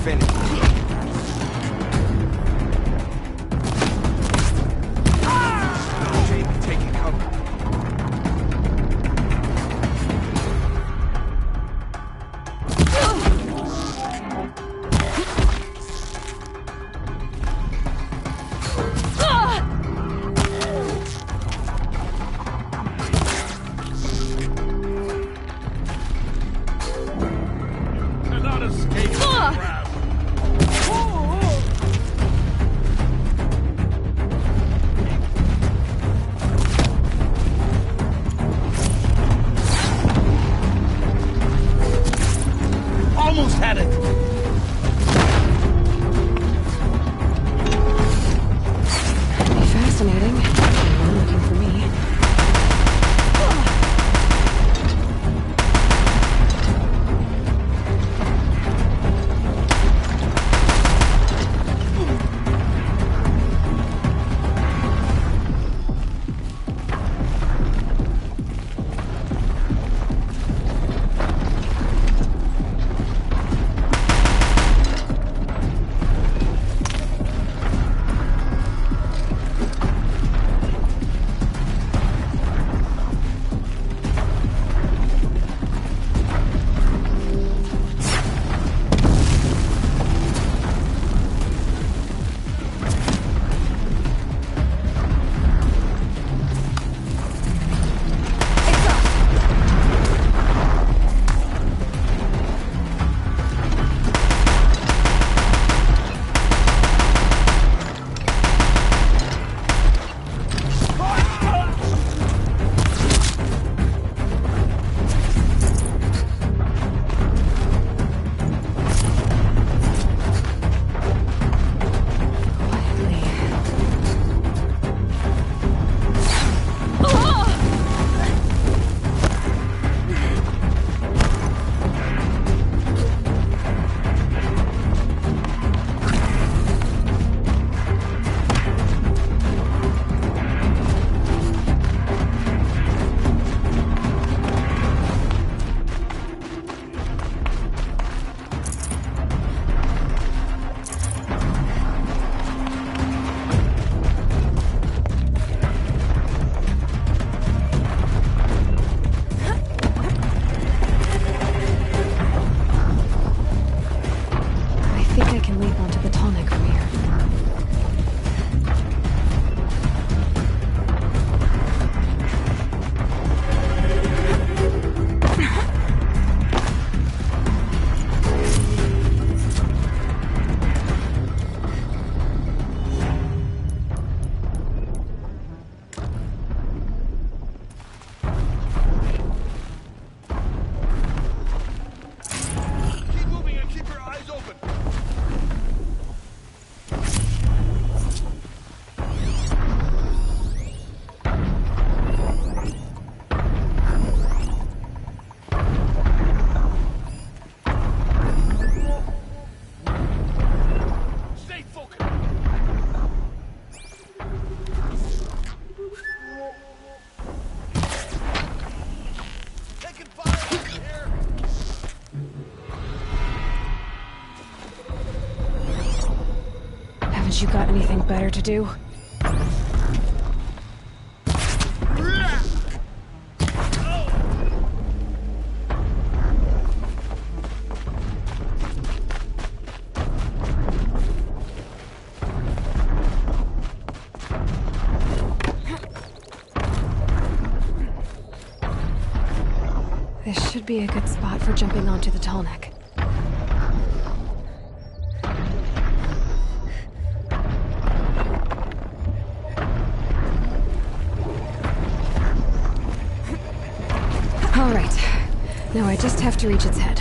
finished. Jamie taking cover. Cannot escape the grab. Almost had it. Fascinating. Anyone looking for me? You got anything better to do? This should be a good spot for jumping onto the tall neck. Now I just have to reach its head.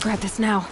grab this now.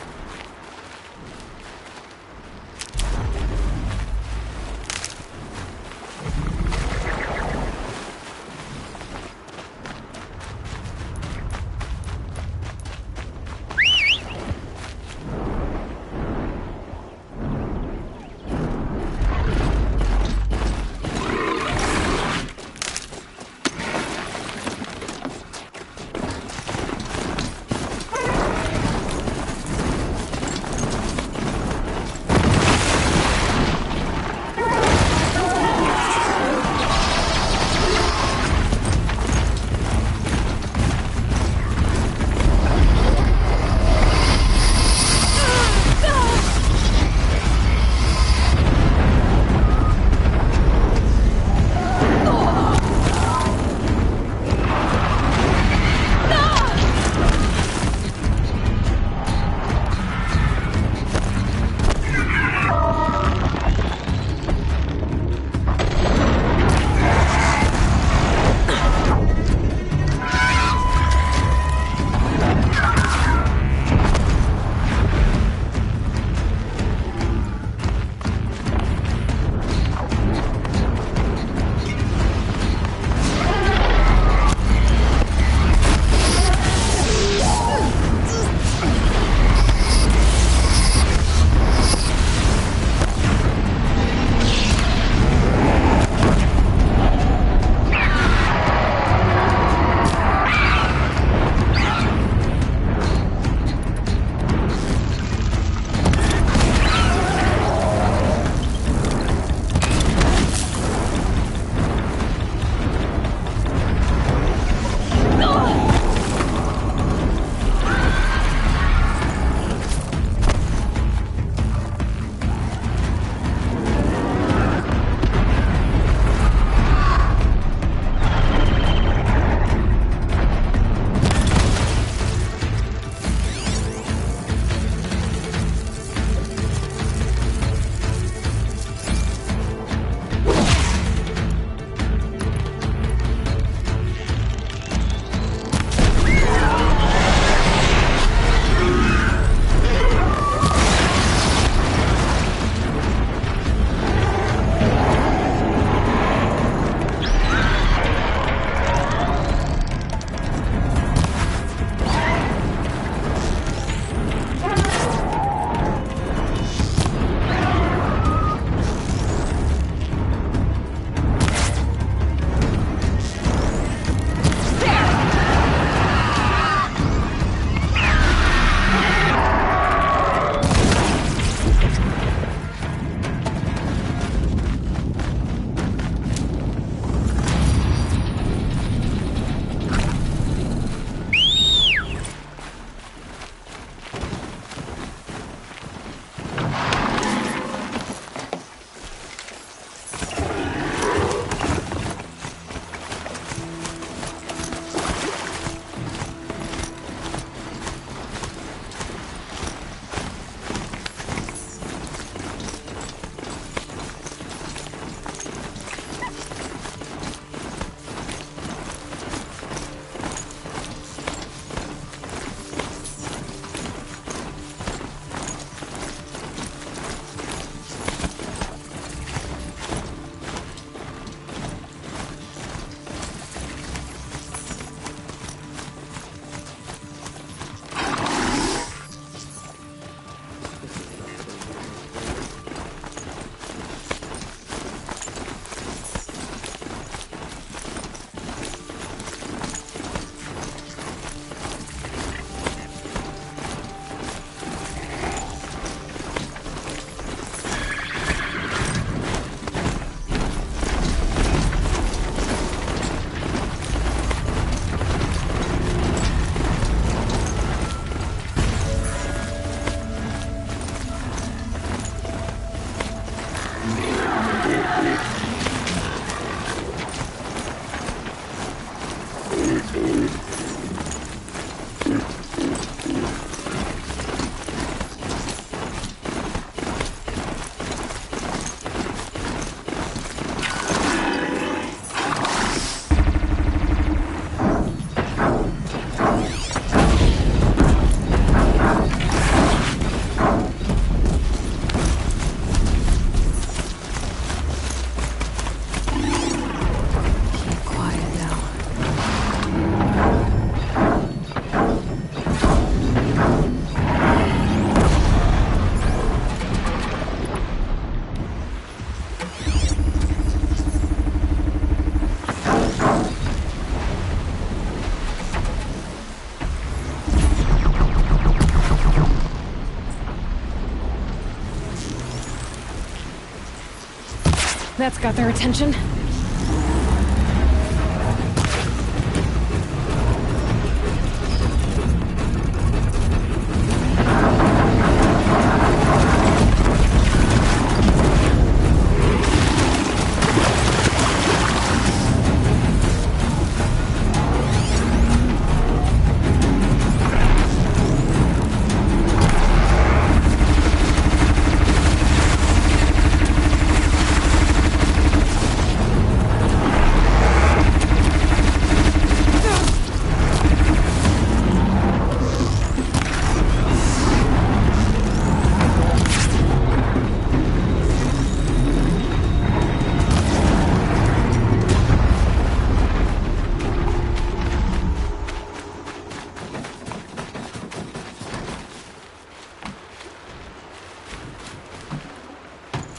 That's got their attention.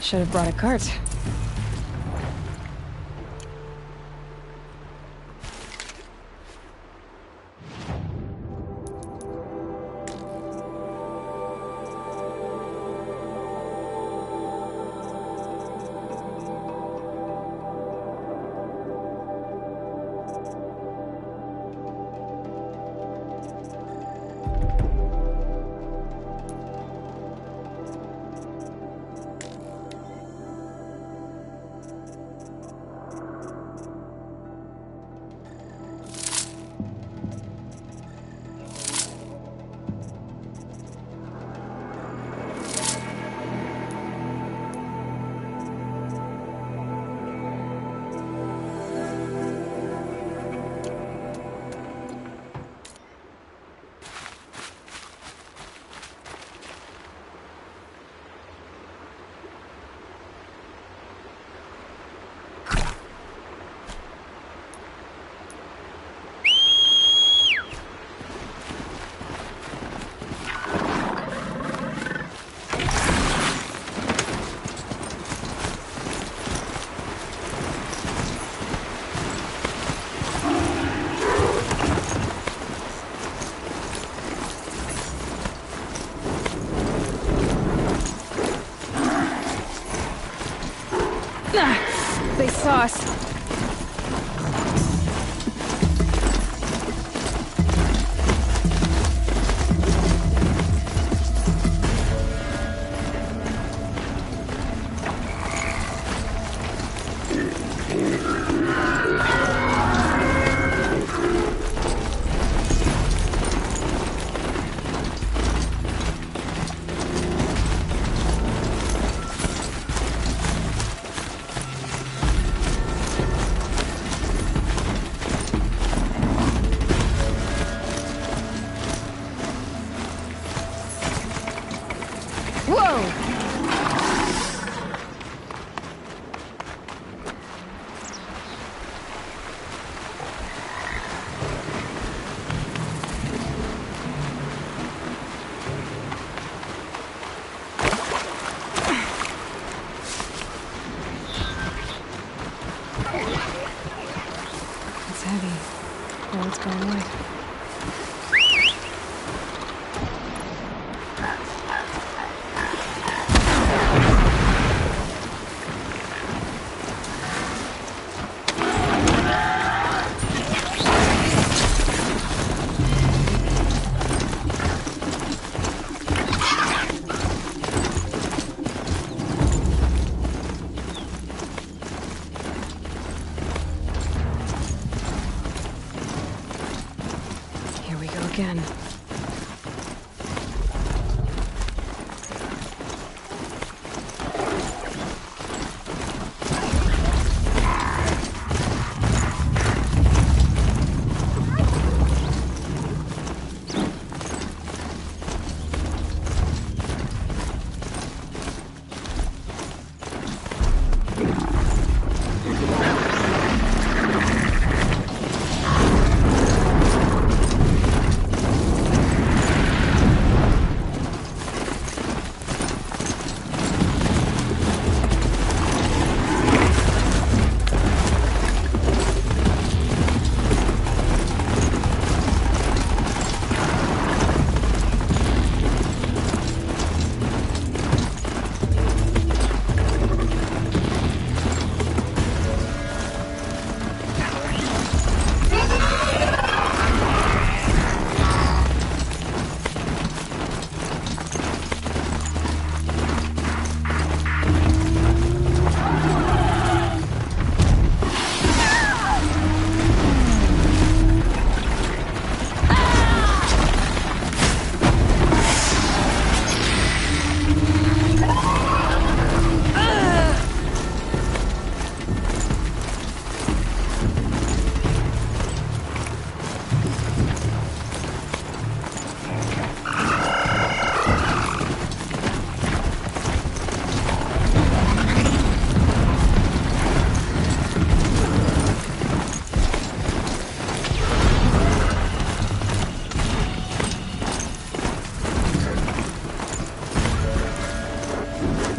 Should have brought a cart. They saw us. It's heavy. Oh, it's going away.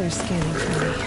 they're scanning for me.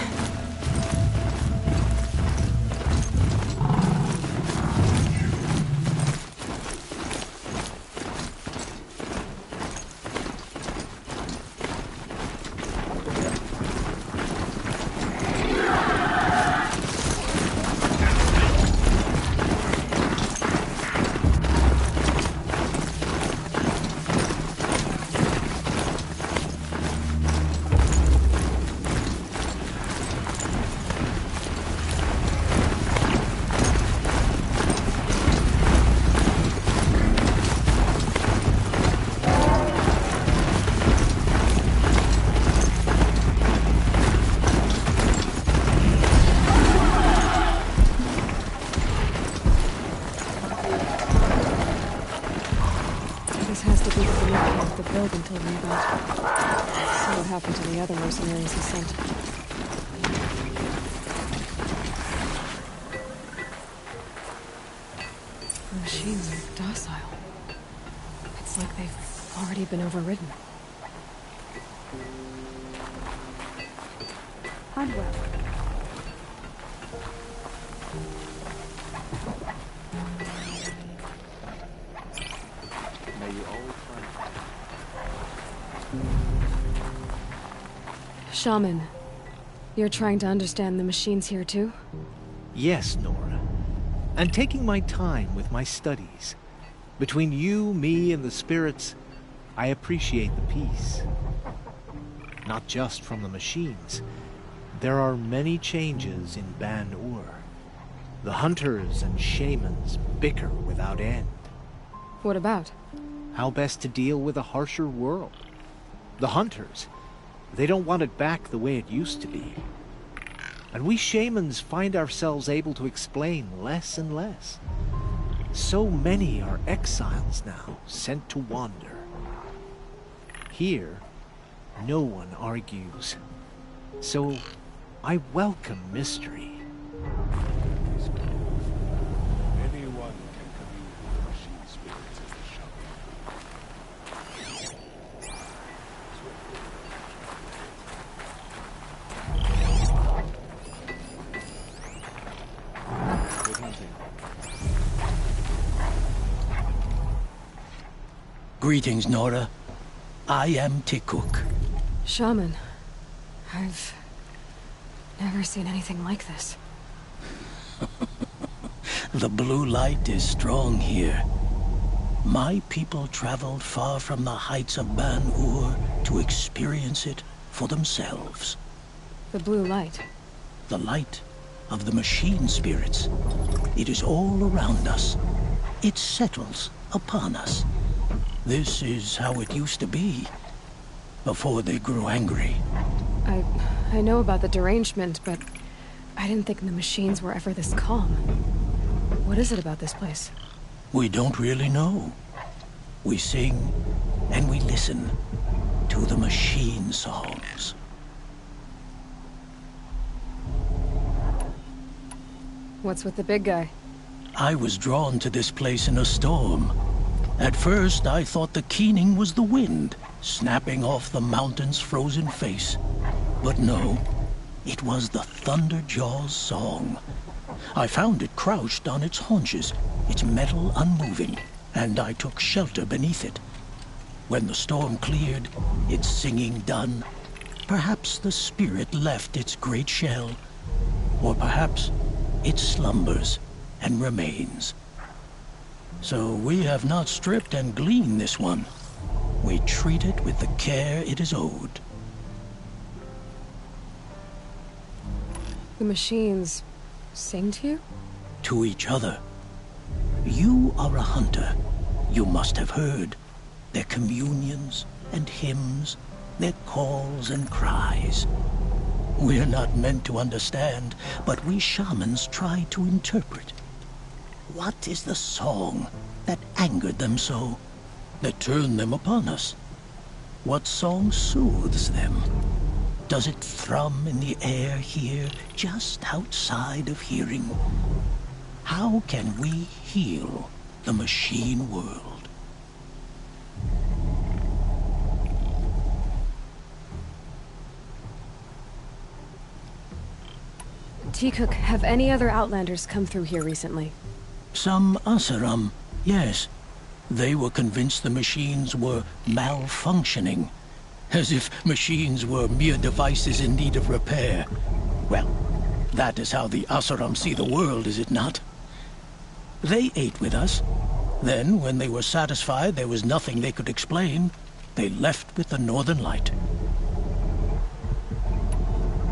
Until rebuilt. See what happened to the other mercenaries he sent. The machines are docile. It's like they've already been overridden. Hardware. Shaman, you're trying to understand the machines here too? Yes, Nora. And taking my time with my studies. Between you, me, and the spirits, I appreciate the peace. Not just from the machines. There are many changes in Ban-Ur. The hunters and shamans bicker without end. What about? How best to deal with a harsher world. The hunters, they don't want it back the way it used to be. And we shamans find ourselves able to explain less and less. So many are exiles now, sent to wander. Here, no one argues. So, I welcome mystery. Anyone can commune with the machine spirits in the shop. Good hunting. Greetings, Nora. I am Tikuk. Shaman, I've never seen anything like this. The blue light is strong here. My people traveled far from the heights of Ban-Ur to experience it for themselves. The blue light. The light of the machine spirits. It is all around us. It settles upon us. This is how it used to be, before they grew angry. I know about the derangement, but I didn't think the machines were ever this calm. What is it about this place? We don't really know. We sing and we listen to the machine songs. What's with the big guy? I was drawn to this place in a storm. At first, I thought the keening was the wind, snapping off the mountain's frozen face. But no, it was the Thunderjaw's song. I found it crouched on its haunches, its metal unmoving, and I took shelter beneath it. When the storm cleared, its singing done, perhaps the spirit left its great shell, or perhaps it slumbers and remains. So we have not stripped and gleaned this one. We treat it with the care it is owed. The machines sing to you? To each other. You are a hunter. You must have heard their communions and hymns, their calls and cries. We're not meant to understand, but we shamans try to interpret. What is the song that angered them so, that turned them upon us? What song soothes them? Does it thrum in the air here, just outside of hearing? How can we heal the machine world? Teacock, have any other Outlanders come through here recently? Some Asaram, yes. They were convinced the machines were malfunctioning. As if machines were mere devices in need of repair. Well, that is how the Asaram see the world, is it not? They ate with us. Then, when they were satisfied there was nothing they could explain, they left with the Northern Light.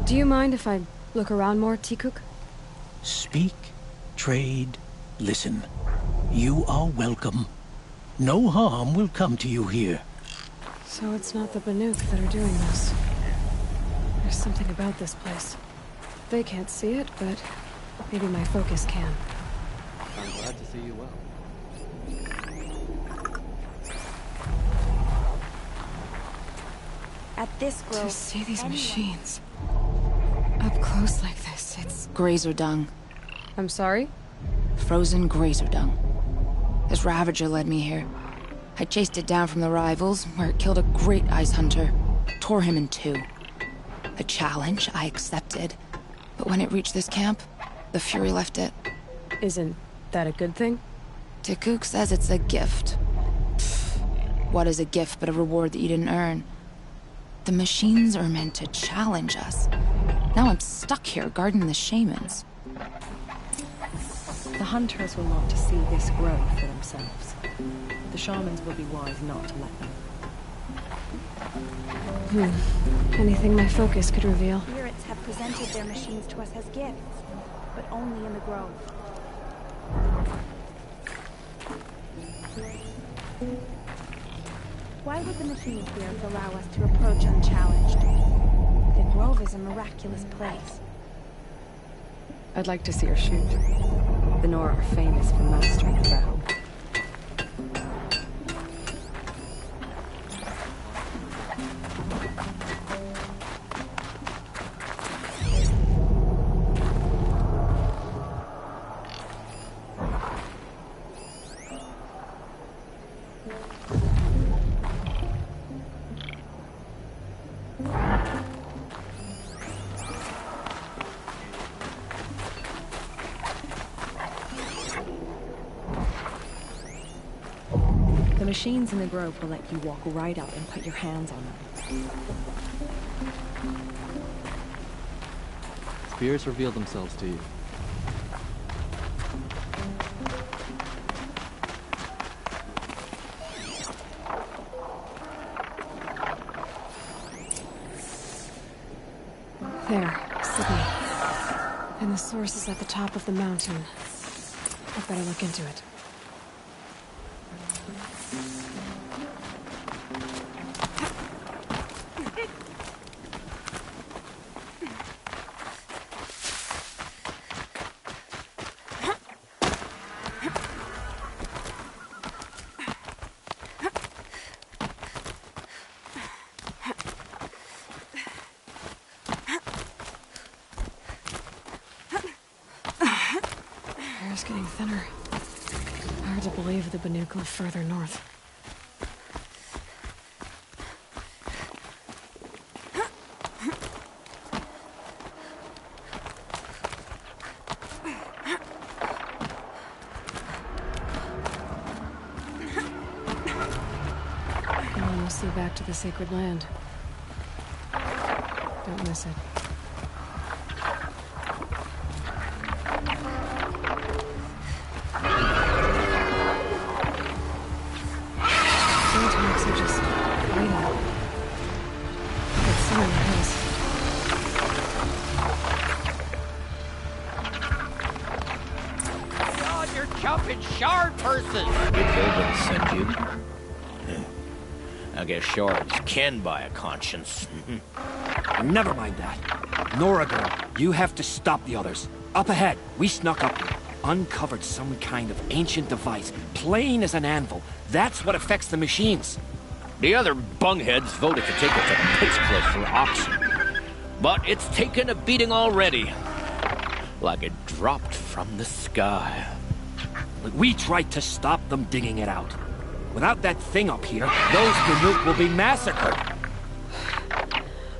Do you mind if I look around more, Teacock? Speak, trade, listen. You are welcome. No harm will come to you here. So it's not the Banuk that are doing this. There's something about this place. They can't see it, but maybe my focus can. I'm glad to see you well. At this grove, To see these machines up close like this, it's... Grazer dung. I'm sorry? Frozen grazer dung. This Ravager led me here. I chased it down from the rivals, where it killed a great ice hunter. Tore him in two. A challenge I accepted. But when it reached this camp, the Fury left it. Isn't that a good thing? Teacock says it's a gift. Pfft, what is a gift but a reward that you didn't earn? The machines are meant to challenge us. Now I'm stuck here guarding the shamans. The hunters will want to see this grow for themselves. The shamans will be wise not to let them. Anything my focus could reveal. Spirits have presented their machines to us as gifts, but only in the grove. Why would the machine spirits allow us to approach unchallenged? The grove is a miraculous place. I'd like to see her shoot. The Nora are famous for mastering the bow. The machines in the grove will let you walk right up and put your hands on them. Spirits reveal themselves to you. There, Sydney. And the source is at the top of the mountain. I'd better look into it. Air's getting thinner. Hard to believe the Banuk live further north. I'm almost back to the sacred land. Don't miss it. Sometimes I just waiting. But someone else. God, you're jumping shard person! Did Volvin send you? I guess shards can buy a conscience. Never mind that. Nora girl, you have to stop the others. Up ahead, we snuck up here. Uncovered some kind of ancient device, plain as an anvil. That's what affects the machines. The other bungheads voted to take it to Pittscliff for auction. But it's taken a beating already. Like it dropped from the sky. We tried to stop them digging it out. Without that thing up here, those Banuk will be massacred.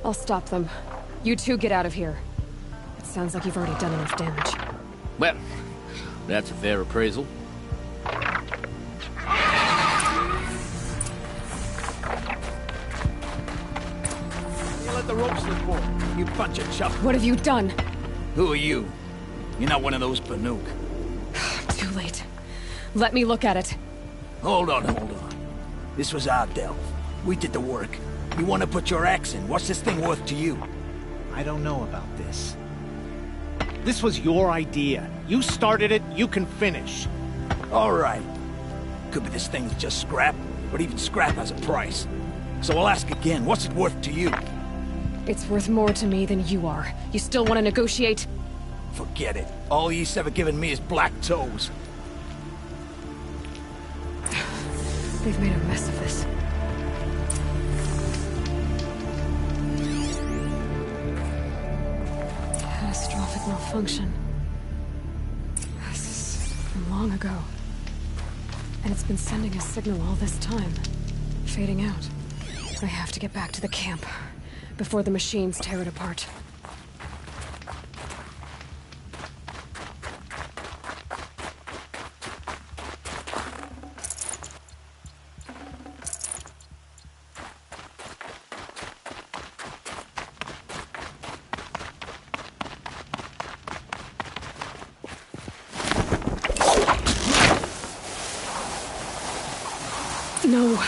I'll stop them. You two get out of here. It's sounds like you've already done enough damage. Well, that's a fair appraisal. You let the rope slip forward, you bunch of chuff. What have you done? Who are you? You're not one of those Banuk. Too late. Let me look at it. Hold on. This was our delve. We did the work. You want to put your axe in? What's this thing worth to you? I don't know about this. This was your idea. You started it, you can finish. All right. Could be this thing's just scrap, but even scrap has a price. So I'll ask again, what's it worth to you? It's worth more to me than you are. You still want to negotiate? Forget it. All you've ever given me is black toes. They've made a mess of this. Catastrophic malfunction. This is from long ago. And it's been sending a signal all this time. Fading out. I have to get back to the camp before the machines tear it apart. No,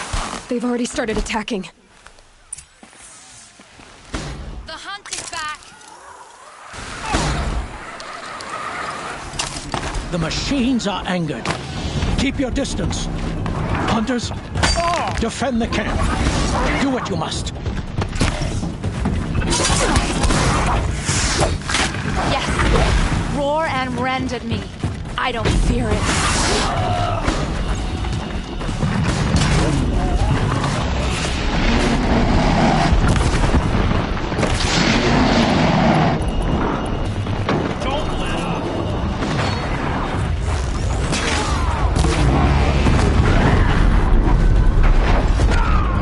they've already started attacking. The hunt is back. The machines are angered. Keep your distance. Hunters, defend the camp. Do what you must. Yes. Roar and rend at me. I don't fear it.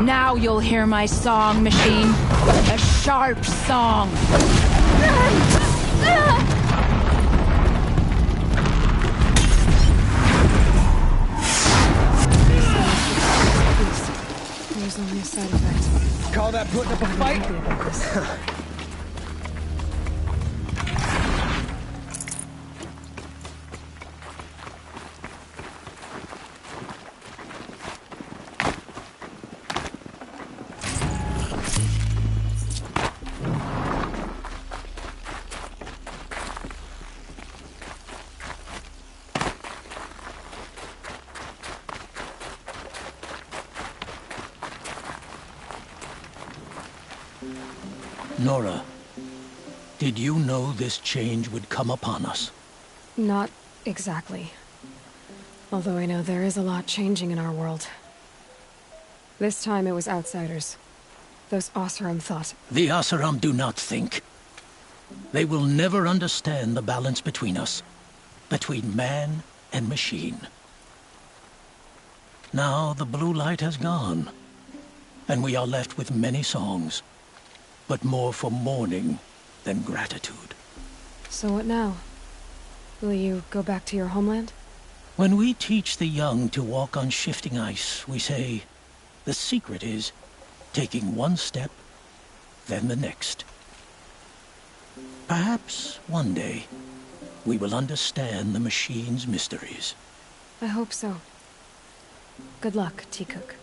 Now you'll hear my song, machine. A sharp song. There's only a side effect. Call that putting up a fight? Nora, did you know this change would come upon us? Not exactly. Although I know there is a lot changing in our world. This time it was outsiders. Those Oseram thought. The Oseram do not think. They will never understand the balance between us. Between man and machine. Now the blue light has gone. And we are left with many songs. But more for mourning than gratitude. So what now? Will you go back to your homeland? When we teach the young to walk on shifting ice, we say, the secret is taking one step, then the next. Perhaps one day, we will understand the machine's mysteries. I hope so. Good luck, T-Cook.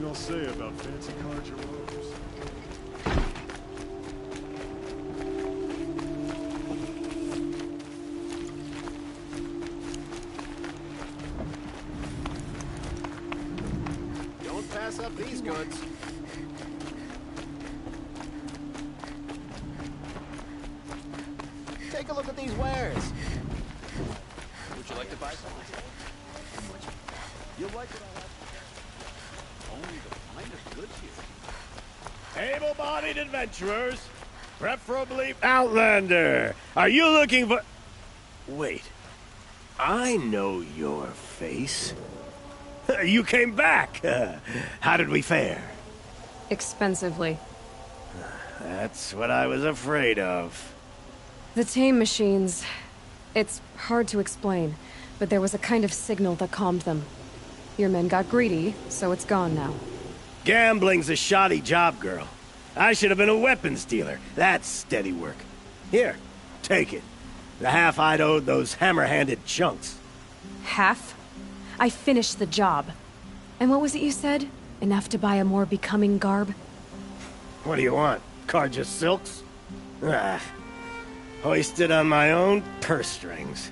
they'll say about fancy cards or robes. Don't pass up these goods. Take a look at these wares. Would you like to buy something? You'll like what I have. Only the finest goods here. Able-bodied adventurers, preferably Outlander. Are you looking for... Wait. I know your face. You came back. How did we fare? Expensively. That's what I was afraid of. The tame machines. It's hard to explain, but there was a kind of signal that calmed them. Your men got greedy, so it's gone now. Gambling's a shoddy job, girl. I should have been a weapons dealer. That's steady work. Here, take it. The half I'd owed those hammer-handed chunks. Half? I finished the job. And what was it you said? Enough to buy a more becoming garb? What do you want? Carja silks? Ah, hoisted on my own purse strings.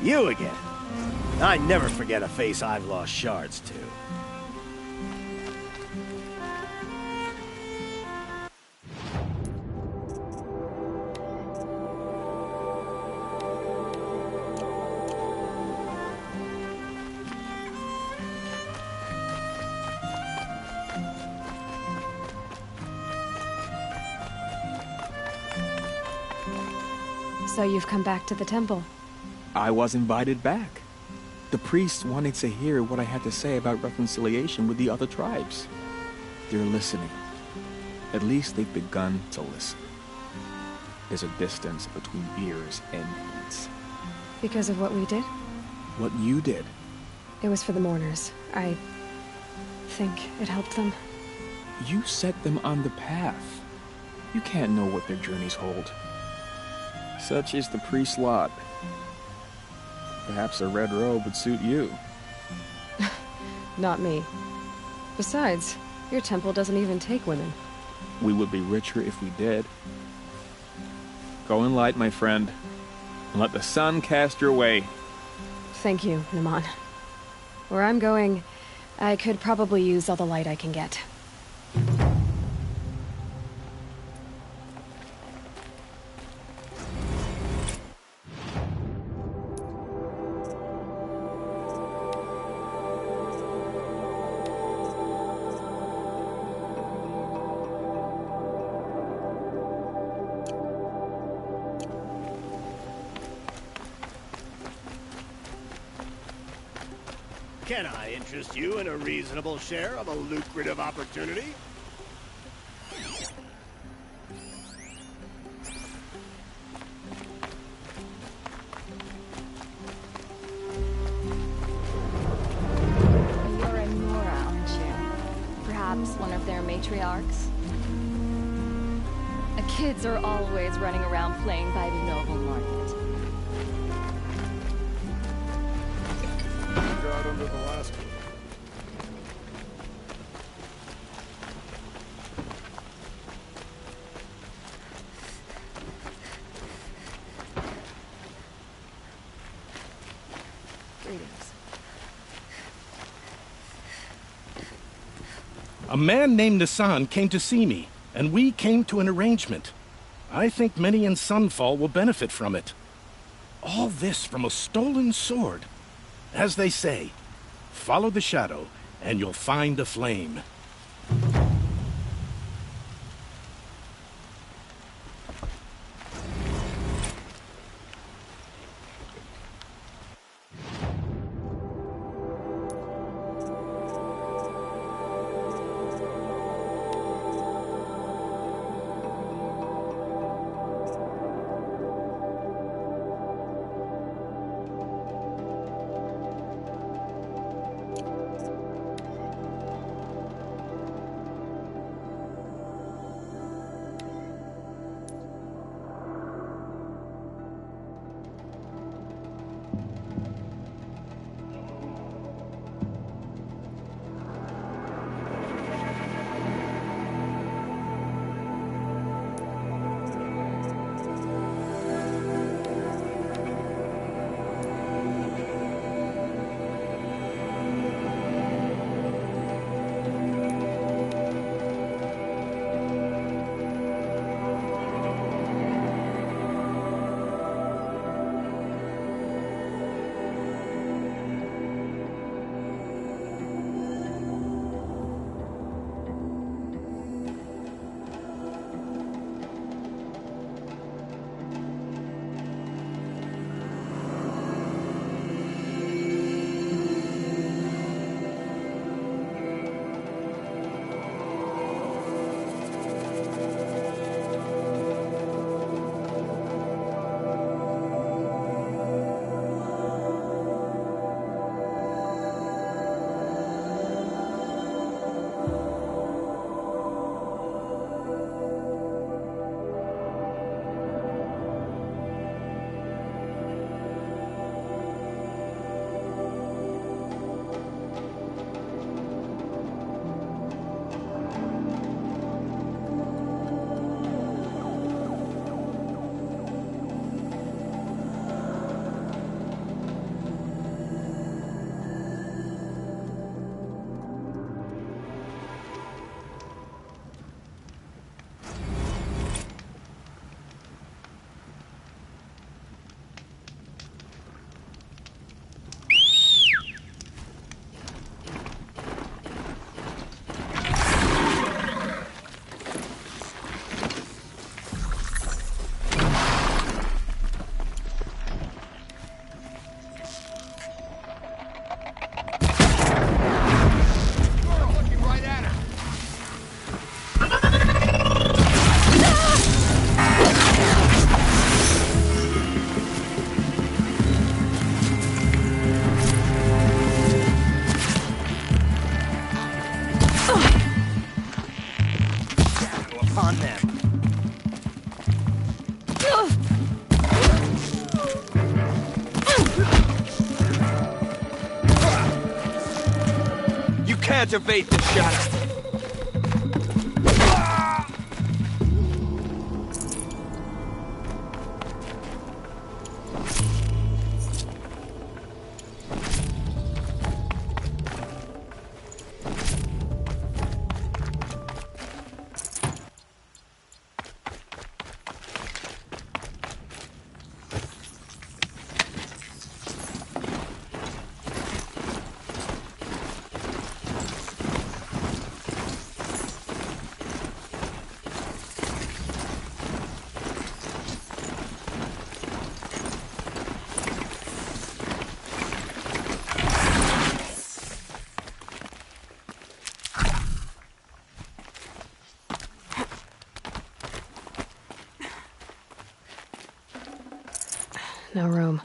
You again. I never forget a face I've lost shards to. So you've come back to the temple. I was invited back. The priests wanted to hear what I had to say about reconciliation with the other tribes. They're listening. At least they've begun to listen. There's a distance between ears and heads. Because of what we did? What you did. It was for the mourners. I think it helped them. You set them on the path. You can't know what their journeys hold. Such is the priest's lot. Perhaps a red robe would suit you. Not me. Besides, your temple doesn't even take women. We would be richer if we did. Go in light, my friend, and let the sun cast your way. Thank you, Naman. Where I'm going, I could probably use all the light I can get. Can I interest you in a reasonable share of a lucrative opportunity? You're a Nora, aren't you? Perhaps one of their matriarchs? Kids are always running around playing by the noble market. Got under the last one. Greetings. A man named Nassan came to see me, and we came to an arrangement. I think many in Sunfall will benefit from it. All this from a stolen sword. As they say, follow the shadow, and you'll find a flame. can't evade the shadow. No room.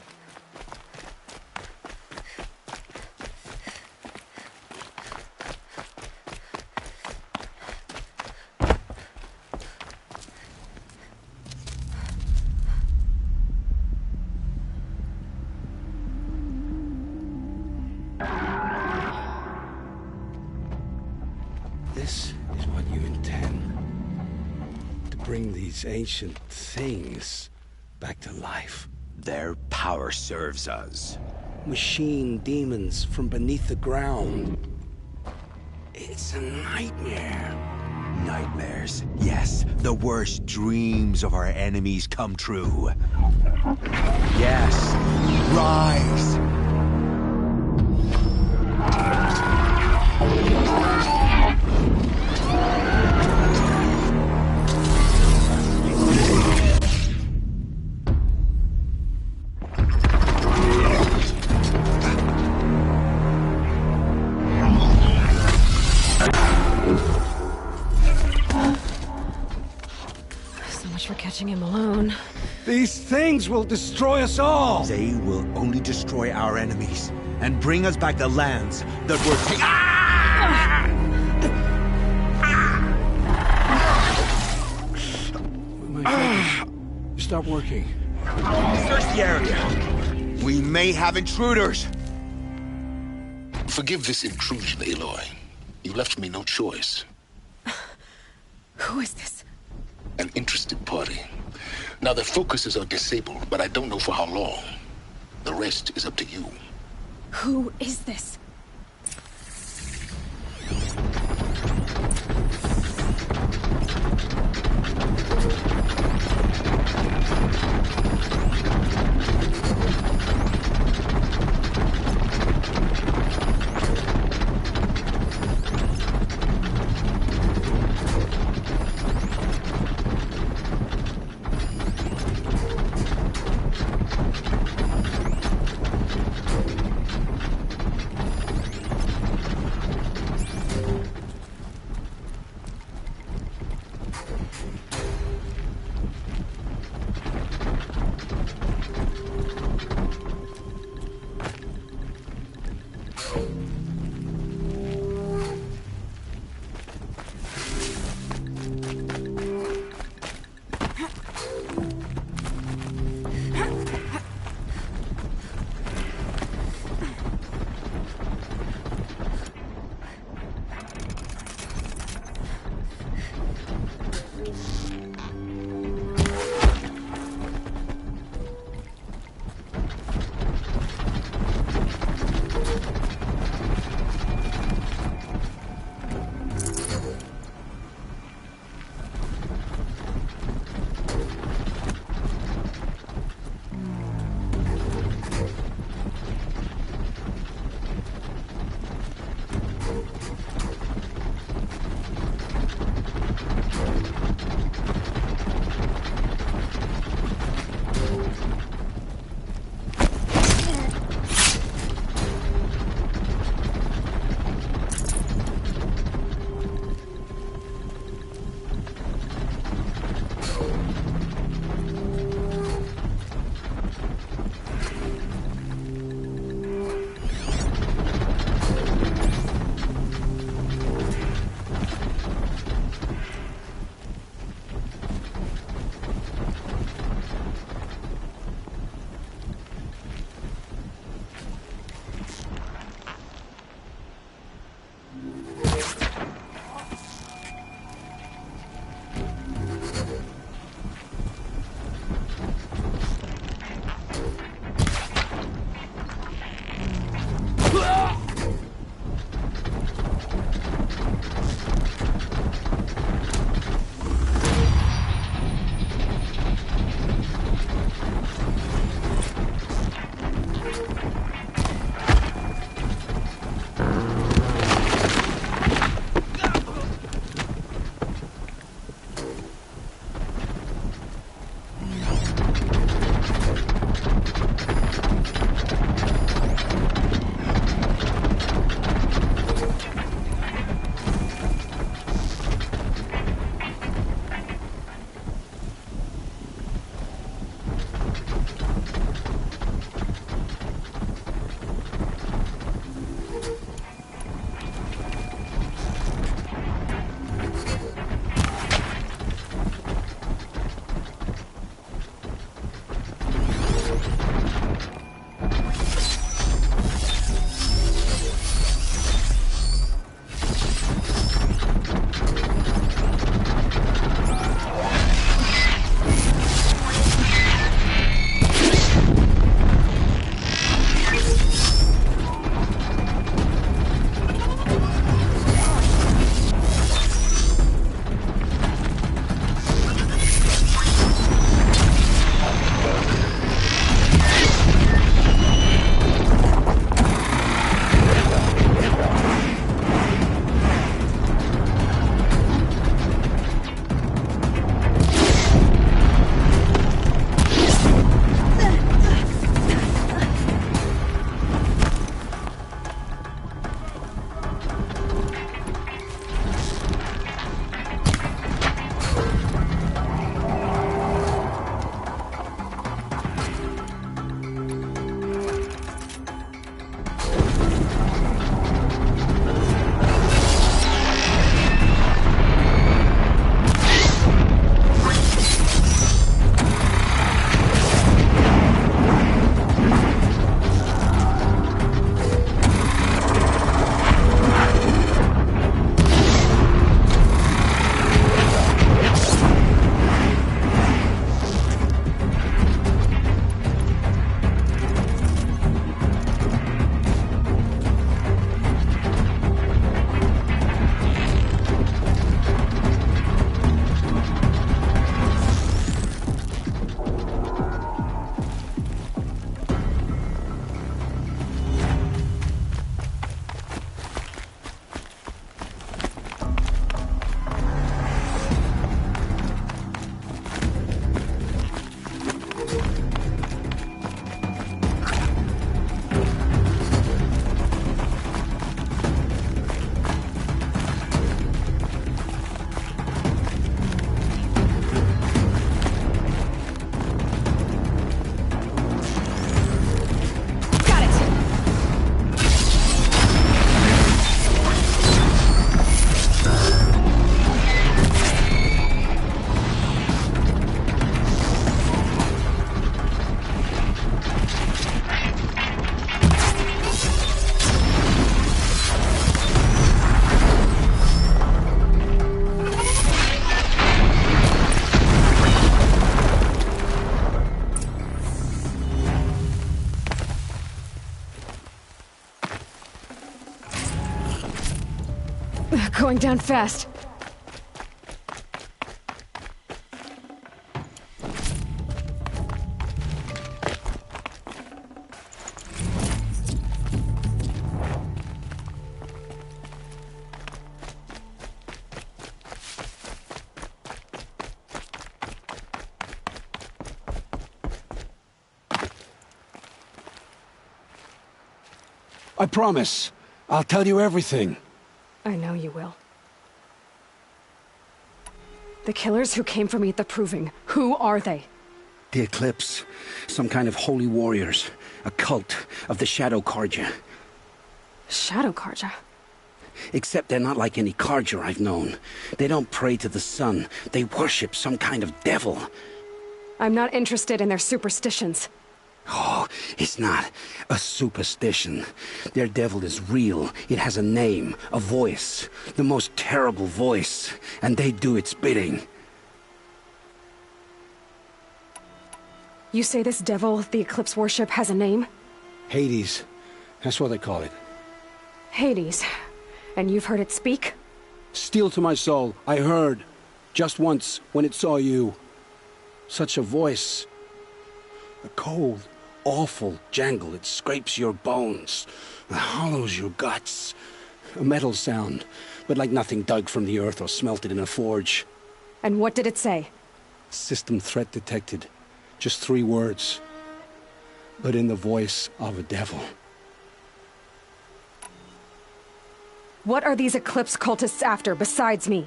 This is what you intend. To bring these ancient things back to life. Their power serves us. Machine demons from beneath the ground. It's a nightmare. Nightmares. Yes, the worst dreams of our enemies come true. Yes, rise! For catching him alone. These things will destroy us all! They will only destroy our enemies and bring us back the lands that were taken. My focus. You stop working. Search the area. We may have intruders. Forgive this intrusion, Aloy. You left me no choice. Who is this? An interested party. Now, their focuses are disabled, but I don't know for how long. The rest is up to you. Who is this? Going down fast. I promise. I'll tell you everything. I know you will. The killers who came for me at the Proving, who are they? The Eclipse. Some kind of holy warriors. A cult of the Shadow Carja. Shadow Carja? Except they're not like any Carja I've known. They don't pray to the sun. They worship some kind of devil. I'm not interested in their superstitions. Oh, it's not a superstition. Their devil is real. It has a name, a voice, the most terrible voice, and they do its bidding. You say this devil the Eclipse worship has a name? Hades. That's what they call it. Hades. And you've heard it speak? Steel to my soul, I heard. Just once, when it saw you. Such a voice. A cold, awful jangle. It scrapes your bones. It hollows your guts. A metal sound, but like nothing dug from the earth or smelted in a forge. And what did it say? System threat detected. Just 3 words. But in the voice of a devil. What are these Eclipse cultists after, besides me?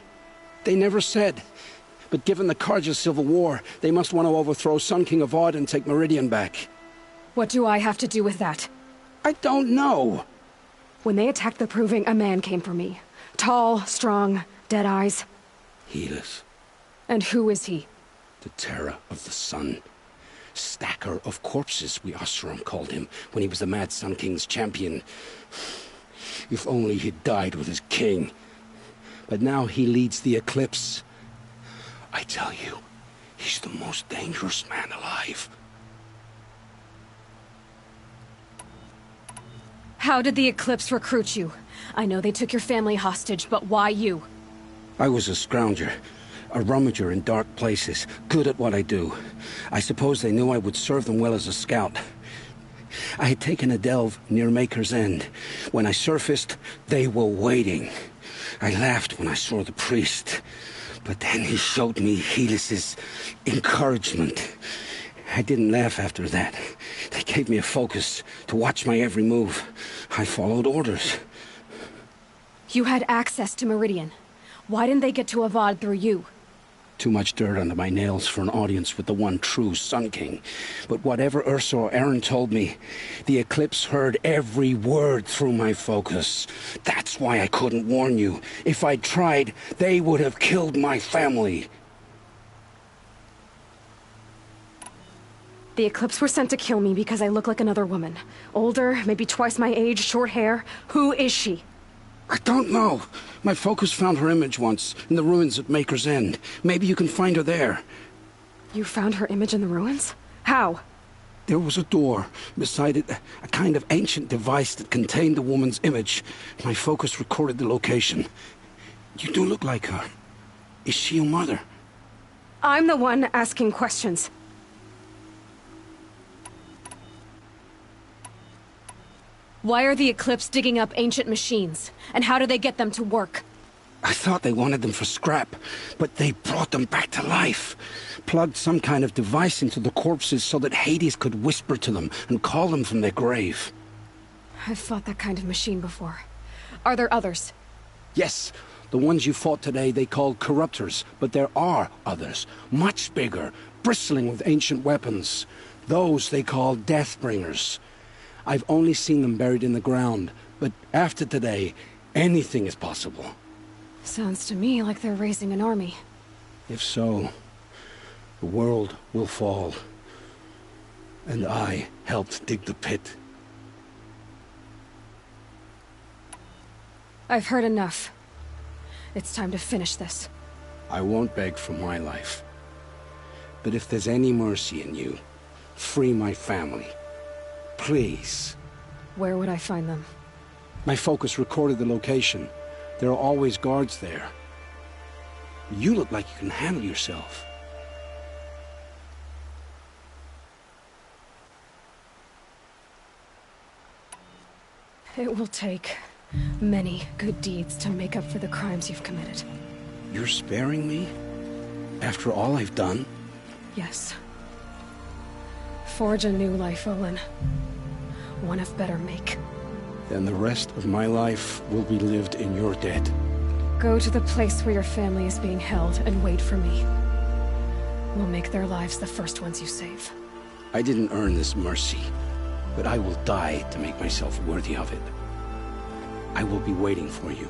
They never said. But given the Carja civil war, they must want to overthrow Sun King of Odd and take Meridian back. What do I have to do with that? I don't know. When they attacked the Proving, a man came for me. Tall, strong, dead eyes. Helis. And who is he? The terror of the sun. Stacker of corpses, we Oseram called him, when he was the Mad Sun King's champion. If only he'd died with his king. But now he leads the Eclipse. I tell you, he's the most dangerous man alive. How did the Eclipse recruit you? I know they took your family hostage, but why you? I was a scrounger, a rummager in dark places, good at what I do. I suppose they knew I would serve them well as a scout. I had taken a delve near Maker's End. When I surfaced, they were waiting. I laughed when I saw the priest. But then he showed me Helis's encouragement. I didn't laugh after that. They gave me a focus to watch my every move. I followed orders. You had access to Meridian. Why didn't they get to Avad through you? Too much dirt under my nails for an audience with the one true Sun King. But whatever Ursa or Aaron told me, the Eclipse heard every word through my focus. That's why I couldn't warn you. If I'd tried, they would have killed my family. The Eclipse were sent to kill me because I look like another woman. Older, maybe twice my age, short hair. Who is she? I don't know. My focus found her image once, in the ruins at Maker's End. Maybe you can find her there. You found her image in the ruins? How? There was a door. Beside it, a kind of ancient device that contained the woman's image. My focus recorded the location. You do look like her. Is she your mother? I'm the one asking questions. Why are the Eclipse digging up ancient machines? And how do they get them to work? I thought they wanted them for scrap, but they brought them back to life. Plugged some kind of device into the corpses so that Hades could whisper to them and call them from their grave. I've fought that kind of machine before. Are there others? Yes, the ones you fought today they called corruptors, but there are others, much bigger, bristling with ancient weapons. Those they call Deathbringers. I've only seen them buried in the ground, but after today, anything is possible. Sounds to me like they're raising an army. If so, the world will fall. And I helped dig the pit. I've heard enough. It's time to finish this. I won't beg for my life. But if there's any mercy in you, free my family. Please. Where would I find them? My focus recorded the location. There are always guards there. You look like you can handle yourself. It will take many good deeds to make up for the crimes you've committed. You're sparing me? After all I've done? Yes. Forge a new life, Olin. One of better make. Then the rest of my life will be lived in your debt. Go to the place where your family is being held and wait for me. We'll make their lives the first ones you save. I didn't earn this mercy, but I will die to make myself worthy of it. I will be waiting for you.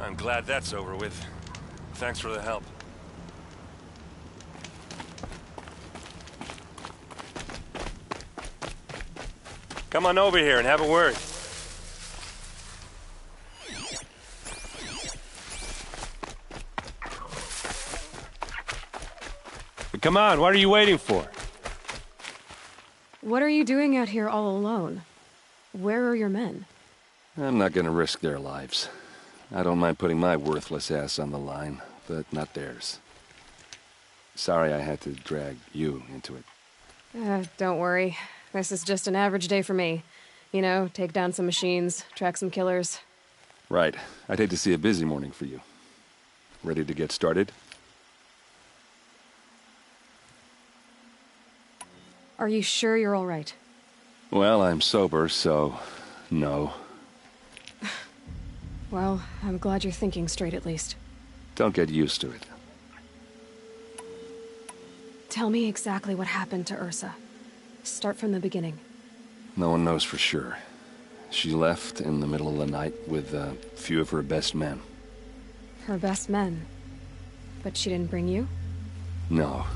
I'm glad that's over with. Thanks for the help. Come on over here and have a word. Come on, what are you waiting for? What are you doing out here all alone? Where are your men? I'm not gonna risk their lives. I don't mind putting my worthless ass on the line, but not theirs. Sorry I had to drag you into it. Don't worry. This is just an average day for me. You know, take down some machines, track some killers. Right. I'd hate to see a busy morning for you. Ready to get started? Are you sure you're all right? Well, I'm sober, so no. Well, I'm glad you're thinking straight at least. Don't get used to it. Tell me exactly what happened to Ursa. Start from the beginning. No one knows for sure. She left in the middle of the night with a few of her best men. Her best men? But she didn't bring you? No.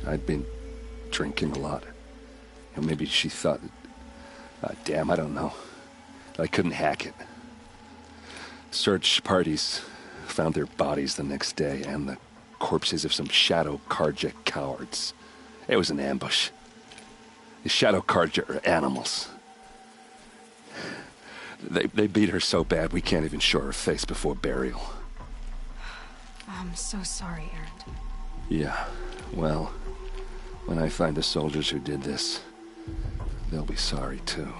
I'd been drinking a lot. Or maybe she thought... damn, I don't know. I couldn't hack it. Search parties found their bodies the next day and the corpses of some Shadow Karja cowards. It was an ambush. The Shadow Karja are animals. They beat her so bad we can't even show her face before burial. I'm so sorry, Erend. Yeah, well, when I find the soldiers who did this, they'll be sorry too.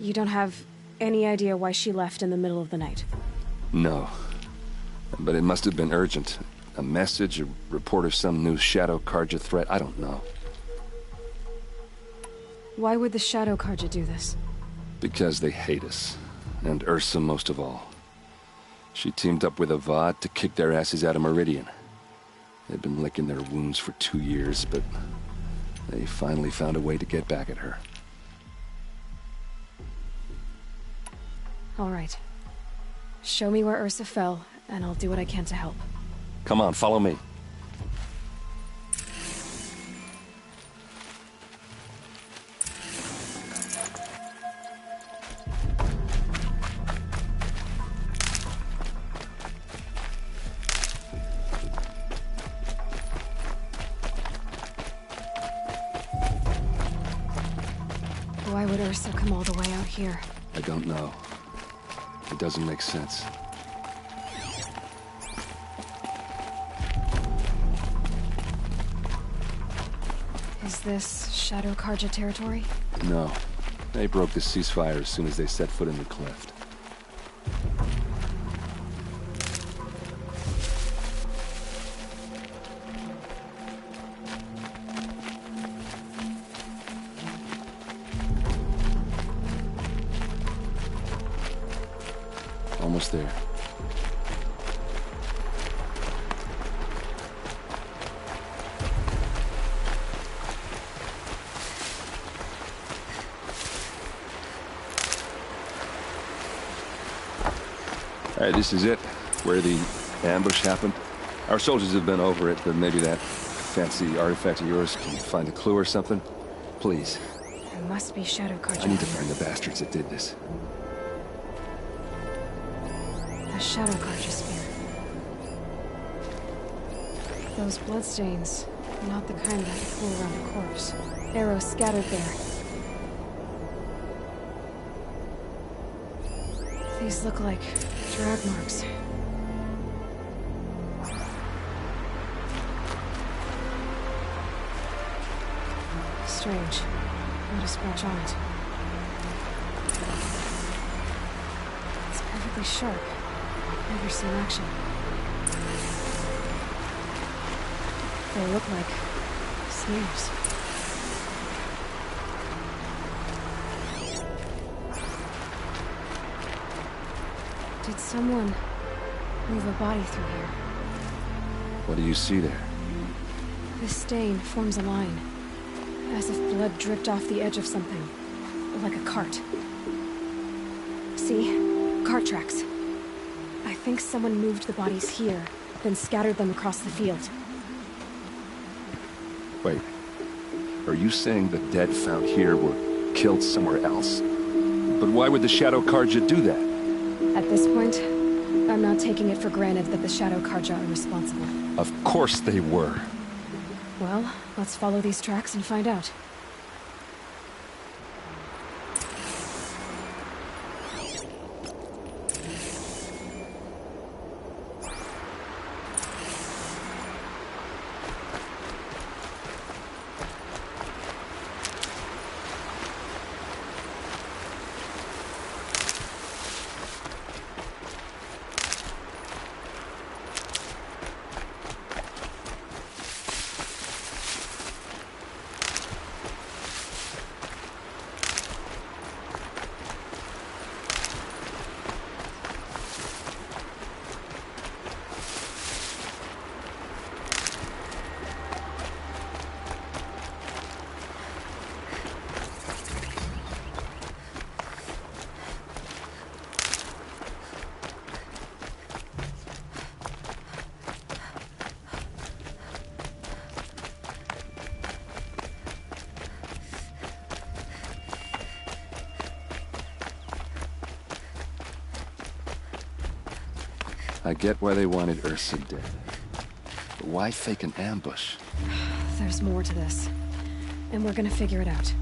You don't have any idea why she left in the middle of the night? No. But it must have been urgent. A message, a report of some new Shadow Karja threat, I don't know. Why would the Shadow Karja do this? Because they hate us. And Ursa most of all. She teamed up with Avad to kick their asses out of Meridian. They've been licking their wounds for 2 years, but they finally found a way to get back at her. All right. Show me where Ursa fell, and I'll do what I can to help. Come on, follow me. Why would Ursa come all the way out here? I don't know. It doesn't make sense. Is this Shadow Karja territory? No. They broke the ceasefire as soon as they set foot in the cleft. Almost there. All right, this is it, where the ambush happened. Our soldiers have been over it, but maybe that fancy artifact of yours can find a clue or something. Please. There must be Shadow Karja. I need to find the bastards that did this. A Shadow Karja spear. Those bloodstains, not the kind that pull around a corpse. Arrows scattered there. These look like drag marks. Strange. Not a scratch on it. It's perfectly sharp. Never seen action. They look like snares. Did someone move a body through here? What do you see there? This stain forms a line, as if blood dripped off the edge of something, like a cart. See? Cart tracks. I think someone moved the bodies here, then scattered them across the field. Wait. Are you saying the dead found here were killed somewhere else? But why would the Shadow Karja do that? At this point, I'm not taking it for granted that the Shadow Karja are responsible. Of course they were. Well, let's follow these tracks and find out. I get why they wanted Ursa dead. But why fake an ambush? There's more to this. And we're gonna figure it out.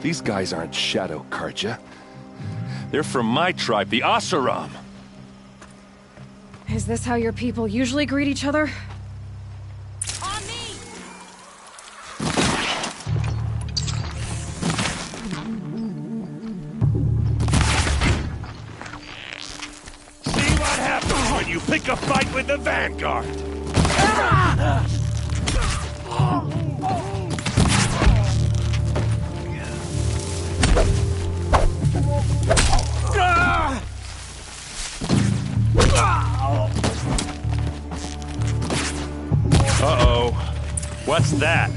These guys aren't Shadow Karja. They're from my tribe, the Asaram. Is this how your people usually greet each other? See what happens when you pick a fight with the Vanguard! Uh-oh. What's that?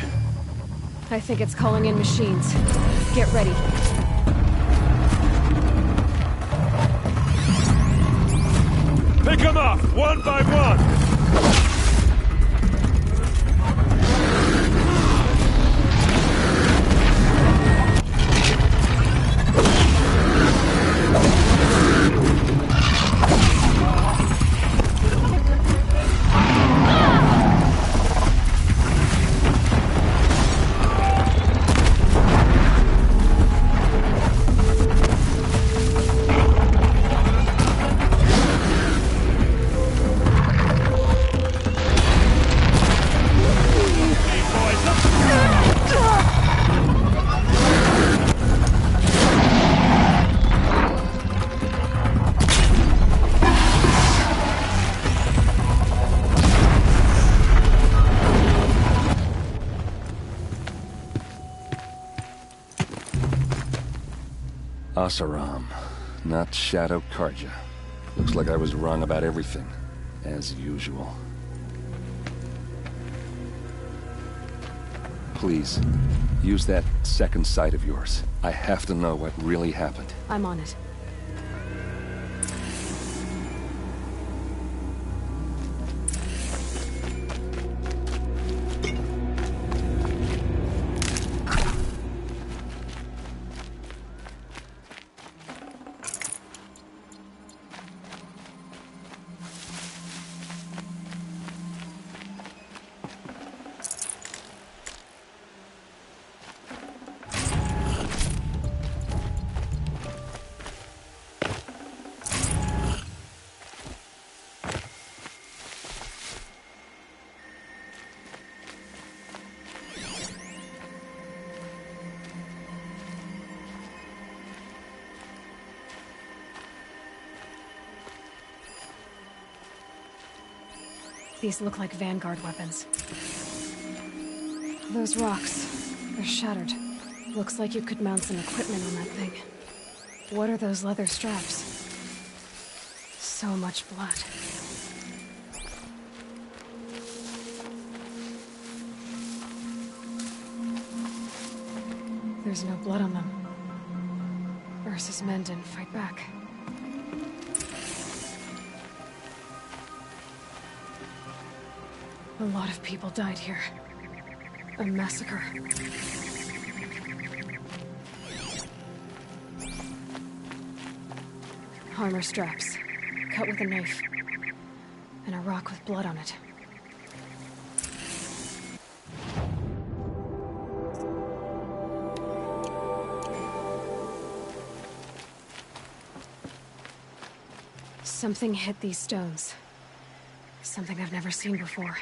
I think it's calling in machines. Get ready. Pick them off, one by one! Asaram, not Shadow Karja. Looks like I was wrong about everything, as usual. Please, use that second sight of yours. I have to know what really happened. I'm on it. These look like Vanguard weapons. Those rocks, they're shattered. Looks like you could mount some equipment on that thing. What are those leather straps? So much blood. There's no blood on them. Ursa's men didn't fight back. A lot of people died here. A massacre. Armor straps, cut with a knife, and a rock with blood on it. Something hit these stones. Something I've never seen before.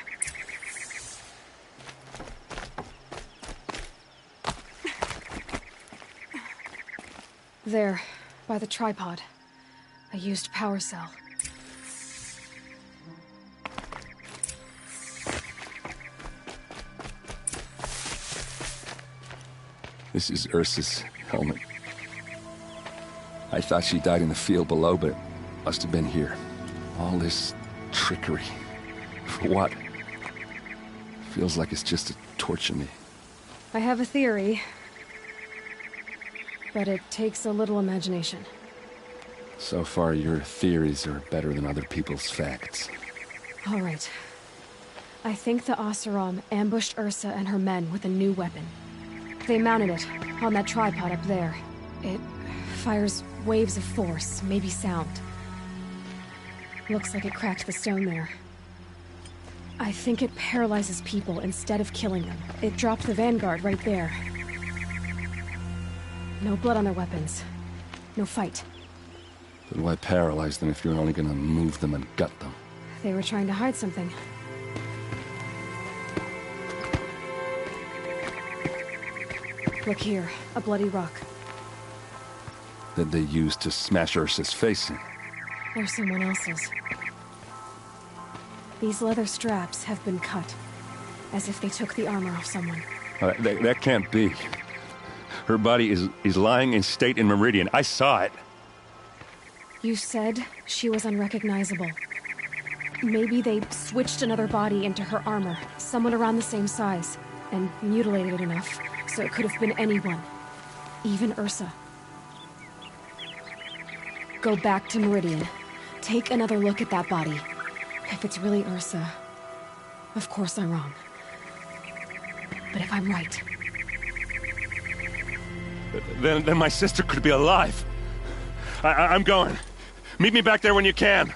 There, by the tripod. A used power cell. This is Ursa's helmet. I thought she died in the field below, but it must have been here. All this trickery. For what? Feels like it's just to torture me. I have a theory, but it takes a little imagination. So far, your theories are better than other people's facts. All right. I think the Oseram ambushed Ursa and her men with a new weapon. They mounted it on that tripod up there. It fires waves of force, maybe sound. Looks like it cracked the stone there. I think it paralyzes people instead of killing them. It dropped the vanguard right there. No blood on their weapons. No fight. But why paralyze them if you're only gonna move them and gut them? They were trying to hide something. Look here, a bloody rock. That they used to smash Ursa's face in. Or someone else's. These leather straps have been cut, as if they took the armor off someone. That can't be. Her body is lying in state in Meridian. I saw it. You said she was unrecognizable. Maybe they switched another body into her armor, someone around the same size, and mutilated it enough so it could have been anyone. Even Ursa. Go back to Meridian. Take another look at that body. If it's really Ursa, of course I'm wrong. But if I'm right... Then my sister could be alive. I'm going. Meet me back there when you can.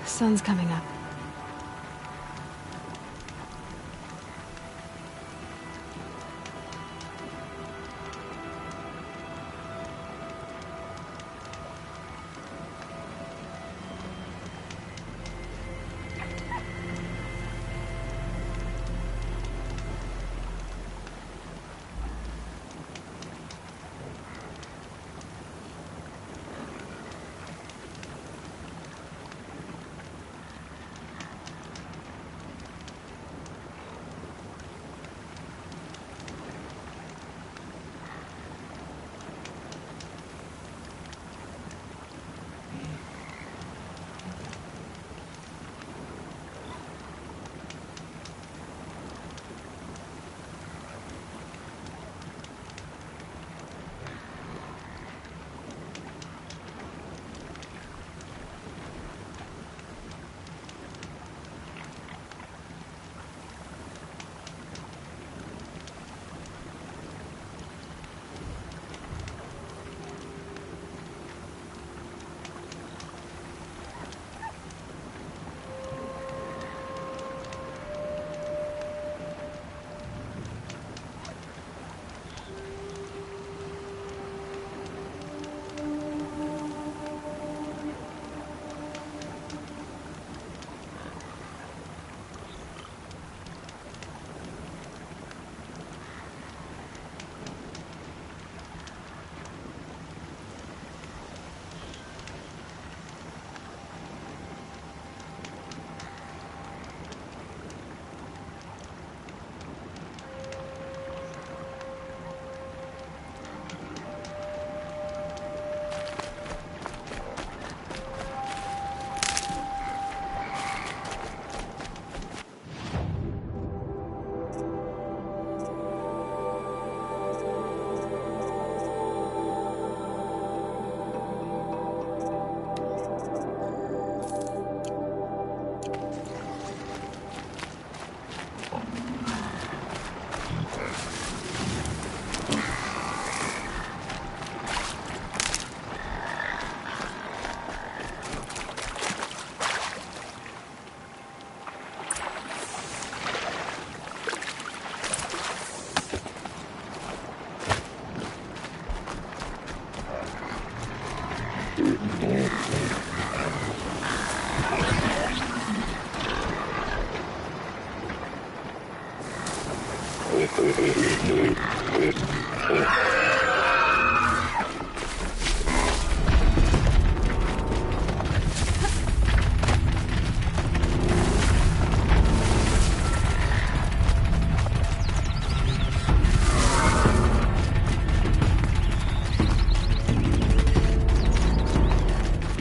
The sun's coming up.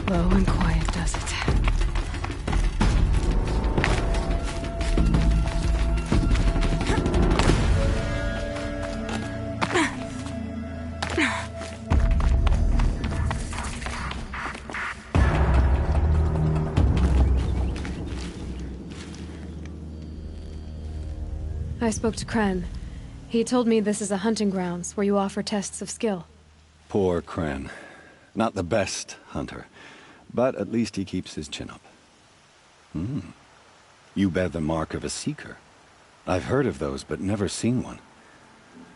Low and quiet does it. I spoke to Kren. He told me this is a hunting grounds where you offer tests of skill. Poor Kren. Not the best hunter, but at least he keeps his chin up. You bear the mark of a seeker. I've heard of those, but never seen one.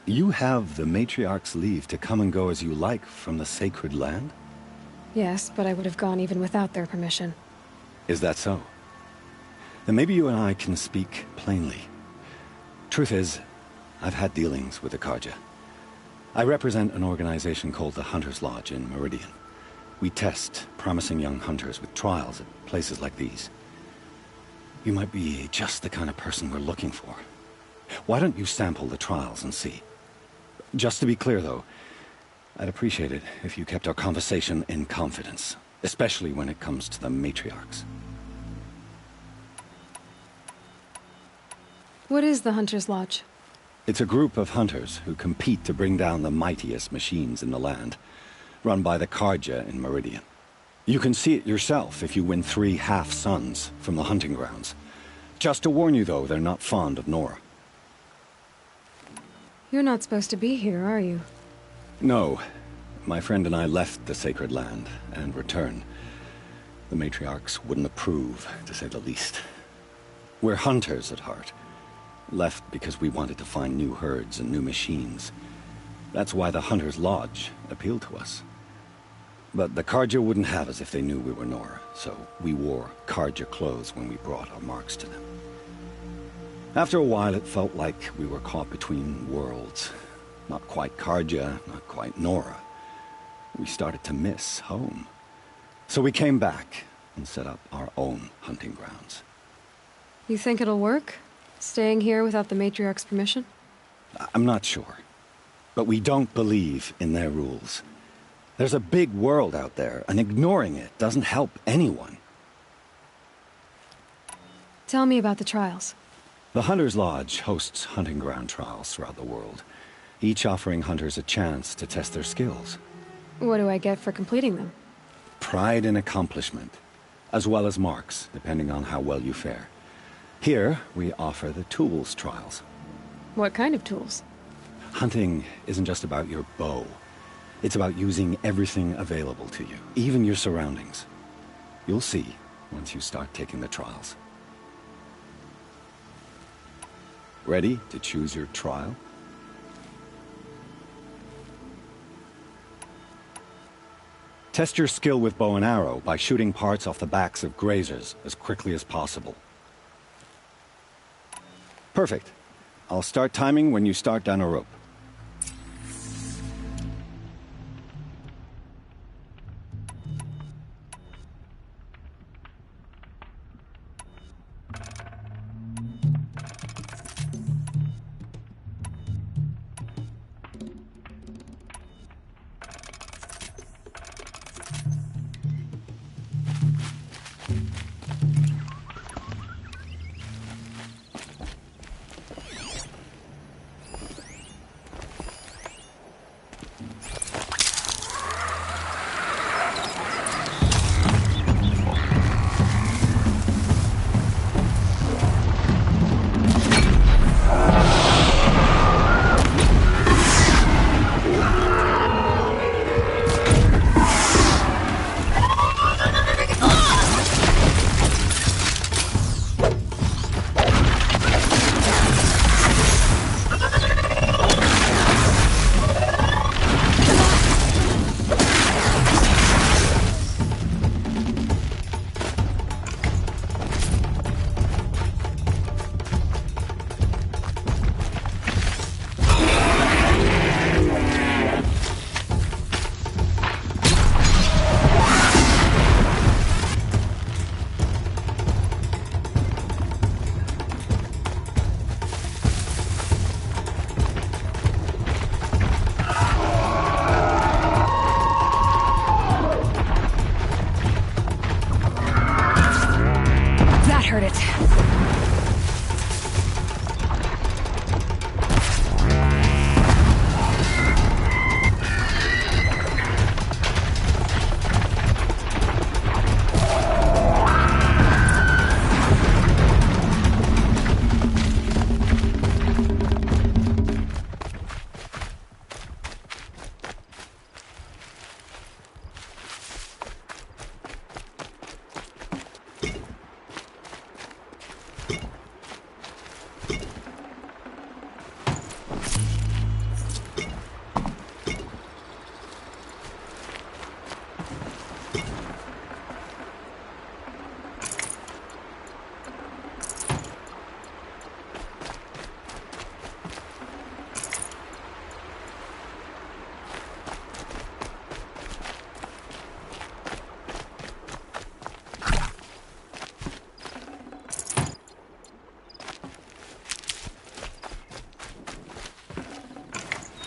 You have the Matriarch's leave to come and go as you like from the sacred land? Yes, but I would have gone even without their permission. Is that so? Then maybe you and I can speak plainly. Truth is, I've had dealings with the Carja. I represent an organization called the Hunter's Lodge in Meridian. We test promising young hunters with trials at places like these. You might be just the kind of person we're looking for. Why don't you sample the trials and see? Just to be clear, though, I'd appreciate it if you kept our conversation in confidence, especially when it comes to the matriarchs. What is the Hunter's Lodge? It's a group of hunters who compete to bring down the mightiest machines in the land, run by the Carja in Meridian. You can see it yourself if you win 3 half-suns from the hunting grounds. Just to warn you, though, they're not fond of Nora. You're not supposed to be here, are you? No. My friend and I left the sacred land and returned. The matriarchs wouldn't approve, to say the least. We're hunters at heart. Left because we wanted to find new herds and new machines. That's why the Hunter's Lodge appealed to us. But the Carja wouldn't have us if they knew we were Nora, so we wore Carja clothes when we brought our marks to them. After a while, it felt like we were caught between worlds. Not quite Carja, not quite Nora. We started to miss home. So we came back and set up our own hunting grounds. You think it'll work? Staying here without the matriarch's permission? I'm not sure. But we don't believe in their rules. There's a big world out there, and ignoring it doesn't help anyone. Tell me about the trials. The Hunter's Lodge hosts hunting ground trials throughout the world, each offering hunters a chance to test their skills. What do I get for completing them? Pride in accomplishment, as well as marks, depending on how well you fare. Here, we offer the tools trials. What kind of tools? Hunting isn't just about your bow. It's about using everything available to you, even your surroundings. You'll see once you start taking the trials. Ready to choose your trial? Test your skill with bow and arrow by shooting parts off the backs of grazers as quickly as possible. Perfect. I'll start timing when you start down a rope.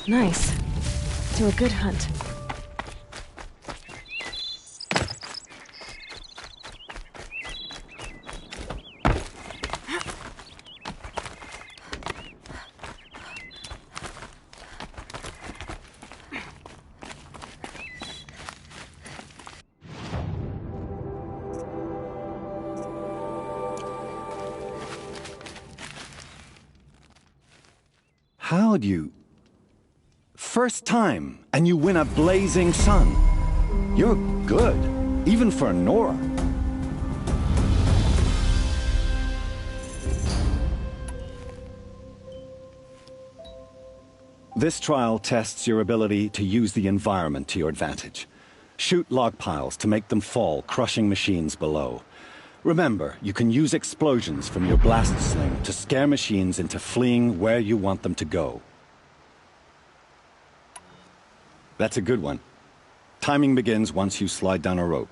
Nice. To a good hunt. How'd you... First time, and you win a blazing sun. You're good, even for Nora. This trial tests your ability to use the environment to your advantage. Shoot log piles to make them fall, crushing machines below. Remember, you can use explosions from your blast sling to scare machines into fleeing where you want them to go. That's a good one. Timing begins once you slide down a rope.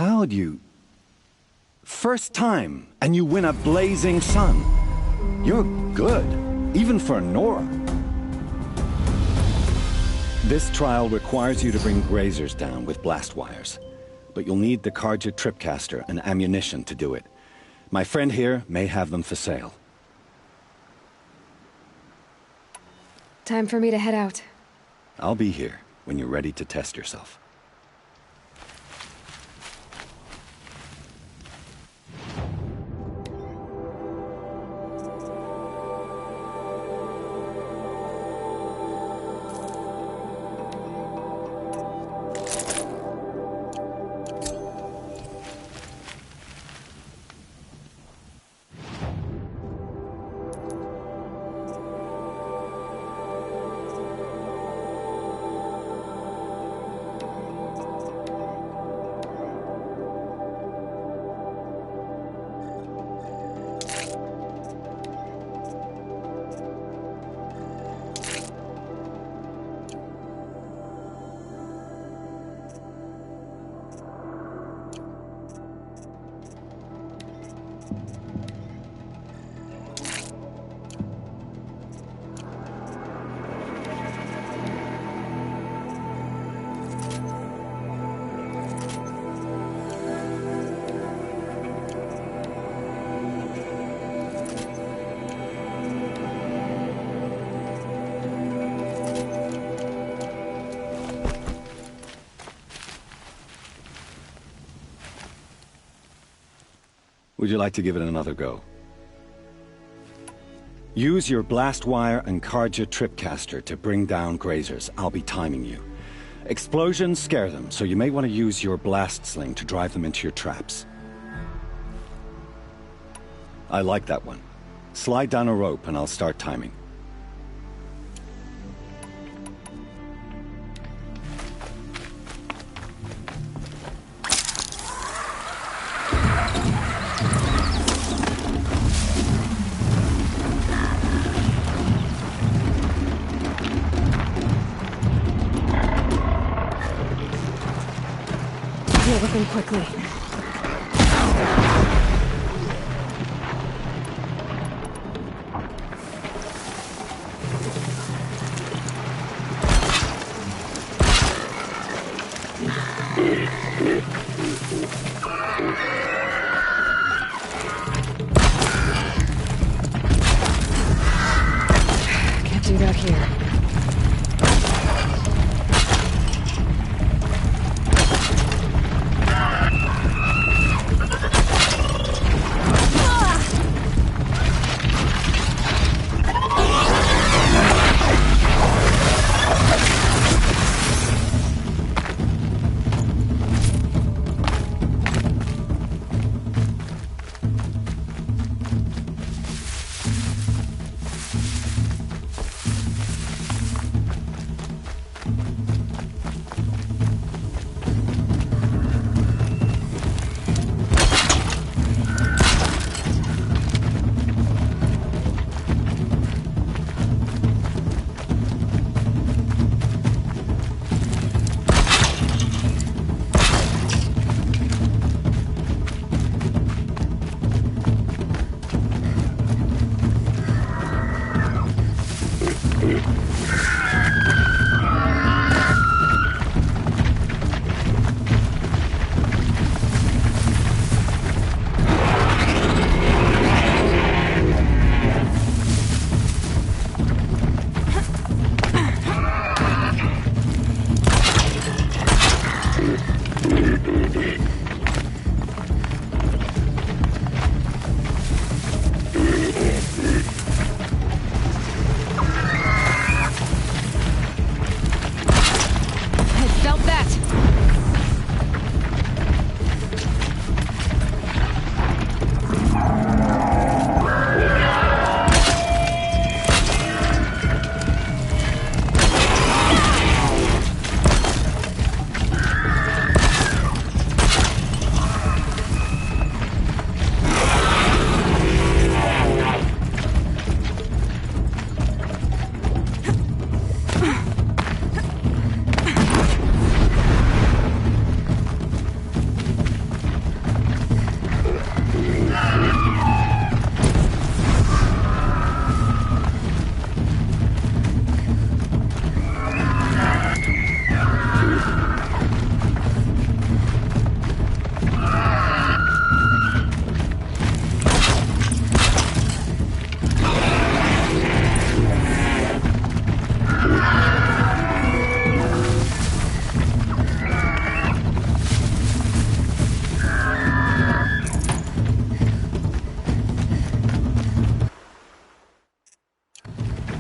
How'd you... First time, and you win a blazing sun. You're good, even for Nora. This trial requires you to bring grazers down with blast wires. But you'll need the Carja tripcaster and ammunition to do it. My friend here may have them for sale. Time for me to head out. I'll be here when you're ready to test yourself. Would you like to give it another go? Use your blast wire and Carja tripcaster to bring down grazers. I'll be timing you. Explosions scare them, so you may want to use your blast sling to drive them into your traps. I like that one. Slide down a rope and I'll start timing. Deal with them quickly. Felt that!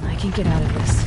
I can get out of this.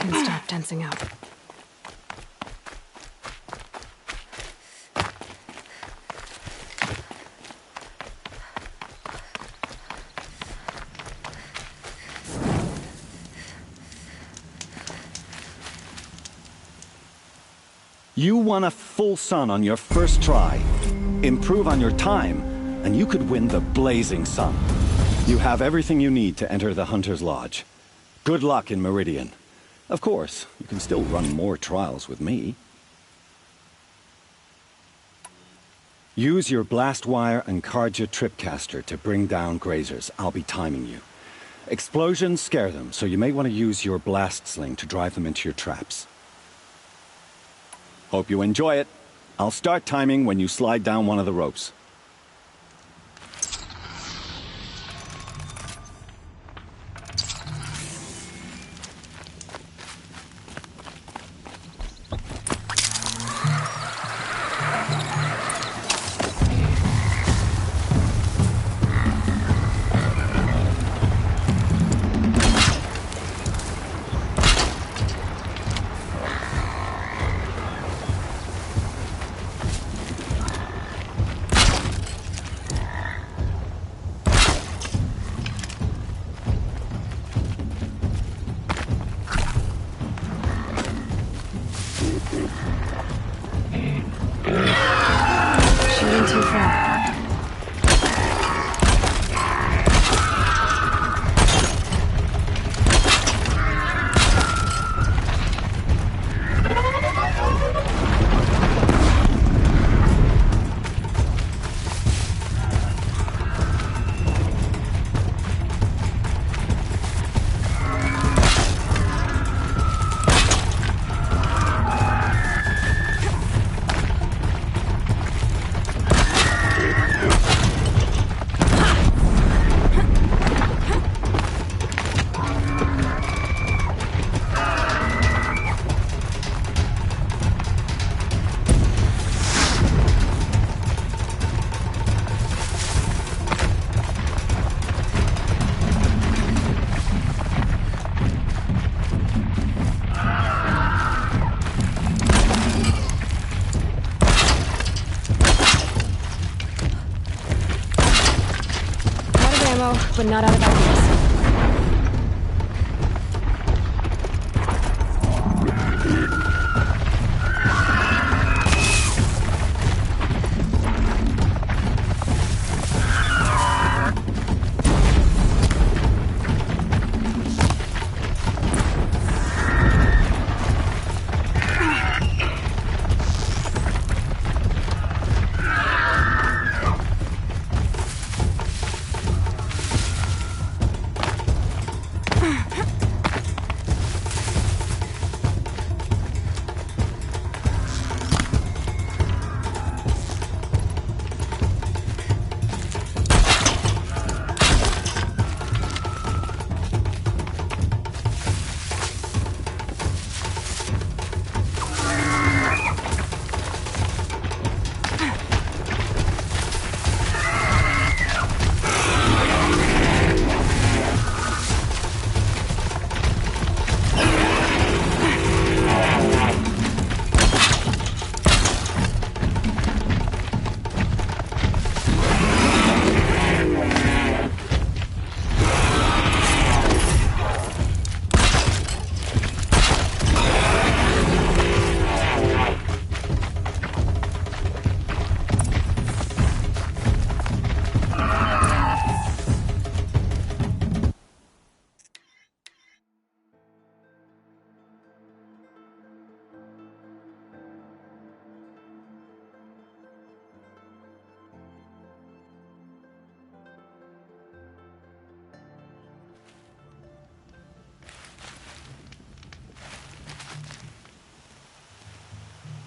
And stop tensing up. You won a full sun on your first try. Improve on your time, and you could win the Blazing Sun. You have everything you need to enter the Hunter's Lodge. Good luck in Meridian. Of course, you can still run more trials with me. Use your blast wire and Karja tripcaster to bring down grazers. I'll be timing you. Explosions scare them, so you may want to use your blast sling to drive them into your traps. Hope you enjoy it. I'll start timing when you slide down one of the ropes. Shooting too far. ammo, but not out of ideas.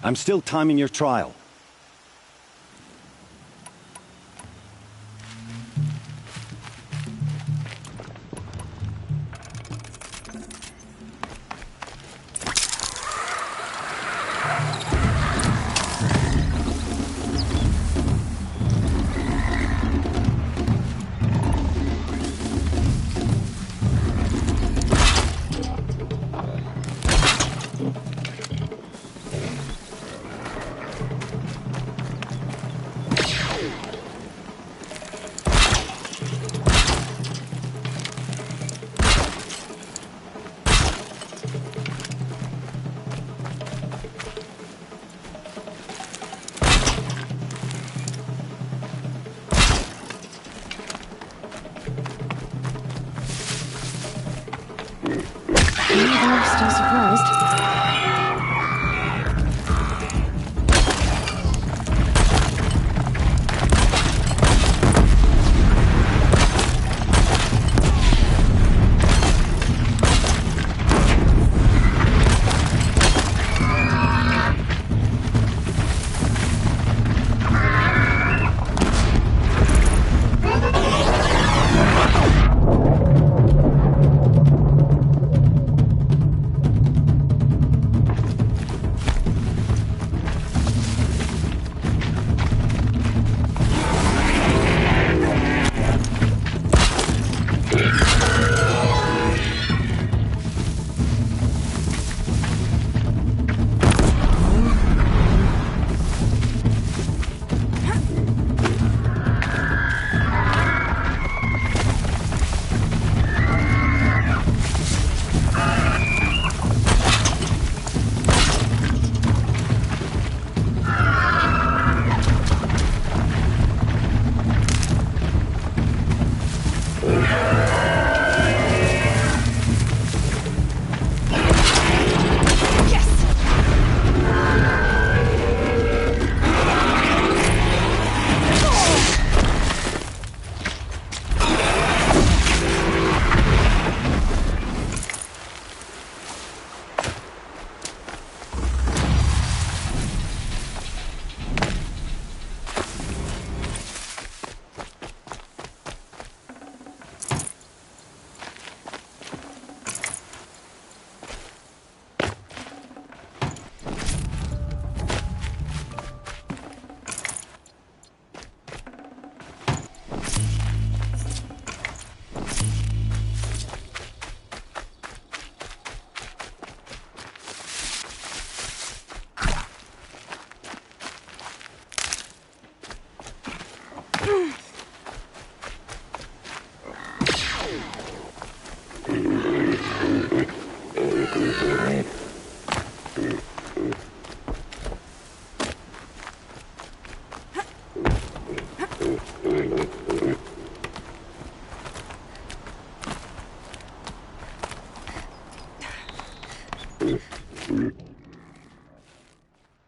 I'm still timing your trial. I'm still surprised.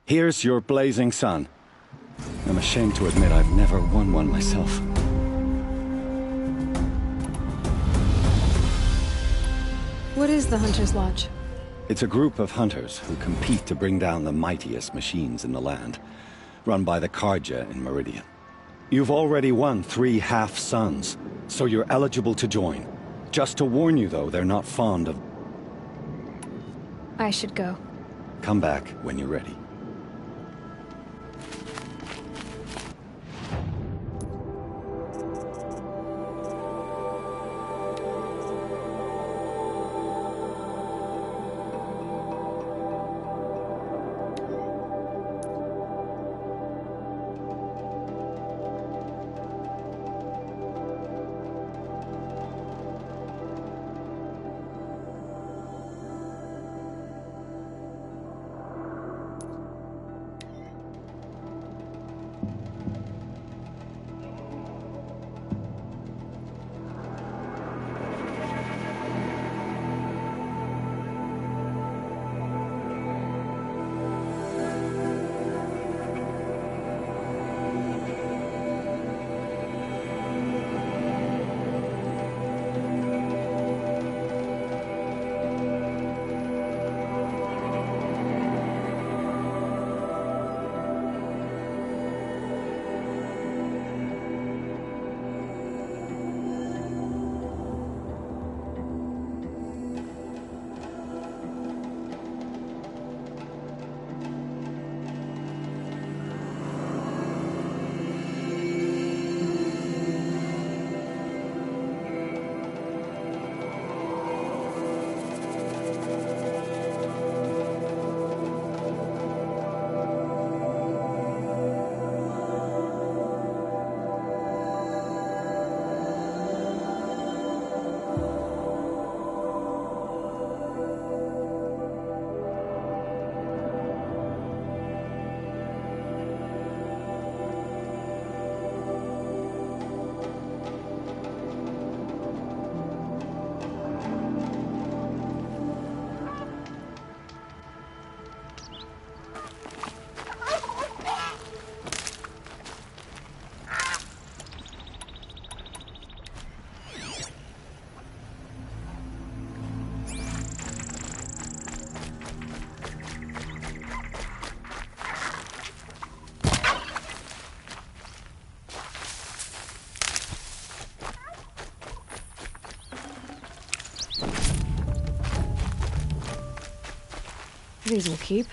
Here's your blazing sun. I'm ashamed to admit I've never won one myself. What is the Hunter's Lodge? It's a group of hunters who compete to bring down the mightiest machines in the land, run by the Carja in Meridian. You've already won 3 half-suns, so you're eligible to join. Just to warn you, though, they're not fond of... I should go. Come back when you're ready. These will keep.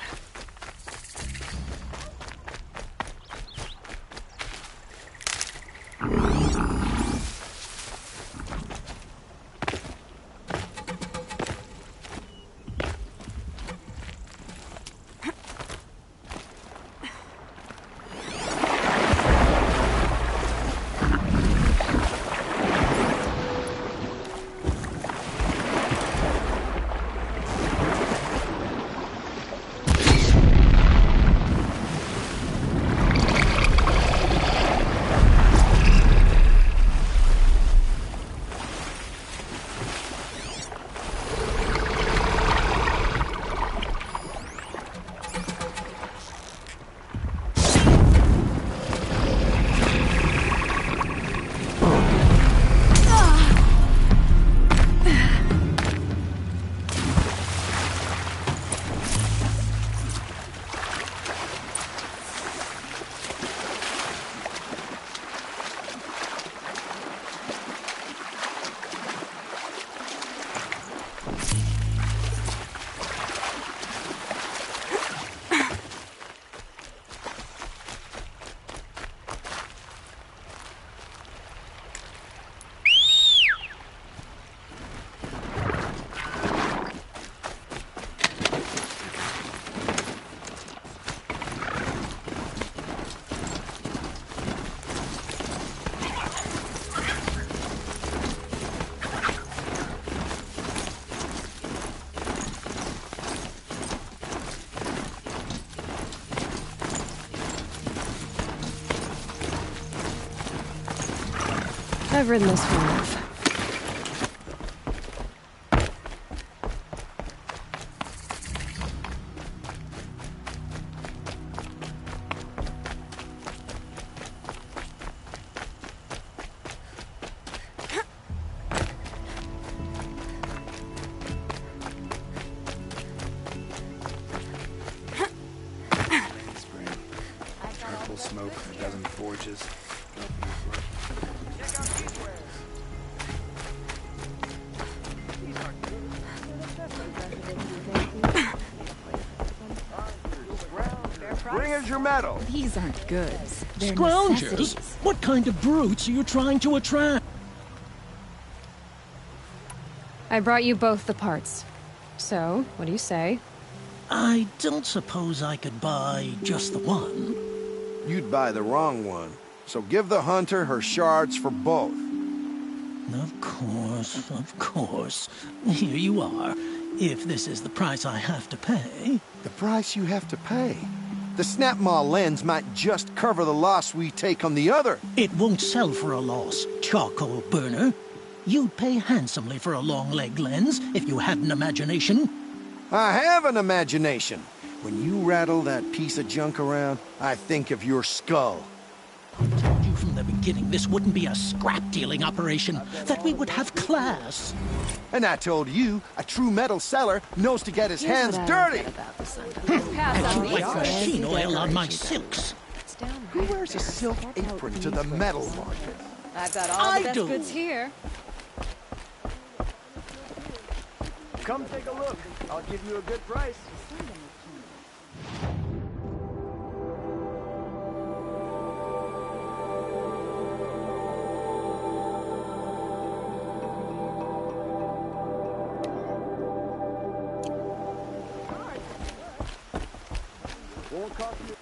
I've ridden this for enough. Purple smoke from a dozen forges. Bring us your medal. These aren't goods. They're Scroungers? necessities. What kind of brutes are you trying to attract? I brought you both the parts. So, what do you say? I don't suppose I could buy just the one. You'd buy the wrong one. So give the hunter her shards for both. Of course, of course. Here you are. If this is the price I have to pay. The price you have to pay? The Snapmaw lens might just cover the loss we take on the other. It won't sell for a loss, charcoal burner. You'd pay handsomely for a long-leg lens if you had an imagination. I have an imagination. When you rattle that piece of junk around, I think of your skull. I told you from the beginning this wouldn't be a scrap-dealing operation, that we would have class. And I told you, a true metal seller knows to get his hands dirty. I should like machine oil on my silks. Who wears a silk apron to the metal market? I've got all the best goods here. Come take a look. I'll give you a good price. Won't cost you.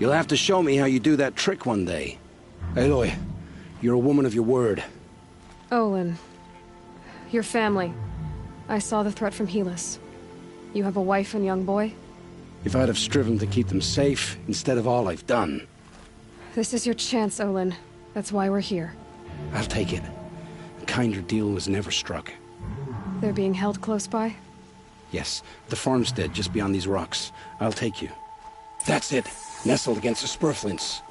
You'll have to show me how you do that trick one day. Aloy, you're a woman of your word. Olin. Your family. I saw the threat from Helis. You have a wife and young boy? If I'd have striven to keep them safe, instead of all I've done. This is your chance, Olin. That's why we're here. I'll take it. A kinder deal was never struck. They're being held close by? Yes, the farmstead just beyond these rocks. I'll take you. That's it. Nestled against the spurflints.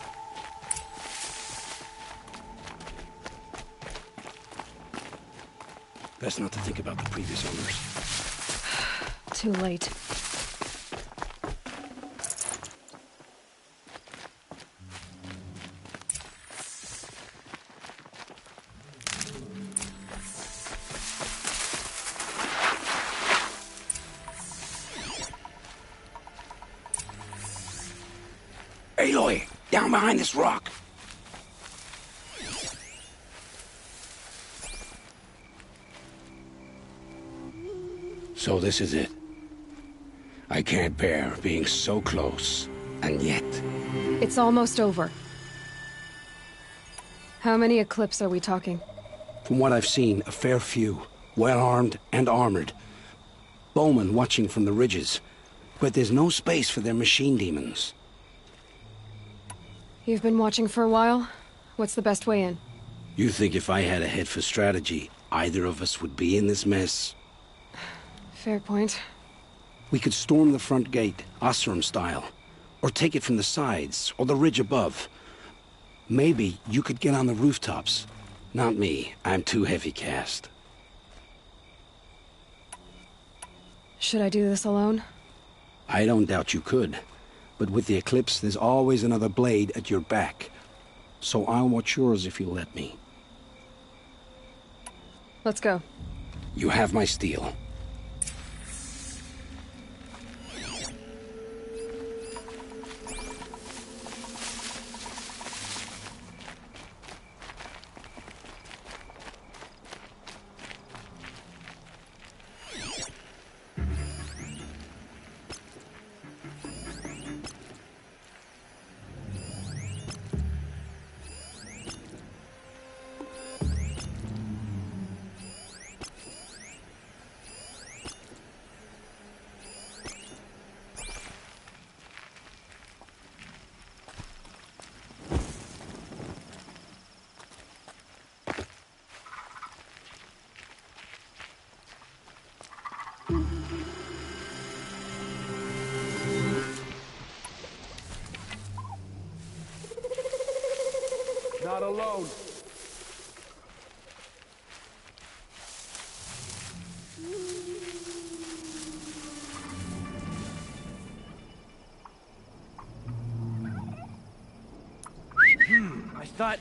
Best not to think about the previous owners. Too late. Aloy, down behind this rock. So this is it. I can't bear being so close, and yet... It's almost over. How many Eclipse are we talking? From what I've seen, a fair few. Well-armed and armored. Bowmen watching from the ridges. But there's no space for their machine demons. You've been watching for a while? What's the best way in? You think if I had a head for strategy, either of us would be in this mess? Fair point. We could storm the front gate, Osram style. Or take it from the sides, or the ridge above. Maybe you could get on the rooftops. Not me. I'm too heavy cast. Should I do this alone? I don't doubt you could. But with the Eclipse, there's always another blade at your back. So I'll watch yours if you let me. Let's go. You have my steel. Not alone. I thought...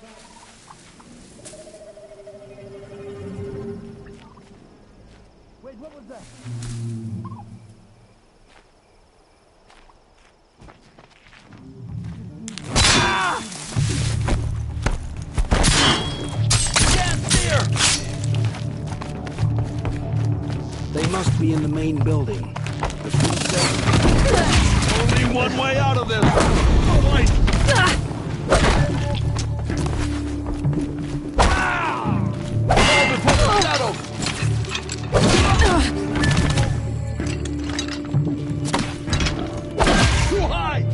Wait, what was that? They must be in the main building. Only one way out of this! Oh, wait. Too high!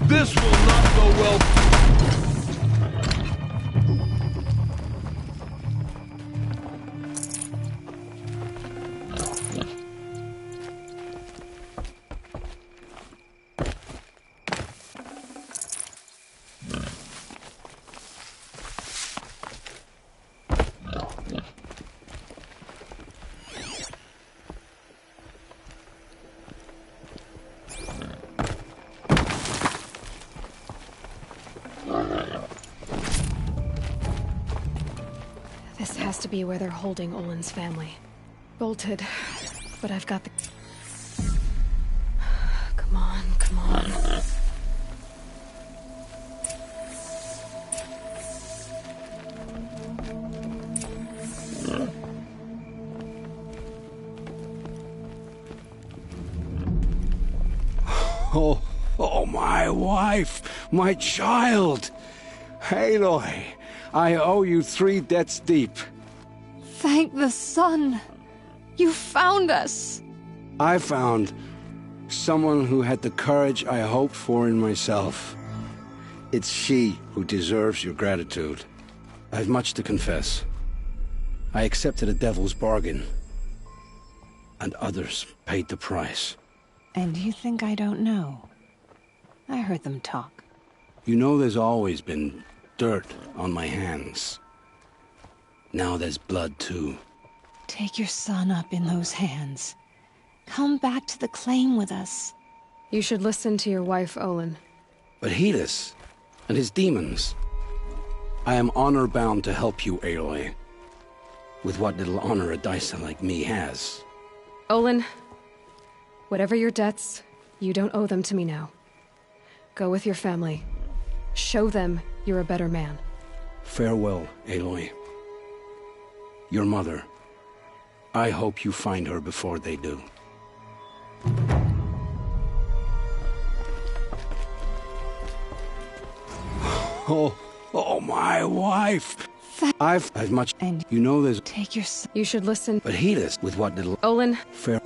This will not go well. This has to be where they're holding Olin's family. Bolted, but I've got the... Come on, come on. Oh, my wife, my child. Aloy, I owe you 3 debts deep. Thank the sun. You found us. I found someone who had the courage I hoped for in myself. It's she who deserves your gratitude. I've much to confess. I accepted a devil's bargain, and others paid the price. And you think I don't know? I heard them talk. You know there's always been dirt on my hands. Now there's blood, too. Take your son up in those hands. Come back to the claim with us. You should listen to your wife, Olin. But Helis and his demons. I am honor-bound to help you, Aloy. With what little honor a Dysa like me has. Olin, whatever your debts, you don't owe them to me now. Go with your family. Show them you're a better man. Farewell, Aloy. Your mother. I hope you find her before they do. Oh, my wife. I've much... And you know there's... Take your... You should listen... But Helis, with what little... Olin... Fair...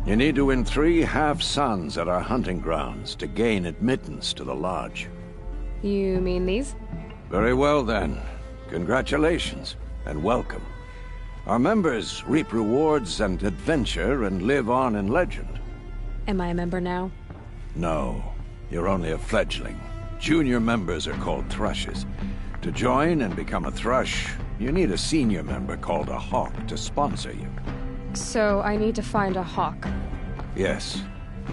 You need to win 3 half-suns at our hunting grounds to gain admittance to the lodge. You mean these? Very well, then. Congratulations, and welcome. Our members reap rewards and adventure and live on in legend. Am I a member now? No, you're only a fledgling. Junior members are called thrushes. To join and become a thrush, you need a senior member called a hawk to sponsor you. So I need to find a hawk. Yes,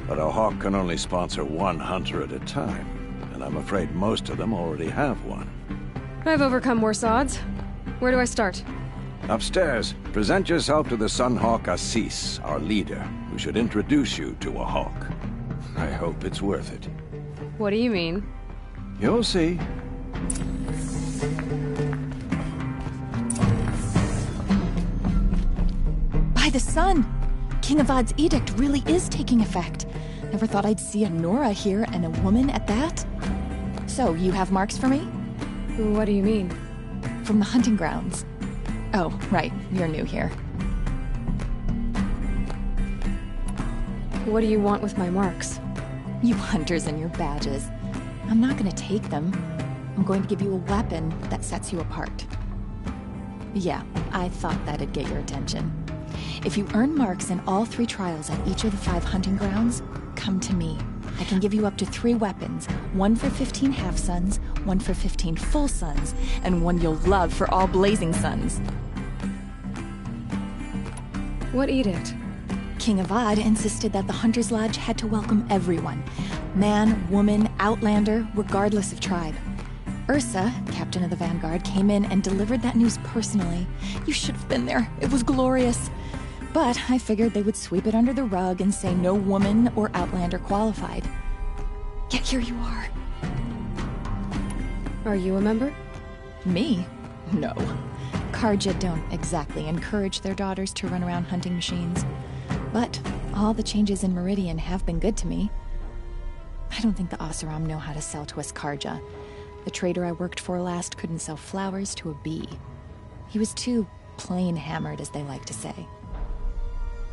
but a hawk can only sponsor one hunter at a time, and I'm afraid most of them already have one. I've overcome worse odds. Where do I start? Upstairs, present yourself to the Sunhawk Assis, our leader, who should introduce you to a hawk. I hope it's worth it. What do you mean? You'll see. By the sun! King Avad's edict really is taking effect. Never thought I'd see a Nora here and a woman at that. So, you have marks for me? What do you mean? From the hunting grounds. Oh, right. You're new here. What do you want with my marks? You hunters and your badges. I'm not gonna take them. I'm going to give you a weapon that sets you apart. Yeah, I thought that'd get your attention. If you earn marks in all 3 trials at each of the 5 hunting grounds, come to me. I can give you up to 3 weapons, 1 for 15 half-suns, 1 for 15 full suns, and 1 you'll love for all blazing suns. What edict? King Avad insisted that the Hunter's Lodge had to welcome everyone. Man, woman, outlander, regardless of tribe. Ursa, captain of the Vanguard, came in and delivered that news personally. You should have been there. It was glorious. But I figured they would sweep it under the rug and say no woman or outlander qualified. Yet here you are. Are you a member? Me? No. Karja don't exactly encourage their daughters to run around hunting machines. But all the changes in Meridian have been good to me. I don't think the Oseram know how to sell to us Karja. The trader I worked for last couldn't sell flowers to a bee. He was too plain hammered, as they like to say.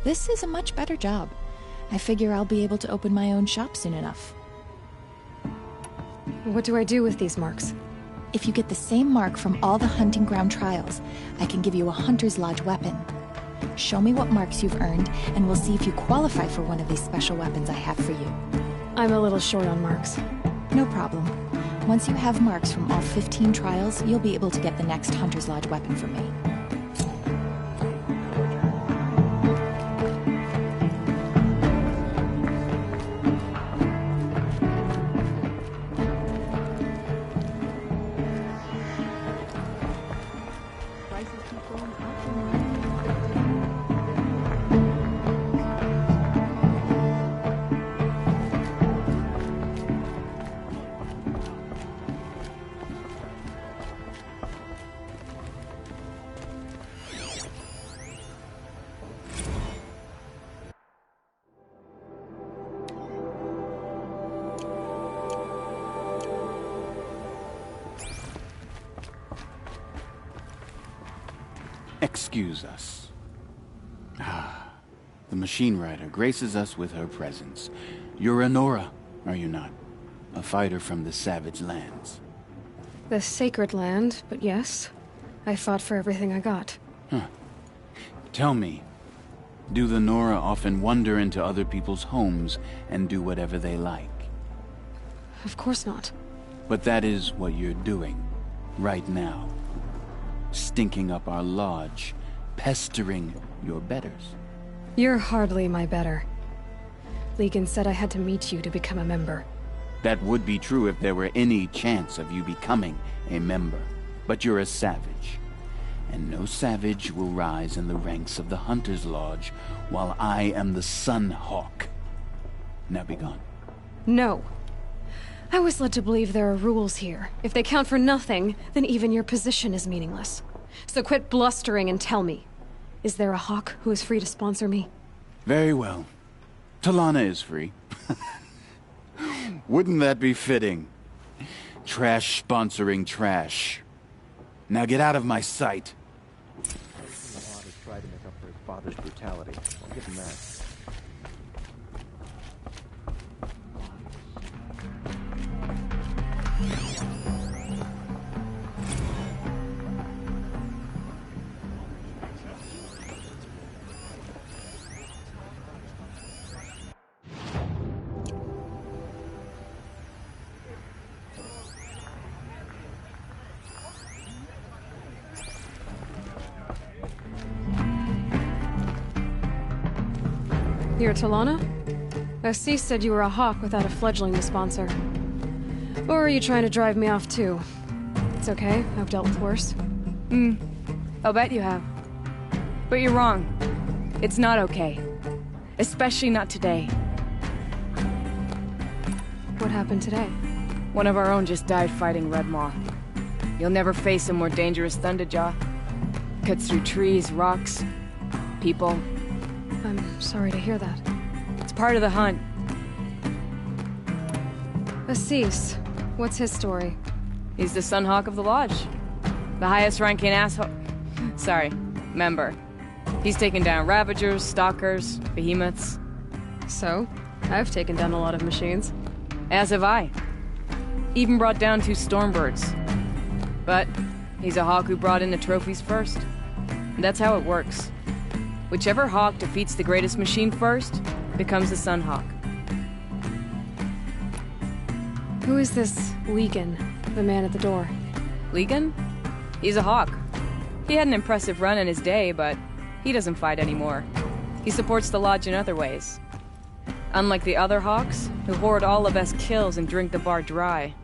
This is a much better job. I figure I'll be able to open my own shop soon enough. What do I do with these marks? If you get the same mark from all the hunting ground trials, I can give you a Hunter's Lodge weapon. Show me what marks you've earned, and we'll see if you qualify for one of these special weapons I have for you. I'm a little short on marks. No problem. Once you have marks from all 15 trials, you'll be able to get the next Hunter's Lodge weapon from me. Excuse us. The machine rider graces us with her presence. You're a Nora, are you not? A fighter from the savage lands. The sacred land, but yes. I fought for everything I got. Tell me, do the Nora often wander into other people's homes and do whatever they like? Of course not. But that is what you're doing, right now. Stinking up our lodge, pestering your betters. You're hardly my better. Legan said I had to meet you to become a member. That would be true if there were any chance of you becoming a member. But you're a savage. And no savage will rise in the ranks of the Hunter's Lodge while I am the Sun Hawk. Now be gone. No. I was led to believe there are rules here. If they count for nothing, then even your position is meaningless. So quit blustering and tell me. Is there a hawk who is free to sponsor me? Very well. Talana is free. Wouldn't that be fitting? Trash sponsoring trash. Now get out of my sight. Mahad has tried to make up for his father's brutality. I'll give him that. You're Talana? Assis said you were a hawk without a fledgling to sponsor. Or are you trying to drive me off too? It's okay, I've dealt with worse. I'll bet you have. But you're wrong. It's not okay. Especially not today. What happened today? One of our own just died fighting Red Maw. You'll never face a more dangerous Thunderjaw. Cuts through trees, rocks, people. I'm sorry to hear that. It's part of the hunt. Assis, what's his story? He's the Sunhawk of the Lodge. The highest ranking asshole... Sorry, member. He's taken down Ravagers, Stalkers, Behemoths. So? I've taken down a lot of machines. As have I. Even brought down 2 Stormbirds. But he's a hawk who brought in the trophies first. And that's how it works. Whichever hawk defeats the greatest machine first becomes the Sunhawk. Who is this Legan, the man at the door? Legan? He's a hawk. He had an impressive run in his day, but he doesn't fight anymore. He supports the Lodge in other ways. Unlike the other hawks, who hoard all the best kills and drink the bar dry.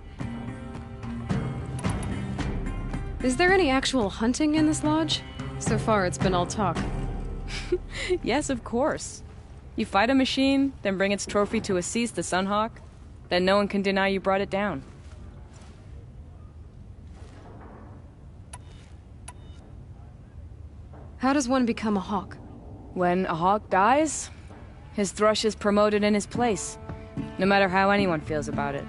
Is there any actual hunting in this lodge? So far, it's been all talk. Yes, of course. You fight a machine, then bring its trophy to Assis the Sunhawk, then no one can deny you brought it down. How does one become a hawk? When a hawk dies, his thrush is promoted in his place, no matter how anyone feels about it.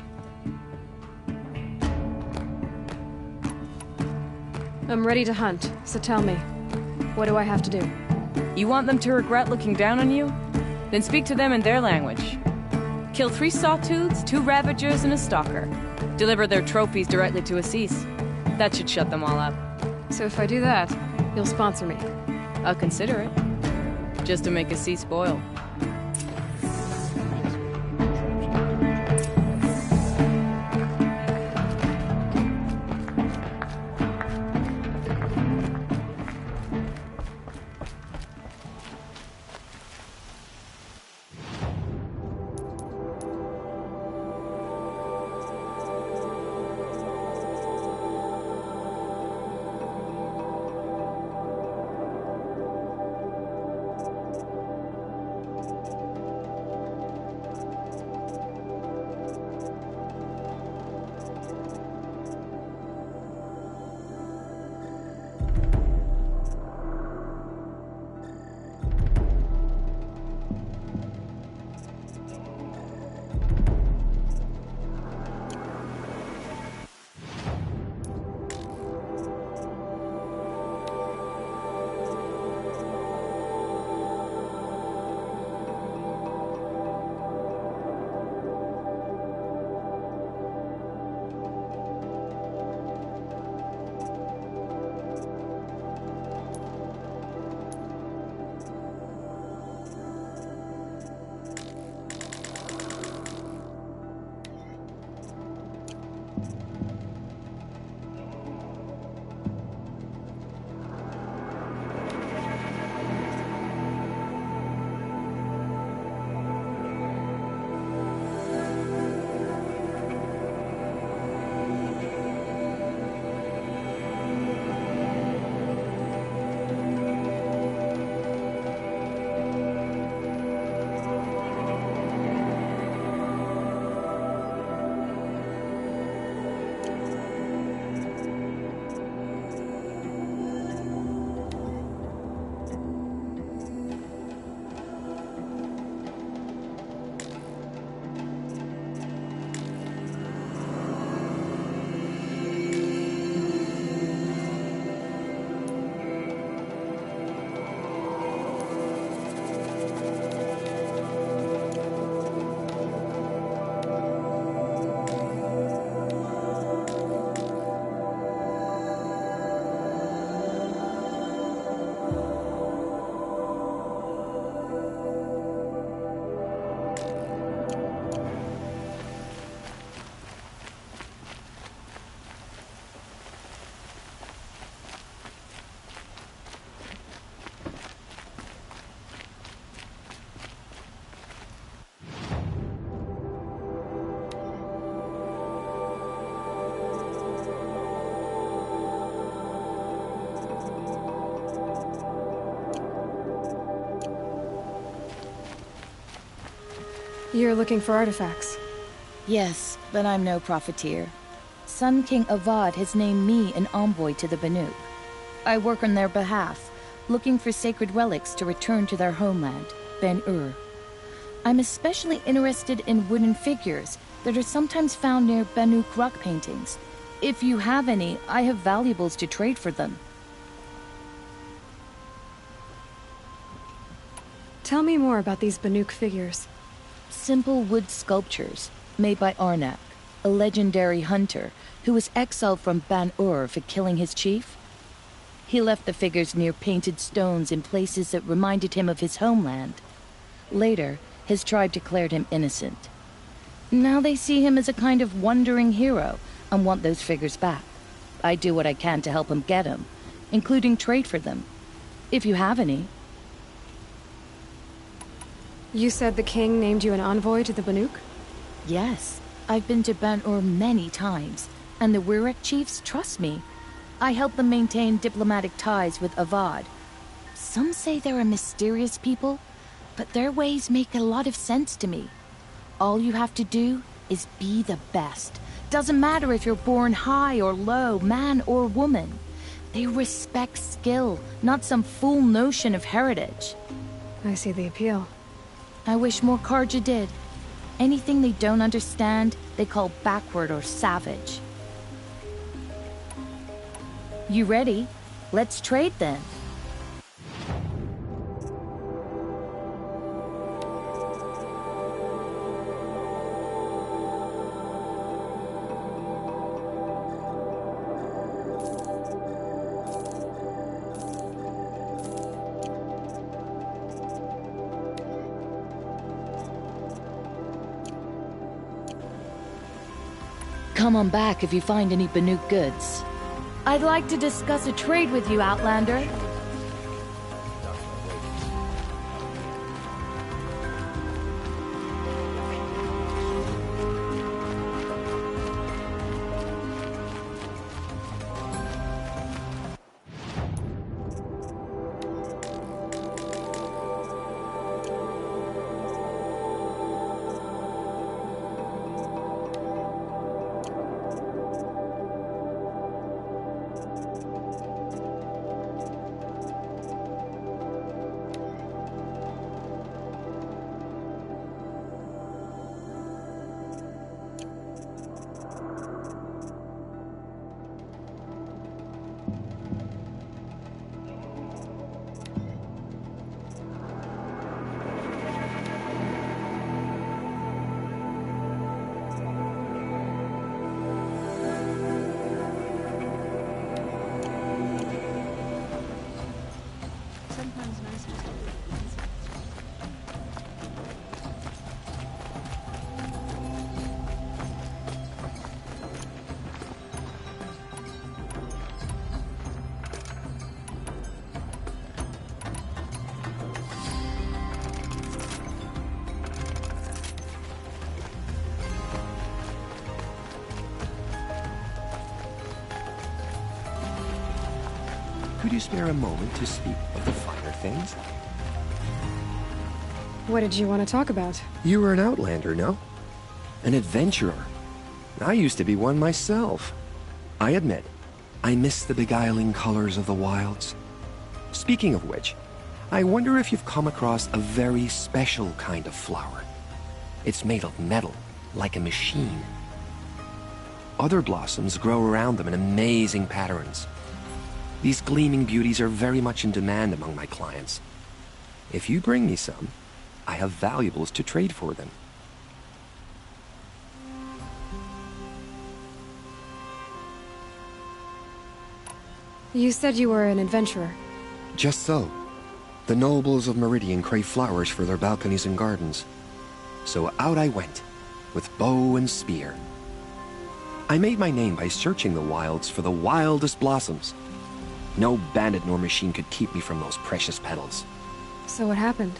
I'm ready to hunt, so tell me, what do I have to do? You want them to regret looking down on you? Then speak to them in their language. Kill 3 Sawtooths, 2 Ravagers, and a Stalker. Deliver their trophies directly to Assis. That should shut them all up. So if I do that, you'll sponsor me? I'll consider it. Just to make Assis spoil. You're looking for artifacts? Yes, but I'm no profiteer. Sun King Avad has named me an envoy to the Banuk. I work on their behalf, looking for sacred relics to return to their homeland, Ben-Ur. I'm especially interested in wooden figures that are sometimes found near Banuk rock paintings. If you have any, I have valuables to trade for them. Tell me more about these Banuk figures. Simple wood sculptures made by Arnak, a legendary hunter who was exiled from Ban-Ur for killing his chief. He left the figures near painted stones in places that reminded him of his homeland. Later, his tribe declared him innocent. Now they see him as a kind of wandering hero and want those figures back. I do what I can to help him get them, including trade for them, if you have any. You said the king named you an envoy to the Banuk? Yes, I've been to Ban-Ur many times, and the Wirek chiefs trust me. I help them maintain diplomatic ties with Avad. Some say they're a mysterious people, but their ways make a lot of sense to me. All you have to do is be the best. Doesn't matter if you're born high or low, man or woman. They respect skill, not some fool notion of heritage. I see the appeal. I wish more Karja did. Anything they don't understand, they call backward or savage. You ready? Let's trade then. Come on back if you find any Banuk goods. I'd like to discuss a trade with you, Outlander. Could you spare a moment to speak of the finer things? What did you want to talk about? You were an outlander, no? An adventurer. I used to be one myself. I admit, I miss the beguiling colors of the wilds. Speaking of which, I wonder if you've come across a very special kind of flower. It's made of metal, like a machine. Other blossoms grow around them in amazing patterns. These gleaming beauties are very much in demand among my clients. If you bring me some, I have valuables to trade for them. You said you were an adventurer. Just so. The nobles of Meridian crave flowers for their balconies and gardens. So out I went, with bow and spear. I made my name by searching the wilds for the wildest blossoms. No bandit nor machine could keep me from those precious petals. So what happened?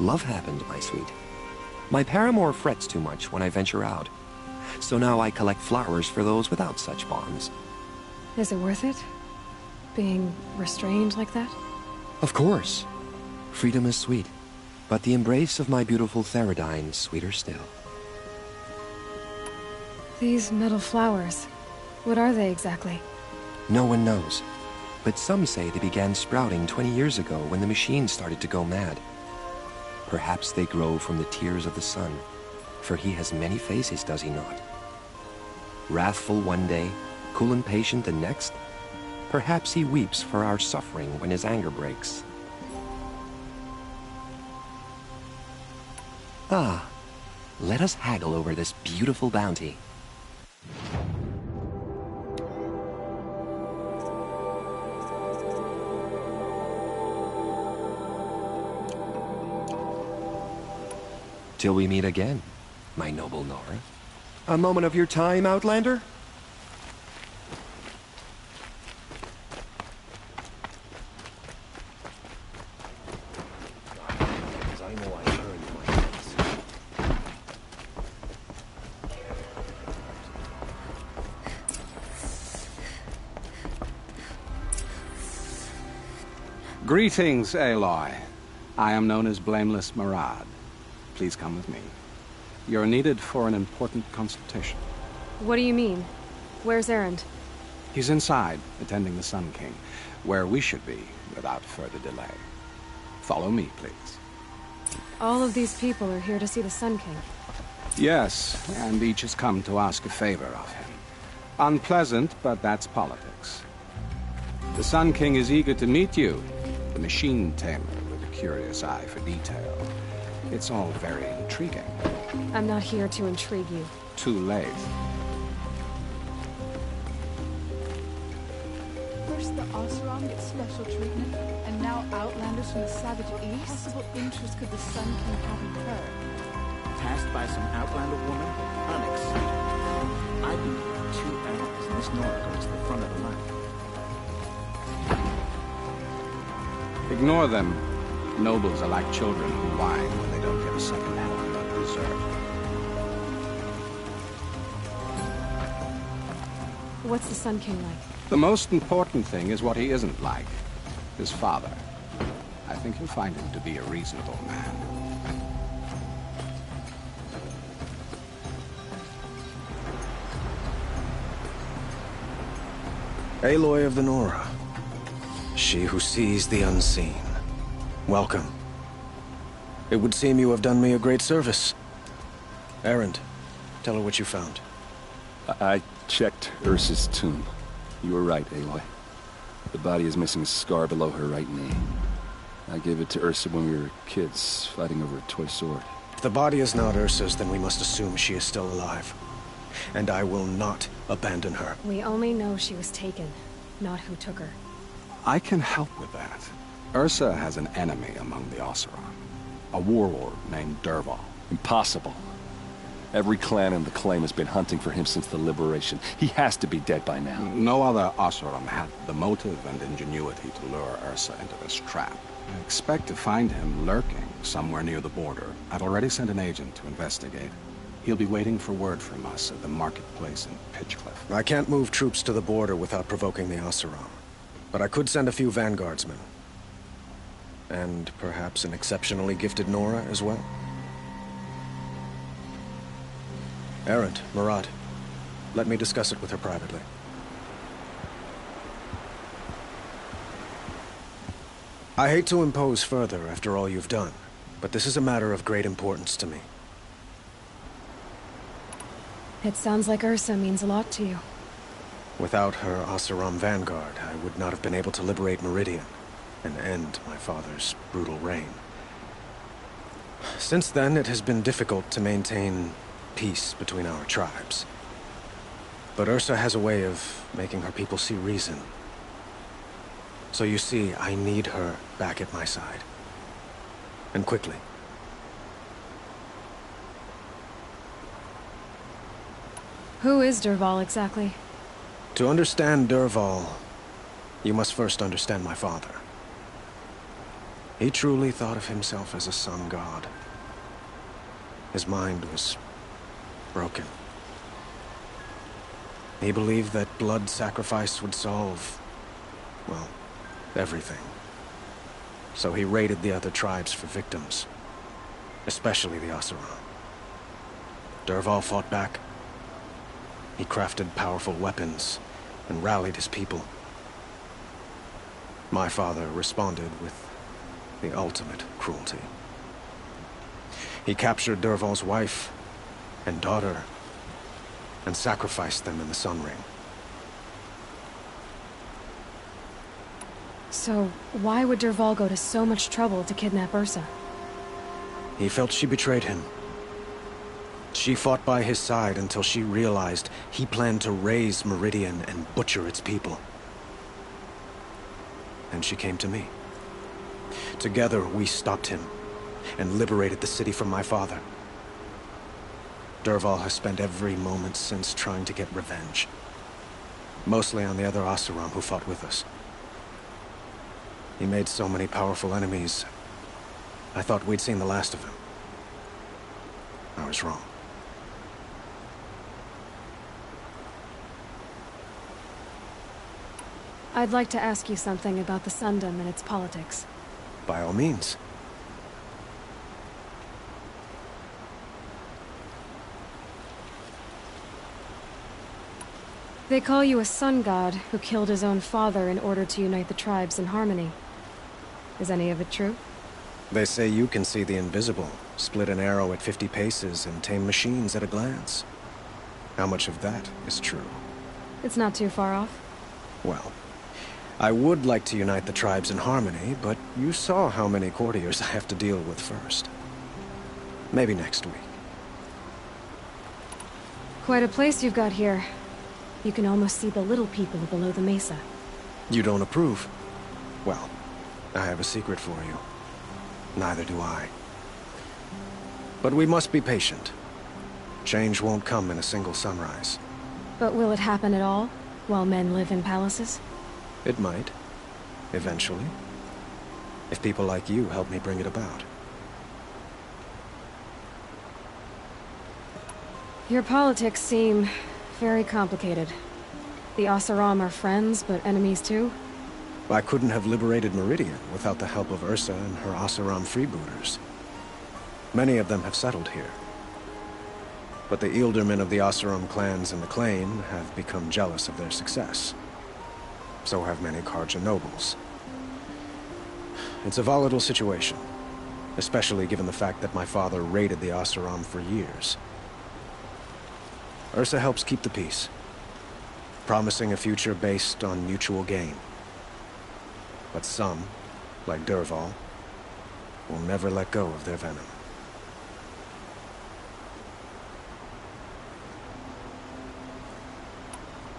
Love happened, my sweet. My paramour frets too much when I venture out. So now I collect flowers for those without such bonds. Is it worth it? Being restrained like that? Of course. Freedom is sweet, but but the embrace of my beautiful Theridine sweeter still. These metal flowers, what are they exactly? No one knows, but some say they began sprouting 20 years ago when the machine started to go mad. Perhaps they grow from the tears of the sun, for he has many faces, does he not? Wrathful one day, cool and patient the next. Perhaps he weeps for our suffering when his anger breaks. Ah, let us haggle over this beautiful bounty. Till we meet again, my noble Nora. A moment of your time, Outlander? Greetings, Aloy. I am known as Blameless Marad. Please come with me. You're needed for an important consultation. What do you mean? Where's Erend? He's inside, attending the Sun King, where we should be without further delay. Follow me, please. All of these people are here to see the Sun King. Yes, and each has come to ask a favor of him. Unpleasant, but that's politics. The Sun King is eager to meet you, the machine tamer with a curious eye for detail. It's all very intriguing. I'm not here to intrigue you. Too late. First the Oseram gets special treatment, and now Outlanders from the Savage East? What possible interest could the Sun King have in her? Tasked by some Outlander woman? Unacceptable. I'd be two allies, and Miss Nora goes to the front of the line. Ignore them. Nobles are like children who whine when they don't get a second helping of dessert. What's the Sun King like? The most important thing is what he isn't like. His father. I think you'll find him to be a reasonable man. Aloy of the Nora. She who sees the unseen. Welcome. It would seem you have done me a great service. Erend, tell her what you found. I checked Ursa's tomb. You were right, Aloy. The body is missing a scar below her right knee. I gave it to Ursa when we were kids, fighting over a toy sword. If the body is not Ursa's, then we must assume she is still alive. And I will not abandon her. We only know she was taken, not who took her. I can help with that. Ursa has an enemy among the Oseram. A warlord named Dervahl. Impossible. Every clan in the claim has been hunting for him since the liberation. He has to be dead by now. No other Oseram had the motive and ingenuity to lure Ursa into this trap. I expect to find him lurking somewhere near the border. I've already sent an agent to investigate. He'll be waiting for word from us at the marketplace in Pitchcliff. I can't move troops to the border without provoking the Oseram. But I could send a few vanguardsmen. And perhaps an exceptionally gifted Nora as well. Erend, Marad, let me discuss it with her privately. I hate to impose further after all you've done, but this is a matter of great importance to me. It sounds like Ursa means a lot to you. Without her Oseram vanguard, I would not have been able to liberate Meridian and end my father's brutal reign. Since then, it has been difficult to maintain peace between our tribes. But Ursa has a way of making her people see reason. So you see, I need her back at my side. And quickly. Who is Dervahl exactly? To understand Dervahl, you must first understand my father. He truly thought of himself as a sun god. His mind was broken. He believed that blood sacrifice would solve, well, everything. So he raided the other tribes for victims. especially the Oseram. Dervahl fought back. He crafted powerful weapons and rallied his people. My father responded with the ultimate cruelty. He captured Dervahl's wife and daughter and sacrificed them in the Sun Ring. So, why would Dervahl go to so much trouble to kidnap Ursa? He felt she betrayed him. She fought by his side until she realized he planned to raise Meridian and butcher its people. And she came to me. Together, we stopped him and liberated the city from my father. Dervahl has spent every moment since trying to get revenge. Mostly on the other Oseram who fought with us. He made so many powerful enemies, I thought we'd seen the last of him. I was wrong. I'd like to ask you something about the Sundom and its politics. By all means. They call you a sun god who killed his own father in order to unite the tribes in harmony. Is any of it true? They say you can see the invisible, split an arrow at 50 paces, and tame machines at a glance. How much of that is true? It's not too far off. Well, I would like to unite the tribes in harmony, but you saw how many courtiers I have to deal with first. Maybe next week. Quite a place you've got here. You can almost see the little people below the mesa. You don't approve? Well, I have a secret for you. Neither do I. But we must be patient. Change won't come in a single sunrise. But will it happen at all, while men live in palaces? It might. Eventually. If people like you help me bring it about. Your politics seem very complicated. The Oseram are friends, but enemies too? I couldn't have liberated Meridian without the help of Ursa and her Oseram freebooters. Many of them have settled here. But the ealdormen of the Oseram clans in the Claim have become jealous of their success. So have many Carja nobles. It's a volatile situation, especially given the fact that my father raided the Oseram for years. Ursa helps keep the peace, promising a future based on mutual gain. But some, like Dervahl, will never let go of their venom.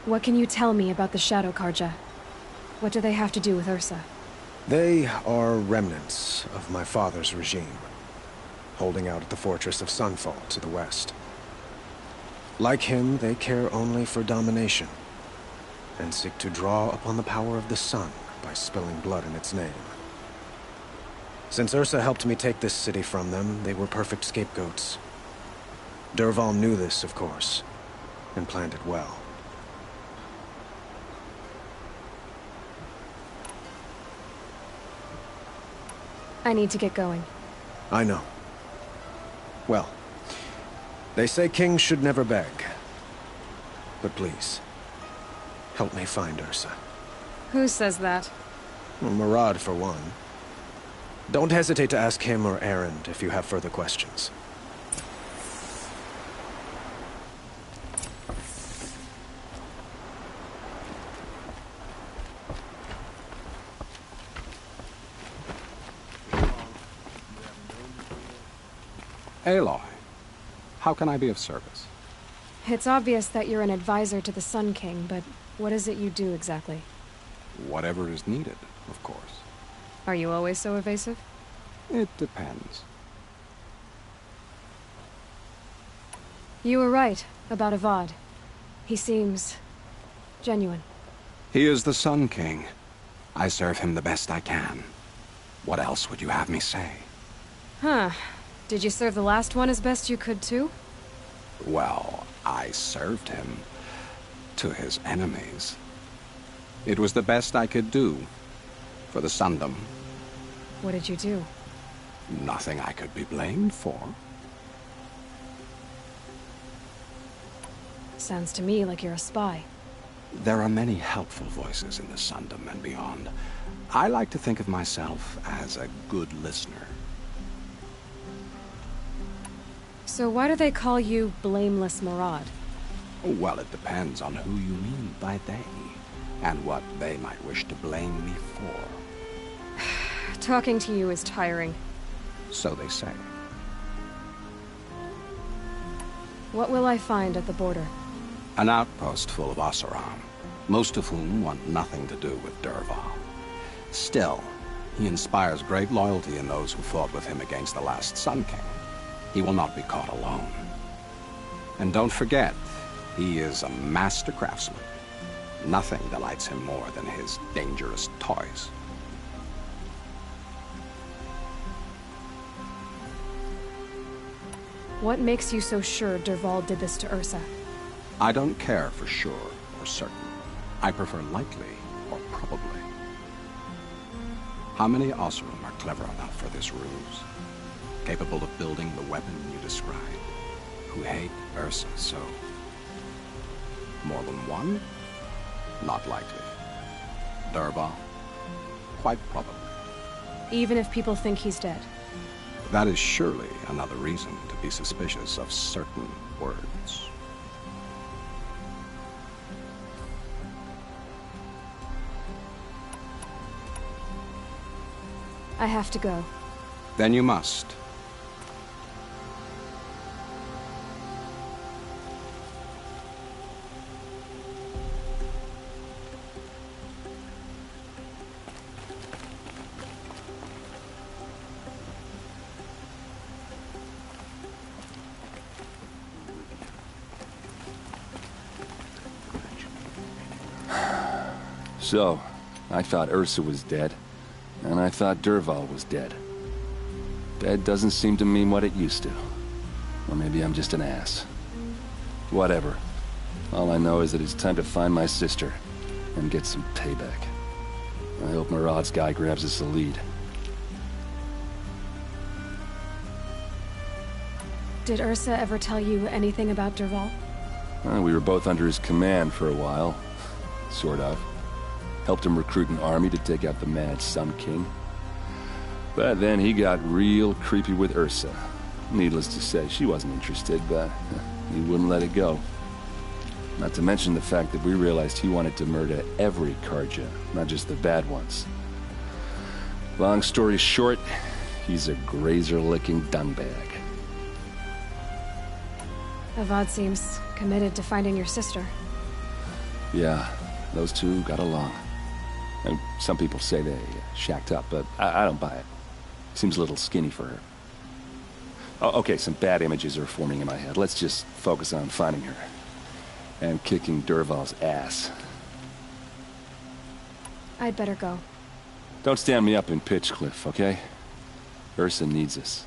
What can you tell me about the Shadow Carja? What do they have to do with Ursa? They are remnants of my father's regime, holding out at the fortress of Sunfall to the west. Like him, they care only for domination, and seek to draw upon the power of the sun by spilling blood in its name. Since Ursa helped me take this city from them, they were perfect scapegoats. Dervahl knew this, of course, and planned it well. I need to get going. I know. Well, they say kings should never beg. But please, help me find Ursa. Who says that? Well, Murad, for one. Don't hesitate to ask him or Erend if you have further questions. Aloy, how can I be of service? It's obvious that you're an advisor to the Sun King, but what is it you do exactly? Whatever is needed, of course. Are you always so evasive? It depends. You were right about Avad. He seems genuine. He is the Sun King. I serve him the best I can. What else would you have me say? Huh. Did you serve the last one as best you could, too? Well, I served him to his enemies. It was the best I could do for the Sundom. What did you do? Nothing I could be blamed for. Sounds to me like you're a spy. There are many helpful voices in the Sundom and beyond. I like to think of myself as a good listener. So why do they call you Blameless Maraud? Well, it depends on who you mean by they, and what they might wish to blame me for. Talking to you is tiring. So they say. What will I find at the border? An outpost full of Oseram, most of whom want nothing to do with Dervahl. Still, he inspires great loyalty in those who fought with him against the last Sun King. He will not be caught alone. And don't forget, he is a master craftsman. Nothing delights him more than his dangerous toys. What makes you so sure Dervahl did this to Ursa? I don't care for sure or certain. I prefer likely or probably. How many Oseram are clever enough for this ruse? Capable of building the weapon you described? Who hate Ursa so? More than one? Not likely. Dervahl? Quite probably. Even if people think he's dead? That is surely another reason to be suspicious of certain words. I have to go. Then you must. So, I thought Ursa was dead, and I thought Dervahl was dead. Dead doesn't seem to mean what it used to. Or maybe I'm just an ass. Whatever. All I know is that it's time to find my sister and get some payback. I hope Maraud's guy grabs us a lead. Did Ursa ever tell you anything about Dervahl? We were both under his command for a while. Sort of. Helped him recruit an army to take out the mad Sun King. But then he got real creepy with Ursa. Needless to say, she wasn't interested, but he wouldn't let it go. Not to mention the fact that we realized he wanted to murder every Carja, not just the bad ones. Long story short, he's a grazer-licking dungbag. Avad seems committed to finding your sister. Yeah, those two got along. And some people say they shacked up, but I don't buy it. Seems a little skinny for her. Oh, okay, some bad images are forming in my head. Let's just focus on finding her. And kicking Dervahl's ass. I'd better go. Don't stand me up in Pitchcliff, okay? Ursa needs us.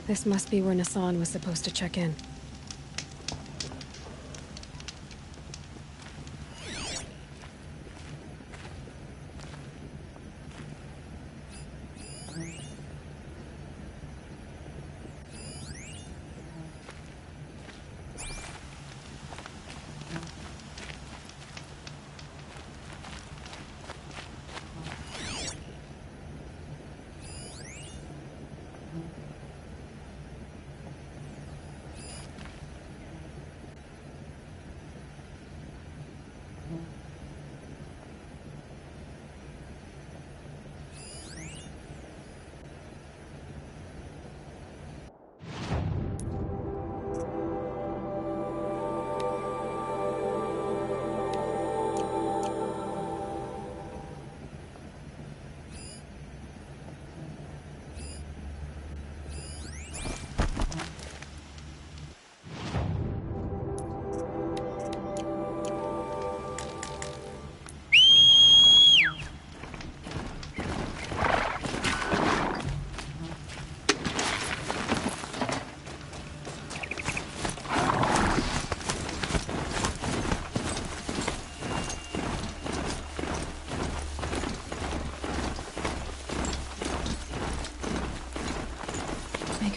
This must be where Nassan was supposed to check in.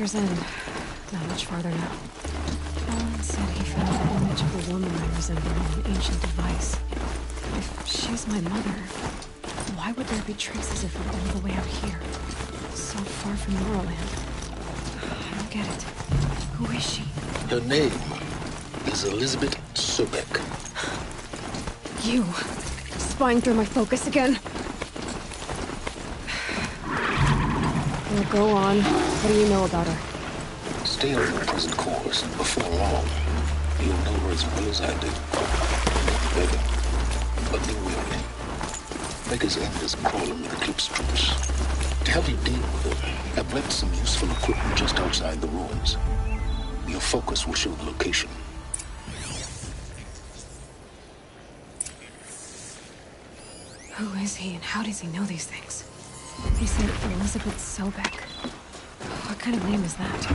Maker's End. Not much farther now. Alan said he found an image of a woman I resemble on an ancient device. If she's my mother, why would there be traces of her all the way out here? So far from Norland. I don't get it. Who is she? Her name is Elizabeth Sobek. You. Spying through my focus again. Well, go on. What do you know about her? Stay on your present course, and before long, you'll know her as well as I do. Better, but be wary. Maker's End is crawling with Eclipse troops. To help you deal with them, I've left some useful equipment just outside the ruins. Your focus will show the location. Who is he and how does he know these things? He said Elizabeth Sobek. What kind of name is that?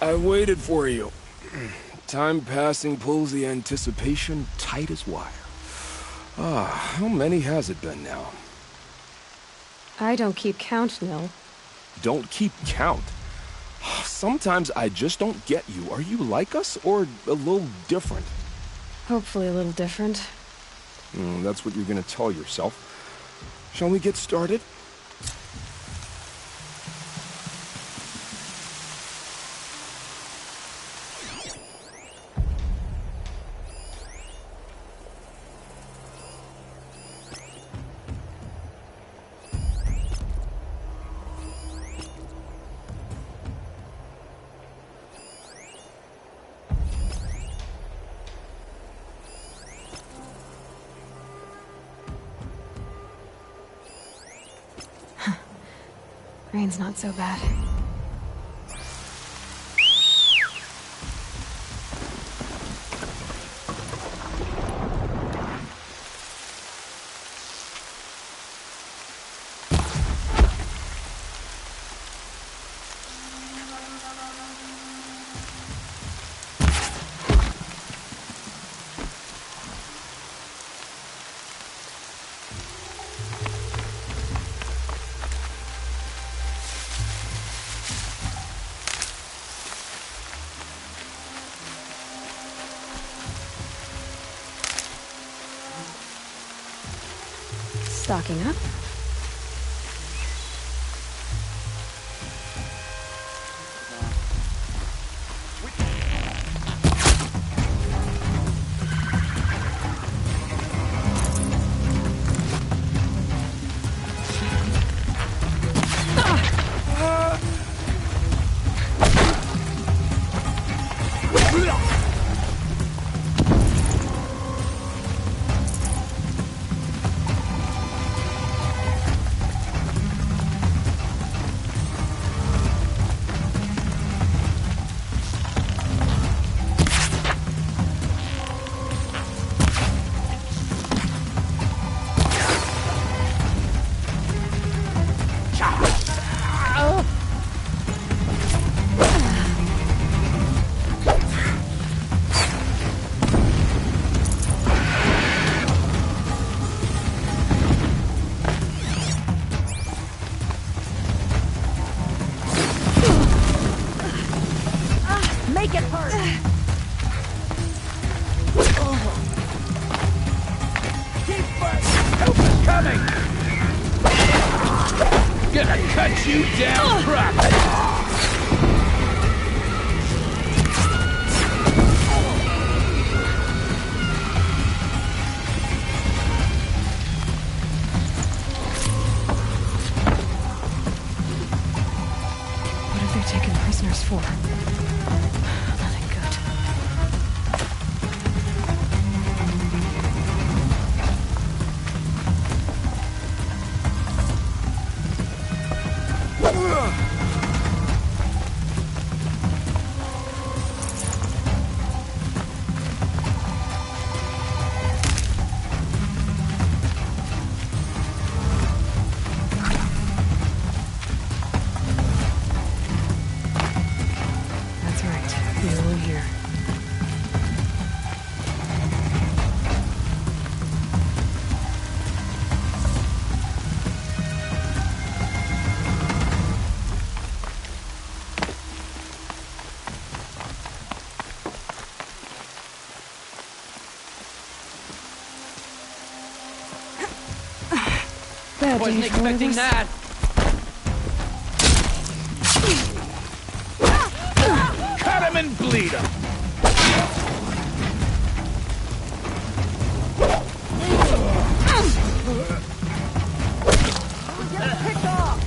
I waited for you. Time passing pulls the anticipation tight as wire. How many has it been now? I don't keep count, Nil. Don't keep count? Sometimes I just don't get you. Are you like us, or a little different? Hopefully a little different. That's what you're gonna tell yourself. Shall we get started? Rain's not so bad. Stocking up. Make it hurt! Keep fighting! Help is coming! Gonna cut you down properly! What have they taken prisoners for? Nothing good. That's right. You're here. Bad Wasn't day for one of expecting us. that. Cut him and bleed him! We're getting picked off!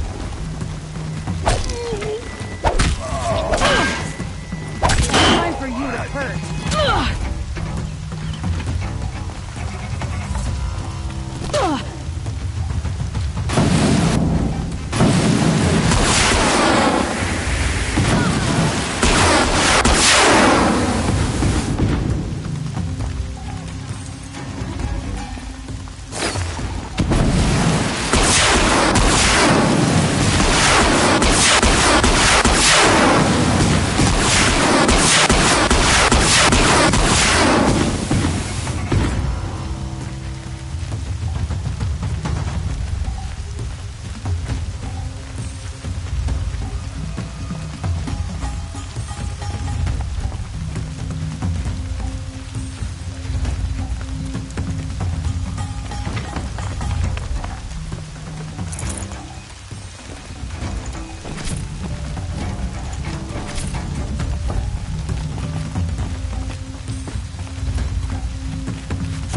Time for you to hurt.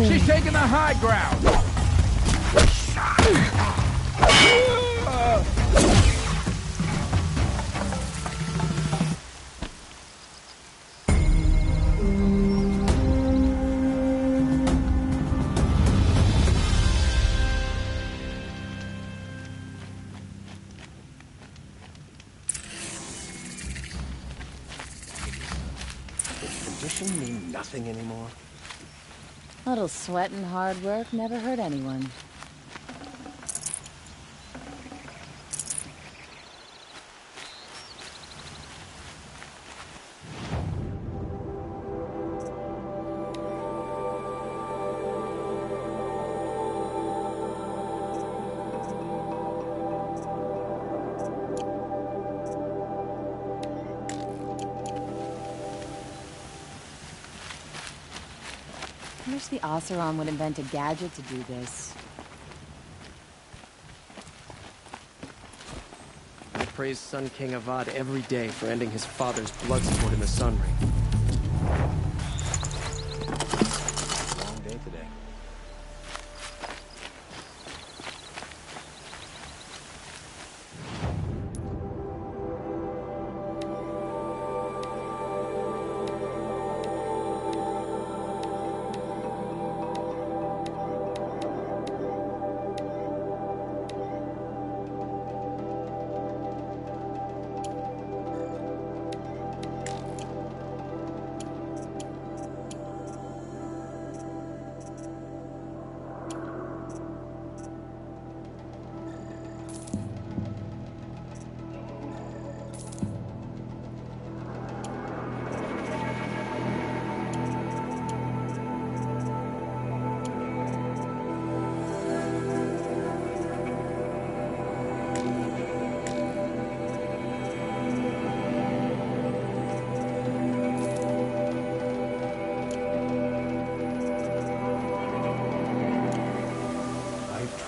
She's taking the high ground. Does condition mean nothing anymore? A little sweat and hard work never hurt anyone. I wish the Oseram would invent a gadget to do this. I praise Sun King Avad every day for ending his father's blood sport in the Sun Ring. Long day today.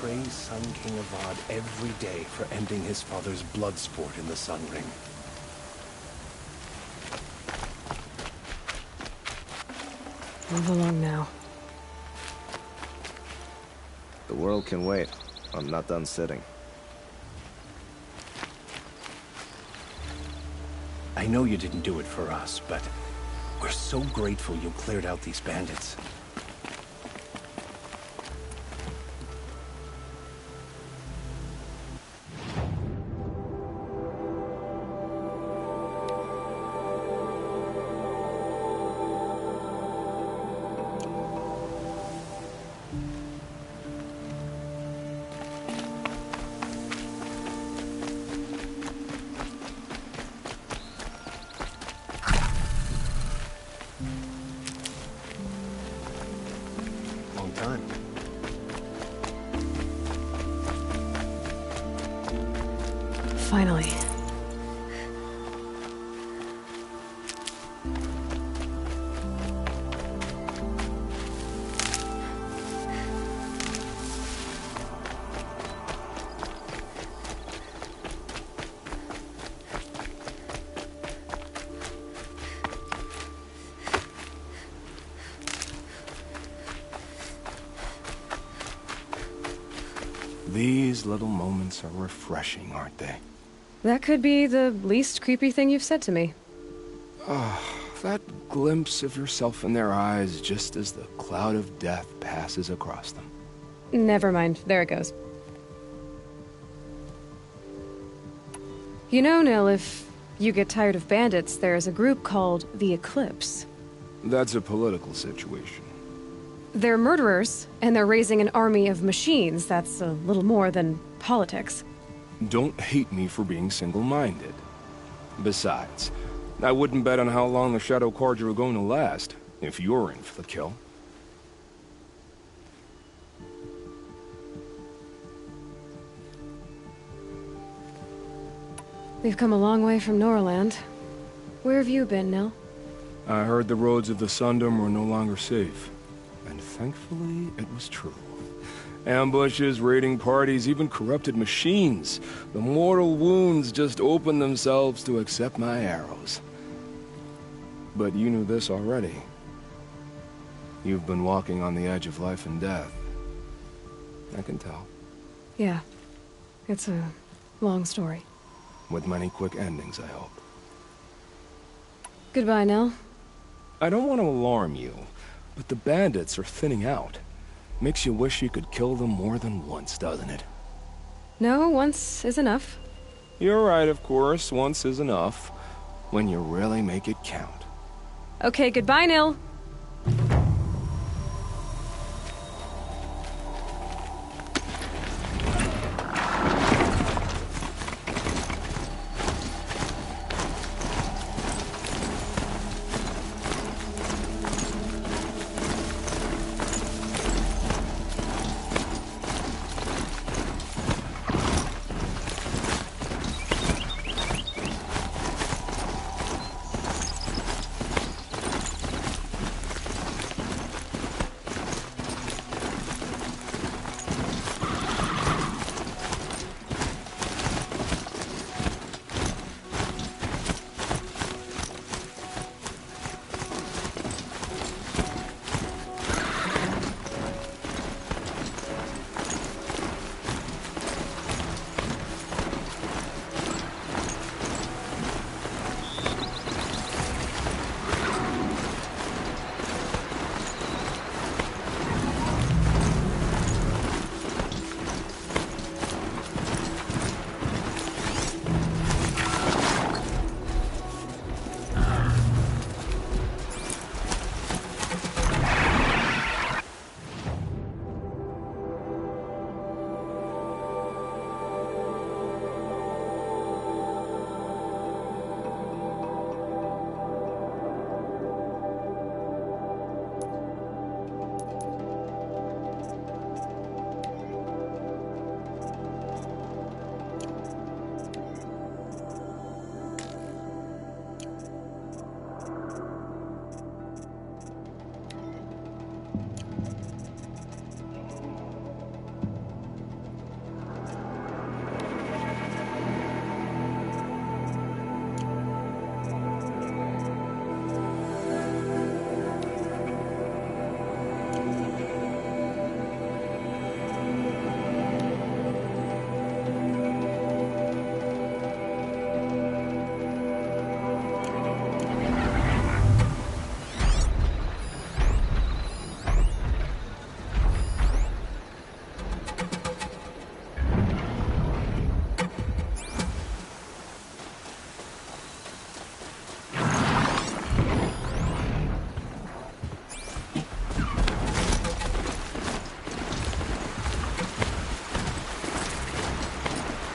Praise Sun King Avad every day for ending his father's blood sport in the Sun Ring. Move along now. The world can wait. I'm not done sitting. I know you didn't do it for us, but we're so grateful you cleared out these bandits. Finally. These little moments are refreshing, aren't they? That could be the least creepy thing you've said to me. That glimpse of yourself in their eyes just as the cloud of death passes across them. Never mind. There it goes. You know, Nil, if you get tired of bandits, there's a group called the Eclipse. That's a political situation. They're murderers, and they're raising an army of machines. That's a little more than politics. Don't hate me for being single-minded. Besides, I wouldn't bet on how long the Shadow Cards are going to last, if you're in for the kill. We've come a long way from Norland. Where have you been, Nil? I heard the roads of the Sundom were no longer safe. And thankfully, it was true. Ambushes, raiding parties, even corrupted machines. The mortal wounds just opened themselves to accept my arrows. But you knew this already. You've been walking on the edge of life and death. I can tell. Yeah. It's a long story. With many quick endings, I hope. Goodbye, Nil. I don't want to alarm you, but the bandits are thinning out. Makes you wish you could kill them more than once, doesn't it? No, once is enough. You're right, of course. Once is enough. When you really make it count. Okay, goodbye, Nil.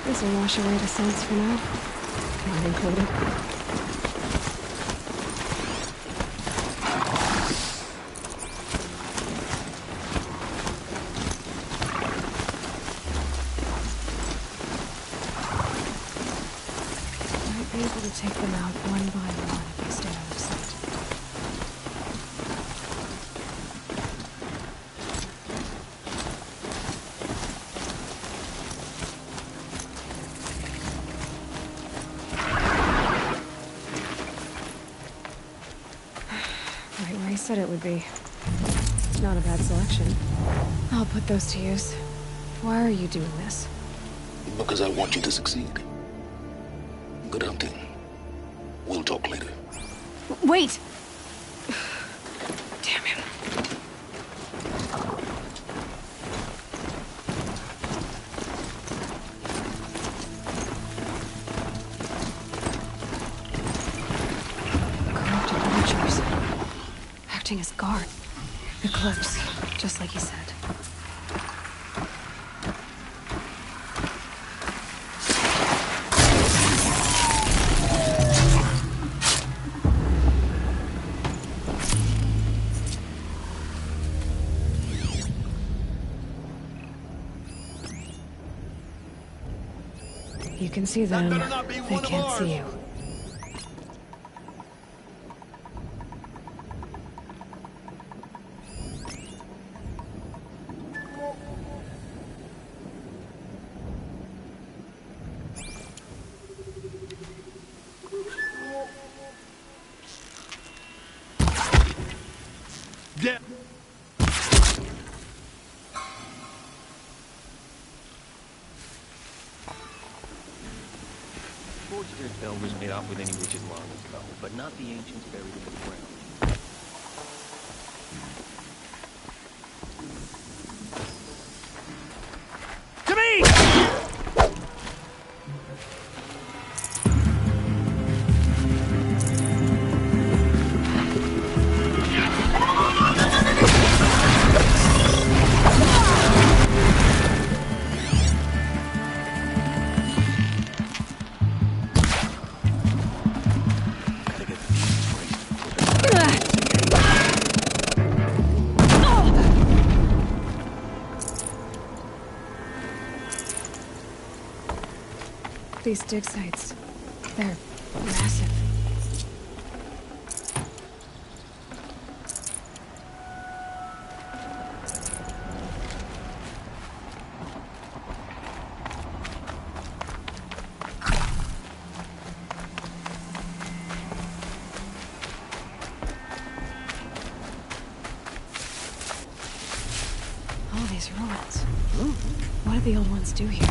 This'll wash away the scents for now. Mine included. Might be able to take them out one by one if I stay out of sight. Said it would be. Not a bad selection. I'll put those to use. Why are you doing this? Because I want you to succeed. Good hunting. We'll talk later. Wait! Damn him. Corrupted archers. Acting as guard. Eclipse, just like he said. You can see them, they can't see you. Yeah. Forge's elders made off with any witches long ago, but not the ancients buried in the ground. To me! These dig sites, they're massive. All these ruins. What did the old ones do here?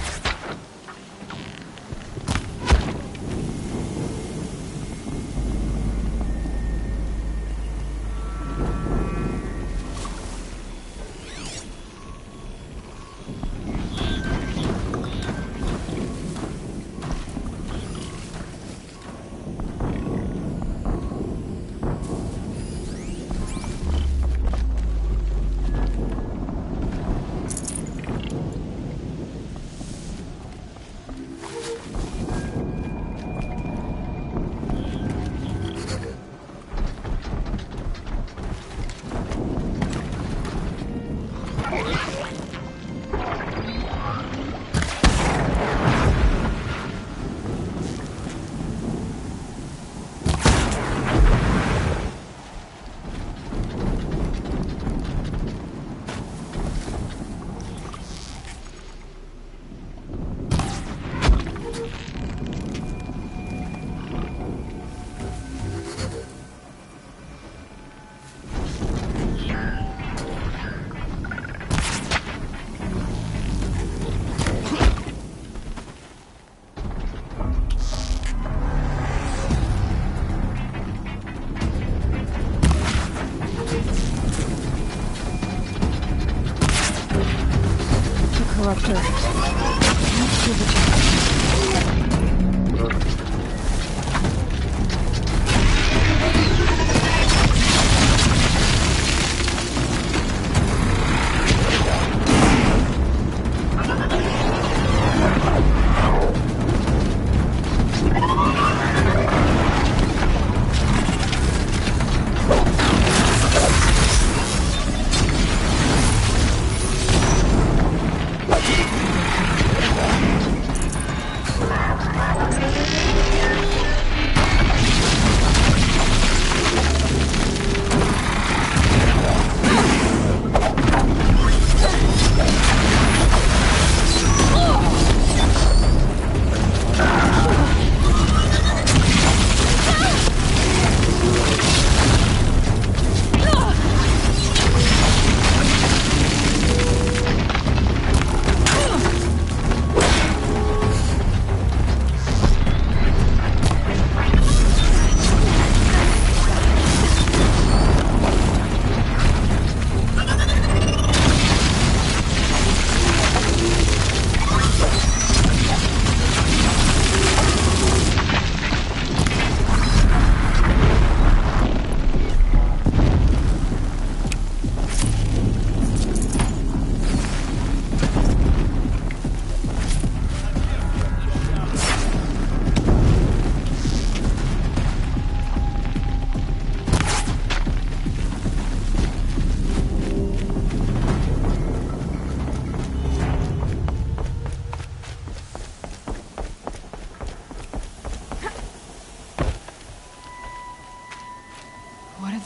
Corruptor.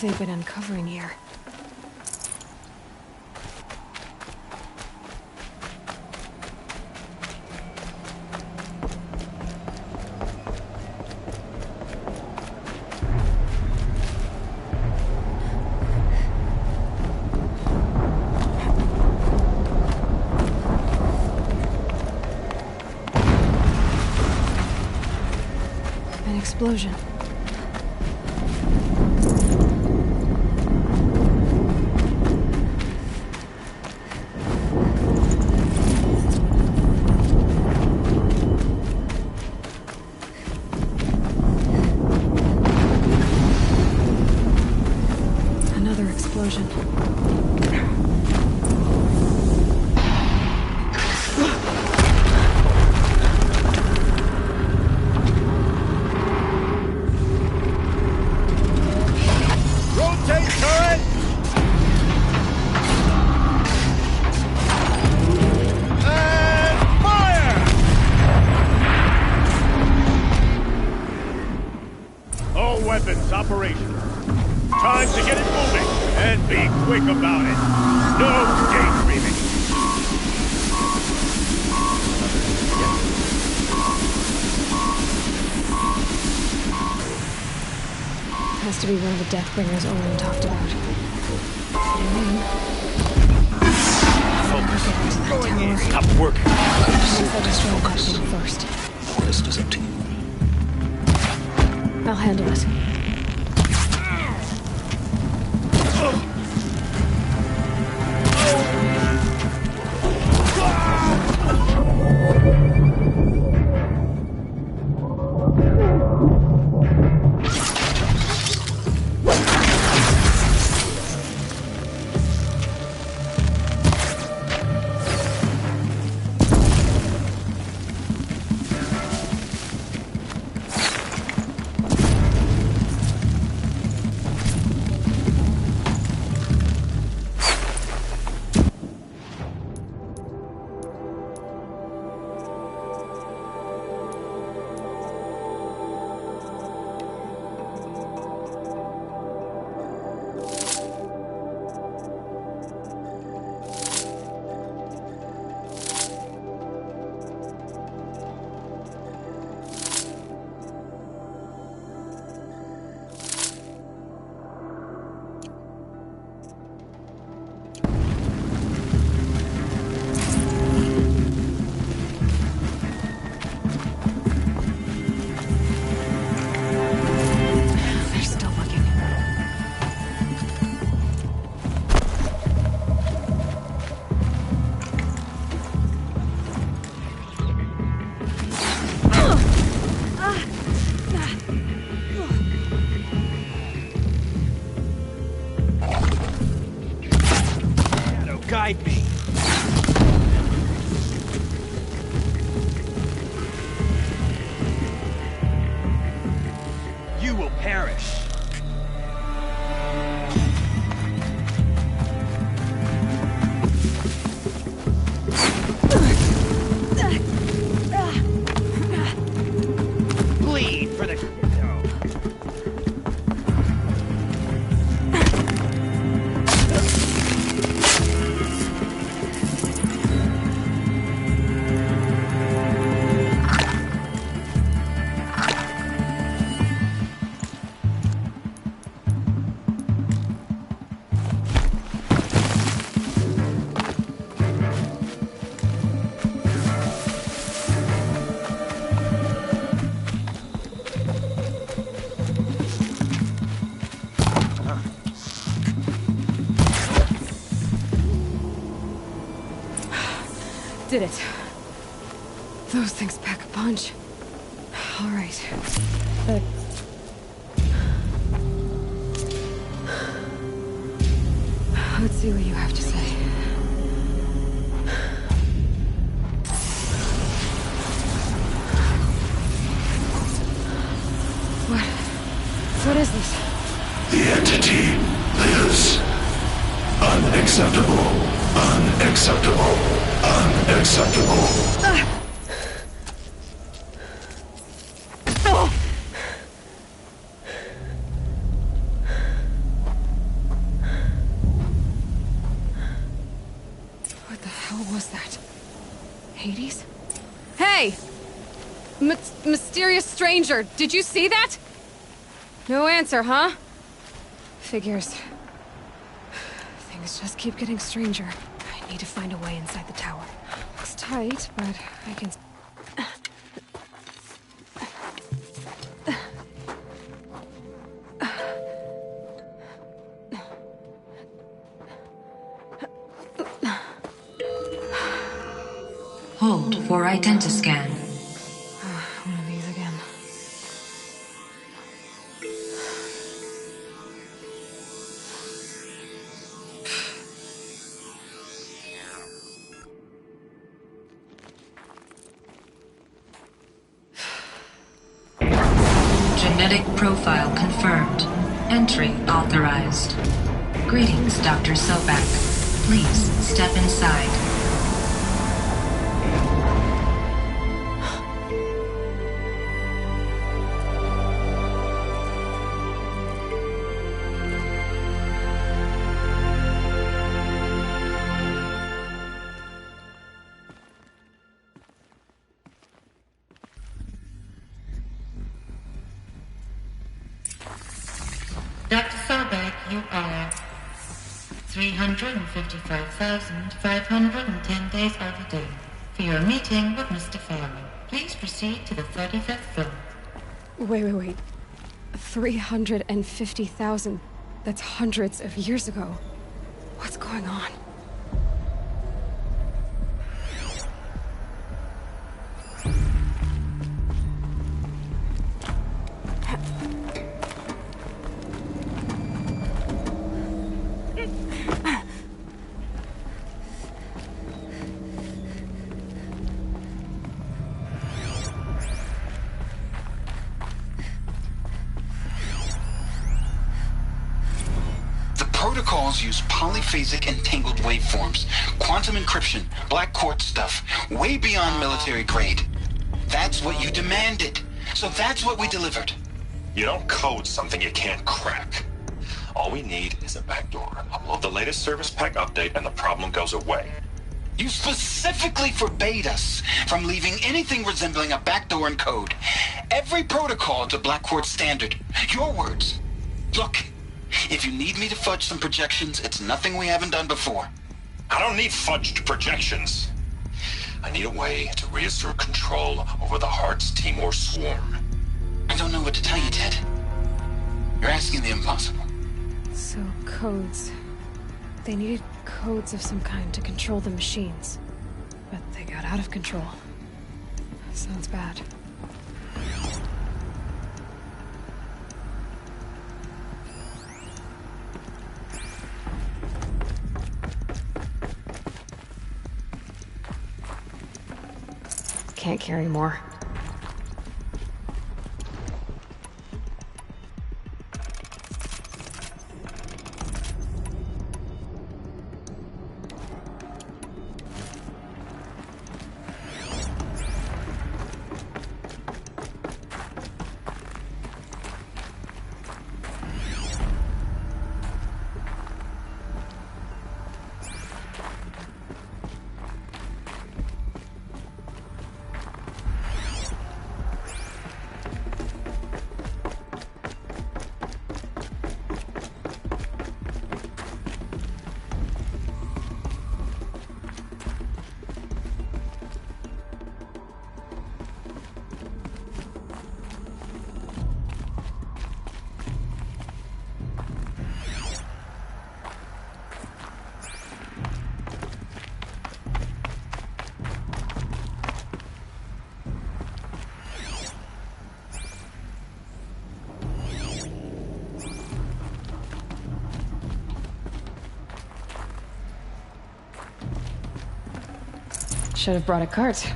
have they been uncovering here? An explosion. Another explosion. Rotate turret! And fire! All weapons operational. Time to get it moving, and be quick about it. No daydreaming. Has to be one of the Deathbringers Olin talked about. Focus. Going in. Stop working. I'll destroy that thing first. The rest is up to you. I'll handle it. They're still looking. Shadow, guide me. You will perish. Bleed for the... Did it. Those things pack a punch. All right. Let's see what you have to say. What is this? The entity lives. Unacceptable. Unacceptable. Unacceptable. Hades? Hey! Mysterious stranger, did you see that? No answer, huh? Figures. Things just keep getting stranger. I need to find a way inside the tower. Looks tight, but I can... Hold for identiscan. One of these again. Genetic profile confirmed. Entry authorized. Greetings, Dr. Sobak. Please step inside. Dr. Sobak, you are 355,510 days overdue for your meeting with Mr. Fowler. Please proceed to the 35th floor. Wait. 350,000. That's hundreds of years ago. What's going on? Protocols use polyphasic entangled waveforms, quantum encryption, black quartz stuff, way beyond military grade. That's what you demanded, so that's what we delivered. You don't code something you can't crack. All we need is a backdoor. Upload the latest service pack update and the problem goes away. You specifically forbade us from leaving anything resembling a backdoor in code. Every protocol to black quartz standard. Your words. Look. If you need me to fudge some projections, it's nothing we haven't done before. I don't need fudged projections. I need a way to reassert control over the Heart's Timor swarm. I don't know what to tell you, Ted. You're asking the impossible. So, codes. They needed codes of some kind to control the machines. But they got out of control. Sounds bad. Can't carry more. Should have brought a cart.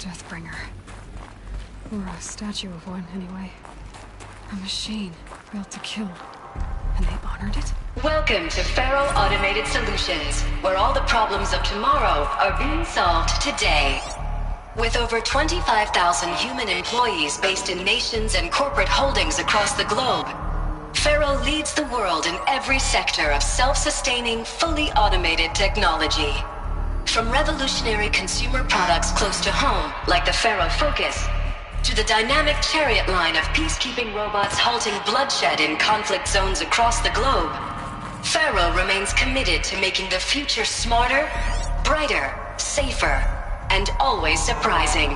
Deathbringer. Or a statue of one, anyway. A machine built to kill. And they honored it? Welcome to Faro Automated Solutions, where all the problems of tomorrow are being solved today. With over 25,000 human employees based in nations and corporate holdings across the globe, Faro leads the world in every sector of self-sustaining, fully automated technology. From revolutionary consumer products close to home, like the Faro Focus, to the dynamic chariot line of peacekeeping robots halting bloodshed in conflict zones across the globe, Faro remains committed to making the future smarter, brighter, safer, and always surprising.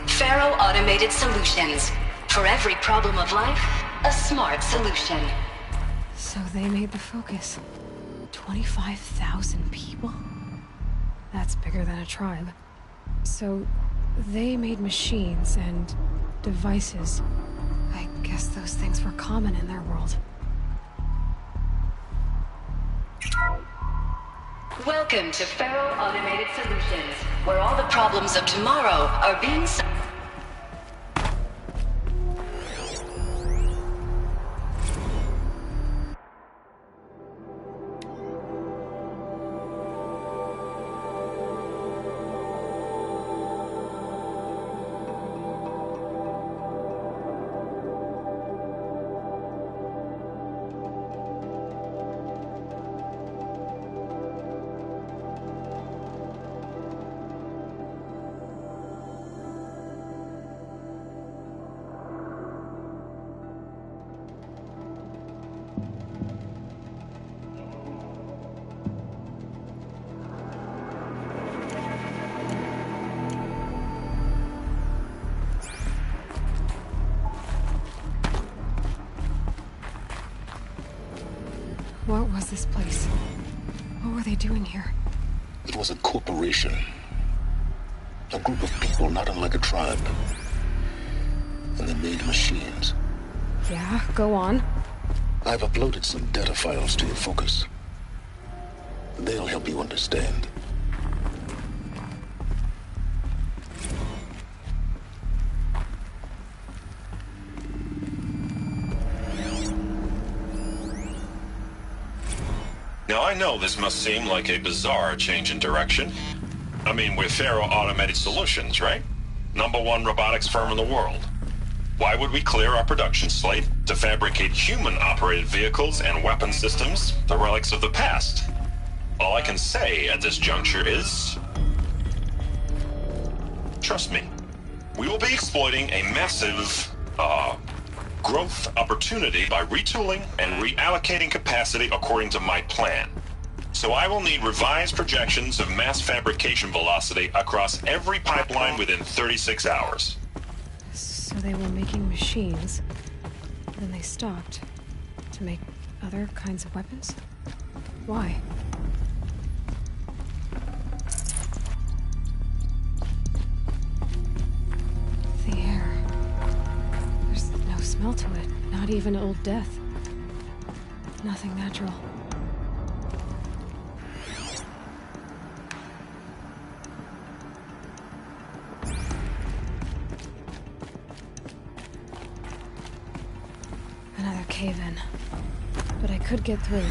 Faro Automated Solutions. For every problem of life, a smart solution. So they made the Focus. 25,000 people? That's bigger than a tribe. So they made machines and devices. I guess those things were common in their world. Welcome to Faro Automated Solutions, where all the problems of tomorrow are being solved. What was this place? What were they doing here? It was a corporation. A group of people not unlike a tribe. And they made machines. Yeah, go on. I've uploaded some data files to your Focus. They'll help you understand. Now, I know this must seem like a bizarre change in direction. I mean, we're Faro Automated Solutions, right? #1 robotics firm in the world. Why would we clear our production slate to fabricate human-operated vehicles and weapon systems, the relics of the past? All I can say at this juncture is... trust me. We will be exploiting a massive, growth opportunity by retooling and reallocating capacity according to my plan. So I will need revised projections of mass fabrication velocity across every pipeline within 36 hours. So they were making machines, then they stopped to make other kinds of weapons? Why? The air. There's no smell to it, not even old death. Nothing natural. Another cave-in. But I could get through.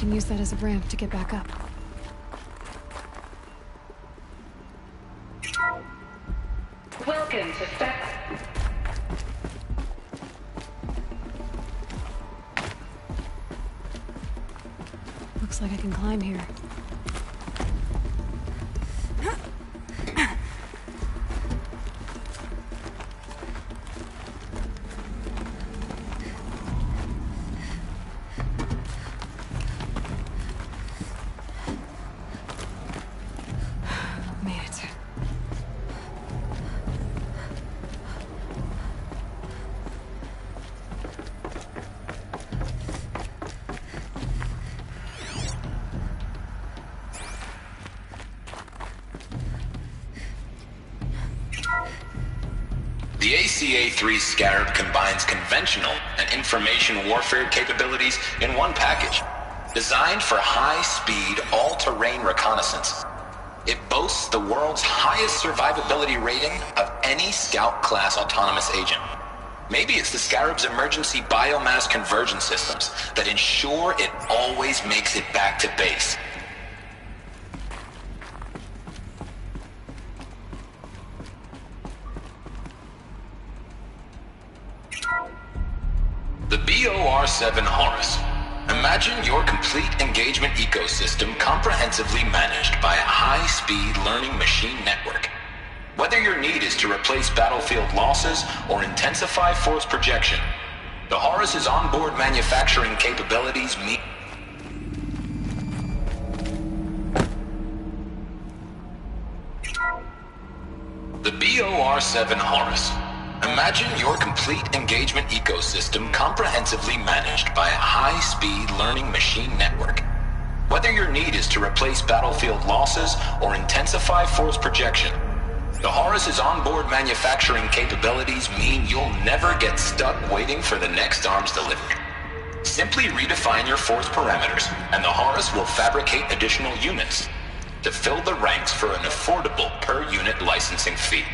Use that as a ramp to get back up. seconds effect. Looks like I can climb here. Made it. The ACA-3 Scarab combines conventional and information warfare capabilities in one package, designed for high-speed, all-terrain reconnaissance. It boasts the world's highest survivability rating of any Scout-class autonomous agent. Maybe it's the Scarab's emergency biomass conversion systems that ensure it always makes it back to base. The BOR-7 Horus. Imagine your complete engagement ecosystem comprehensively managed by a high-speed learning machine network. Whether your need is to replace battlefield losses or intensify force projection, the Horus's onboard manufacturing capabilities meet. The BOR-7 Horus. Imagine your complete engagement ecosystem comprehensively managed by a high-speed learning machine network. Whether your need is to replace battlefield losses or intensify force projection, the Horus's onboard manufacturing capabilities mean you'll never get stuck waiting for the next arms delivery. Simply redefine your force parameters, and the Horus will fabricate additional units to fill the ranks for an affordable per-unit licensing fee.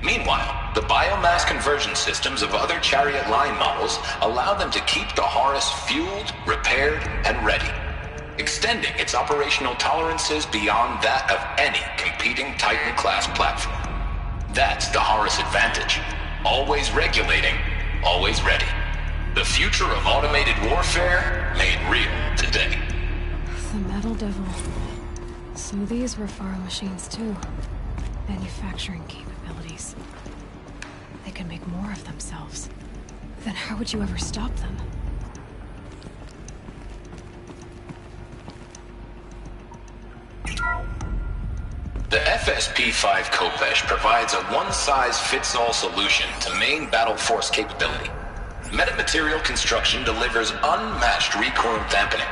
Meanwhile, the biomass conversion systems of other Chariot line models allow them to keep the Horus fueled, repaired, and ready, extending its operational tolerances beyond that of any competing Titan-class platform. That's the Horus advantage. Always regulating, always ready. The future of automated warfare made real today. The Metal Devil. So these were Faro machines too. Manufacturing capabilities. They can make more of themselves. Then how would you ever stop them? The FSP-5 Kopesh provides a one-size-fits-all solution to main battle force capability. Metamaterial construction delivers unmatched recoil dampening,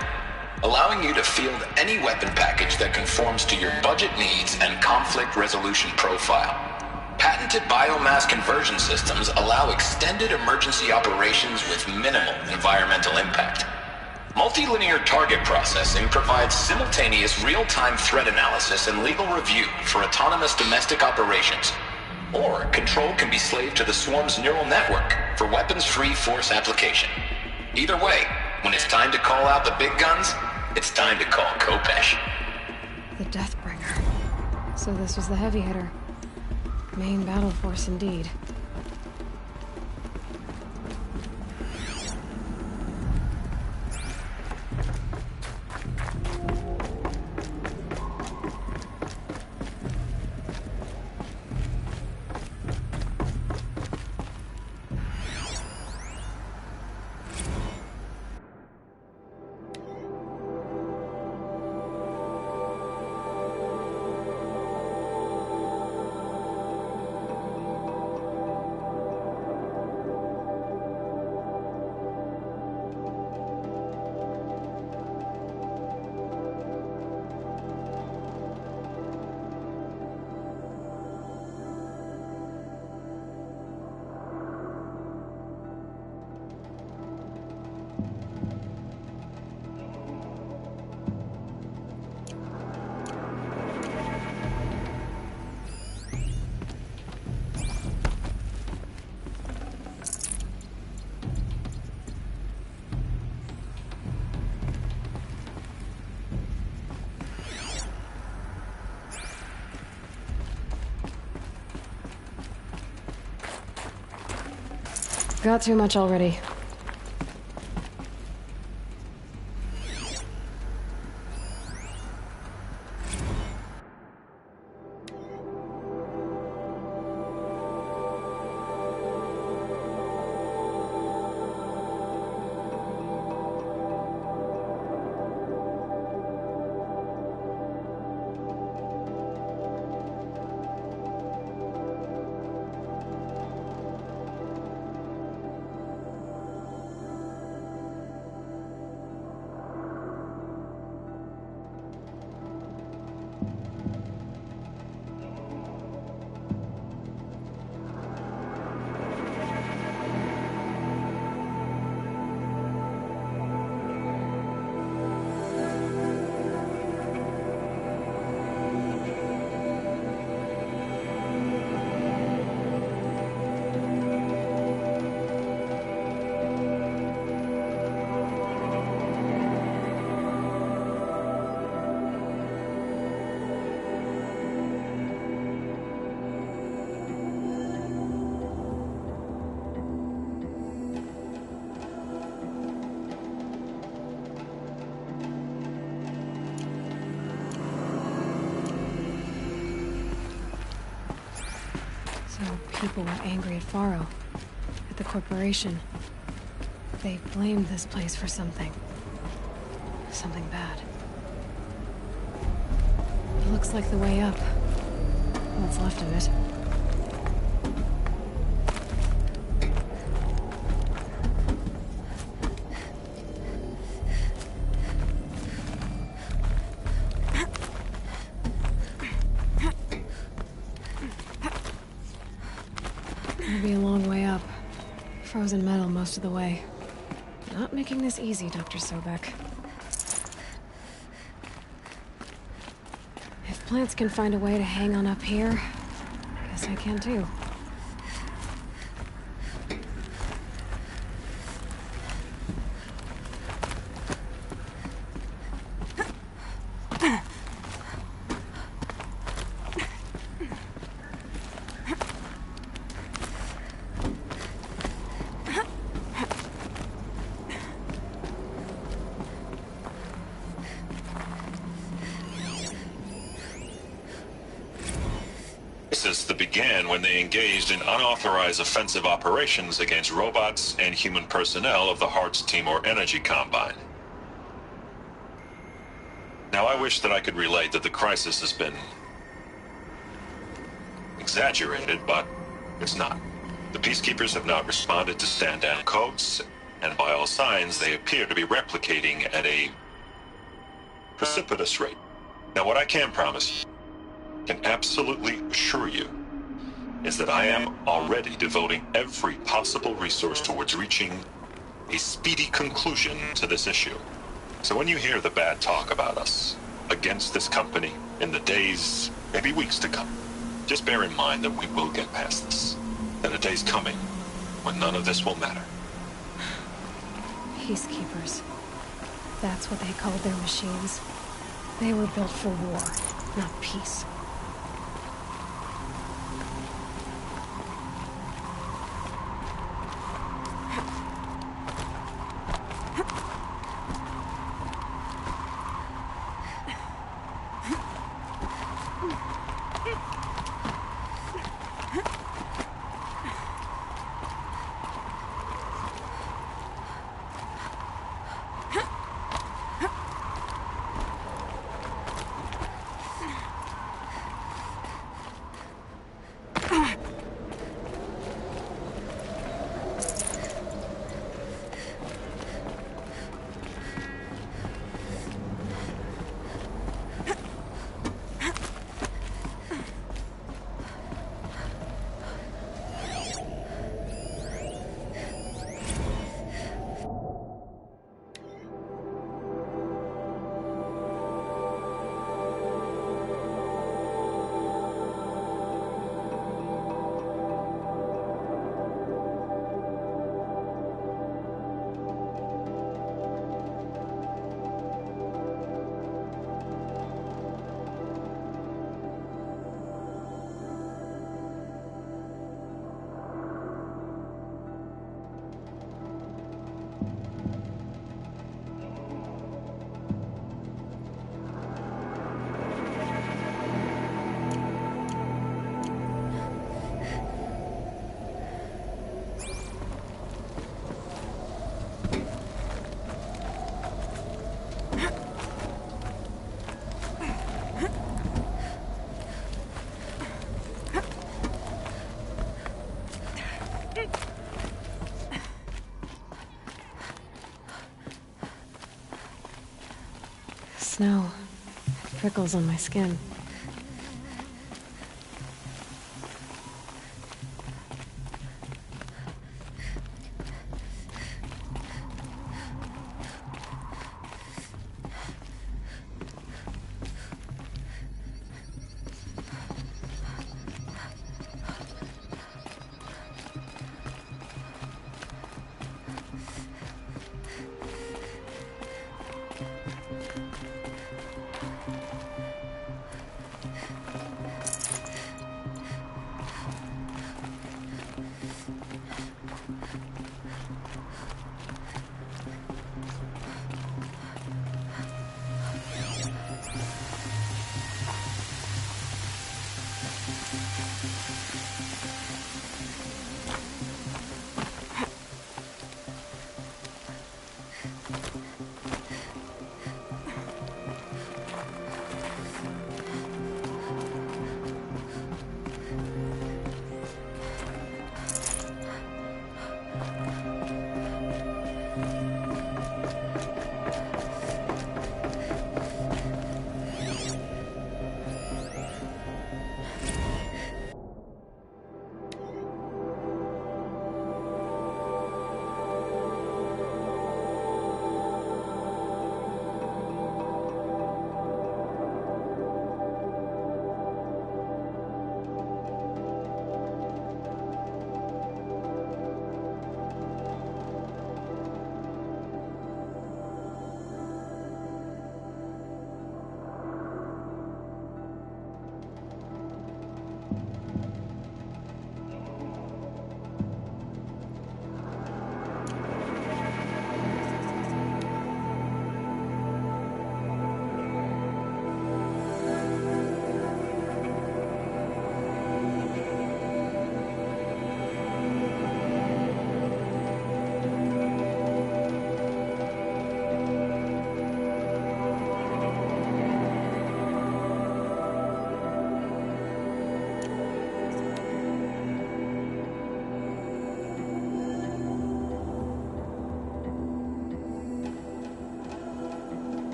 allowing you to field any weapon package that conforms to your budget needs and conflict resolution profile. Patented biomass conversion systems allow extended emergency operations with minimal environmental impact. Multilinear target processing provides simultaneous real-time threat analysis and legal review for autonomous domestic operations. Or control can be slaved to the swarm's neural network for weapons-free force application. Either way, when it's time to call out the big guns, it's time to call Kopesh. The Deathbringer. So this was the heavy hitter. Main battle force indeed. Got too much already. People were angry at Faro, at the corporation. They blamed this place for something. Something bad. It looks like the way up. What's left of it. It'll be a long way up. Frozen metal most of the way. Not making this easy, Dr. Sobek. If plants can find a way to hang on up here, I guess I can too. Began when they engaged in unauthorized offensive operations against robots and human personnel of the Hearts Timor Energy Combine. Now, I wish that I could relate that the crisis has been exaggerated, but it's not. The Peacekeepers have not responded to stand-down codes, and by all signs, they appear to be replicating at a precipitous rate. Now, what I can promise you, can absolutely assure you, is that I am already devoting every possible resource towards reaching a speedy conclusion to this issue. So when you hear the bad talk about us against this company in the days, maybe weeks to come, just bear in mind that we will get past this. That a day's coming when none of this will matter. Peacekeepers. That's what they called their machines. They were built for war, not peace. snow. It prickles on my skin.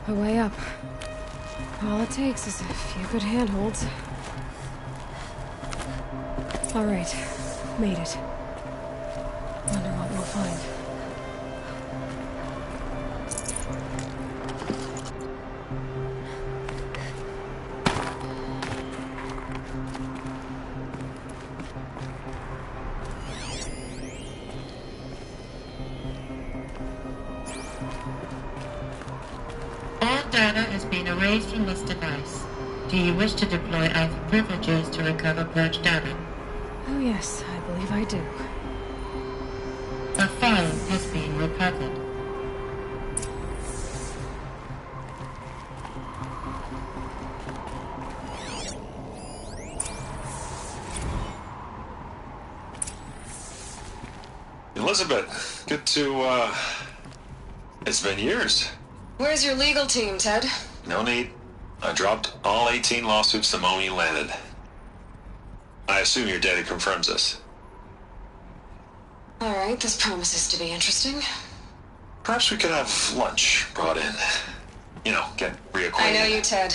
A way up. All it takes is a few good handholds. All right, made it. Wonder what we'll find. All data has been erased from this device. Do you wish to deploy Alpha privileges to recover purged data? Oh yes, I believe I do. A file has been recovered. Elizabeth, good to, it's been years. Where's your legal team, Ted? No need. I dropped all 18 lawsuits the moment you landed. I assume your data confirms this. Alright, this promises to be interesting. Perhaps we could have lunch brought in. You know, get reacquainted. I know you, Ted.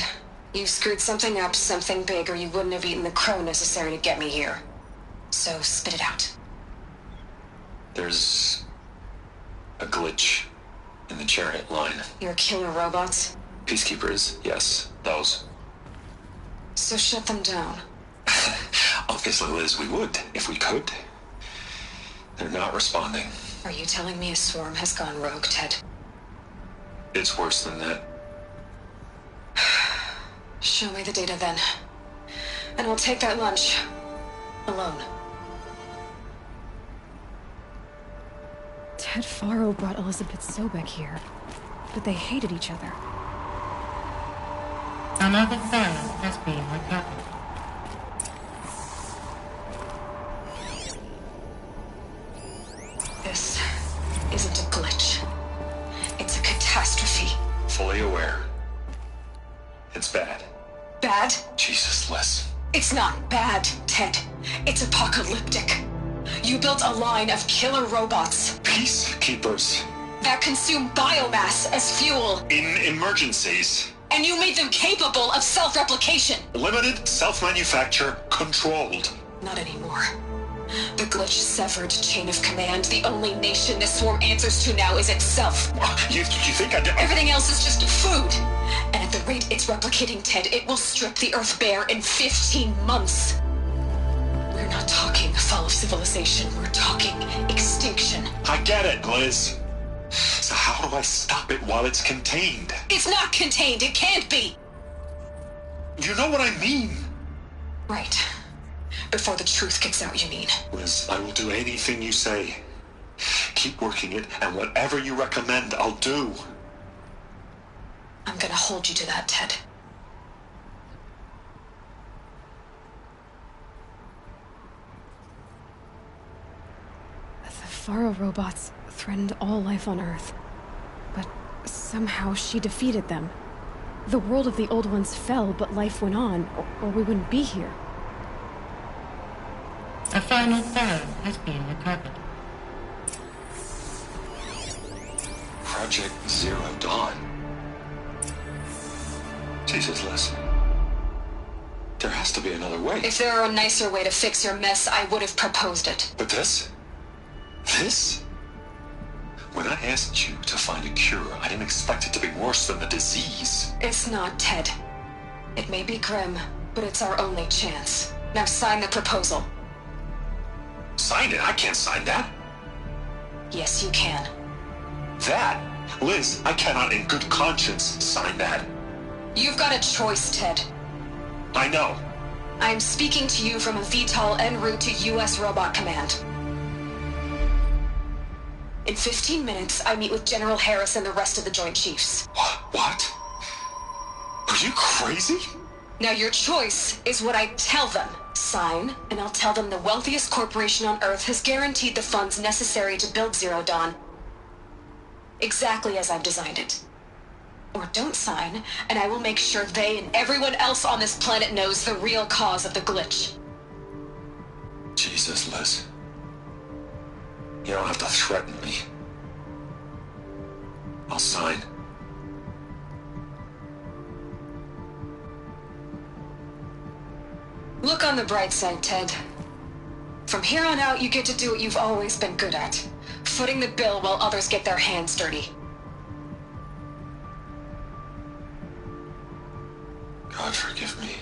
You screwed something up, something big, or you wouldn't have eaten the crow necessary to get me here. So, spit it out. There's a glitch in the chariot line. Your killer robots? Peacekeepers, yes, those. So shut them down. Obviously, Liz, we would, if we could. They're not responding. Are you telling me a swarm has gone rogue, Ted? It's worse than that. Show me the data then. And I'll take that lunch. Alone. Ted Faro brought Elizabeth Sobek here, but they hated each other. Another file has been recovered. This isn't a glitch. It's a catastrophe. Fully aware. It's bad. Bad? Jesus, Liz. It's not bad, Ted. It's apocalyptic. You built a line of killer robots. Peacekeepers. That consume biomass as fuel. In emergencies. And you made them capable of self-replication. Limited, self-manufacture, controlled. Not anymore. The glitch severed chain of command. The only nation this swarm answers to now is itself. You think I did? Everything else is just food. And at the rate it's replicating, Ted, it will strip the Earth bare in 15 months. We're not talking fall of civilization. We're talking extinction. I get it, Liz. So how do I stop it while it's contained? It's not contained. It can't be. You know what I mean. Right. Before the truth gets out, you mean? Liz, I will do anything you say. Keep working it, and whatever you recommend, I'll do. I'm gonna hold you to that, Ted. The Faro robots threatened all life on Earth, but somehow she defeated them. The world of the Old Ones fell, but life went on, or we wouldn't be here. A final file has been recovered. Project Zero Dawn. Jesus, Liz. There has to be another way. If there were a nicer way to fix your mess, I would have proposed it. But this? This? When I asked you to find a cure, I didn't expect it to be worse than the disease. It's not, Ted. It may be grim, but it's our only chance. Now sign the proposal. Sign it? I can't sign that. Yes, you can. That? Liz, I cannot in good conscience sign that. You've got a choice, Ted. I know. I'm speaking to you from a VTOL en route to U.S. Robot Command. In 15 minutes, I meet with General Harris and the rest of the Joint Chiefs. What? Are you crazy? Now your choice is what I tell them. Sign, and I'll tell them the wealthiest corporation on Earth has guaranteed the funds necessary to build Zero Dawn. Exactly as I've designed it. Or don't sign, and I will make sure they and everyone else on this planet knows the real cause of the glitch. Jesus, Liz. You don't have to threaten me. I'll sign. Look on the bright side, Ted. From here on out, you get to do what you've always been good at. Footing the bill while others get their hands dirty. God forgive me.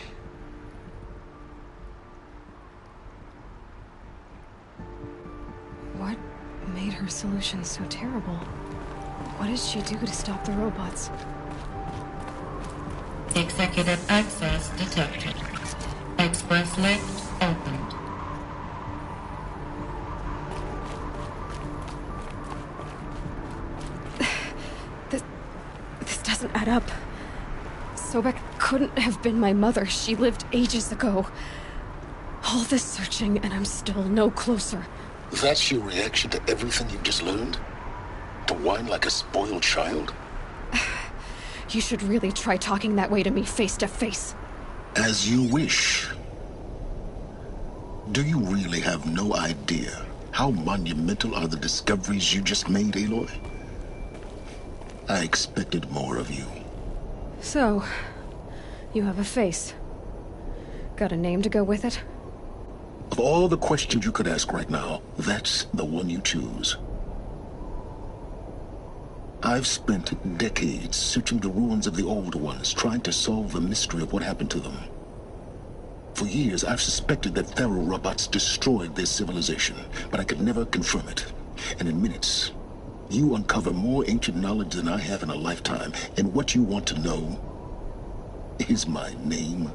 What made her solution so terrible? What did she do to stop the robots? Executive access detected. Express lift opened. This doesn't add up. Sobek couldn't have been my mother. She lived ages ago. All this searching, and I'm still no closer. That's your reaction to everything you've just learned? To whine like a spoiled child? You should really try talking that way to me face to face. As you wish. Do you really have no idea how monumental are the discoveries you just made, Aloy? I expected more of you. So, you have a face. Got a name to go with it? Of all the questions you could ask right now, that's the one you choose. I've spent decades searching the ruins of the old ones, trying to solve the mystery of what happened to them. For years, I've suspected that Faro robots destroyed their civilization, but I could never confirm it. And in minutes, you uncover more ancient knowledge than I have in a lifetime. And what you want to know is my name.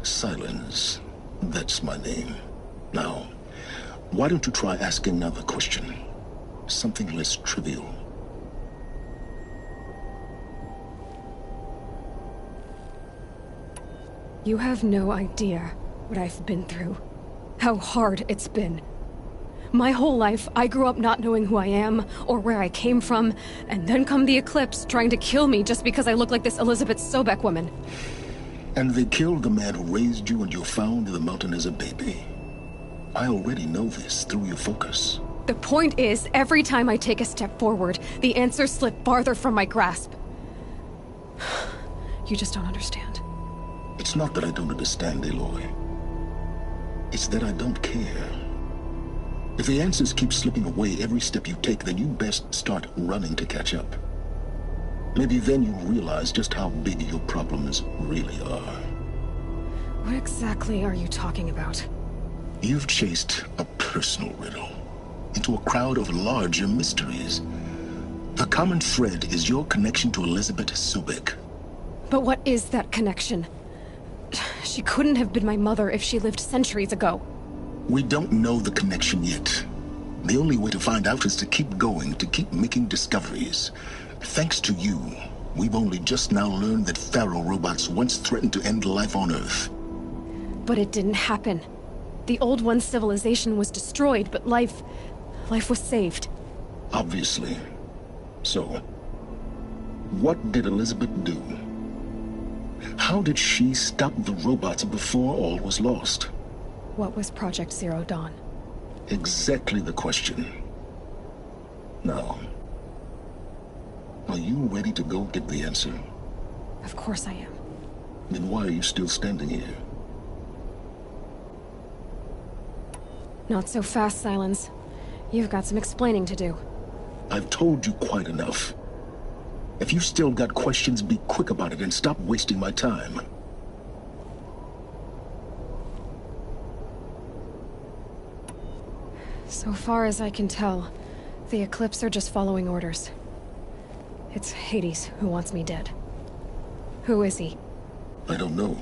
Silence. That's my name. Now, why don't you try asking another question? Something less trivial. You have no idea what I've been through. How hard it's been. My whole life, I grew up not knowing who I am, or where I came from, and then come the Eclipse trying to kill me just because I look like this Elizabeth Sobek woman. And they killed the man who raised you and you found in the mountain as a baby. I already know this through your focus. The point is, every time I take a step forward, the answers slip farther from my grasp. You just don't understand. It's not that I don't understand, Aloy. It's that I don't care. If the answers keep slipping away every step you take, then you best start running to catch up. Maybe then you'll realize just how big your problems really are. What exactly are you talking about? You've chased a personal riddle into a crowd of larger mysteries. The common thread is your connection to Elizabeth Sobek. But what is that connection? She couldn't have been my mother if she lived centuries ago. We don't know the connection yet. The only way to find out is to keep going, to keep making discoveries. Thanks to you, we've only just now learned that Faro robots once threatened to end life on Earth. But it didn't happen. The Old One's civilization was destroyed, but life was saved. Obviously. So, what did Elizabeth do? How did she stop the robots before all was lost? What was Project Zero Dawn? Exactly the question. Now, are you ready to go get the answer? Of course I am. Then why are you still standing here? Not so fast, Silence. You've got some explaining to do. I've told you quite enough. If you've still got questions, be quick about it and stop wasting my time. So far as I can tell, the Eclipse are just following orders. It's Hades who wants me dead. Who is he? I don't know.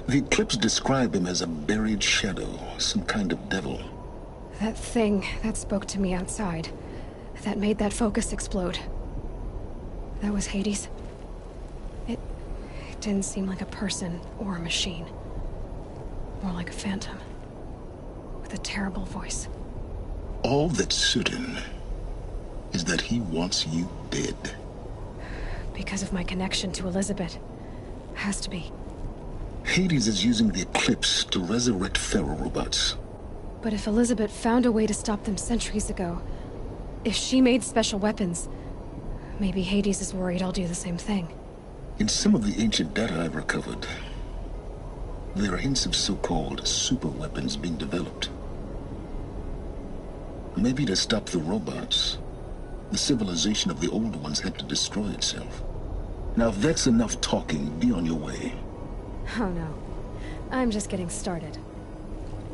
The Eclipse describe him as a buried shadow, some kind of devil. That thing that spoke to me outside, that made that focus explode. That was Hades. It didn't seem like a person or a machine. More like a phantom. With a terrible voice. All that's certain is that he wants you dead. Because of my connection to Elizabeth. Has to be. Hades is using the Eclipse to resurrect Faro robots. But if Elizabeth found a way to stop them centuries ago, if she made special weapons, maybe Hades is worried I'll do the same thing. In some of the ancient data I've recovered, there are hints of so-called super weapons being developed. Maybe to stop the robots, the civilization of the old ones had to destroy itself. Now if that's enough talking, be on your way. Oh no. I'm just getting started.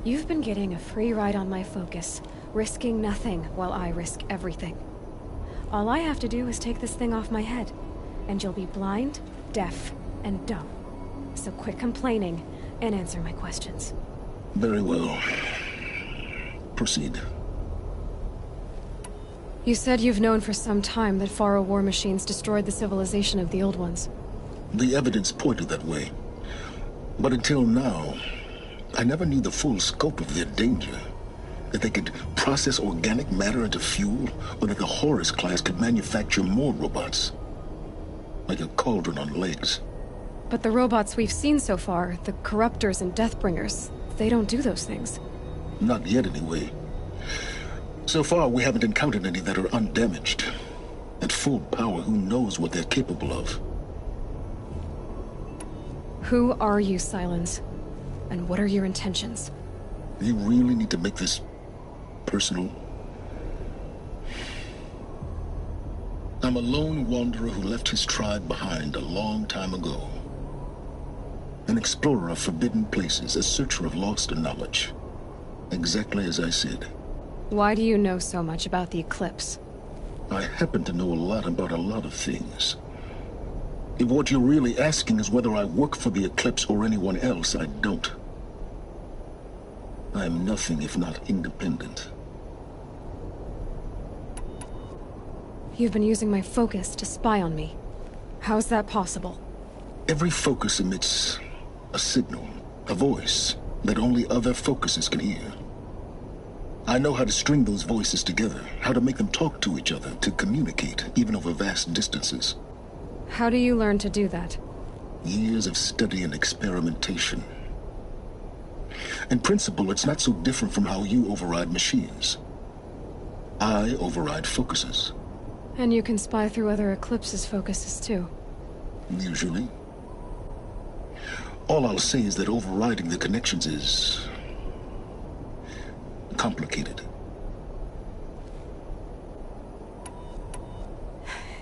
You've been getting a free ride on my focus, risking nothing while I risk everything. All I have to do is take this thing off my head, and you'll be blind, deaf, and dumb. So quit complaining and answer my questions. Very well. Proceed. You said you've known for some time that Faro war machines destroyed the civilization of the old ones. The evidence pointed that way. But until now, I never knew the full scope of their danger. That they could process organic matter into fuel, or that the Horus class could manufacture more robots. Like a cauldron on legs. But the robots we've seen so far, the Corruptors and Deathbringers, they don't do those things. Not yet, anyway. So far, we haven't encountered any that are undamaged. At full power, who knows what they're capable of? Who are you, Silence? And what are your intentions? You really need to make this personal? I'm a lone wanderer who left his tribe behind a long time ago. An explorer of forbidden places, a searcher of lost knowledge. Exactly as I said. Why do you know so much about the Eclipse? I happen to know a lot about a lot of things. If what you're really asking is whether I work for the Eclipse or anyone else, I don't. I am nothing if not independent. You've been using my focus to spy on me. How's that possible? Every focus emits a signal, a voice, that only other focuses can hear. I know how to string those voices together, how to make them talk to each other, to communicate, even over vast distances. How do you learn to do that? Years of study and experimentation. In principle, it's not so different from how you override machines. I override focuses. And you can spy through other Eclipse's focuses too. Usually. All I'll say is that overriding the connections is complicated.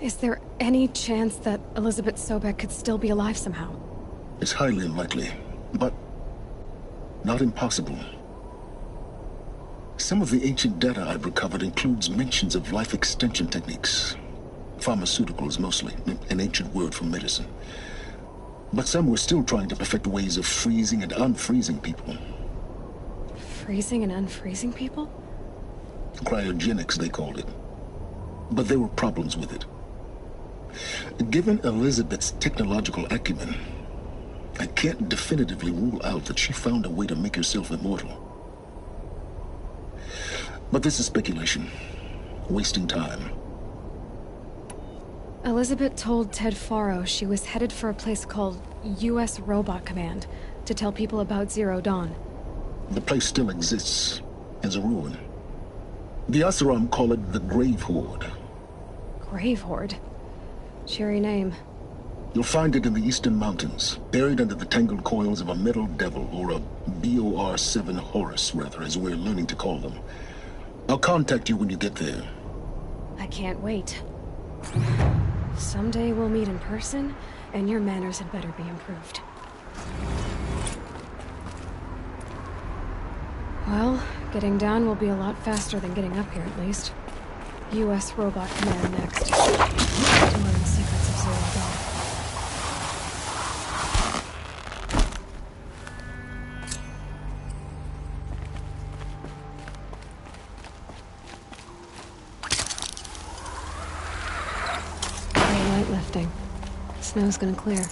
Is there any chance that Elizabeth Sobek could still be alive somehow? It's highly unlikely, but not impossible. Some of the ancient data I've recovered includes mentions of life extension techniques. Pharmaceuticals, mostly, an ancient word for medicine. But some were still trying to perfect ways of freezing and unfreezing people. Freezing and unfreezing people? Cryogenics, they called it. But there were problems with it. Given Elizabeth's technological acumen, I can't definitively rule out that she found a way to make herself immortal. But this is speculation. Wasting time. Elizabeth told Ted Faro she was headed for a place called U.S. Robot Command to tell people about Zero Dawn. The place still exists as a ruin. The Oseram call it the Grave Horde. Grave Horde? Cheery name. You'll find it in the Eastern Mountains, buried under the tangled coils of a metal devil, or a BOR-7 Horus, rather, as we're learning to call them. I'll contact you when you get there. I can't wait. Someday we'll meet in person, and your manners had better be improved. Well, getting down will be a lot faster than getting up here, at least. U.S. Robot Command next. To learn the secrets of Zero Dawn. Light lifting. Snow's gonna clear.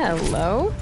Hello?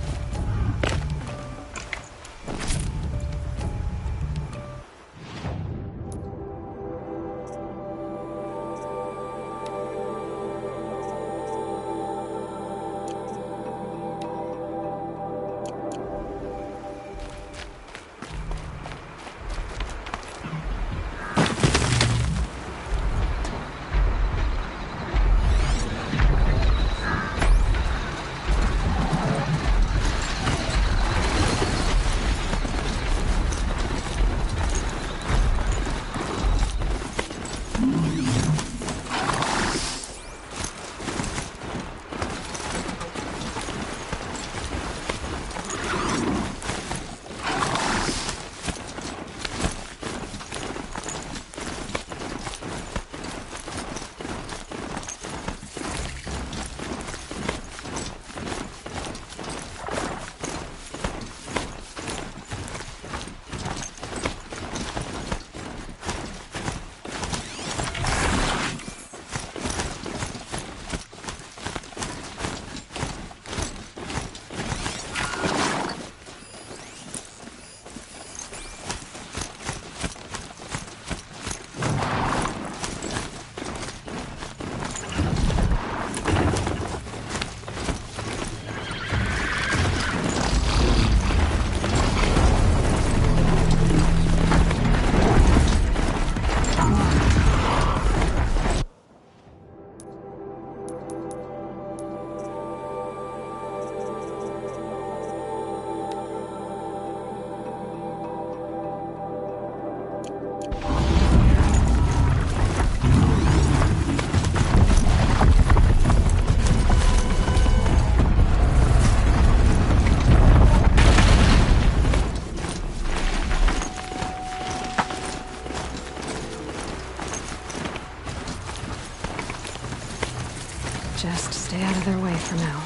Just stay out of their way for now.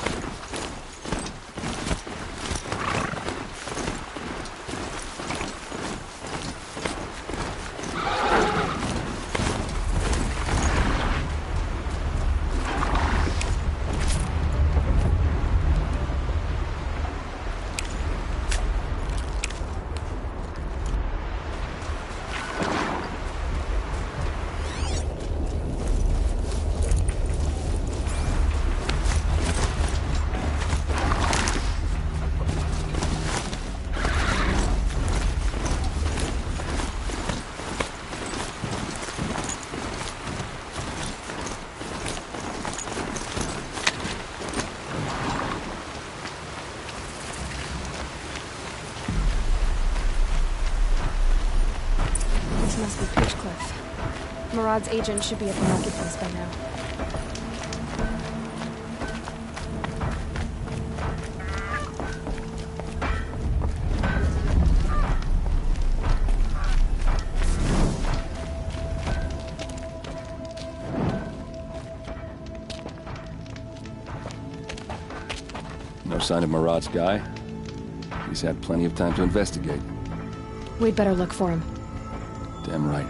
Must be Pitchcliff. Murad's agent should be at the marketplace by now. No sign of Murad's guy? He's had plenty of time to investigate. We'd better look for him. Damn right.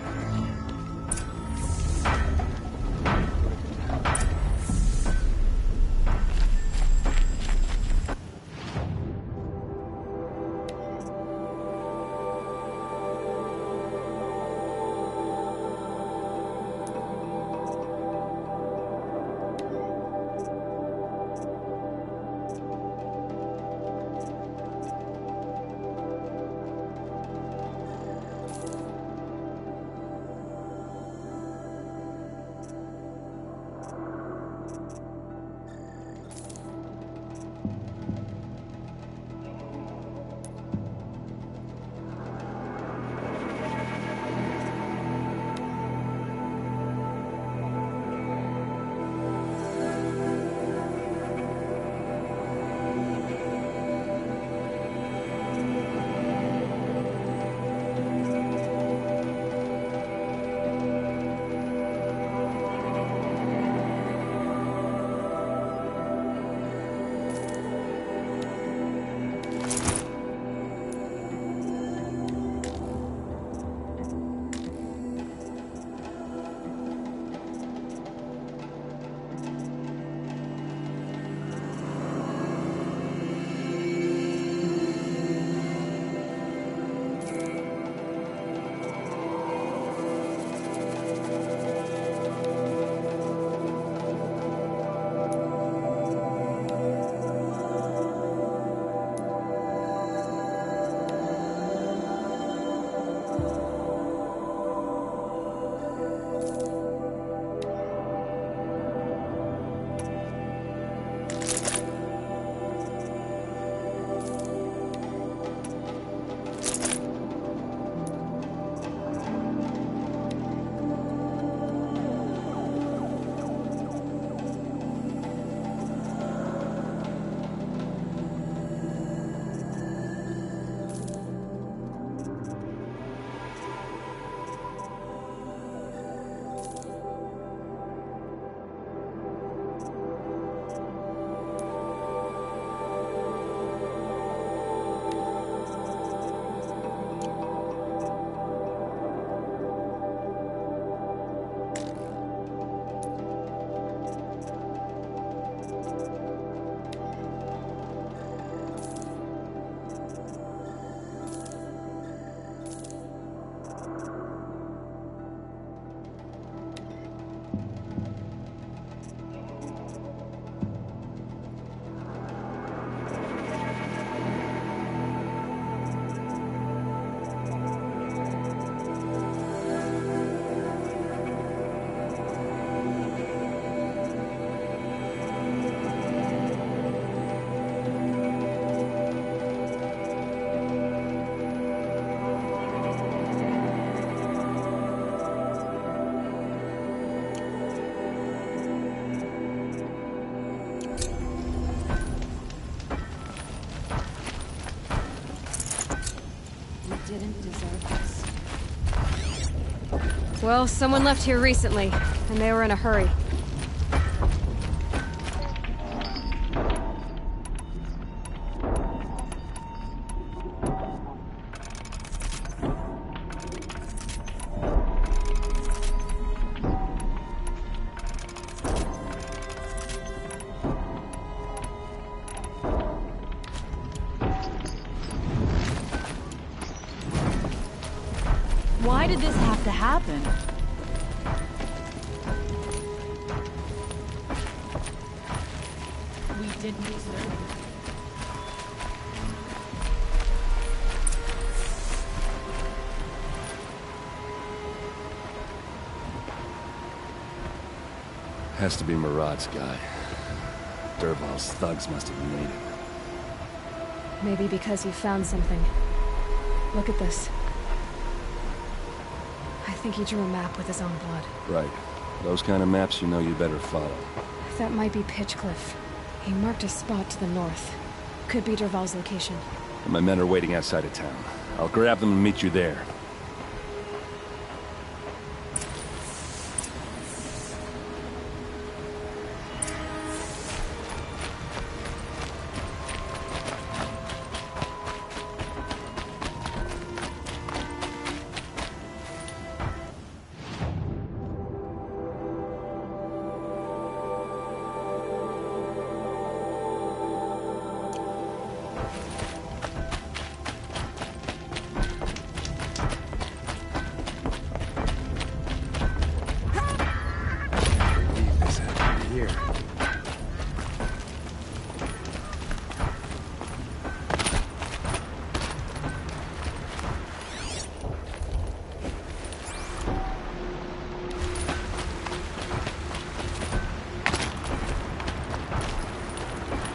Well, someone left here recently, and they were in a hurry. Why did this have to happen? We didn't deserve it. Has to be Murad's guy. Dervahl's thugs must have made it. Maybe because he found something. Look at this. I think he drew a map with his own blood. Right. Those kind of maps you know you better follow. That might be Pitchcliff. He marked a spot to the north. Could be Dervahl's location. And my men are waiting outside of town. I'll grab them and meet you there.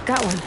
Got one.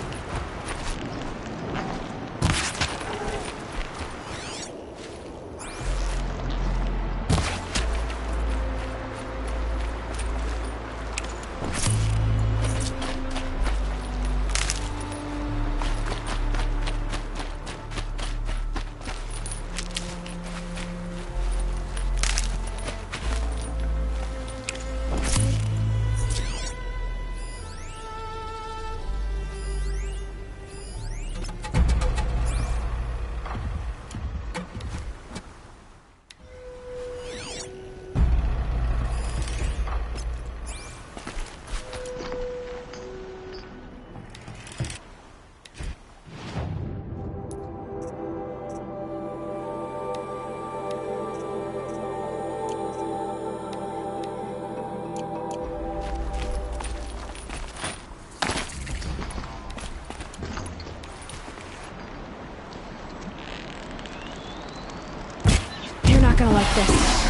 You're not gonna like this.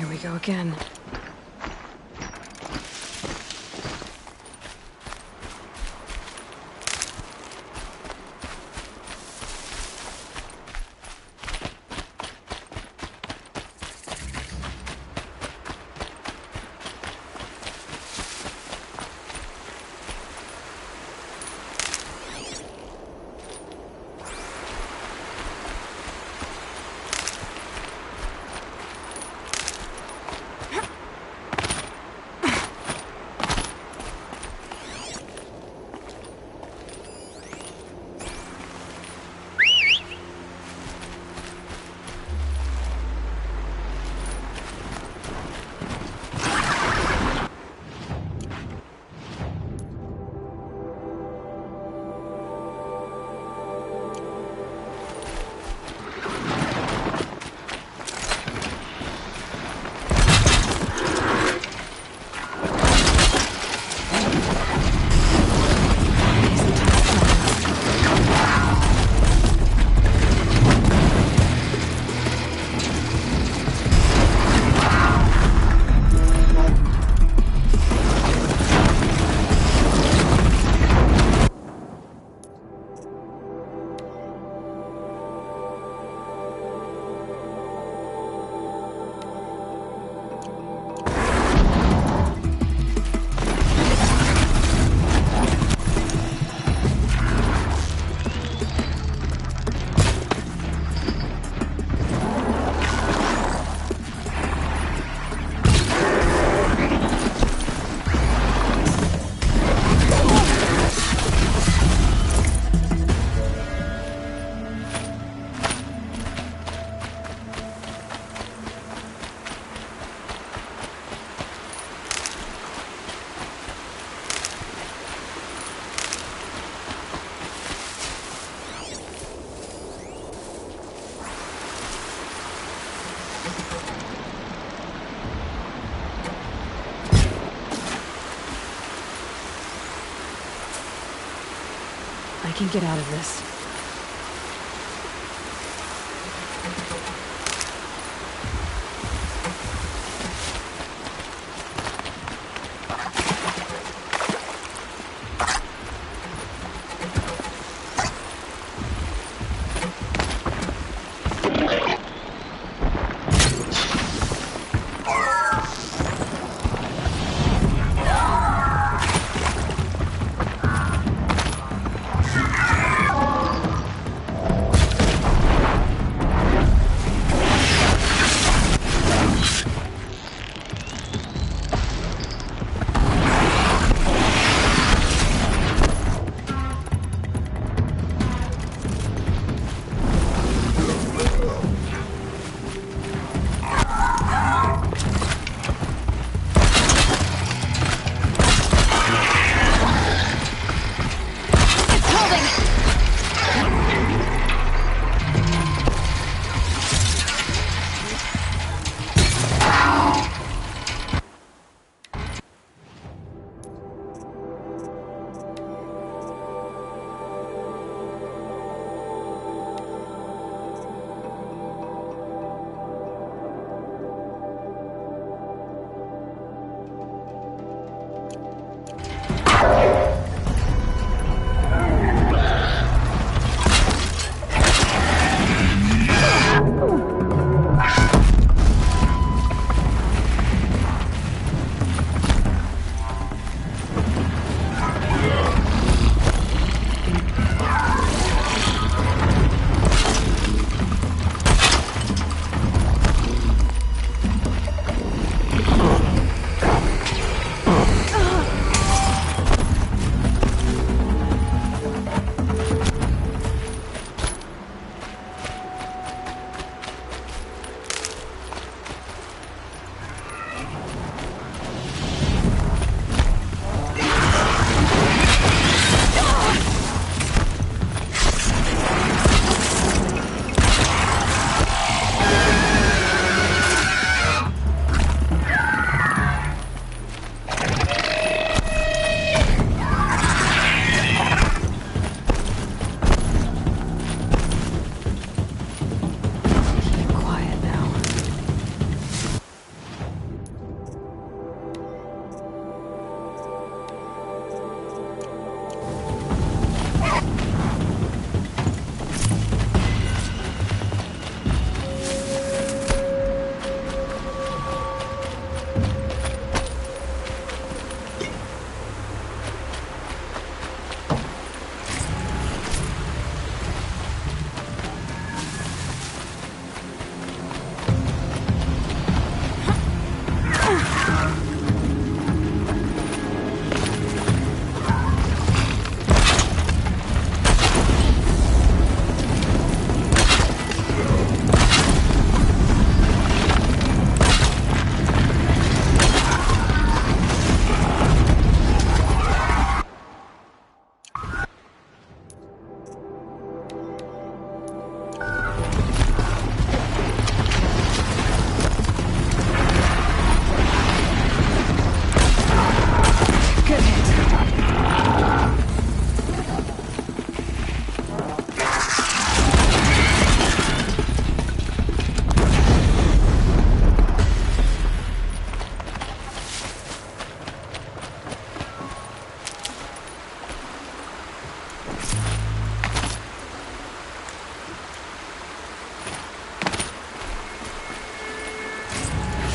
Here we go again. I can get out of this.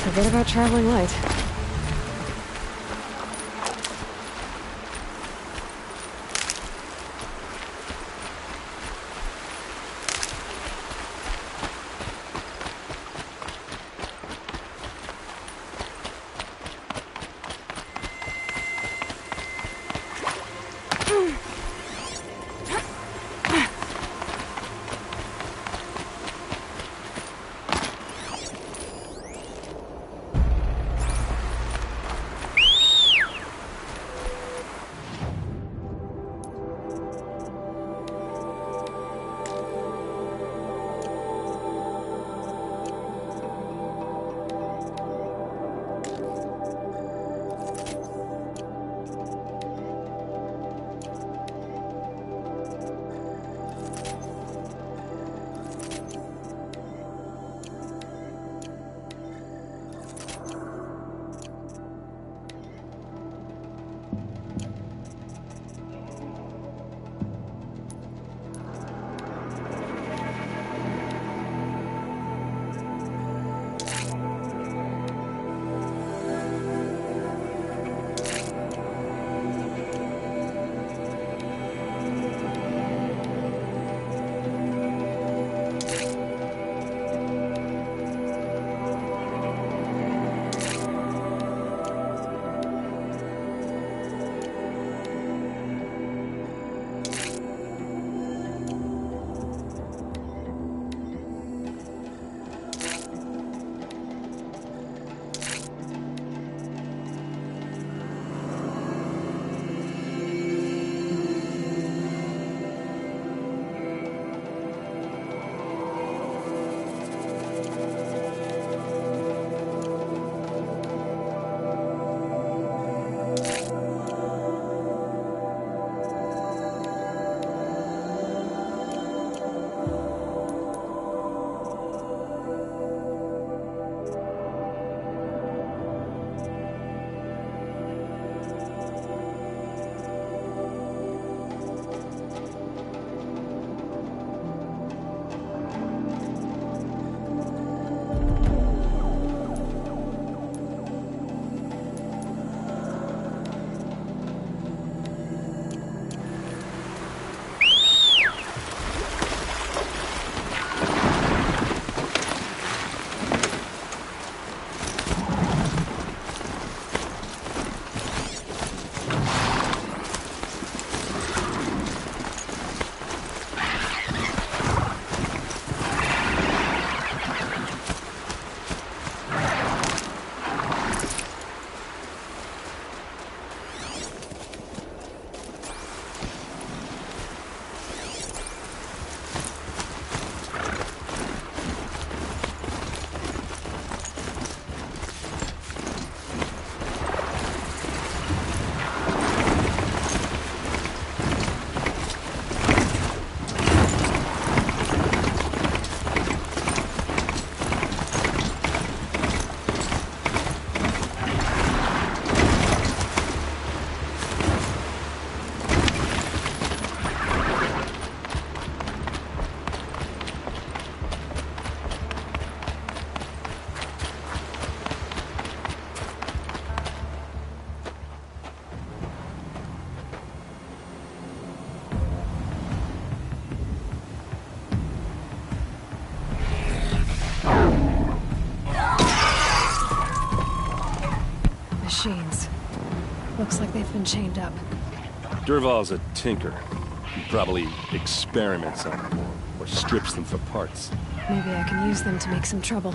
Forget about traveling light. Machines. Looks like they've been chained up. Durval's a tinker. He probably experiments on them or strips them for parts. Maybe I can use them to make some trouble.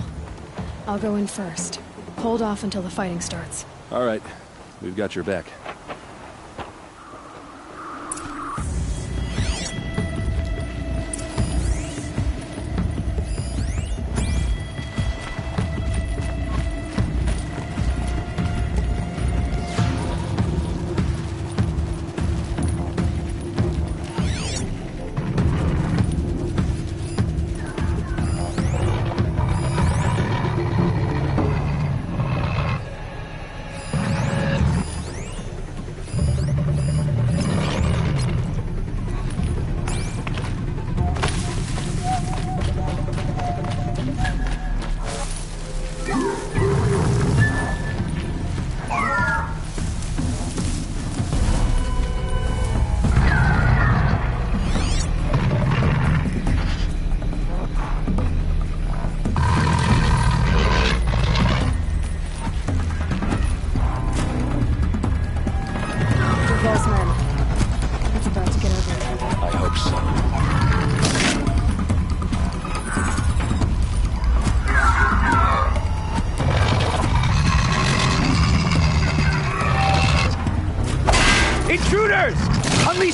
I'll go in first. Hold off until the fighting starts. All right. We've got your back.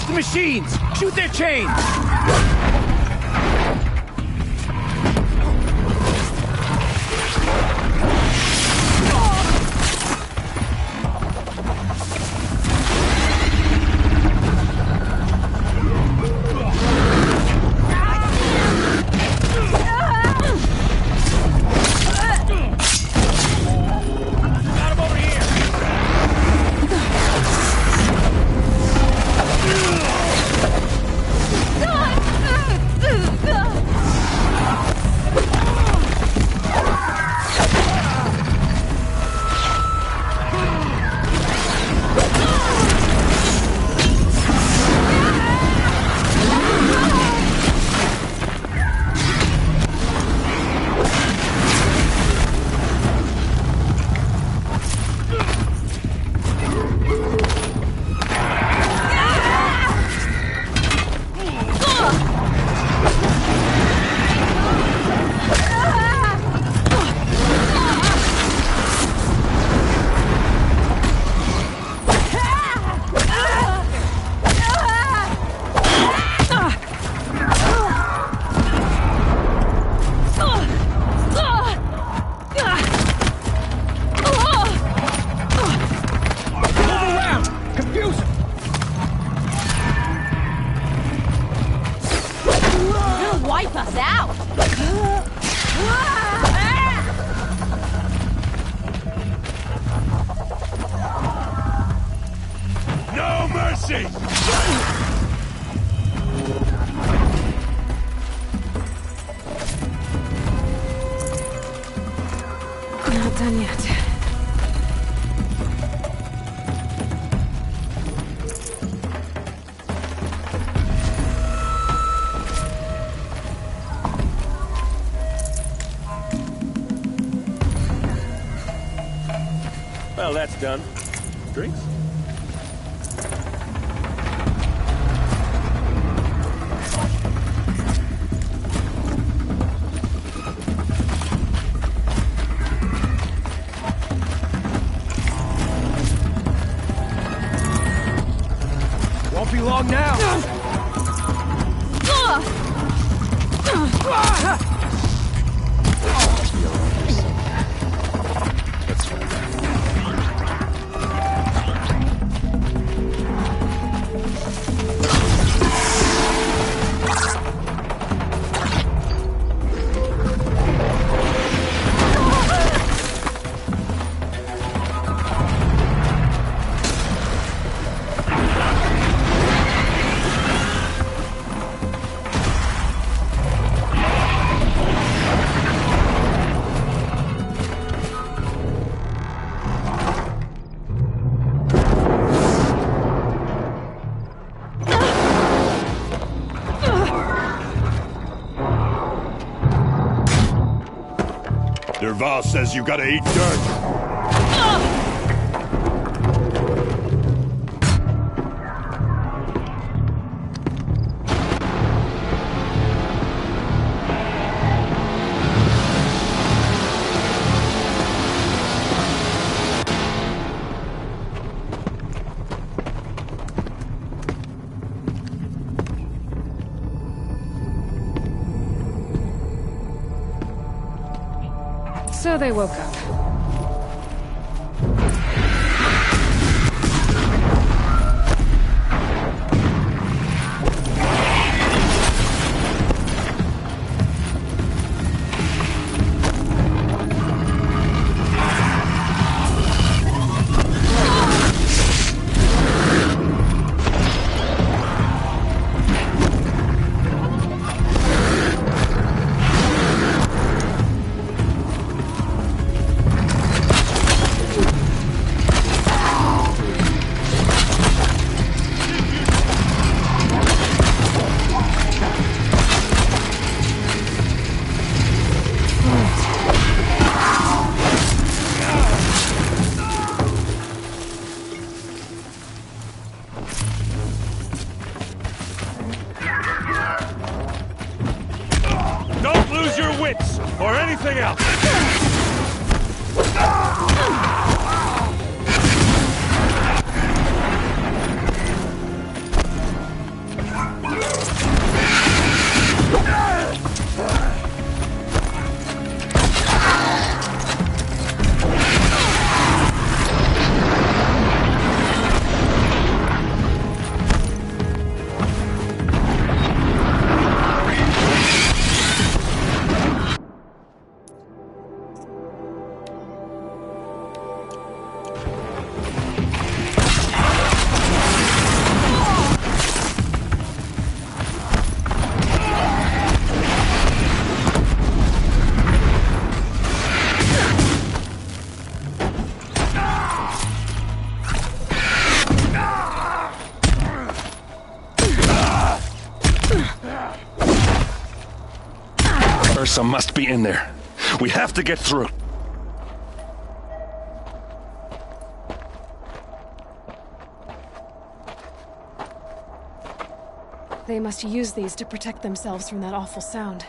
Release the machines! Shoot their chains! Wipe us out! No mercy! Not done yet. Well, that's done. Drinks? Won't be long now. That's fine. Derval says you gotta eat dirt. So they woke up. Don't lose your wits, or anything else! Ursa must be in there. We have to get through. They must use these to protect themselves from that awful sound.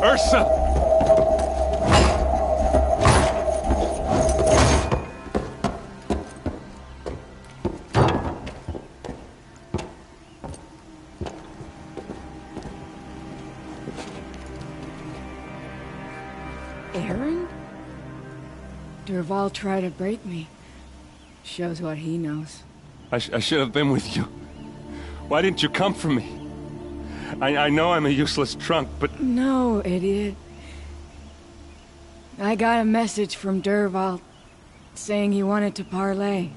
Ursa! Aaron? Dervahl tried to break me. Shows what he knows. I should have been with you. Why didn't you come for me? I know I'm a useless trunk, but... No, idiot. I got a message from Dervahl saying he wanted to parlay.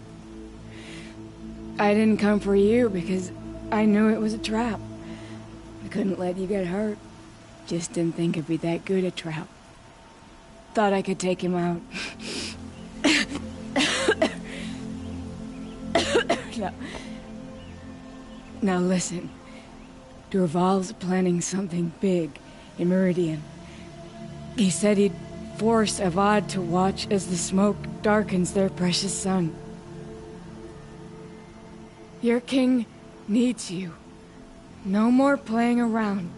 I didn't come for you because I knew it was a trap. I couldn't let you get hurt. Just didn't think it'd be that good a trap. Thought I could take him out. Now listen. Dervahl's planning something big in Meridian. He said he'd force Avad to watch as the smoke darkens their precious sun. Your king needs you. No more playing around.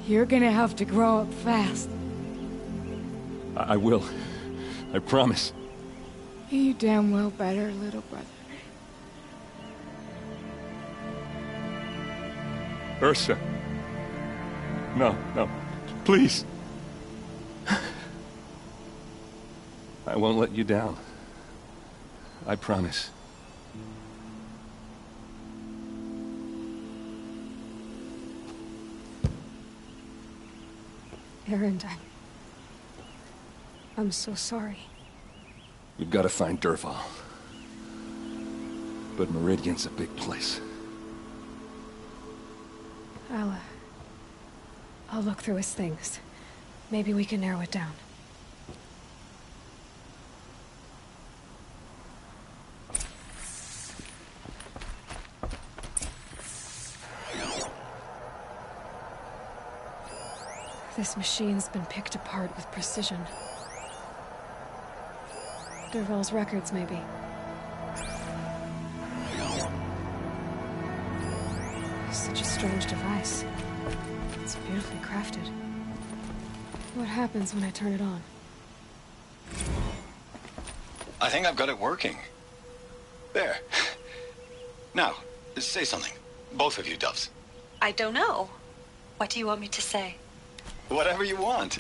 You're gonna have to grow up fast. I will. I promise. You damn well better, little brother. Ursa. No, please. I won't let you down. I promise. Aaron, I'm so sorry. We've got to find Dervahl. But Meridian's a big place. I'll look through his things. Maybe we can narrow it down. This machine's been picked apart with precision. Dervahl's records, maybe. Such a strange device. It's beautifully crafted. What happens when I turn it on? I think I've got it working. There. Now, say something. Both of you, Doves. I don't know. What do you want me to say? Whatever you want.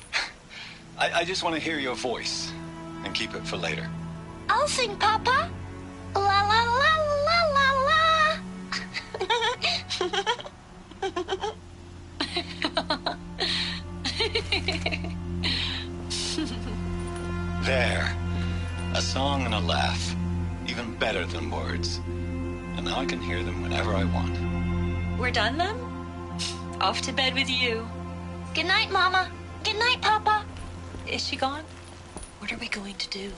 I just want to hear your voice. And keep it for later. I'll sing, Papa. La la la la la la. There. A song and a laugh. Even better than words. And now I can hear them whenever I want. We're done then? Off to bed with you. Good night, Mama. Good night, Papa. Is she gone? What are we going to do?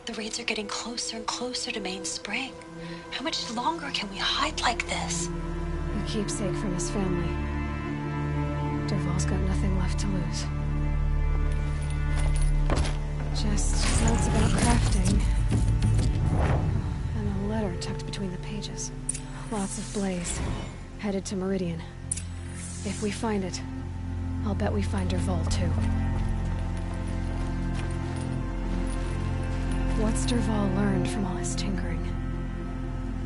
The raids are getting closer and closer to Main Spring. How much longer can we hide like this? A keepsake from his family. Dervahl's got nothing left to lose. Just notes about crafting. And a letter tucked between the pages. Lots of blaze. Headed to Meridian. If we find it, I'll bet we find Dervahl too. What's Dervahl learned from all his tinkering?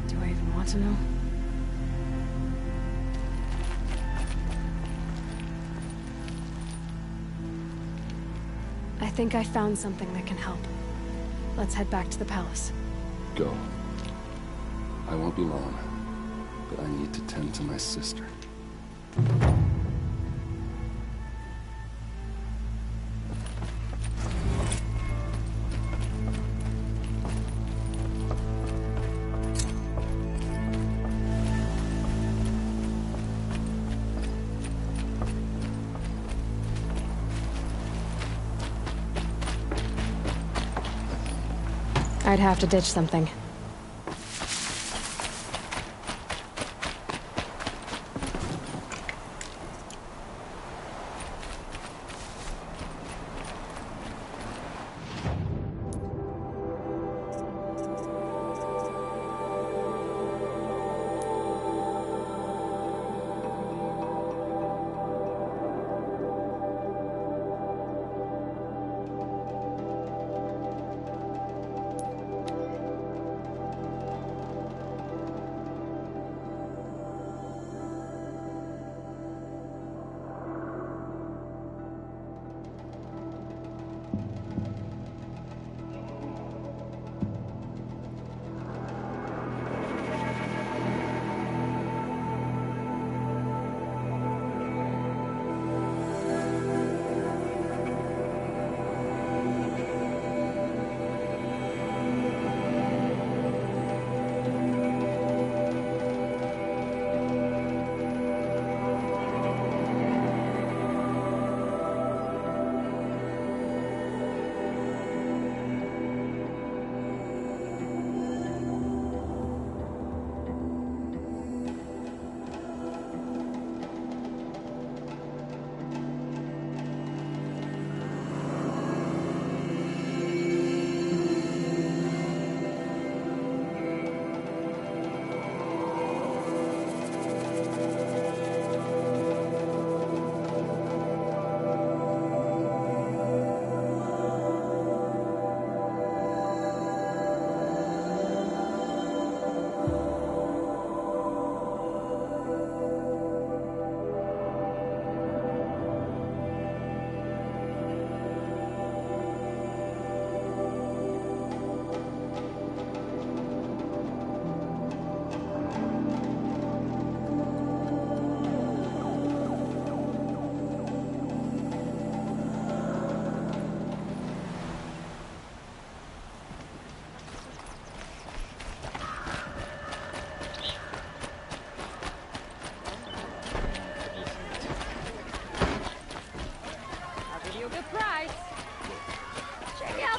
Do I even want to know? I think I found something that can help. Let's head back to the palace. Go. I won't be long, but I need to tend to my sister. I'd have to ditch something.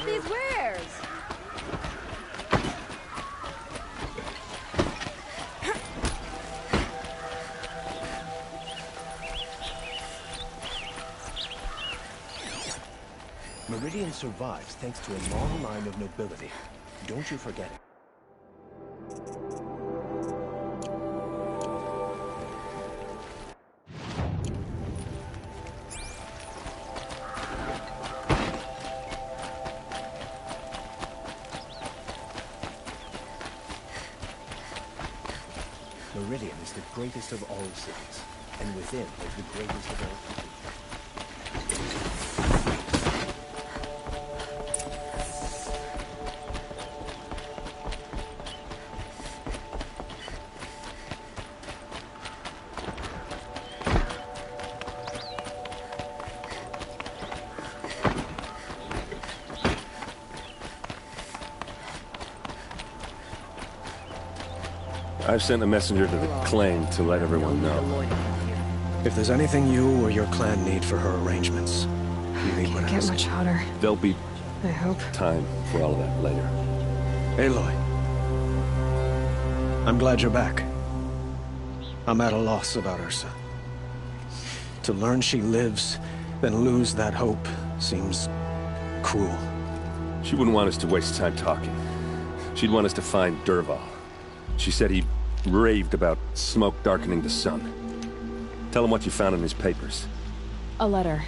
These wares. Meridian survives thanks to a long line of nobility. Don't you forget it. Meridian is the greatest of all cities, and within is the greatest of all people. I've sent a messenger to the claim to let everyone know. If there's anything you or your clan need for her arrangements, you need Can't get much hotter. There'll be I hope. time for all of that later. Aloy, I'm glad you're back. I'm at a loss about Ursa. To learn she lives, then lose that hope seems cruel. She wouldn't want us to waste time talking. She'd want us to find Dervahl. She said he raved about smoke darkening the sun. Tell him what you found in his papers. A letter.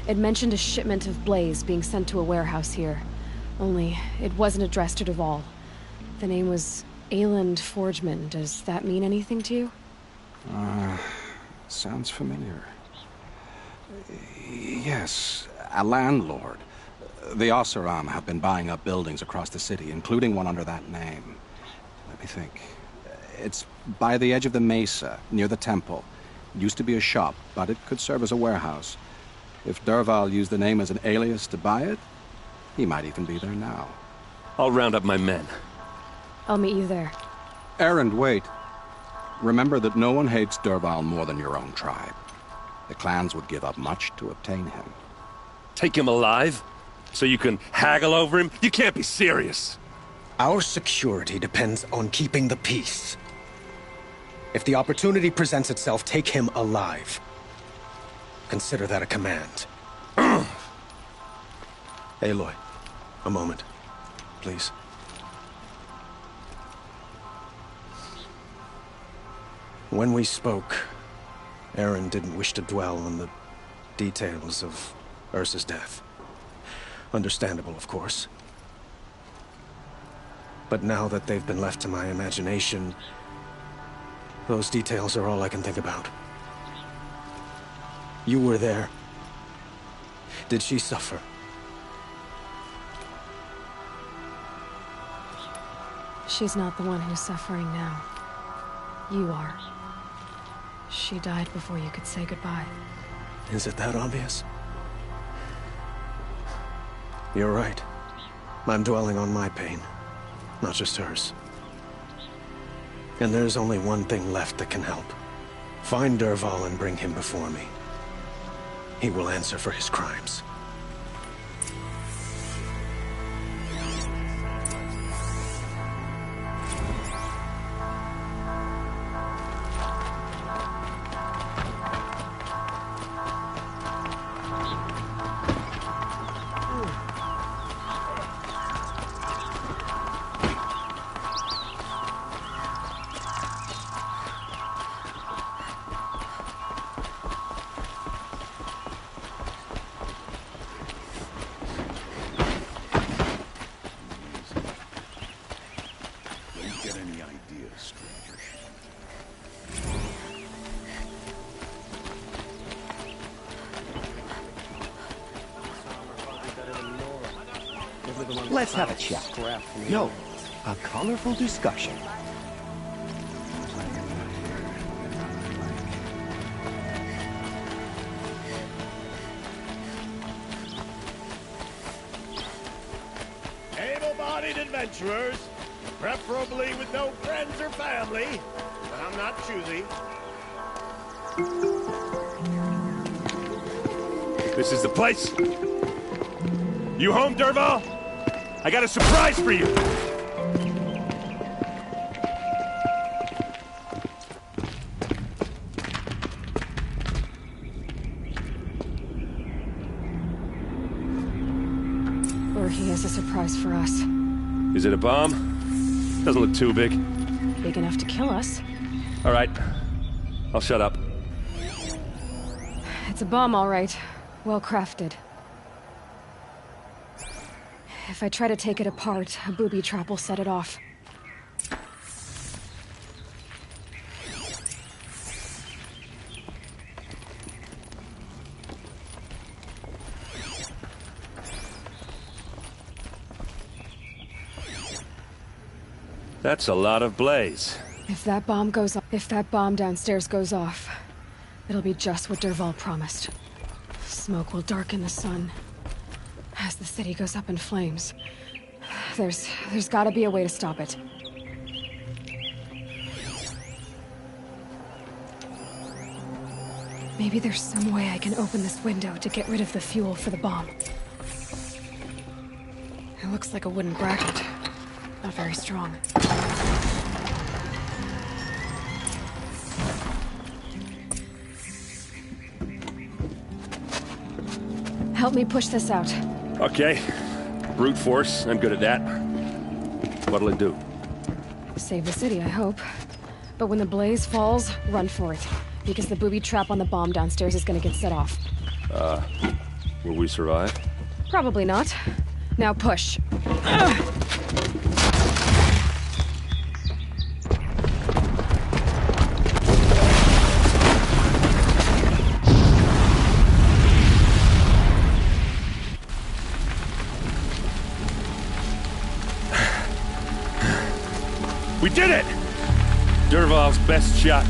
It mentioned a shipment of blaze being sent to a warehouse here. Only, it wasn't addressed to Dervahl. The name was Ayland Forgeman. Does that mean anything to you? Sounds familiar. Yes, a landlord. The Oseram have been buying up buildings across the city, including one under that name. Let me think. It's by the edge of the mesa, near the temple. It used to be a shop, but it could serve as a warehouse. If Dervahl used the name as an alias to buy it, he might even be there now. I'll round up my men. I'll meet you there. Erend, wait. Remember that no one hates Dervahl more than your own tribe. The clans would give up much to obtain him. Take him alive? So you can haggle over him? You can't be serious. Our security depends on keeping the peace. If the opportunity presents itself, take him alive. Consider that a command. Aloy, a moment, please. When we spoke, Aaron didn't wish to dwell on the details of Ursa's death. Understandable, of course. But now that they've been left to my imagination, those details are all I can think about. You were there. Did she suffer? She's not the one who's suffering now. You are. She died before you could say goodbye. Is it that obvious? You're right. I'm dwelling on my pain, not just hers. And there's only one thing left that can help. Find Dervahl and bring him before me. He will answer for his crimes. Let's have a chat. No, a colorful discussion. Able-bodied adventurers, preferably with no friends or family, but I'm not choosy. This is the place. You home, Dervahl? I got a surprise for you! Or he has a surprise for us. Is it a bomb? Doesn't look too big. Big enough to kill us. All right. I'll shut up. It's a bomb, all right. Well crafted. If I try to take it apart, a booby trap will set it off. That's a lot of blaze. If that bomb downstairs goes off, it'll be just what Dervahl promised. Smoke will darken the sun. As the city goes up in flames, there's gotta be a way to stop it. Maybe there's some way I can open this window to get rid of the fuel for the bomb. It looks like a wooden bracket. Not very strong. Help me push this out. Okay. Brute force, I'm good at that. What'll it do? Save the city, I hope. But when the blaze falls, run for it. Because the booby trap on the bomb downstairs is gonna get set off. Will we survive? Probably not. Now push. We did it! Dervahl's best shot,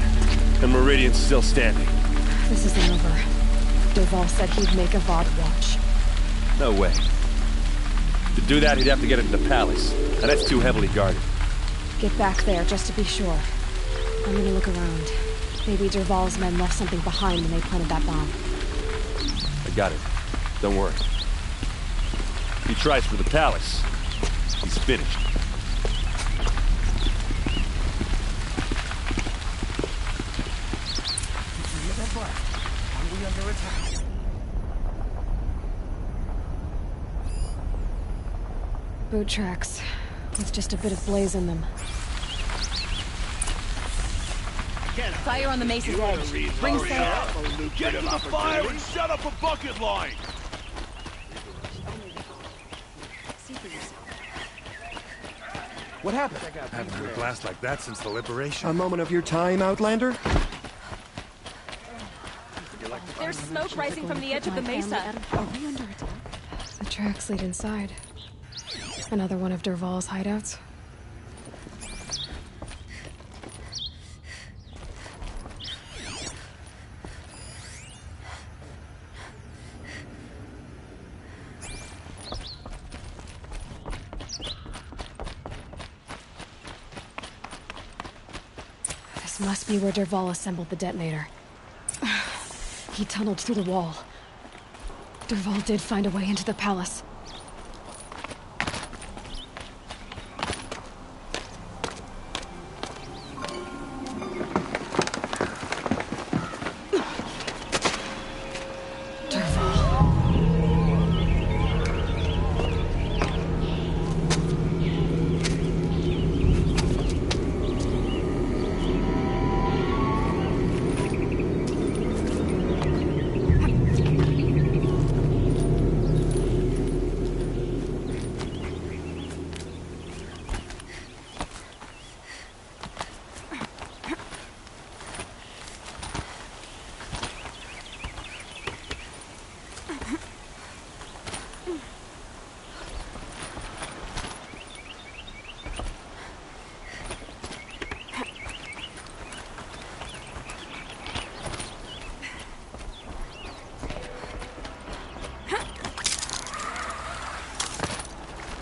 and Meridian's still standing. This isn't over. Dervahl said he'd make a VOD watch. No way. To do that, he'd have to get into the palace, and that's too heavily guarded. Get back there, just to be sure. I'm gonna look around. Maybe Dervahl's men left something behind when they planted that bomb. I got it. Don't worry. If he tries for the palace, he's finished. under attack. Boot tracks, with just a bit of blaze in them. Fire on the mesa's edge. Bring sail. Get to the fire and set up a bucket line! What happened? Haven't heard a blast like that since the liberation. A moment of your time, Outlander? There's smoke rising from the edge of the mesa. Are we under attack? The tracks lead inside. Another one of Dervahl's hideouts. This must be where Dervahl assembled the detonator. He tunneled through the wall. Dervahl did find a way into the palace.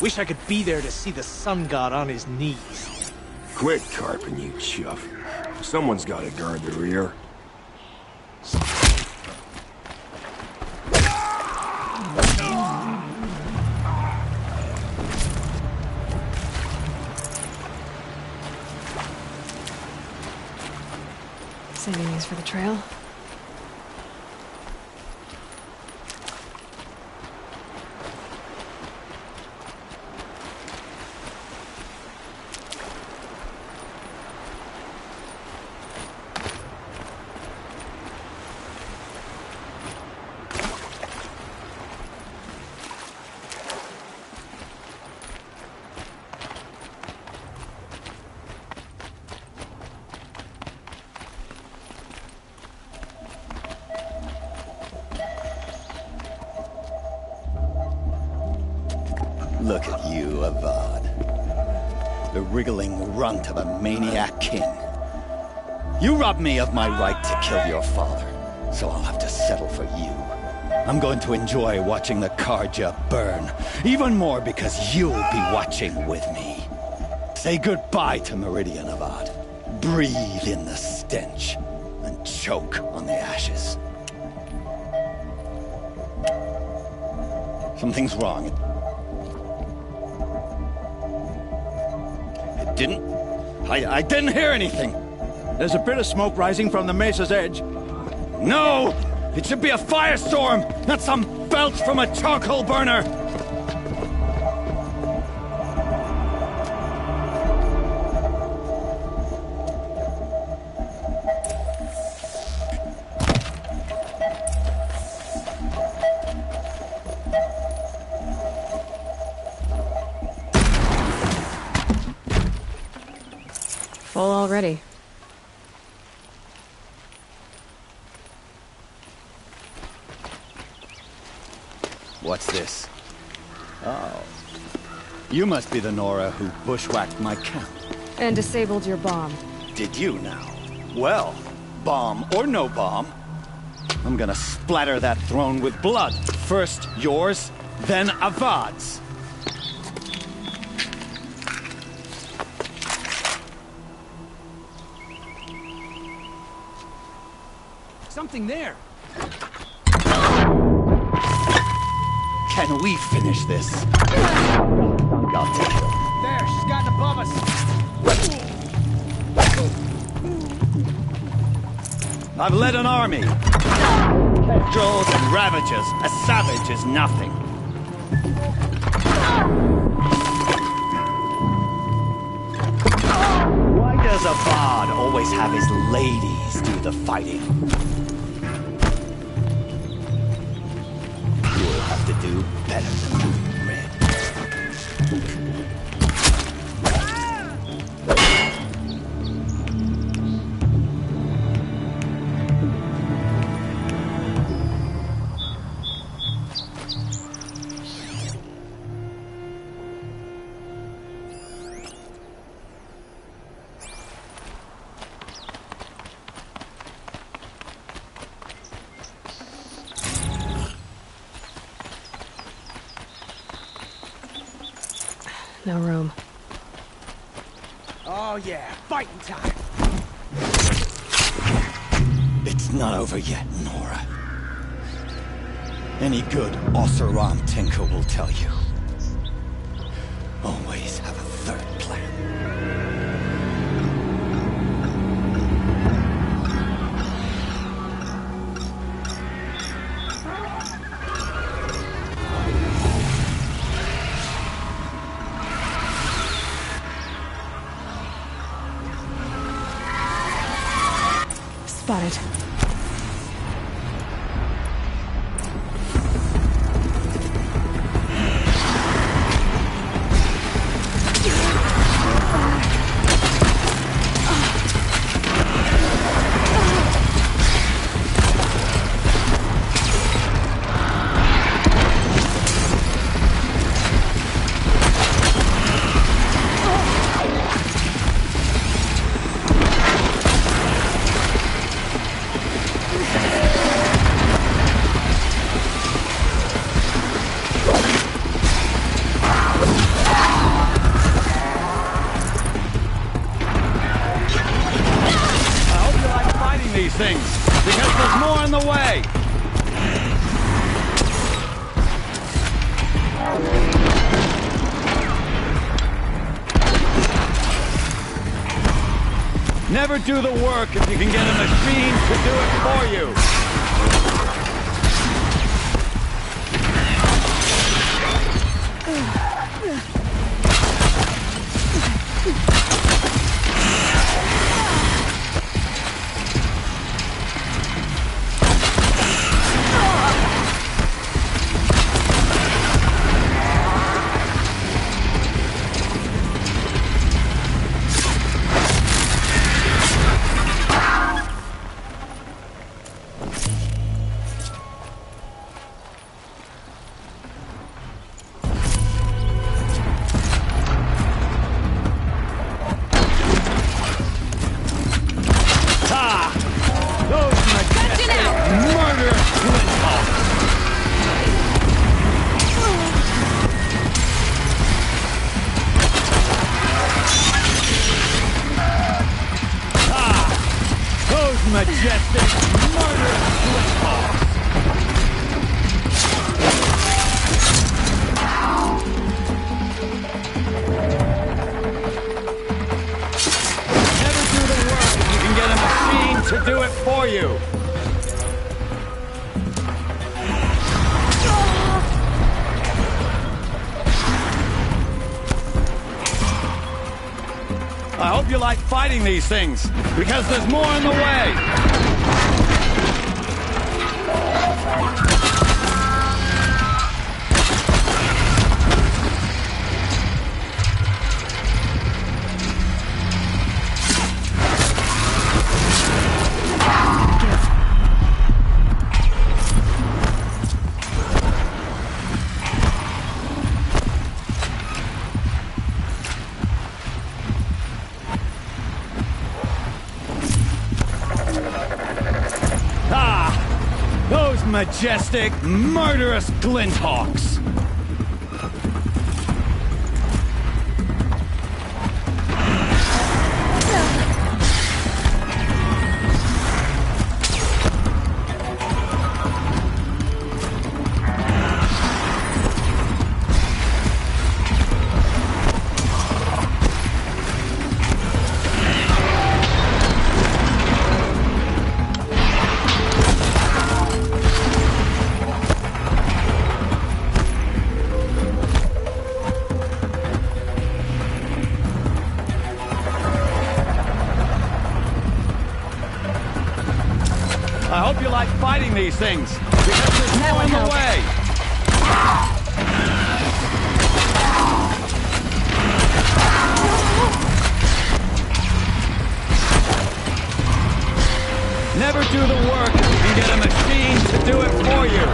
Wish I could be there to see the sun god on his knees. Quit carping, you chuff. Someone's gotta guard the rear. Saving these for the trail. Look at you, Avad. The wriggling runt of a maniac king. You robbed me of my right to kill your father, so I'll have to settle for you. I'm going to enjoy watching the Karja burn, even more because you'll be watching with me. Say goodbye to Meridian, Avad. Breathe in the stench, and choke on the ashes. Something's wrong. I didn't hear anything. There's a bit of smoke rising from the mesa's edge. No! It should be a firestorm, not some belch from a charcoal burner! Full already. What's this? Oh. You must be the Nora who bushwhacked my camp. And disabled your bomb. Did you now? Well, bomb or no bomb, I'm gonna splatter that throne with blood. First yours, then Avad's. Something there. Can we finish this? I'll take it. There, she's gotten above us. I've led an army. Trolls and ravagers. A savage is nothing. Why does a bard always have his ladies do the fighting? You'll have to do better than Moon Red. No room. Oh yeah, fighting time. It's not over yet, Nora. Any good Oseram tinker will tell you. Always have a third plan. Spotted. Things, because there's more in the way! Never do the work if you can get a machine to do it for you! Majestic, murderous footballs. Never do the work if you can get a machine to do it for you. I hope you like fighting these things, because there's more in the way! Majestic, murderous glinthawks! I hope you like fighting these things, because there's more in the way. Never do the work and get a machine to do it for you.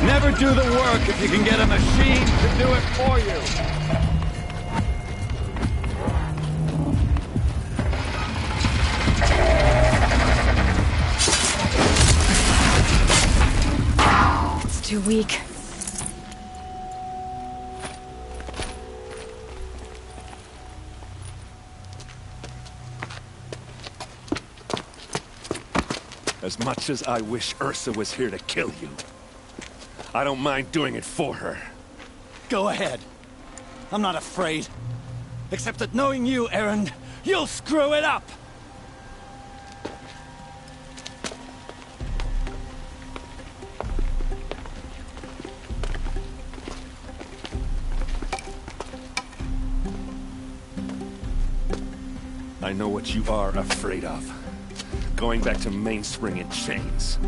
Never do the work if you can get a machine to do it for you. It's too weak. As much as I wish Ursa was here to kill you, I don't mind doing it for her. Go ahead. I'm not afraid. Except that knowing you, Aaron, you'll screw it up! I know what you are afraid of. Going back to Mainspring in chains.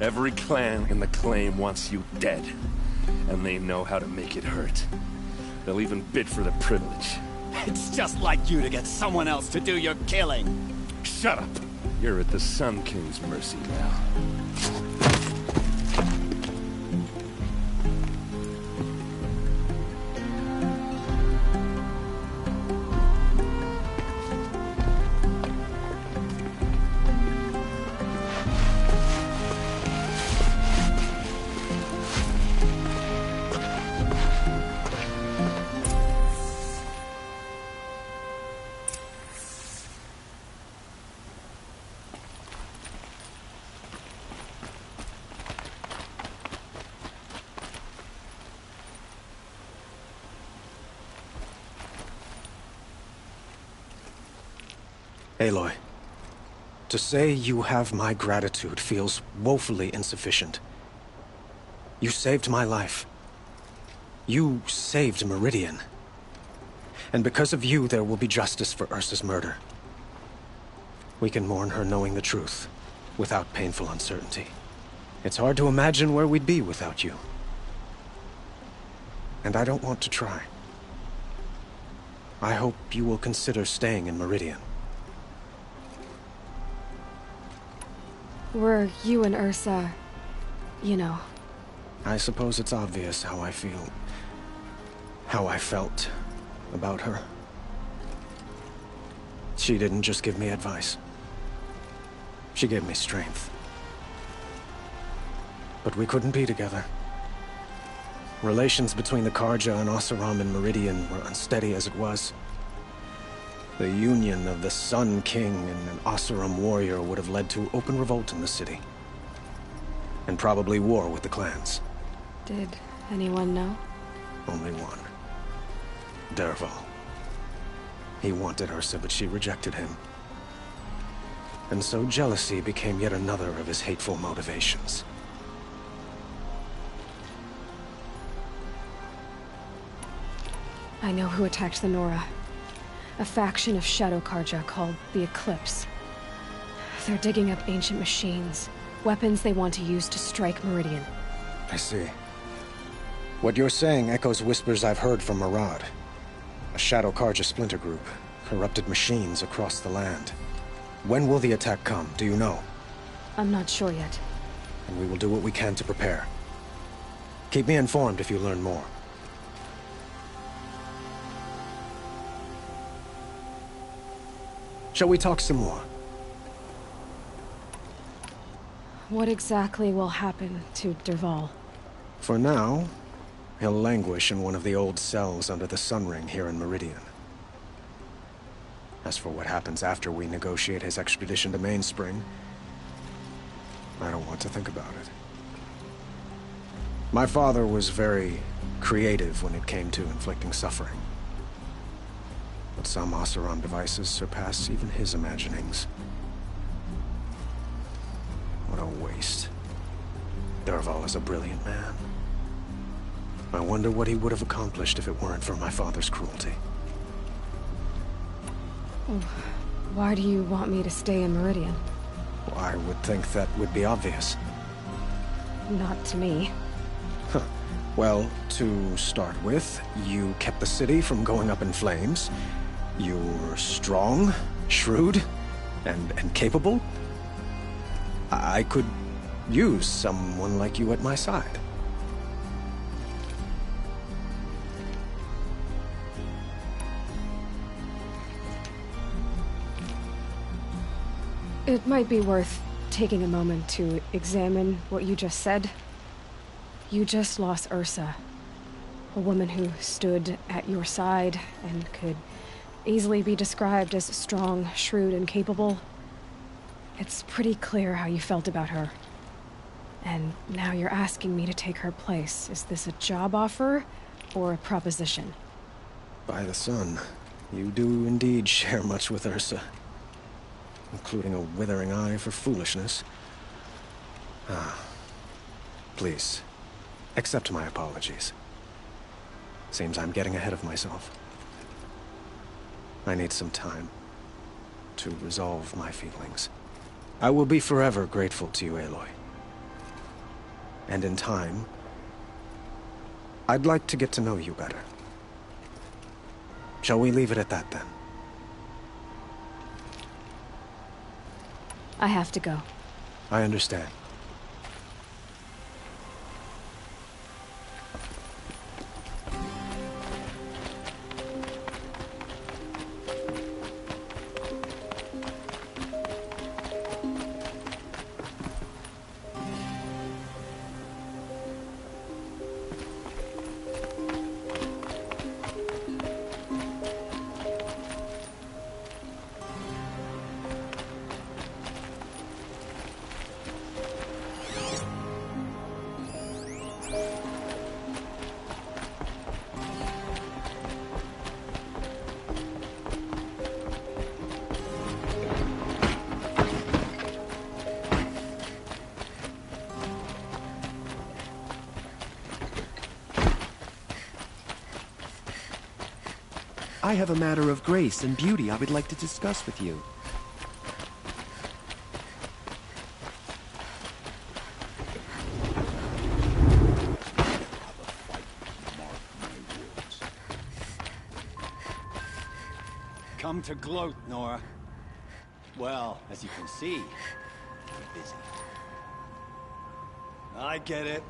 Every clan in the claim wants you dead. And they know how to make it hurt. They'll even bid for the privilege. It's just like you to get someone else to do your killing. Shut up! You're at the Sun King's mercy now. Aloy, to say you have my gratitude feels woefully insufficient. You saved my life. You saved Meridian. And because of you, there will be justice for Ursa's murder. We can mourn her knowing the truth, without painful uncertainty. It's hard to imagine where we'd be without you. And I don't want to try. I hope you will consider staying in Meridian. Were you and Ursa, you know. I suppose it's obvious how I feel. How I felt about her. She didn't just give me advice. She gave me strength. But we couldn't be together. Relations between the Karja and Oseram and Meridian were unsteady as it was. The union of the Sun King and an Oseram warrior would have led to open revolt in the city. And probably war with the clans. Did anyone know? Only one. Dervahl. He wanted Ursa, but she rejected him. And so jealousy became yet another of his hateful motivations. I know who attacked the Nora. A faction of Shadow Karja called the Eclipse. They're digging up ancient machines, weapons they want to use to strike Meridian. I see. What you're saying echoes whispers I've heard from Murad. A Shadow Karja splinter group, corrupted machines across the land. When will the attack come, do you know? I'm not sure yet. And we will do what we can to prepare. Keep me informed if you learn more. Shall we talk some more? What exactly will happen to Dervahl? For now, he'll languish in one of the old cells under the Sun Ring here in Meridian. As for what happens after we negotiate his expedition to Mainspring, I don't want to think about it. My father was very creative when it came to inflicting suffering. But some Oseram devices surpass even his imaginings. What a waste. Dervahl is a brilliant man. I wonder what he would have accomplished if it weren't for my father's cruelty. Why do you want me to stay in Meridian? I would think that would be obvious. Not to me. Huh. Well, to start with, you kept the city from going up in flames. You're strong, shrewd, and capable. I could use someone like you at my side. It might be worth taking a moment to examine what you just said. You just lost Ursa, a woman who stood at your side and could easily be described as strong, shrewd, and capable. It's pretty clear how you felt about her. And now you're asking me to take her place. Is this a job offer or a proposition? By the sun, you do indeed share much with Ursa. Including a withering eye for foolishness. Please, accept my apologies. Seems I'm getting ahead of myself. I need some time to resolve my feelings. I will be forever grateful to you, Aloy. And in time, I'd like to get to know you better. Shall we leave it at that, then? I have to go. I understand. I have a matter of grace and beauty I would like to discuss with you. Come to gloat, Nora. Well, as you can see, you're busy. I get it.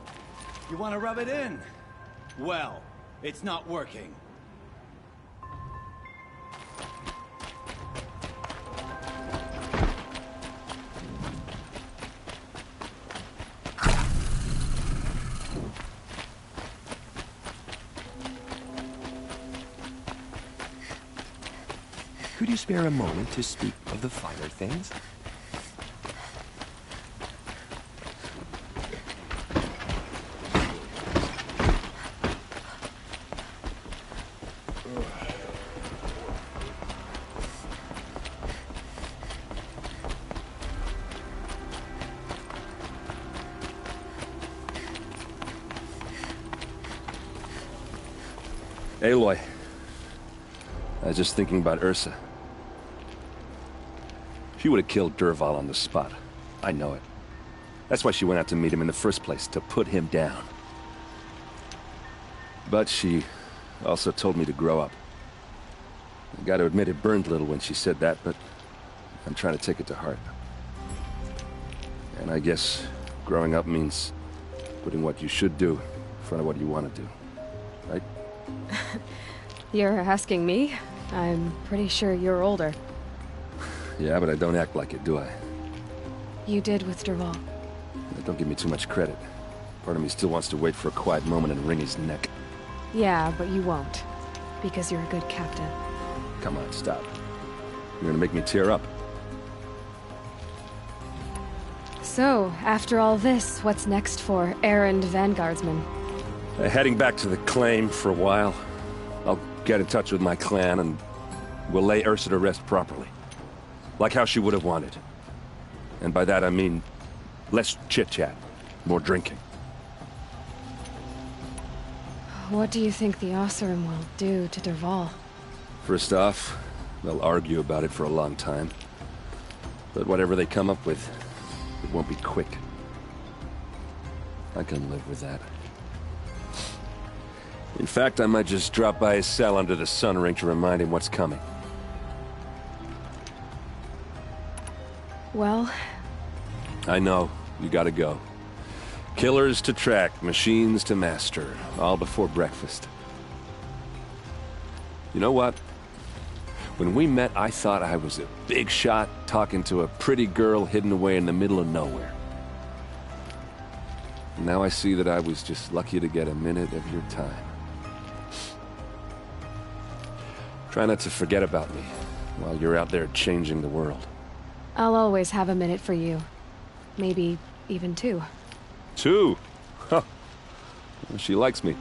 You want to rub it in? Well, it's not working. Could you spare a moment to speak of the finer things? Aloy, I was just thinking about Ursa. She would have killed Dervahl on the spot. I know it. That's why she went out to meet him in the first place, to put him down. But she also told me to grow up. I gotta admit it burned a little when she said that, but I'm trying to take it to heart. And I guess growing up means putting what you should do in front of what you want to do. Right? You're asking me? I'm pretty sure you're older. Yeah, but I don't act like it, do I? You did with Dervahl. Don't give me too much credit. Part of me still wants to wait for a quiet moment and wring his neck. Yeah, but you won't. Because you're a good captain. Come on, stop. You're gonna make me tear up. So, after all this, what's next for errand vanguardsman? Heading back to the claim for a while. I'll get in touch with my clan and we'll lay Ursa to rest properly. Like how she would have wanted. And by that I mean less chit-chat, more drinking. What do you think the Oseram will do to Derval? First off, they'll argue about it for a long time. But whatever they come up with, it won't be quick. I can live with that. In fact, I might just drop by his cell under the sun ring to remind him what's coming. Well... I know. You gotta go. Killers to track, machines to master, all before breakfast. You know what? When we met, I thought I was a big shot talking to a pretty girl hidden away in the middle of nowhere. And now I see that I was just lucky to get a minute of your time. Try not to forget about me while you're out there changing the world. I'll always have a minute for you. Maybe even 2. 2? Huh. Well, she likes me.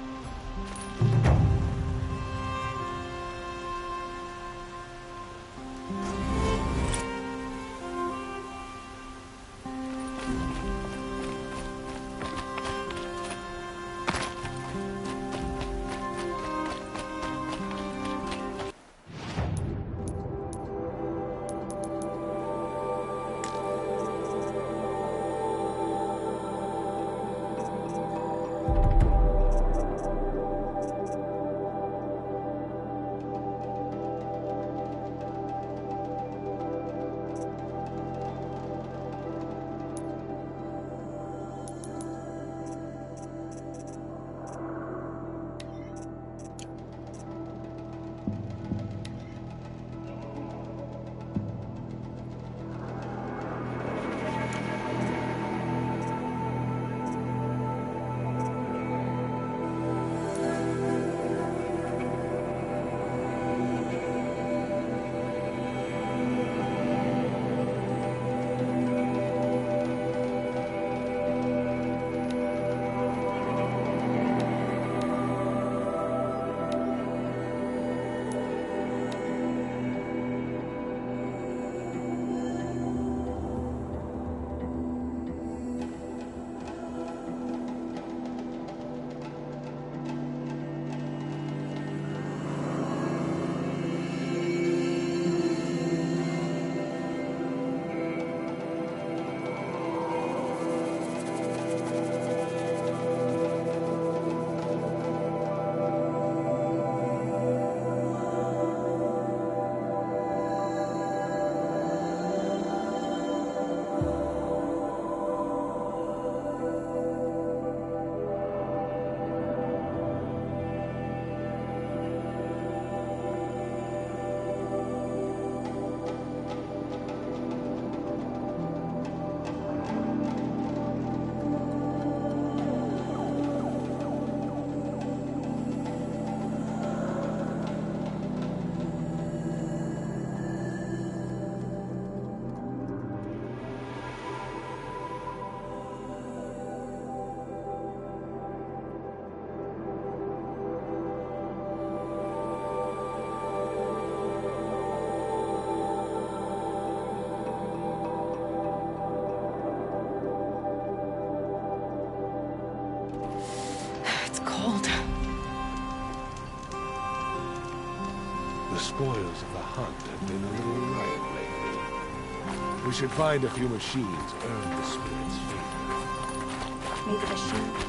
The spoils of the hunt have been a little riot lately. We should find a few machines, earn the spirit's favor. Maybe the sheep.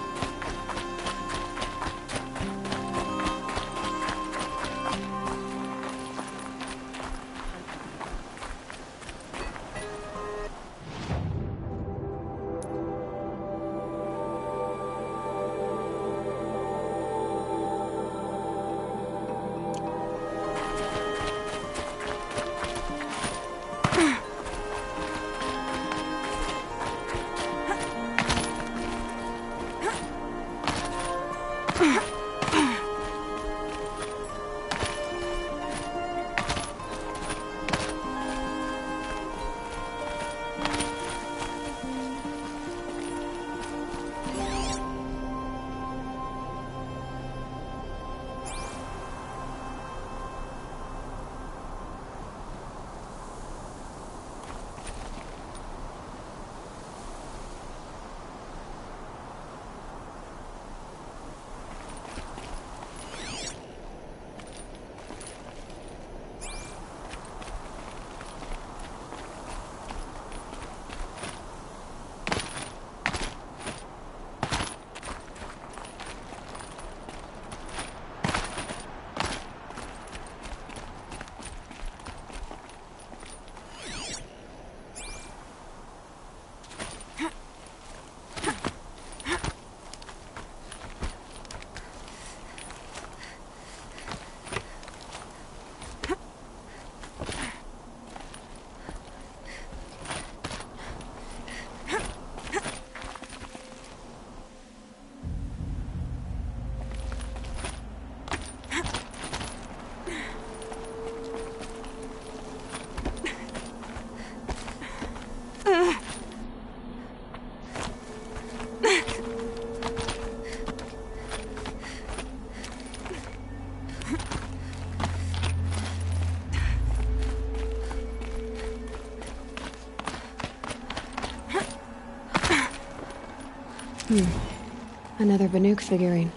Another Banuk figurine.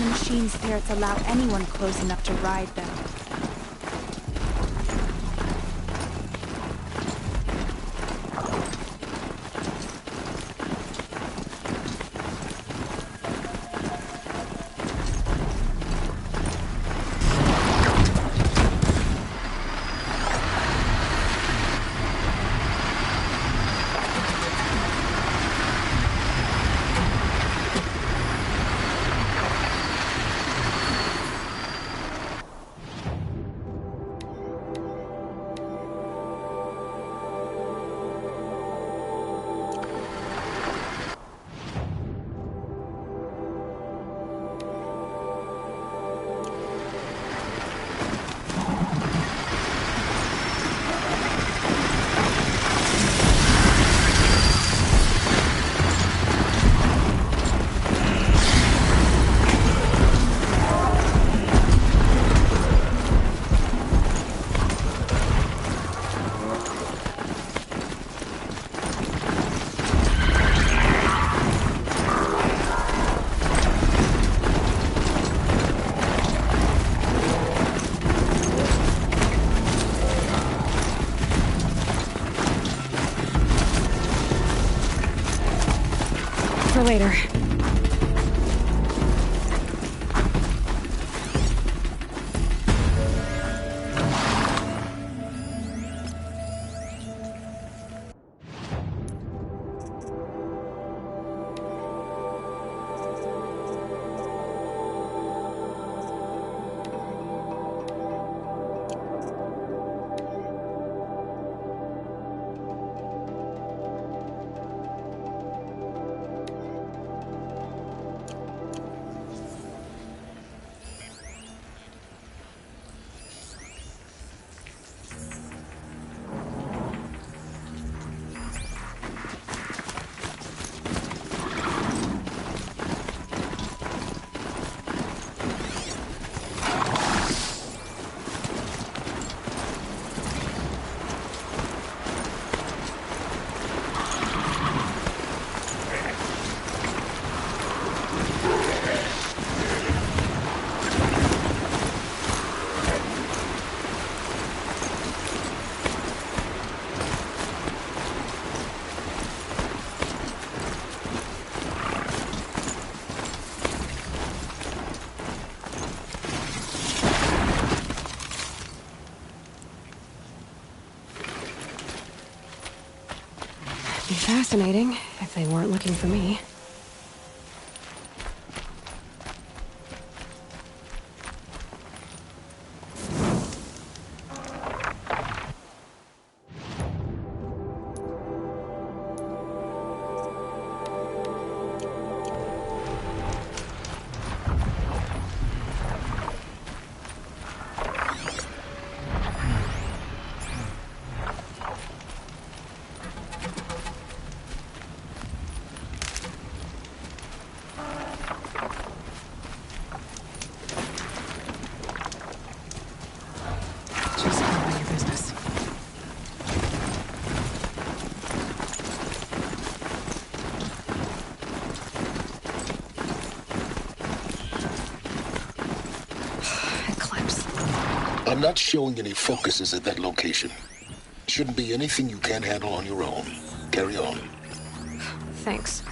Machine spirits allow anyone close enough to ride them. Later. Be fascinating if they weren't looking for me. I'm not showing any focuses at that location. Shouldn't be anything you can't handle on your own. Carry on. Thanks.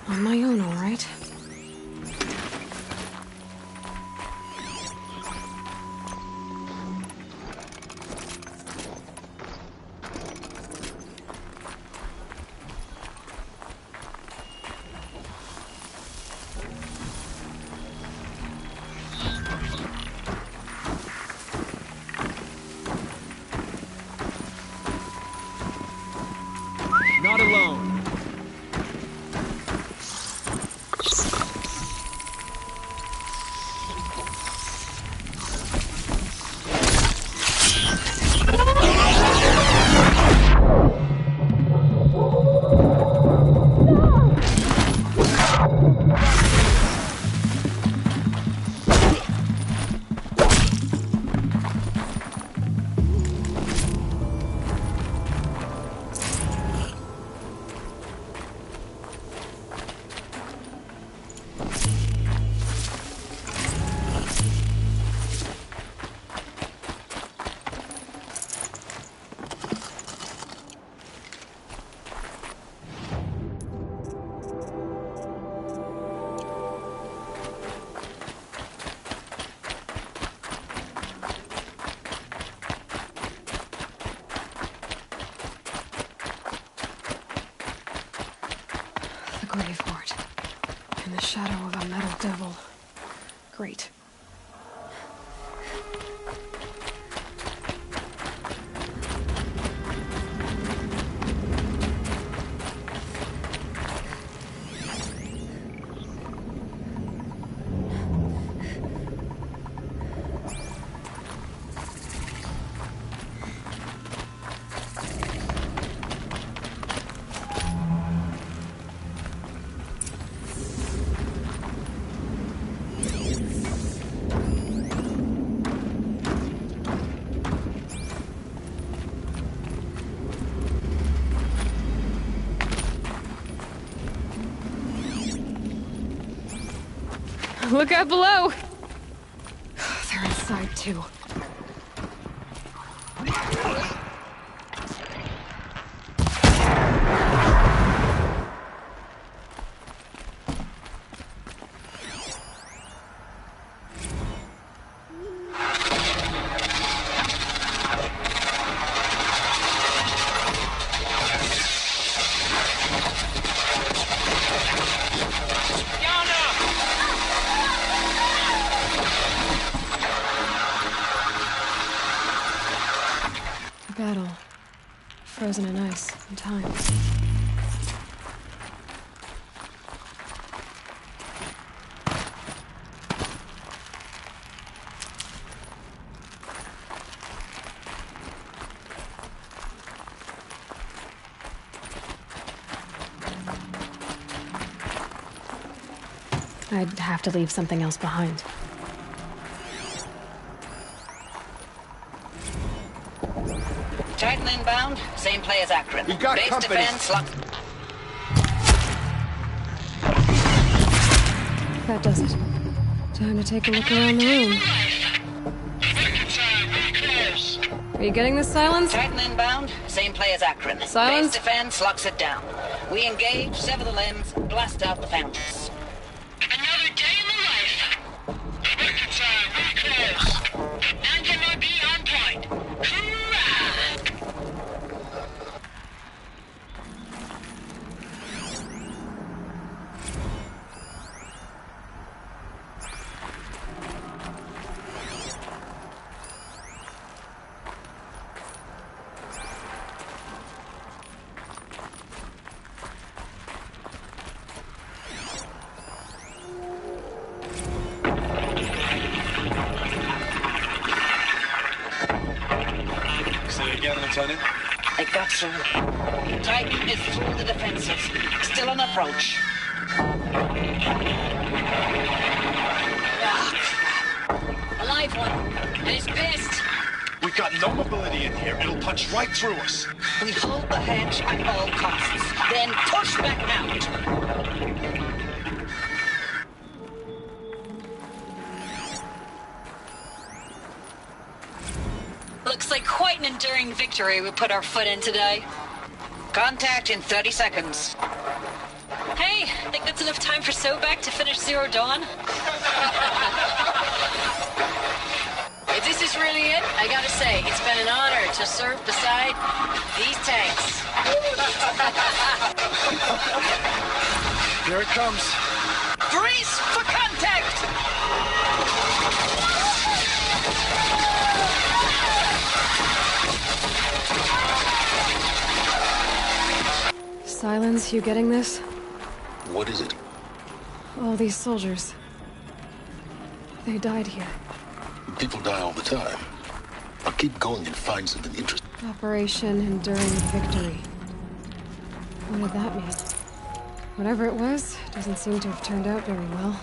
On my own, all right? Not alone. The graveyard. In the shadow of a metal devil. Great. Look out below! They're inside, too. Battle. Frozen in ice and time. I'd have to leave something else behind. Titan inbound, same play as Akron. We got Base company. defense, lock. That does it. Time to take a look around the room. Are you getting this, Silence? Titan inbound, same play as Akron. Silence? Base defense locks it down. We engage, sever the limbs, blast out the fountains. Another day in the life. Reconcile, reclose. Anti-MOB on point. Hoorah! Lieutenant? I got through. Titan is through the defenses. Still on approach. A live one. And he's pissed. We've got no mobility in here. It'll punch right through us. We hold the hedge at all costs. Then push back out. Looks like quite an enduring victory we put our foot in today. Contact in 30 seconds. That's enough time for Sobek to finish Zero Dawn? If this is really it, I gotta say, it's been an honor to serve beside these tanks. Here it comes. Brace for contact! Silence, you getting this? What is it? All these soldiers. They died here. People die all the time. I'll keep going and find something interesting. Operation Enduring Victory. What did that mean? Whatever it was, doesn't seem to have turned out very well.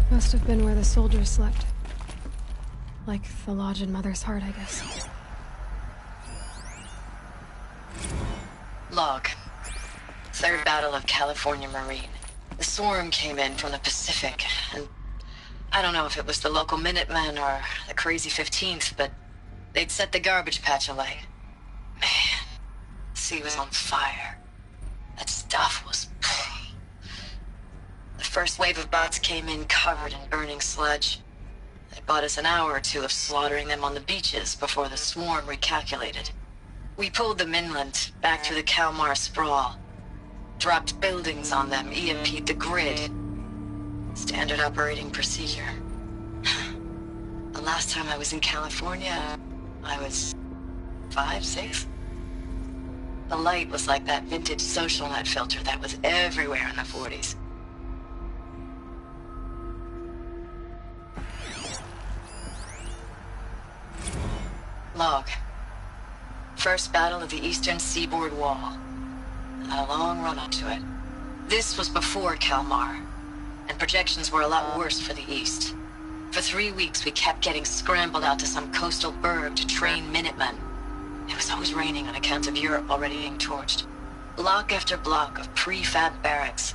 Must have been where the soldiers slept. Like the lodge in Mother's Heart, I guess. Log. Third Battle of California Marine. The swarm came in from the Pacific, and I don't know if it was the local Minutemen or the crazy 15th, but they'd set the garbage patch alight. Man, the sea was on fire. That stuff was... The first wave of bots came in covered in burning sludge. They bought us an hour or two of slaughtering them on the beaches before the swarm recalculated. We pulled them inland, back through the Kalmar sprawl. Dropped buildings on them, EMP'd the grid. Standard operating procedure. The last time I was in California, I was 5, 6? The light was like that vintage social net filter that was everywhere in the 40s. Log. First battle of the eastern seaboard wall. A long run up to it. This was before Kalmar, and projections were a lot worse for the east. For 3 weeks we kept getting scrambled out to some coastal burg to train Minutemen. It was always raining on account of Europe already being torched. Block after block of prefab barracks.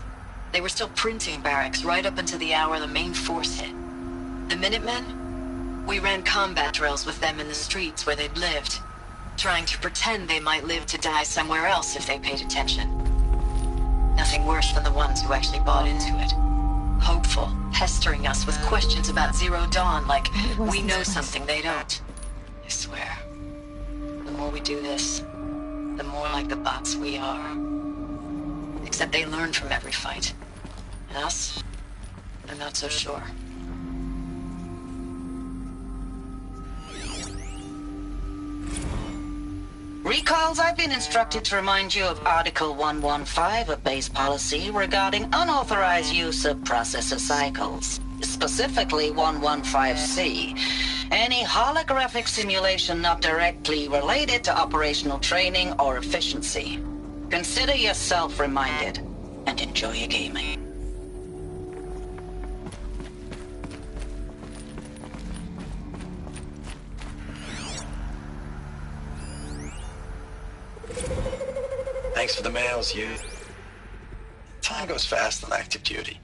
They were still printing barracks right up until the hour the main force hit. The Minutemen? We ran combat drills with them in the streets where they'd lived, trying to pretend they might live to die somewhere else if they paid attention. Nothing worse than the ones who actually bought into it. Hopeful, pestering us with questions about Zero Dawn like we know something they don't. I swear, the more we do this, the more like the bots we are. Except they learn from every fight. And us? I'm not so sure. Recalls, I've been instructed to remind you of Article 115 of base policy regarding unauthorized use of processor cycles. Specifically 115C. Any holographic simulation not directly related to operational training or efficiency. Consider yourself reminded, and enjoy your gaming. Thanks for the mails, you. Time goes fast on active duty.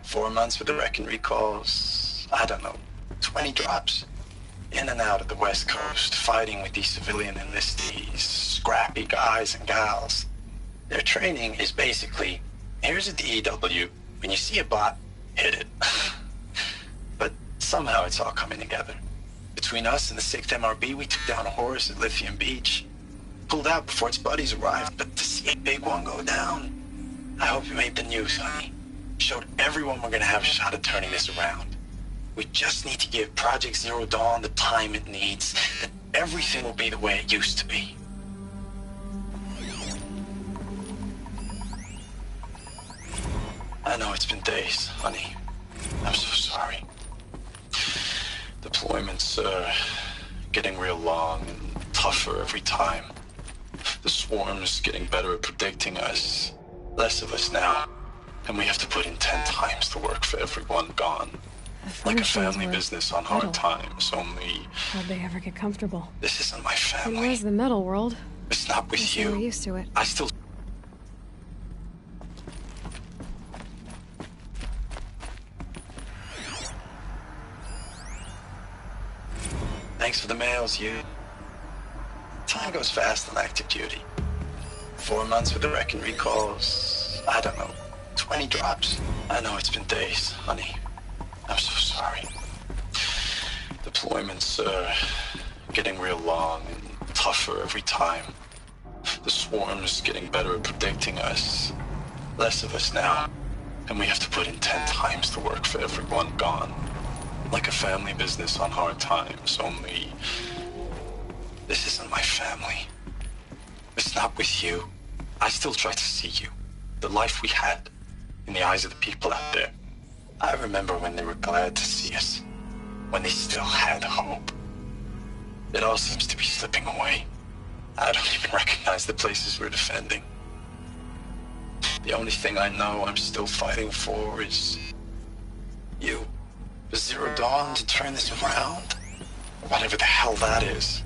4 months with the wrecking recalls, I don't know, 20 drops. In and out of the West Coast, fighting with these civilian enlistees, scrappy guys and gals. Their training is basically, here's a DEW, when you see a bot, hit it. But somehow it's all coming together. Between us and the 6th MRB, we took down a horse at Lithium Beach. Pulled out before its buddies arrived, but to see a big one go down, I hope you made the news, honey. Showed everyone we're gonna have a shot at turning this around. We just need to give Project Zero Dawn the time it needs, and everything will be the way it used to be. I know it's been days, honey. I'm so sorry. Deployments are getting real long and tougher every time. The swarm's getting better at predicting us. Less of us now. And we have to put in 10 times the work for everyone gone. Like a family business on hard times, only... How'd they ever get comfortable? This isn't my family. It was the metal world. It's not with you. We're used to it. I still... Thanks for the mails, you. Time goes fast on active duty. 4 months with the wreck and recalls. I don't know, 20 drops. I know it's been days, honey. I'm so sorry. Deployments are getting real long and tougher every time. The swarm's getting better at predicting us. Less of us now. And we have to put in 10 times the work for everyone gone. Like a family business on hard times, only... This isn't my family. It's not with you. I still try to see you. The life we had in the eyes of the people out there. I remember when they were glad to see us. When they still had hope. It all seems to be slipping away. I don't even recognize the places we're defending. The only thing I know I'm still fighting for is... you. The Zero Dawn to turn this around? Whatever the hell that is.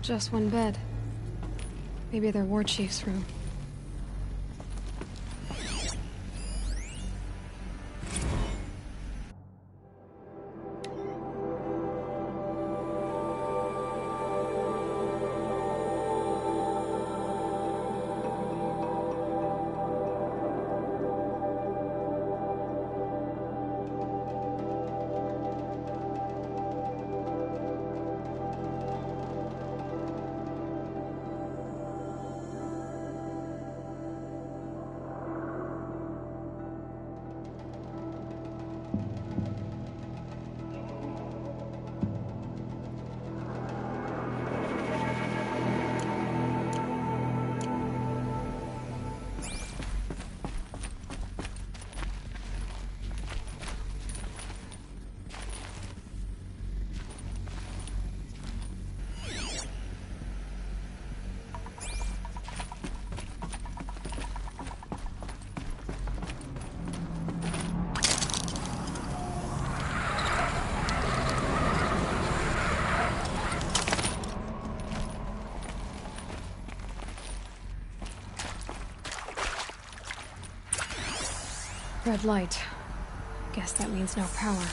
Just one bed. Maybe their war chief's room. Red light. Guess that means no power.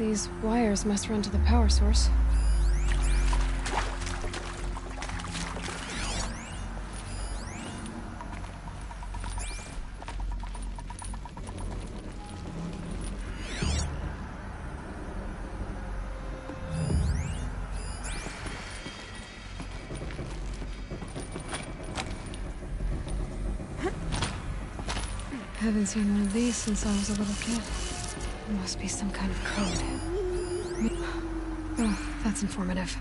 These wires must run to the power source. Haven't seen one of these since I was a little kid. It must be some kind of code. Oh, that's informative.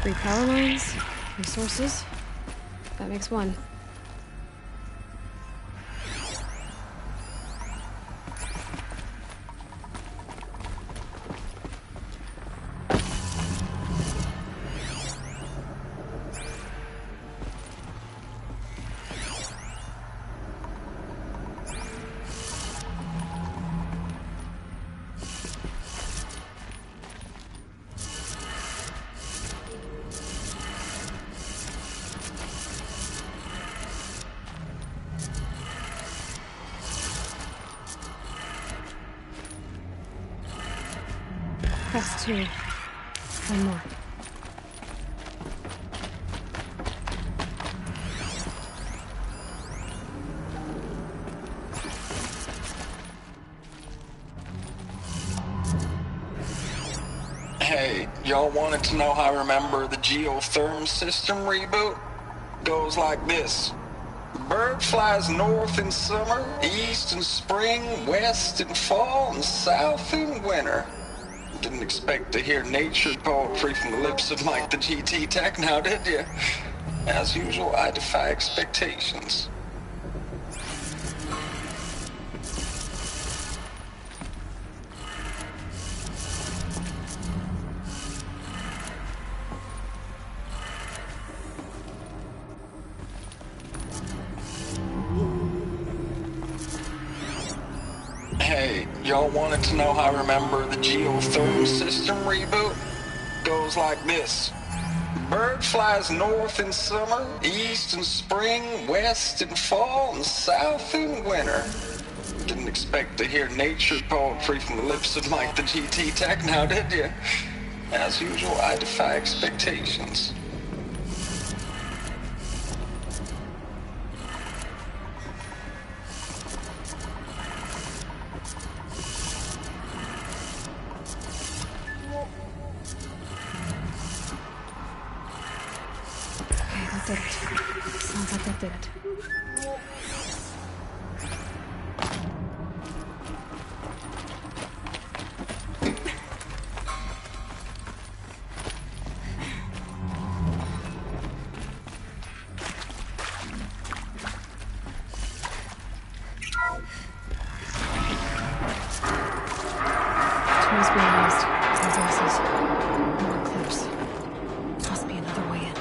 Three power lines, resources. That makes one. That's two. One more. Hey, y'all wanted to know how I remember the geotherm system reboot? Goes like this. Bird flies north in summer, east in spring, west in fall, and south in winter. Didn't expect to hear nature poetry from the lips of Mike the GT Tech now, did you? As usual, I defy expectations. Hey, y'all wanted to know how I remember the geotherm system reboot? Goes like this. Bird flies north in summer, east in spring, west in fall, and south in winter. Didn't expect to hear nature poetry from the lips of Mike the GT Tech now, did you? As usual, I defy expectations. That did it. Sounds like that did it. Tools being used. Resources. More clips. Must be another way in.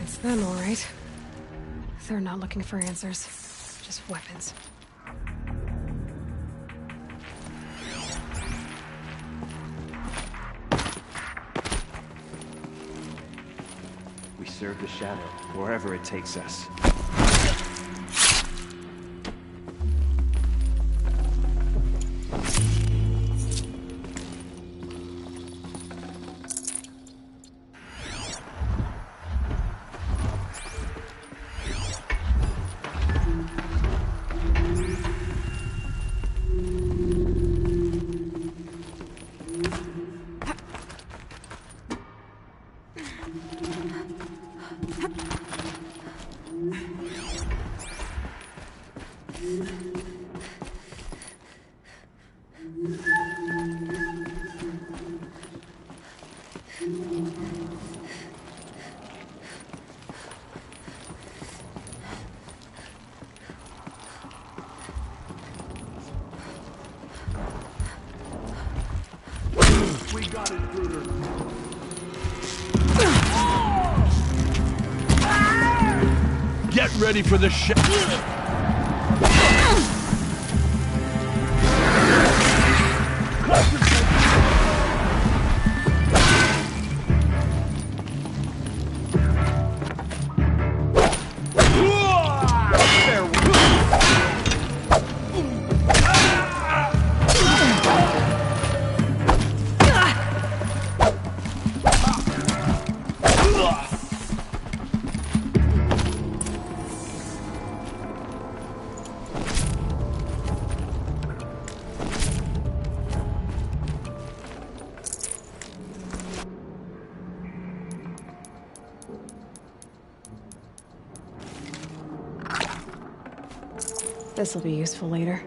It's them, all right. They're not looking for answers, just weapons. We serve the shadow, wherever it takes us. We got intruder. Get ready for the shot. This'll be useful later.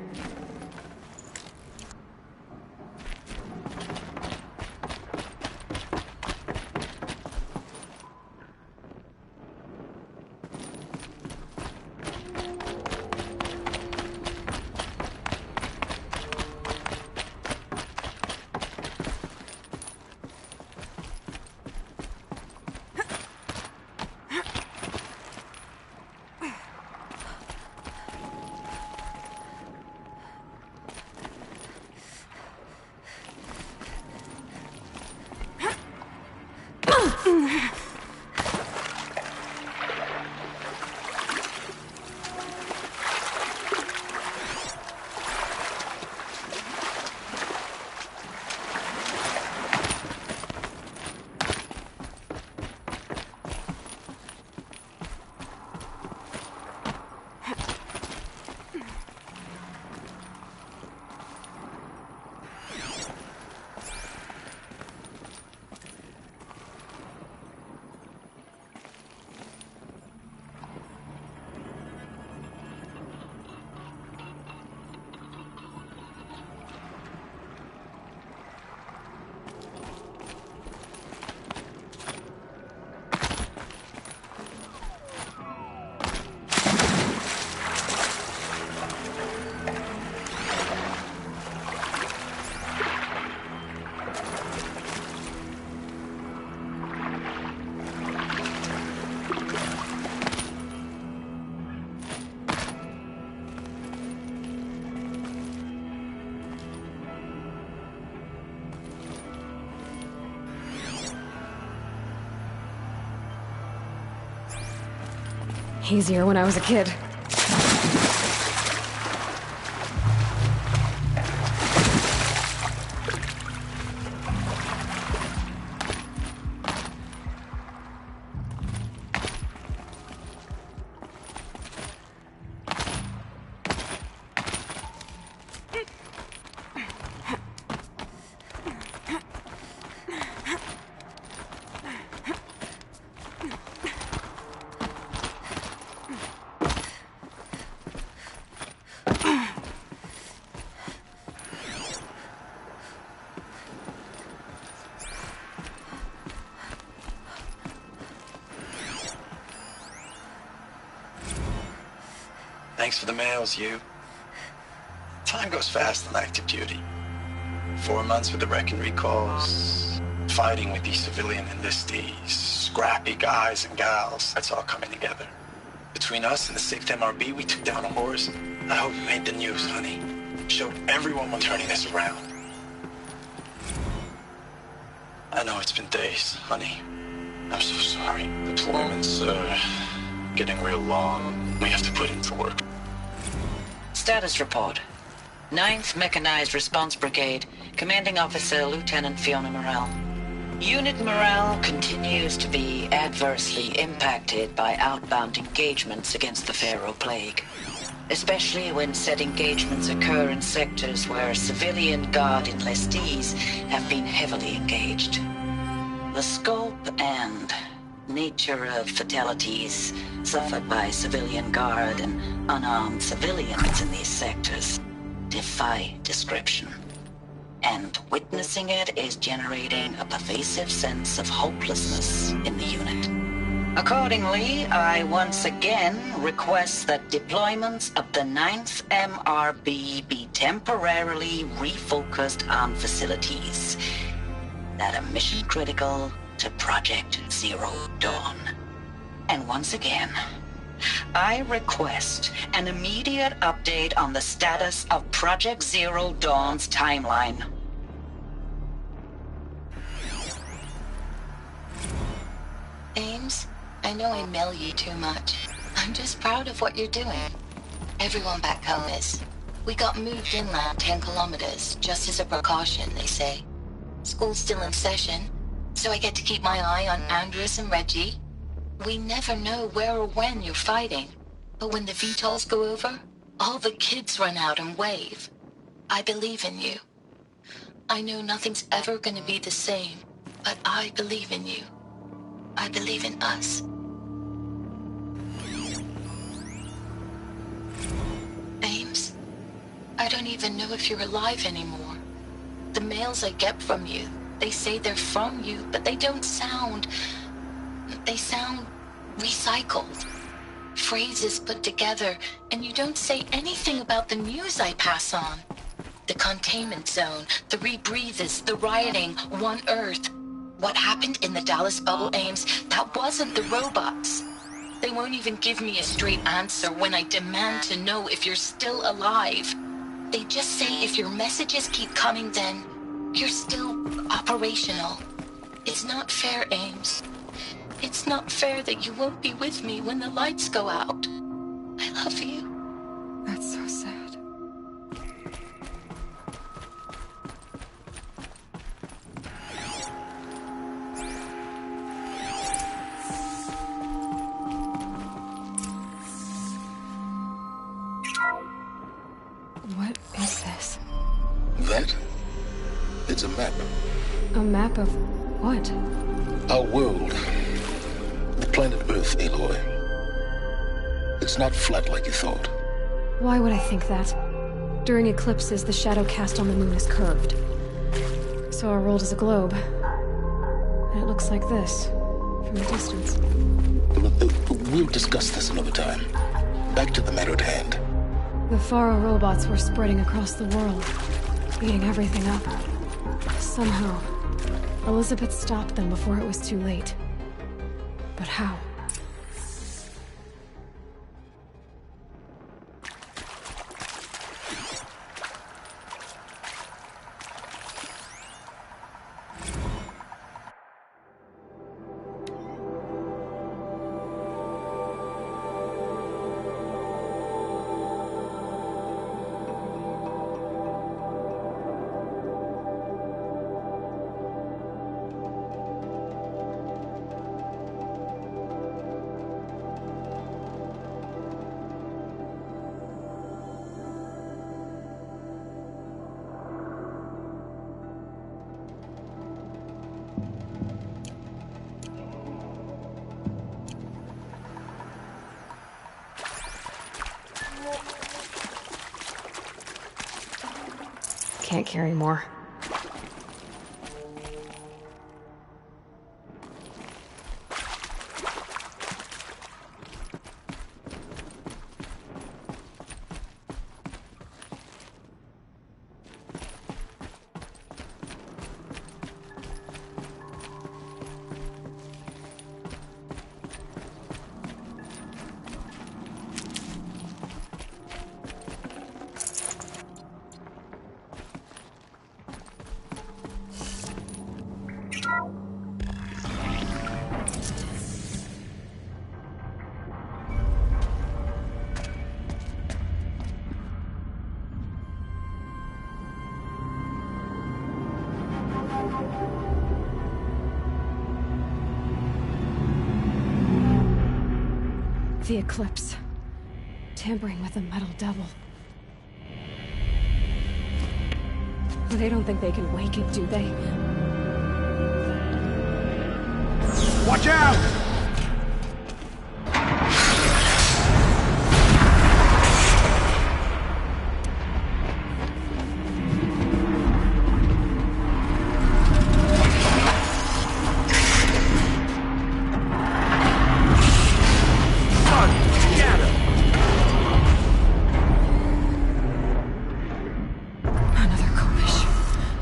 Easier when I was a kid. Thanks for the mails, you. Time goes fast on active duty. 4 months with the wreck and recalls, fighting with these civilian enlistees, scrappy guys and gals. That's all coming together. Between us and the 6th MRB, we took down a horse. I hope you made the news, honey. Showed everyone we're turning this around. I know it's been days, honey. I'm so sorry. Deployments are getting real long. We have to put in for work. Status report. 9th Mechanized Response Brigade, Commanding Officer Lieutenant Fiona Morrell. Unit morale continues to be adversely impacted by outbound engagements against the Pharaoh Plague, especially when said engagements occur in sectors where civilian guard enlistees have been heavily engaged. The scope and nature of fatalities suffered by civilian guard and unarmed civilians in these sectors defy description. And witnessing it is generating a pervasive sense of hopelessness in the unit. Accordingly, I once again request that deployments of the 9th MRB be temporarily refocused on facilities that are mission critical to Project Zero Dawn. And once again, I request an immediate update on the status of Project Zero Dawn's timeline. Ames, I know I mail you too much. I'm just proud of what you're doing. Everyone back home is. We got moved inland 10 kilometers, just as a precaution, they say. School's still in session, so I get to keep my eye on Andres and Reggie. We never know where or when you're fighting, but when the VTOLs go over, all the kids run out and wave. I believe in you. I know nothing's ever gonna be the same, but I believe in you. I believe in us. Ames. don't even know if you're alive anymore. The mails I get from you, they say they're from you, but they don't sound... They sound recycled. Phrases put together, and you don't say anything about the news I pass on. The containment zone, the rebreathers, the rioting, One Earth. What happened in the Dallas bubble, Ames, that wasn't the robots. They won't even give me a straight answer when I demand to know if you're still alive. They just say if your messages keep coming, then you're still operational. It's not fair, Ames. It's not fair that you won't be with me when the lights go out. I love you. That's so sad. What is this? That? It's a map. A map of what? Our world. The planet Earth, Aloy. It's not flat like you thought. Why would I think that? During eclipses, the shadow cast on the moon is curved. So our world is a globe. And it looks like this, from a distance. We'll discuss this another time. Back to the matter at hand. The Faro robots were spreading across the world, eating everything up. Somehow, Elizabeth stopped them before it was too late. But how? Can't carry more. The eclipse. Tampering with the metal devil. They don't think they can wake it, do they? Watch out!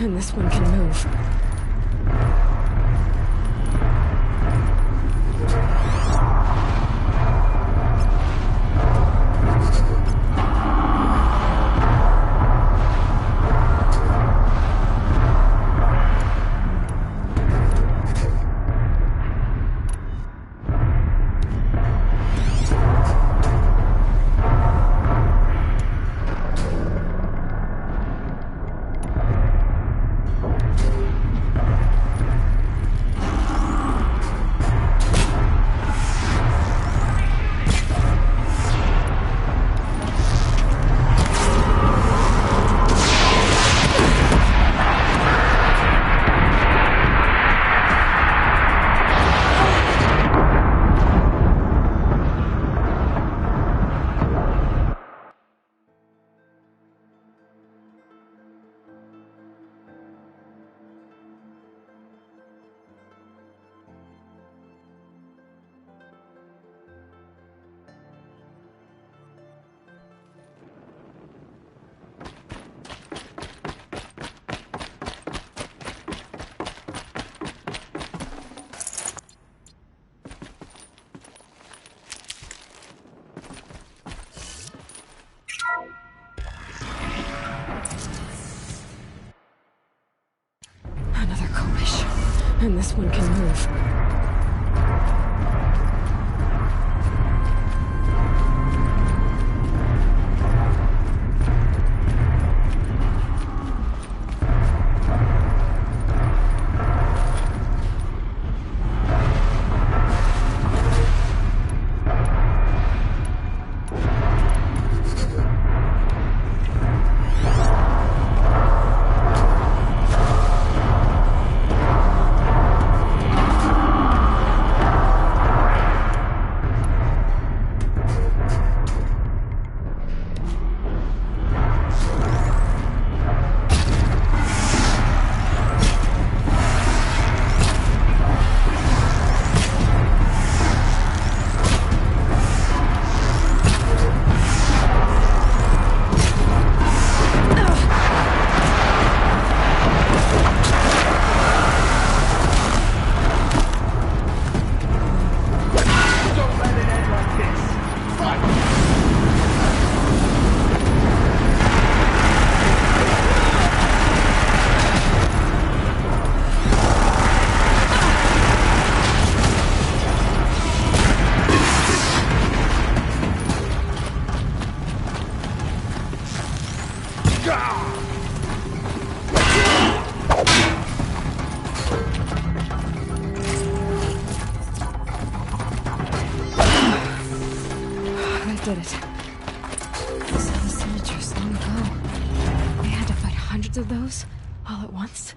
And this one can move. wish. And this one can move. Did it. I saw the signatures long ago. They had to fight hundreds of those all at once.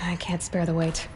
I can't spare the weight.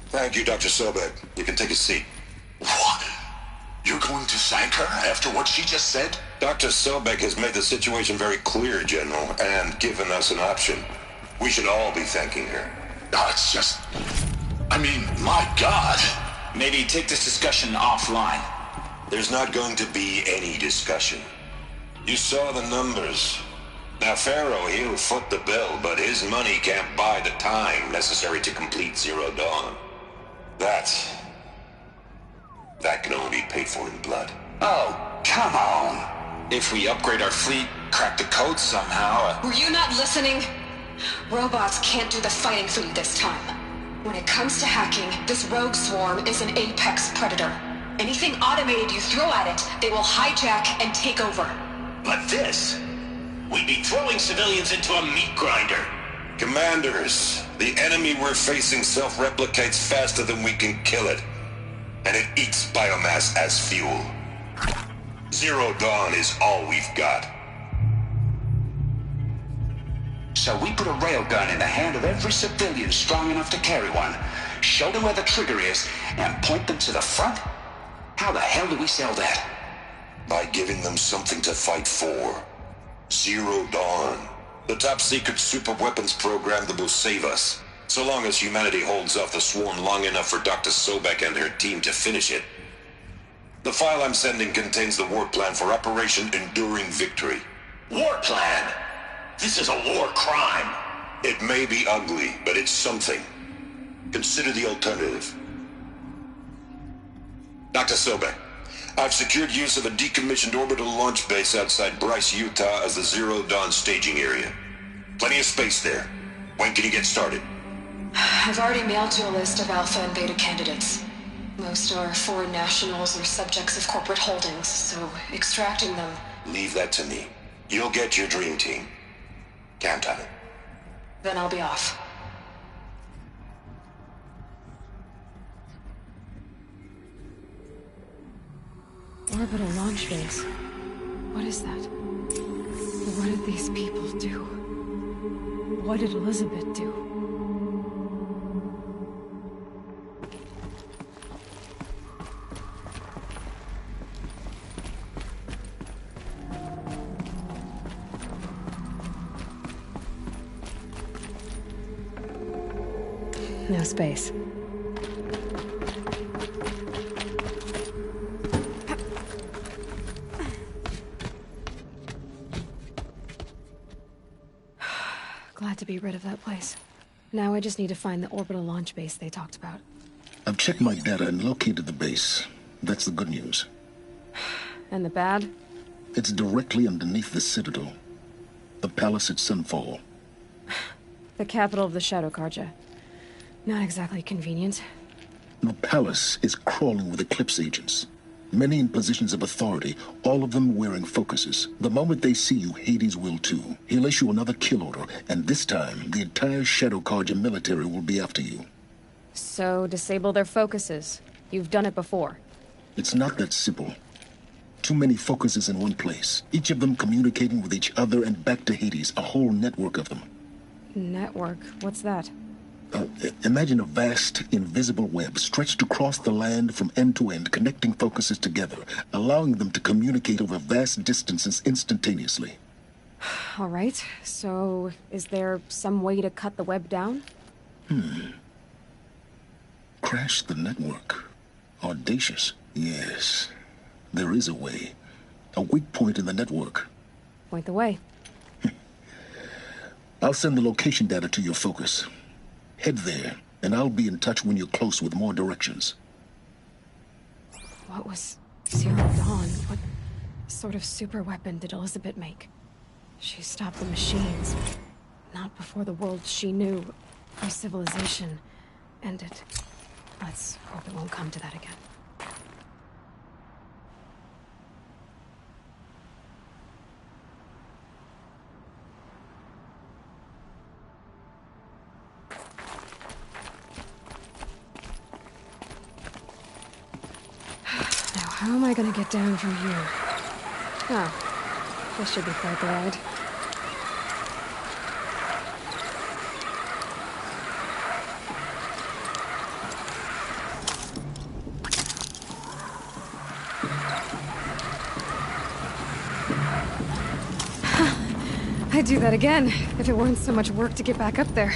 Thank you, Dr. Sobek. You can take a seat. What? You're going to thank her after what she just said? Dr. Sobek has made the situation very clear, General, and given us an option. We should all be thanking her. No, it's just... I mean, my God. Maybe take this discussion offline. There's not going to be any discussion. You saw the numbers. Now, Pharaoh, he'll foot the bill, but his money can't buy the time necessary to complete Zero Dawn. That can only be paid for in blood. Oh, come on. If we upgrade our fleet, crack the code somehow... Were you not listening? Robots can't do the fighting for you this time. When it comes to hacking, this rogue swarm is an apex predator. Anything automated you throw at it, they will hijack and take over. But this... we'd be throwing civilians into a meat grinder. Commanders, the enemy we're facing self-replicates faster than we can kill it. And it eats biomass as fuel. Zero Dawn is all we've got. So we put a railgun in the hand of every civilian strong enough to carry one, show them where the trigger is, and point them to the front? How the hell do we sell that? By giving them something to fight for. Zero Dawn. The top-secret super-weapons program that will save us. So long as humanity holds off the swarm long enough for Dr. Sobek and her team to finish it. The file I'm sending contains the war plan for Operation Enduring Victory. War plan! This is a war crime! It may be ugly, but it's something. Consider the alternative. Dr. Sobek, I've secured use of a decommissioned orbital launch base outside Bryce, Utah as the Zero Dawn staging area. Plenty of space there. When can you get started? I've already mailed you a list of Alpha and Beta candidates. Most are foreign nationals or subjects of corporate holdings, so extracting them... Leave that to me. You'll get your dream team. Count on it. Then I'll be off. Orbital launch base. What is that? What did these people do? What did Elizabeth do? No space. Glad to be rid of that place. Now I just need to find the orbital launch base they talked about. I've checked my data and located the base. That's the good news. And the bad? It's directly underneath the Citadel. The palace at Sunfall. The capital of the Shadow Carja. Not exactly convenient. The palace is crawling with Eclipse agents. Many in positions of authority, all of them wearing focuses. The moment they see you, Hades will too. He'll issue another kill order, and this time, the entire Shadow Carja military will be after you. So, disable their focuses. You've done it before. It's not that simple. Too many focuses in one place, each of them communicating with each other and back to Hades, a whole network of them. Network? What's that? Imagine a vast, invisible web stretched across the land from end to end, connecting focuses together, allowing them to communicate over vast distances instantaneously. All right, so is there some way to cut the web down? Crash the network. Audacious. Yes, there is a way. A weak point in the network. Point the way. I'll send the location data to your focus. Head there, and I'll be in touch when you're close with more directions. What was Zero Dawn? What sort of super weapon did Elizabeth make? She stopped the machines. Not before the world she knew, her civilization, ended. Let's hope it won't come to that again. How am I gonna get down from here? Oh, this should be quite the ride. I'd do that again, if it weren't so much work to get back up there.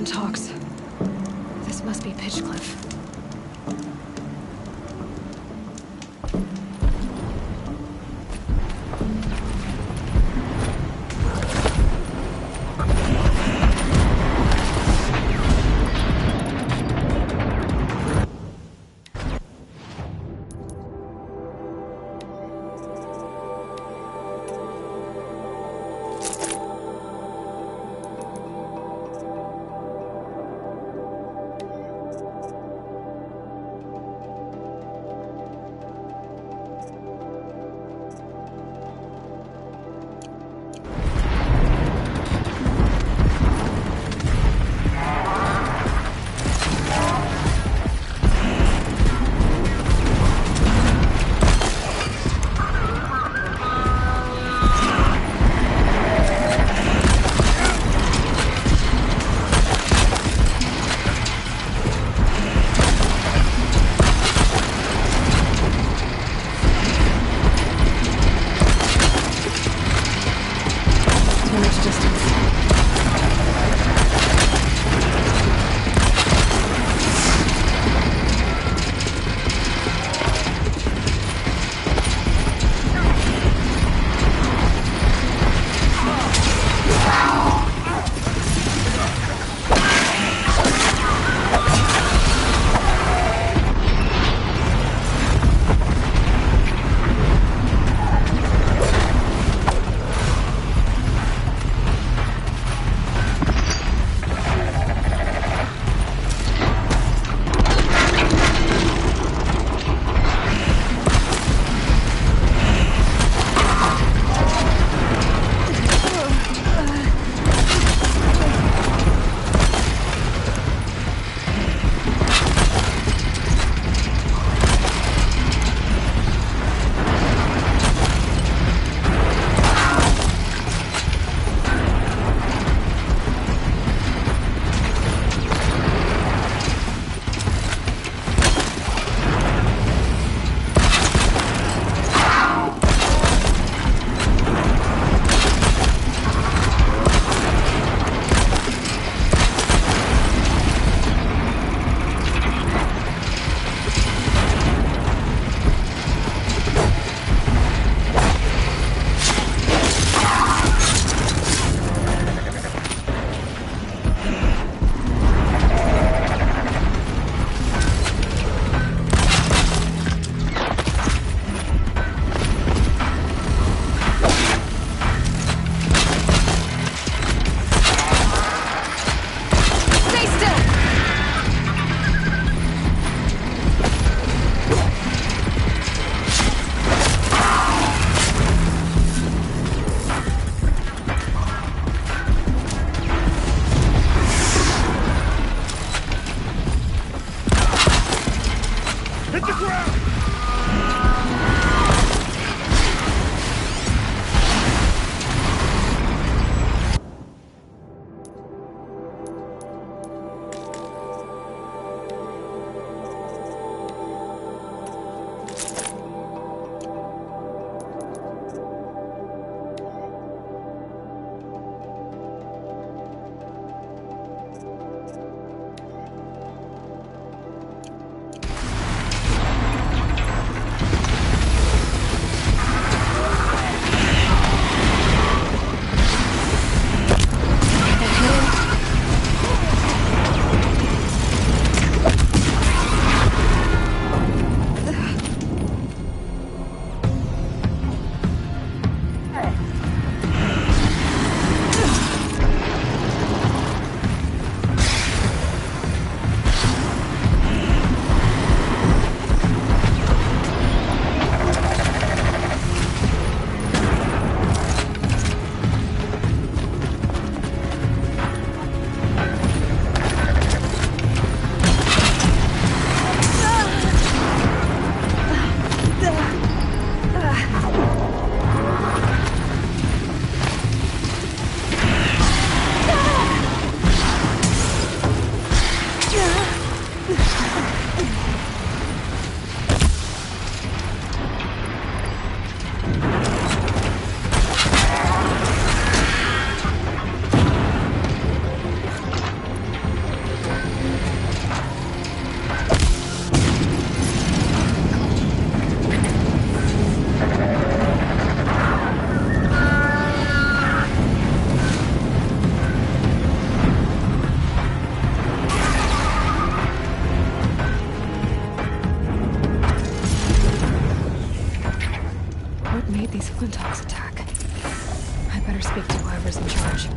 Simon talks. This must be Pitchcliff. better speak to whoever's in charge.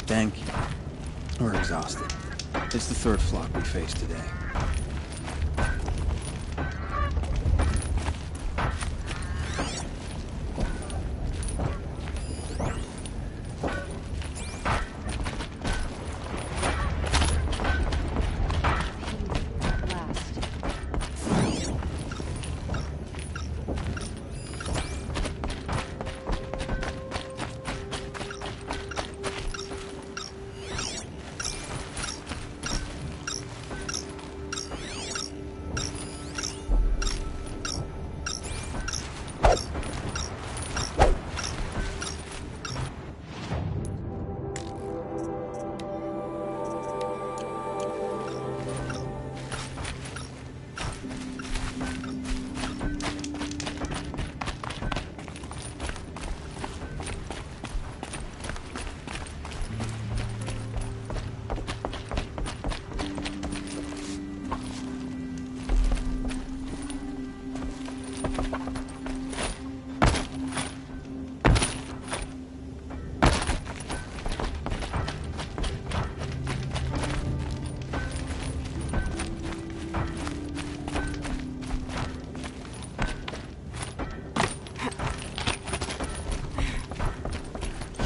Thank you. We're exhausted. It's the third flock we faced today.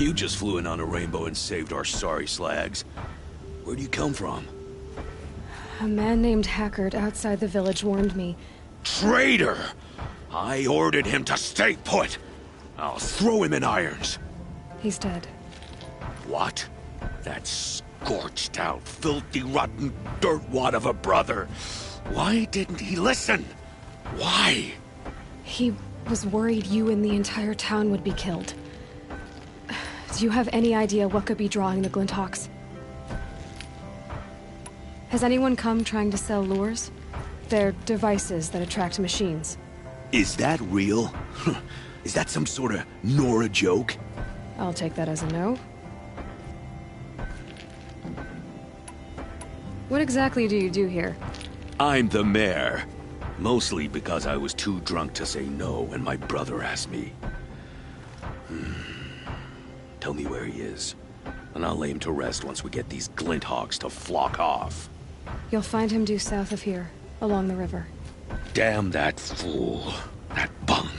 You just flew in on a rainbow and saved our sorry slags. Where do you come from? A man named Hackard outside the village warned me. Traitor! I ordered him to stay put! I'll throw him in irons. He's dead. What? That scorched out, filthy, rotten dirtwad of a brother. Why didn't he listen? Why? He was worried you and the entire town would be killed. Do you have any idea what could be drawing the Glinthawks? Has anyone come trying to sell lures? They're devices that attract machines. Is that real? Is that some sort of Nora joke? I'll take that as a no. What exactly do you do here? I'm the mayor. Mostly because I was too drunk to say no when my brother asked me. Tell me where he is, and I'll lay him to rest once we get these Glinthawks to flock off. You'll find him due south of here, along the river. Damn that fool. That bung.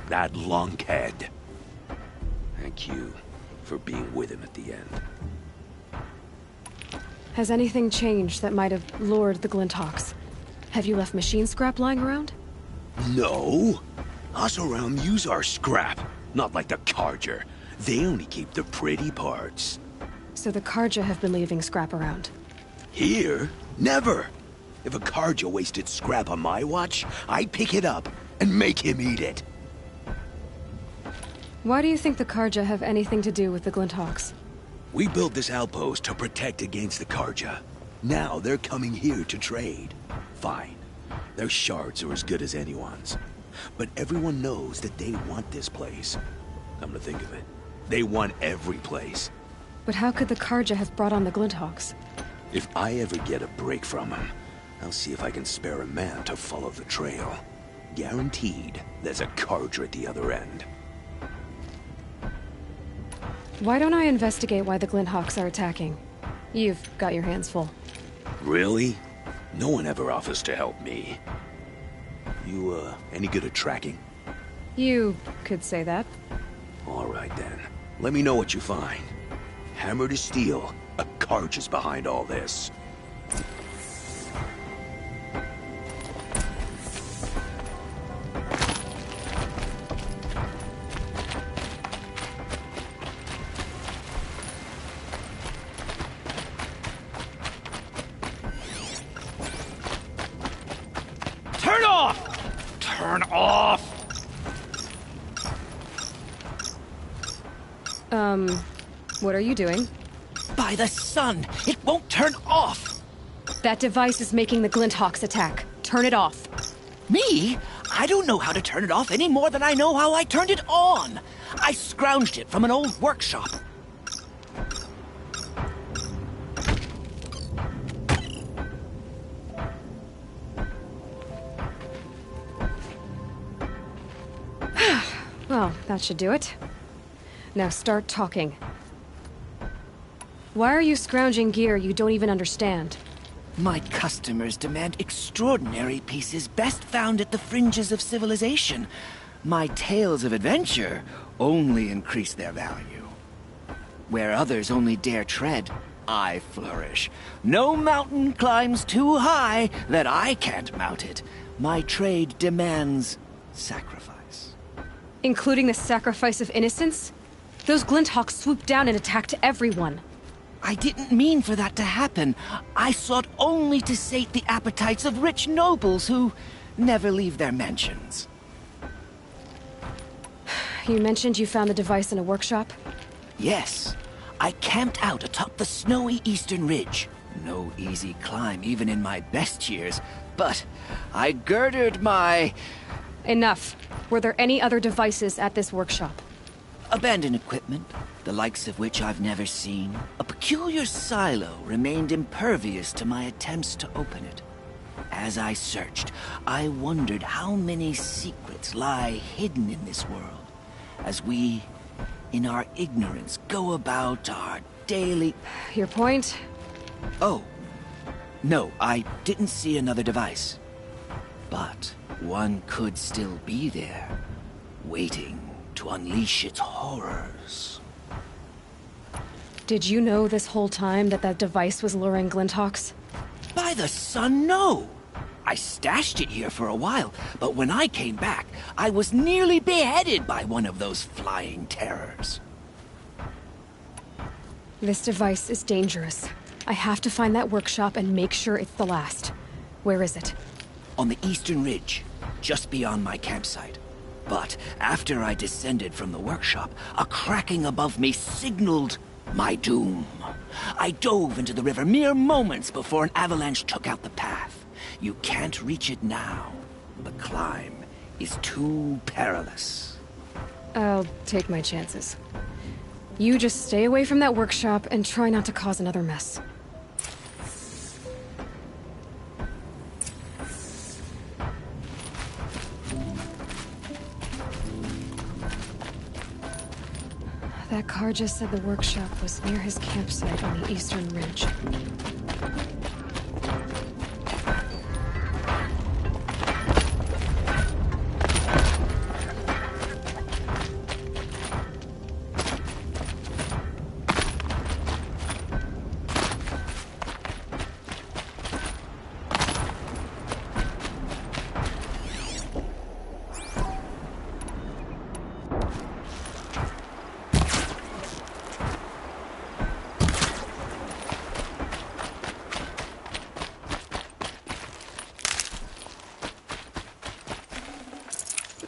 That lunkhead. Thank you for being with him at the end. Has anything changed that might have lured the Glinthawks? Have you left machine scrap lying around? No. Us around use our scrap, not like the Carja. They only keep the pretty parts. So the Carja have been leaving scrap around? Here? Never! If a Carja wasted scrap on my watch, I'd pick it up and make him eat it. Why do you think the Carja have anything to do with the Glinthawks? We built this outpost to protect against the Carja. Now they're coming here to trade. Fine. Their shards are as good as anyone's. But everyone knows that they want this place. Come to think of it, they want every place. But how could the Carja have brought on the Glinthawks? If I ever get a break from them, I'll see if I can spare a man to follow the trail. Guaranteed, there's a Carja at the other end. Why don't I investigate why the Glinthawks are attacking? You've got your hands full. Really? No one ever offers to help me. You, any good at tracking? You could say that. All right, then. Let me know what you find. Hammer to steel, a Carja is behind all this. Turn off! Turn off! What are you doing? By the sun! It won't turn off! That device is making the Glinthawks attack. Turn it off. Me? I don't know how to turn it off any more than I know how I turned it on. I scrounged it from an old workshop. Well, that should do it. Now start talking. Why are you scrounging gear you don't even understand? My customers demand extraordinary pieces best found at the fringes of civilization. My tales of adventure only increase their value. Where others only dare tread, I flourish. No mountain climbs too high that I can't mount it. My trade demands sacrifice. Including the sacrifice of innocence? Those Glinthawks swooped down and attacked everyone. I didn't mean for that to happen. I sought only to sate the appetites of rich nobles who never leave their mansions. You mentioned you found the device in a workshop? Yes. I camped out atop the snowy eastern ridge. No easy climb even in my best years, but I girded my... Enough. Were there any other devices at this workshop? Abandoned equipment, the likes of which I've never seen. A peculiar silo remained impervious to my attempts to open it. As I searched, I wondered how many secrets lie hidden in this world, as we, in our ignorance, go about our daily... Your point? Oh, no, I didn't see another device. But one could still be there, waiting to unleash its horrors. Did you know this whole time that that device was luring Glinthawks? By the sun, no! I stashed it here for a while, but when I came back, I was nearly beheaded by one of those flying terrors. This device is dangerous. I have to find that workshop and make sure it's the last. Where is it? On the eastern ridge, just beyond my campsite. But after I descended from the workshop, a cracking above me signaled my doom. I dove into the river mere moments before an avalanche took out the path. You can't reach it now. The climb is too perilous. I'll take my chances. You just stay away from that workshop and try not to cause another mess. That car just said the workshop was near his campsite on the eastern ridge.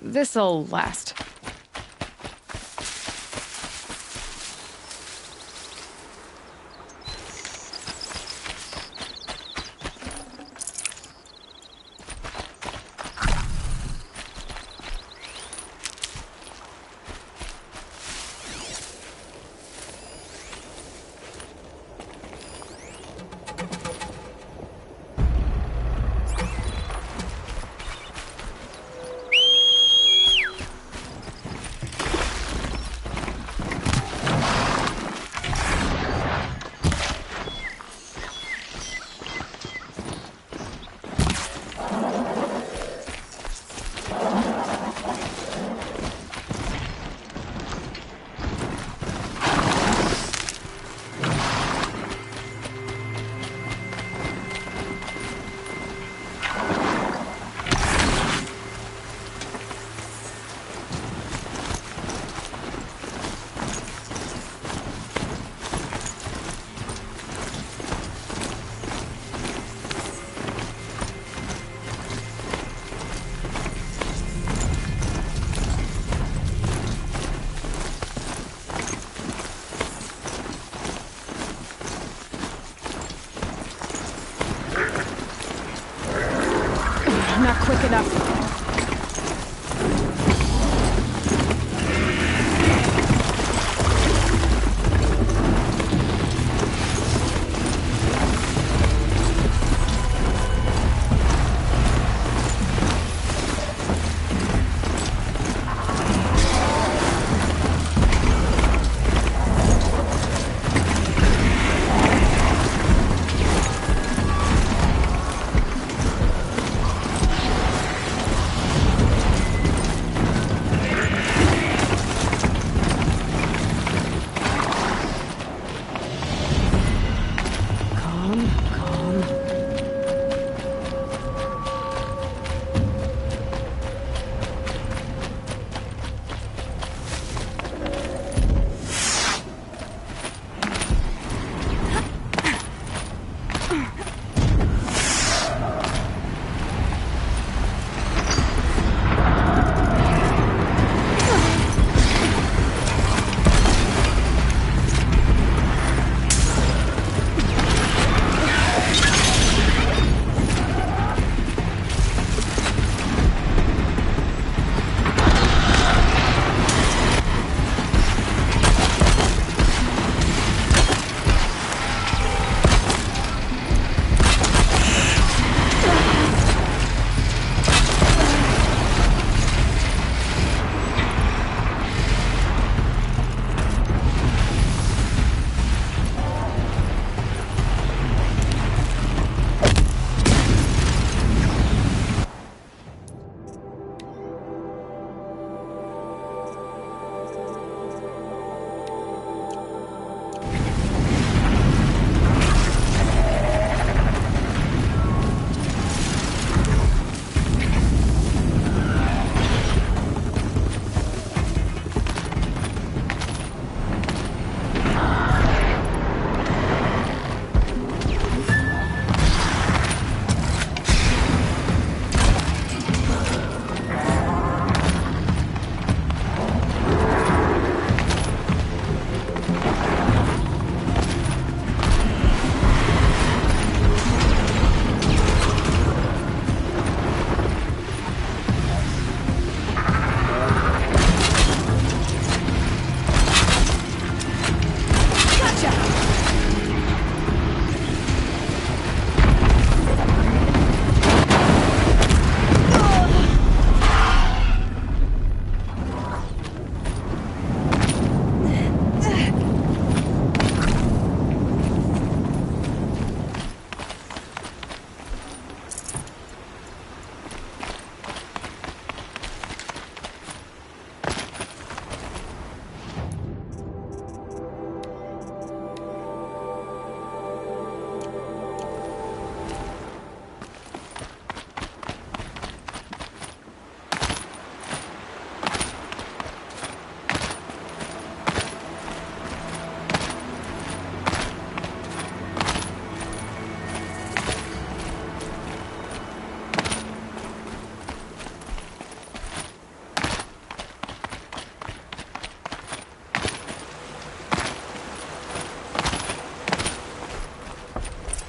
This'll last. Not quick enough.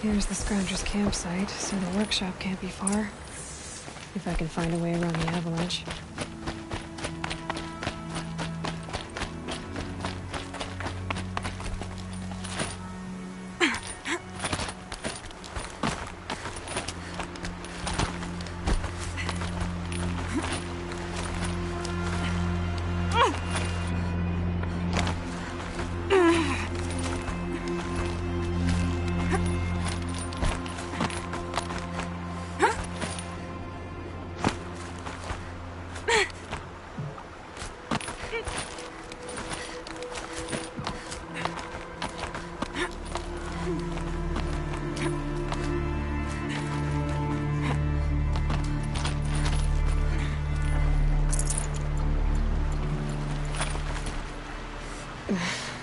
Here's the Scrounger's campsite, so the workshop can't be far. If I can find a way around the avalanche.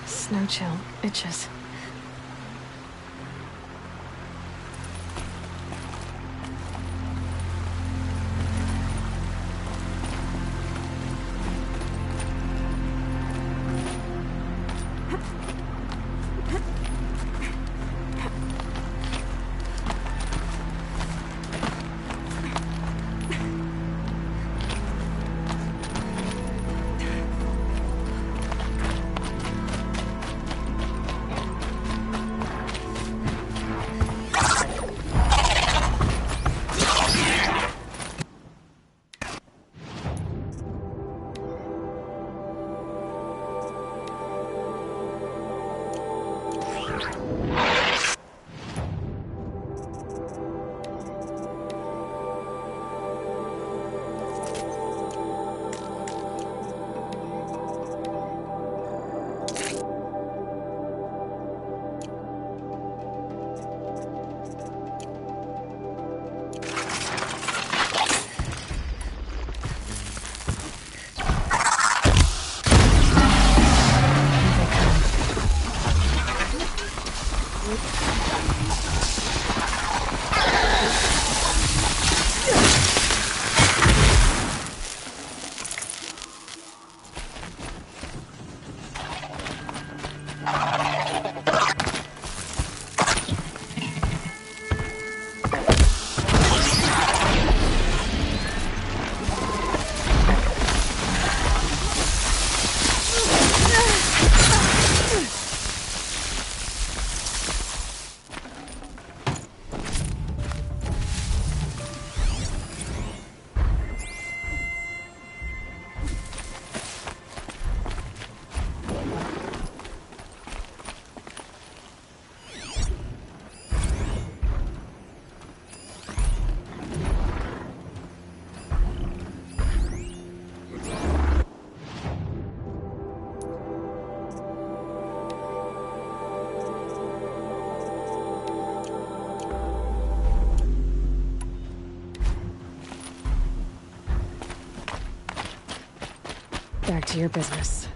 Snow chill itches. Back to your business.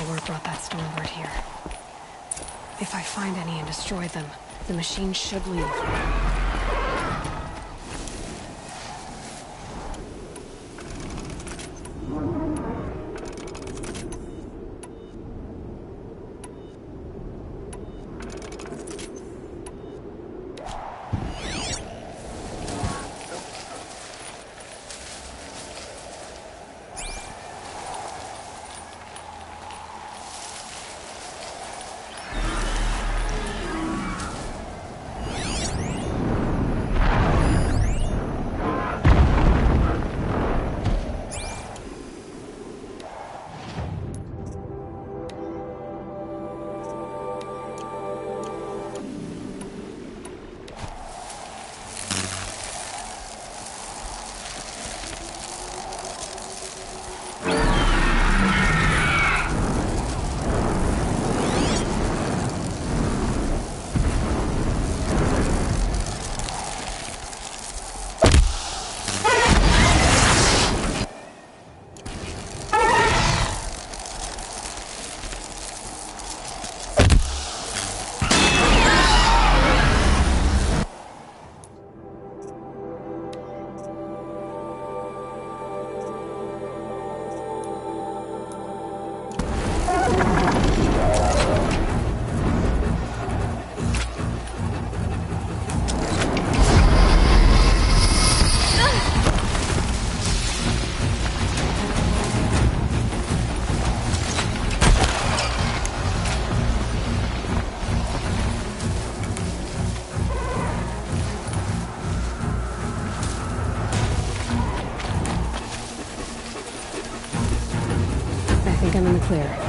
Lord brought that Stormbird here. If I find any and destroy them, the machine should leave. I think I'm in the clear.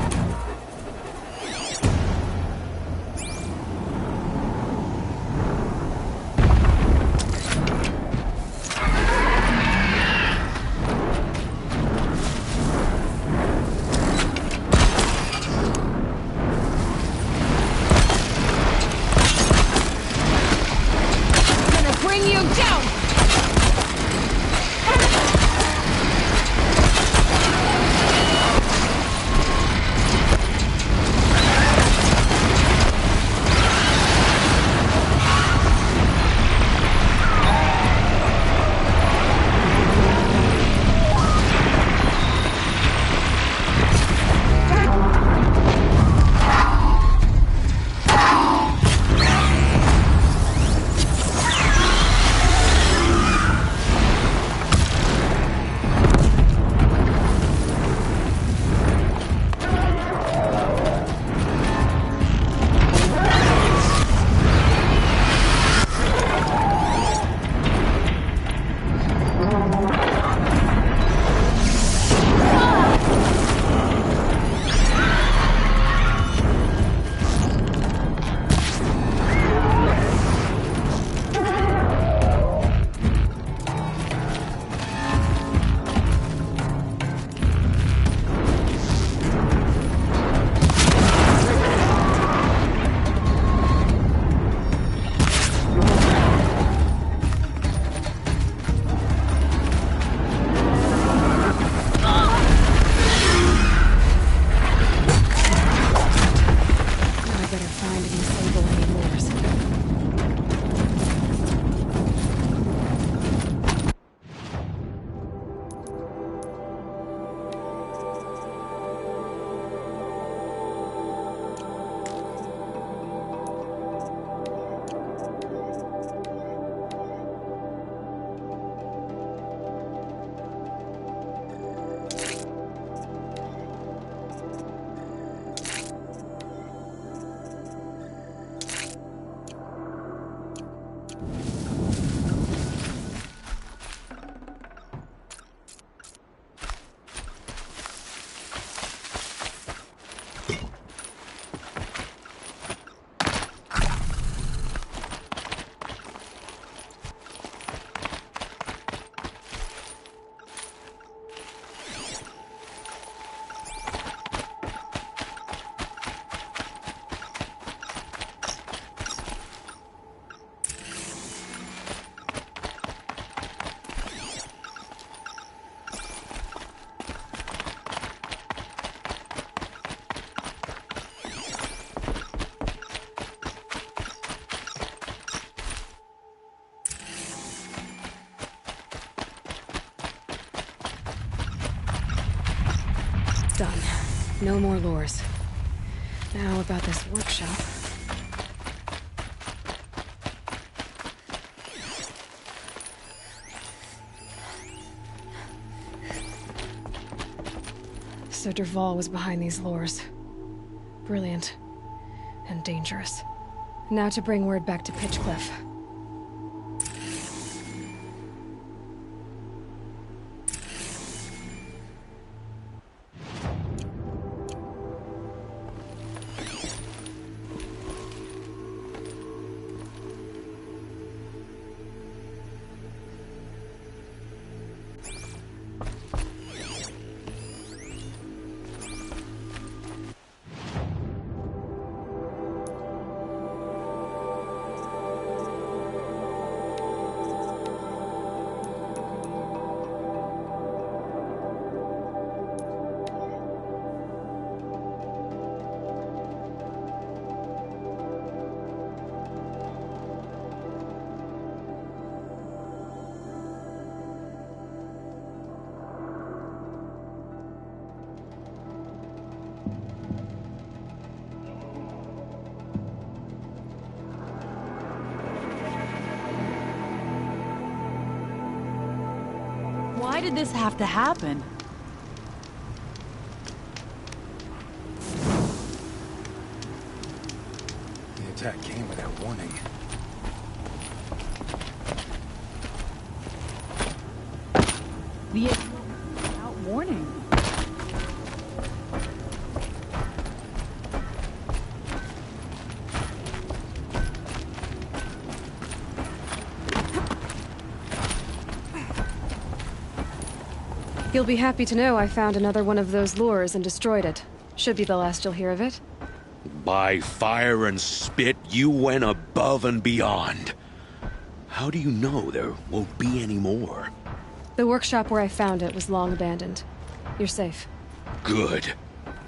Done. No more lures. Now about this workshop. So Dervahl was behind these lures. Brilliant. And dangerous. Now to bring word back to Pitchcliff. Why did this have to happen? The attack came without warning. Without warning. You'll be happy to know I found another one of those lures and destroyed it. Should be the last you'll hear of it. By fire and spit, you went above and beyond. How do you know there won't be any more? The workshop where I found it was long abandoned. You're safe. Good.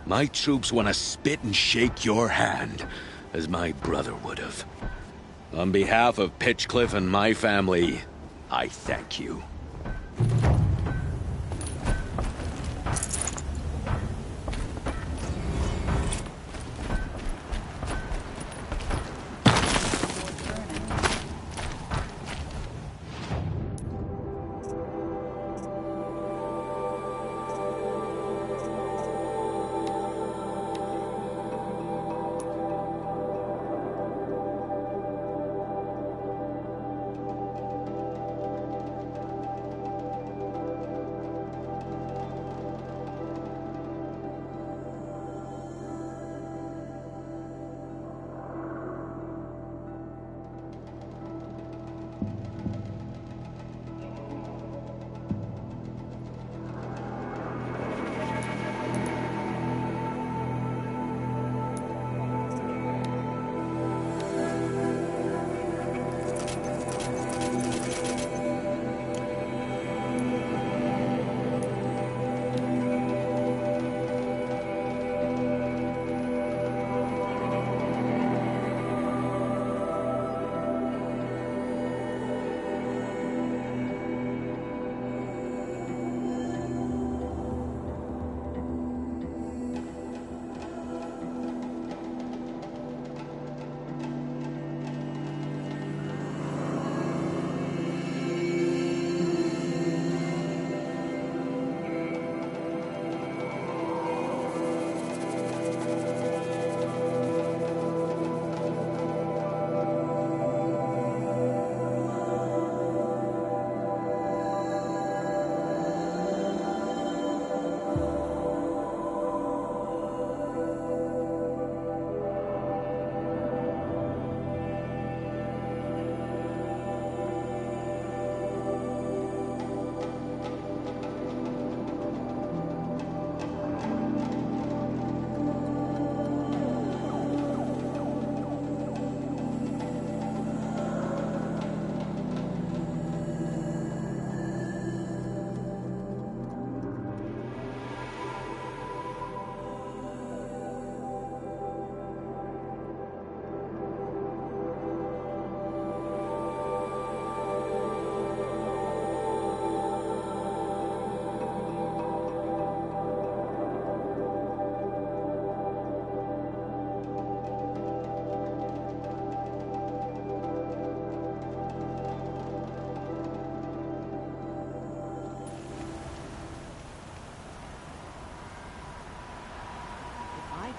My troops want to spit and shake your hand, as my brother would have. On behalf of Pitchcliff and my family, I thank you.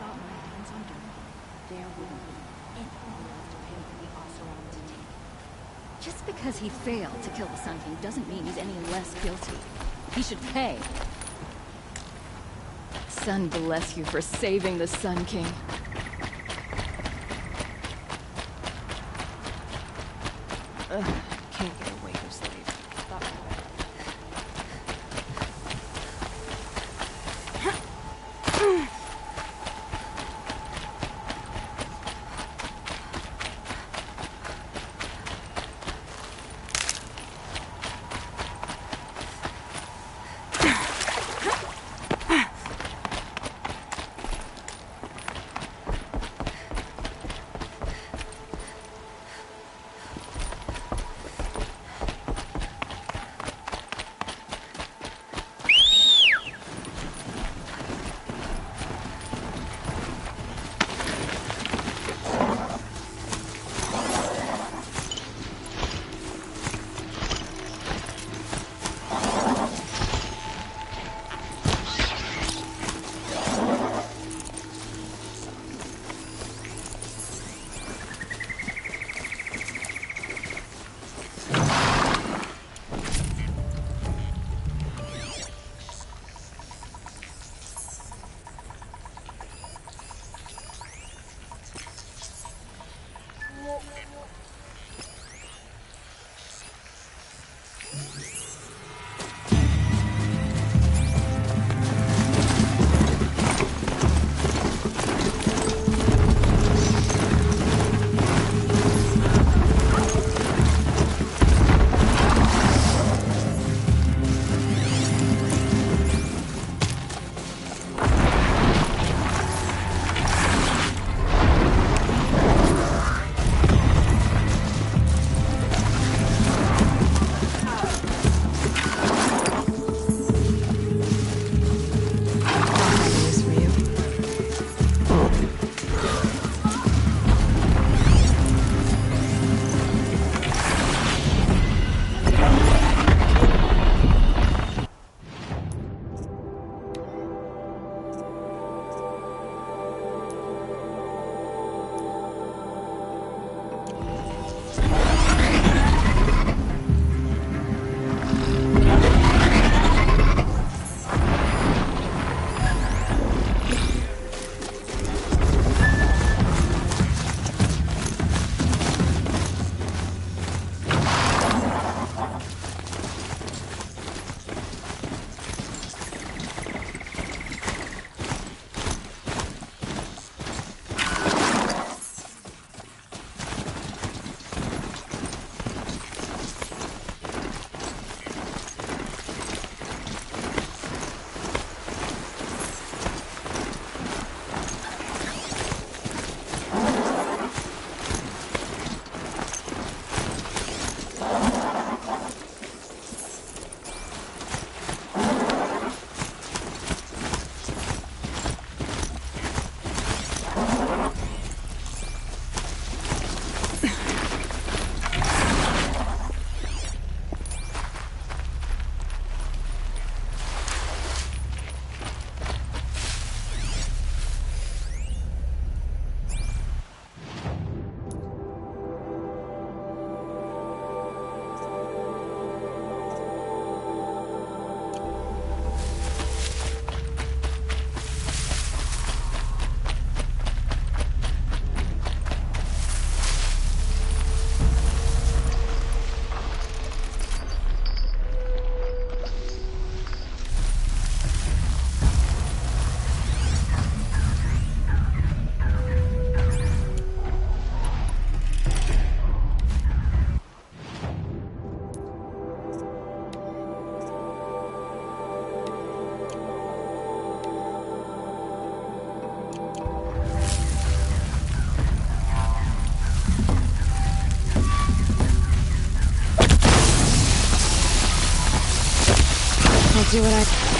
got my hands on dirt, there wouldn't be anything left to pay for the Oseram to take. Just because he failed to kill the Sun King doesn't mean he's any less guilty. He should pay. Sun bless you for saving the Sun King. Ugh, can't get away from sleep. do what I...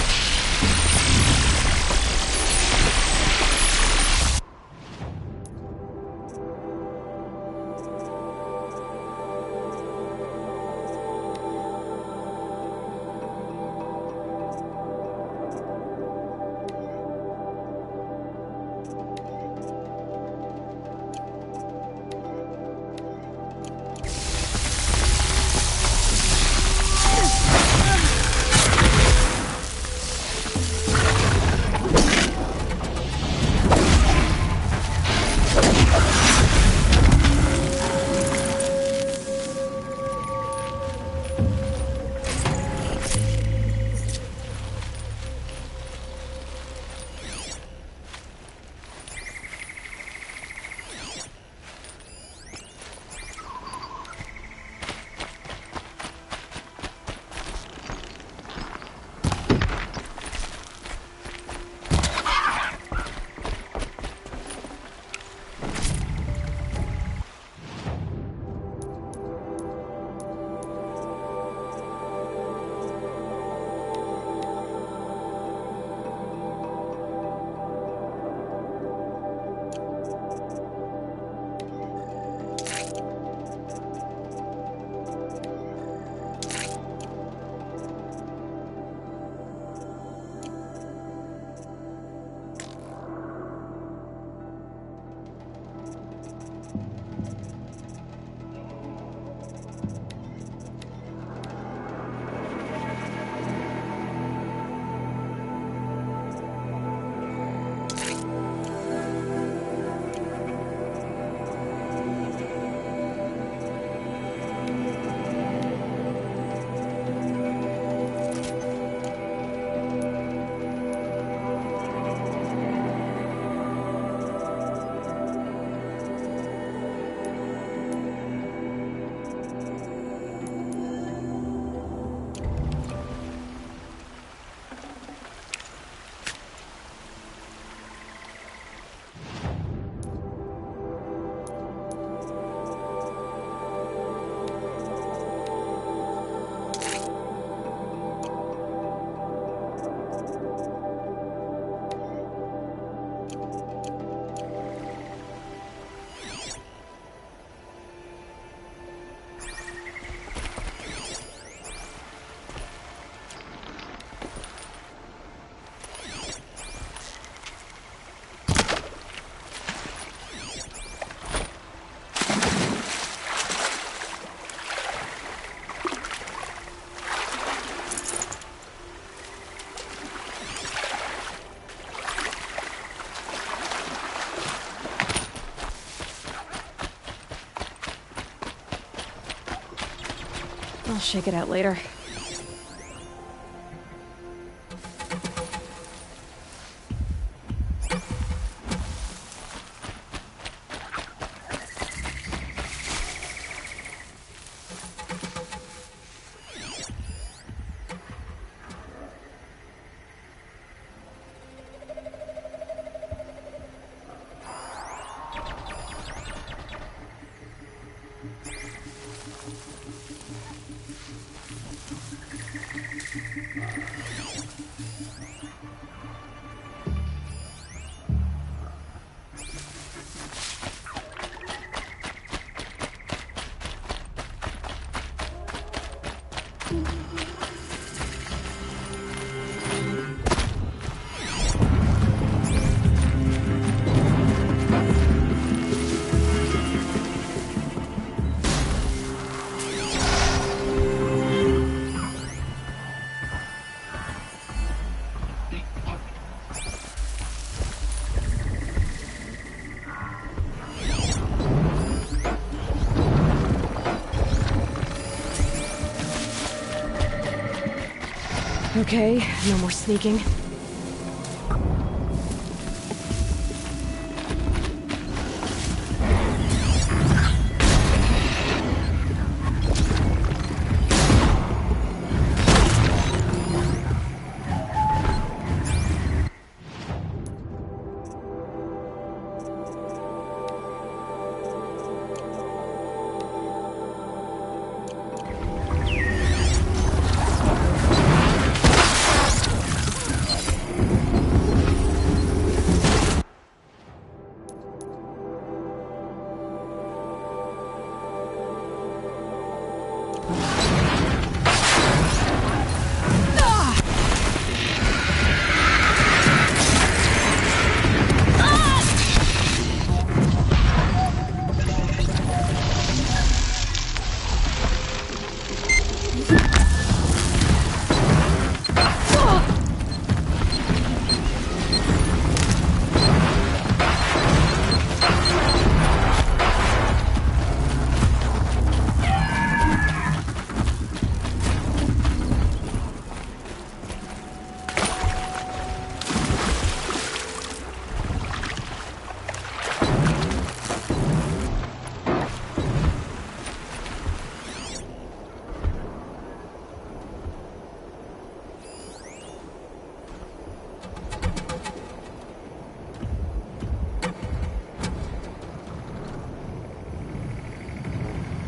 I'll shake it out later. Okay, no more sneaking.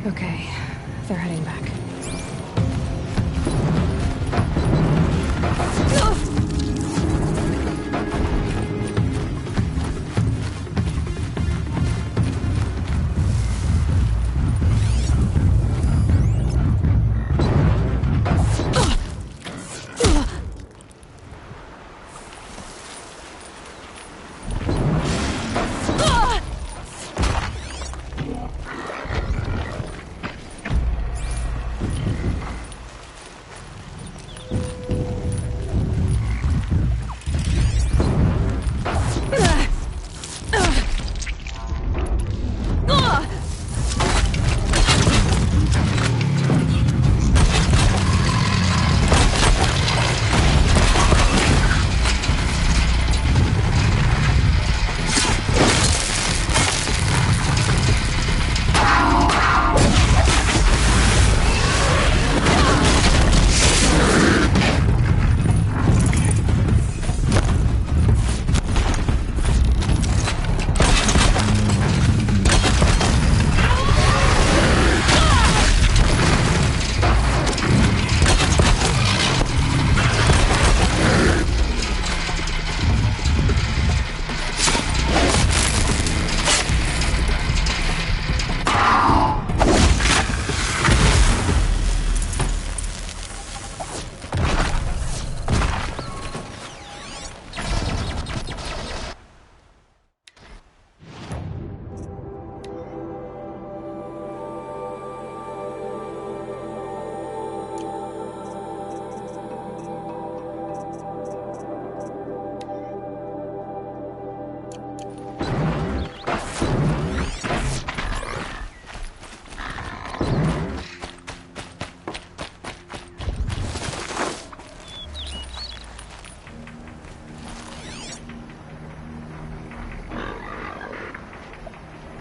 Okay, they're heading back.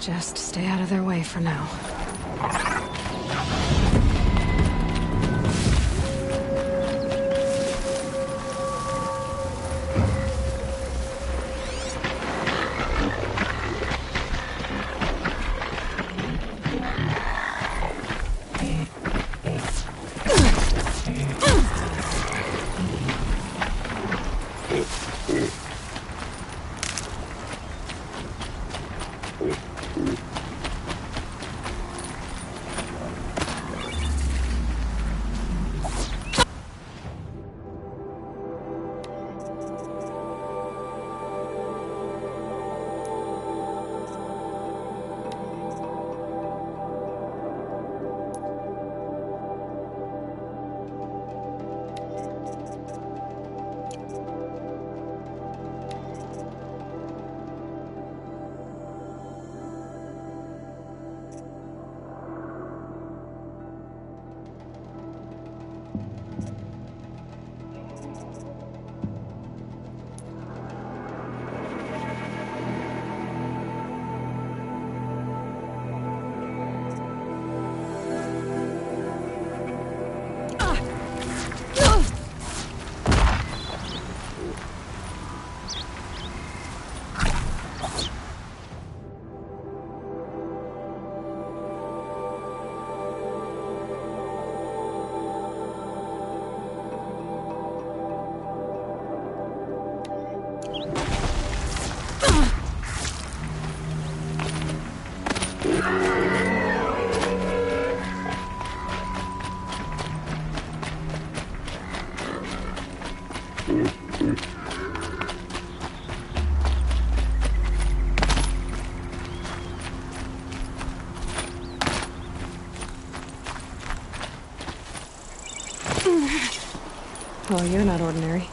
Just stay out of their way for now. Oh, you're not ordinary.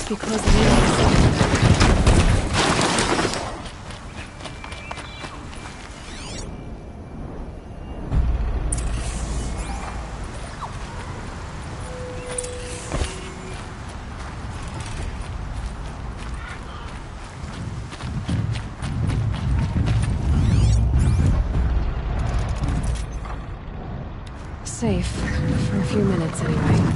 Be closing in. Safe for a few minutes anyway.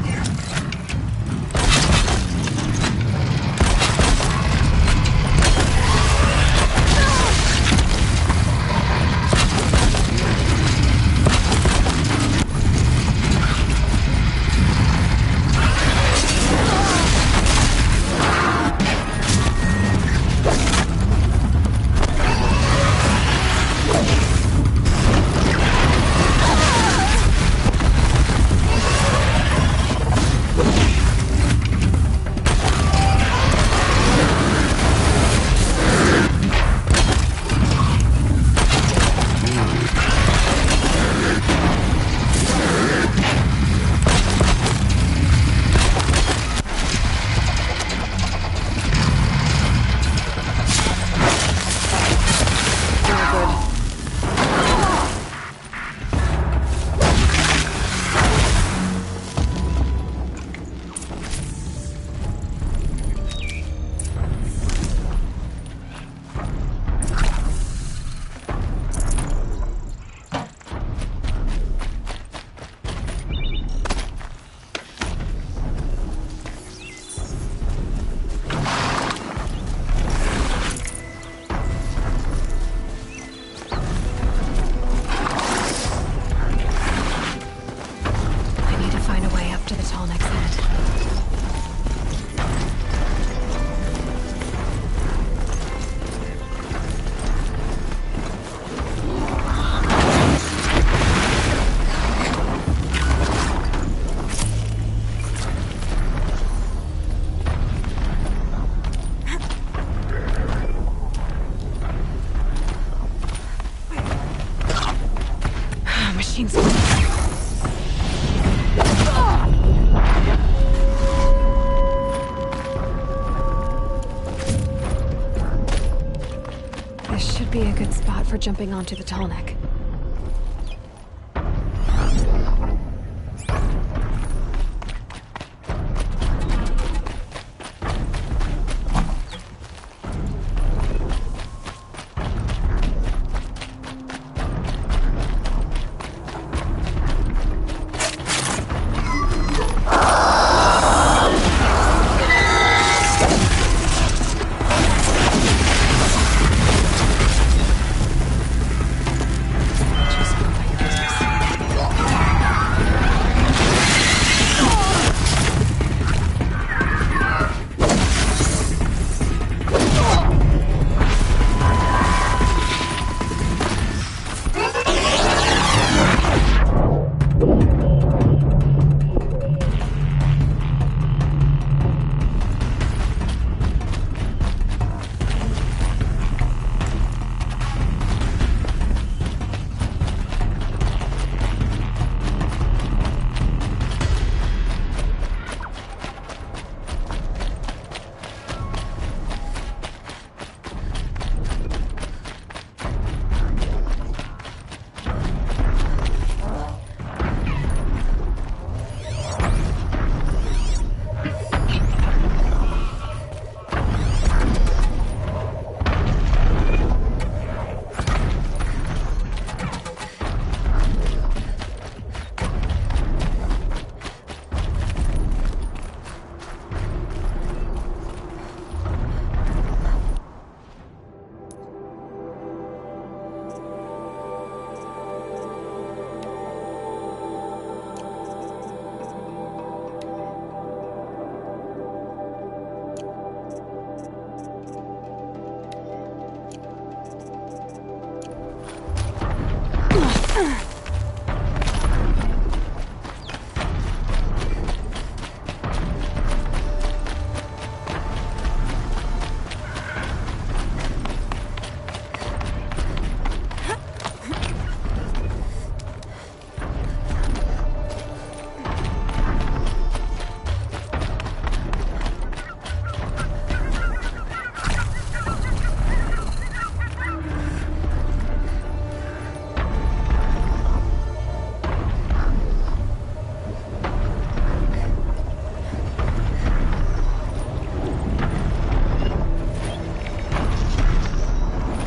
machine's... This should be a good spot for jumping onto the tall neck.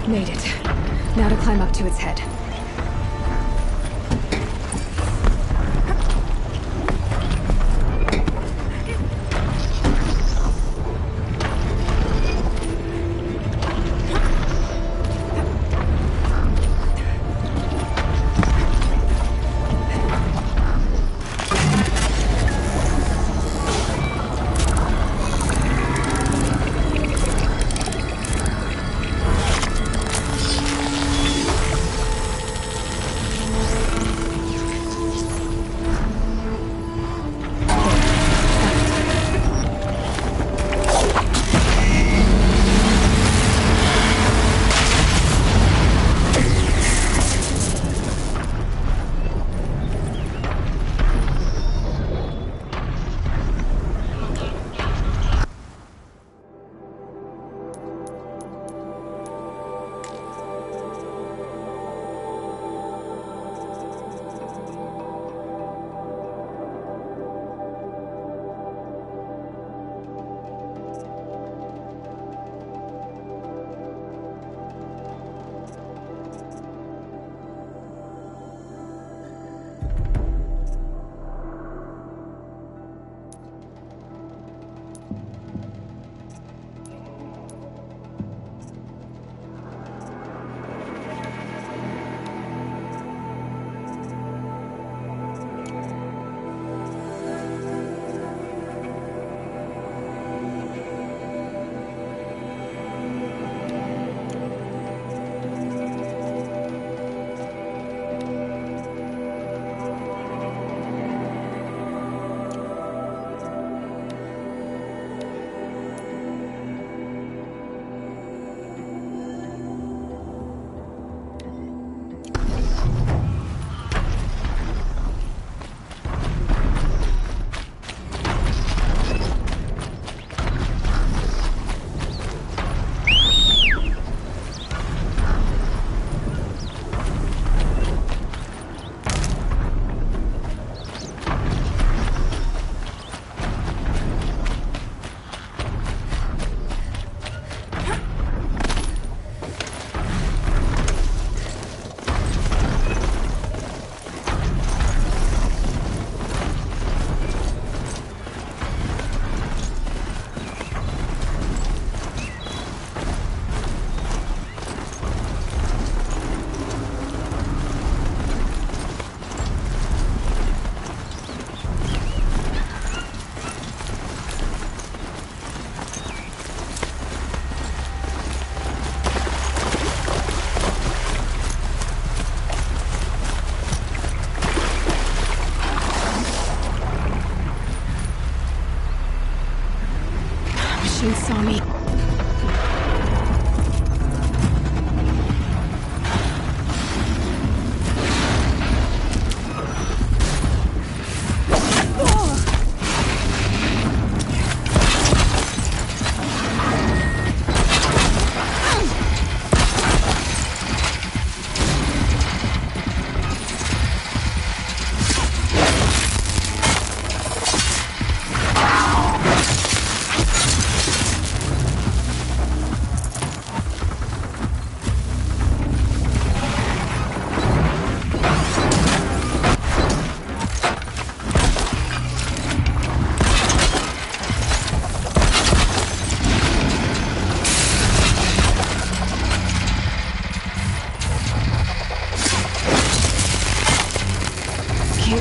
Made it. Now to climb up to its head.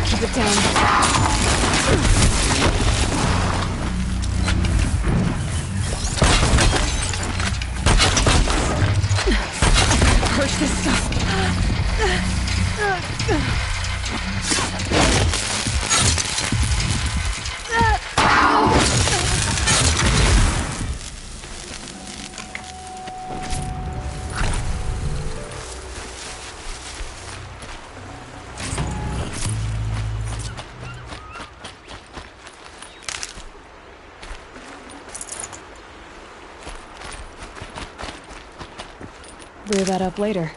keep it down. Purge this stuff. Brew that up later.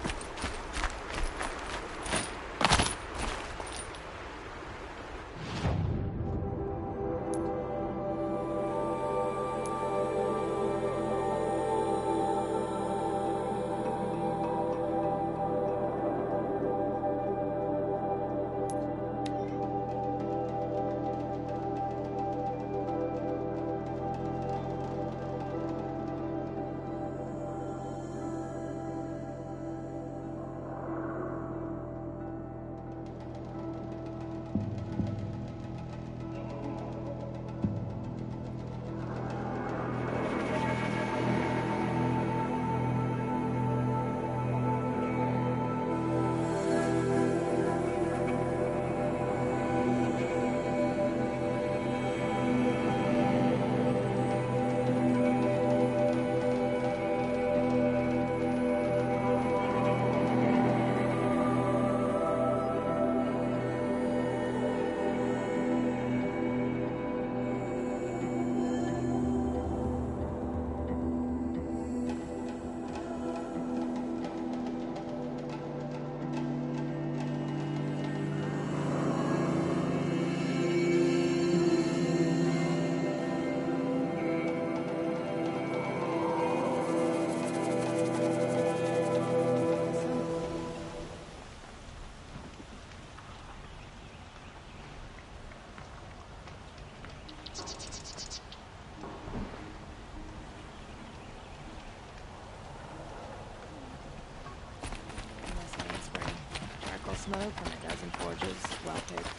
Smoke and a dozen forges, well picked.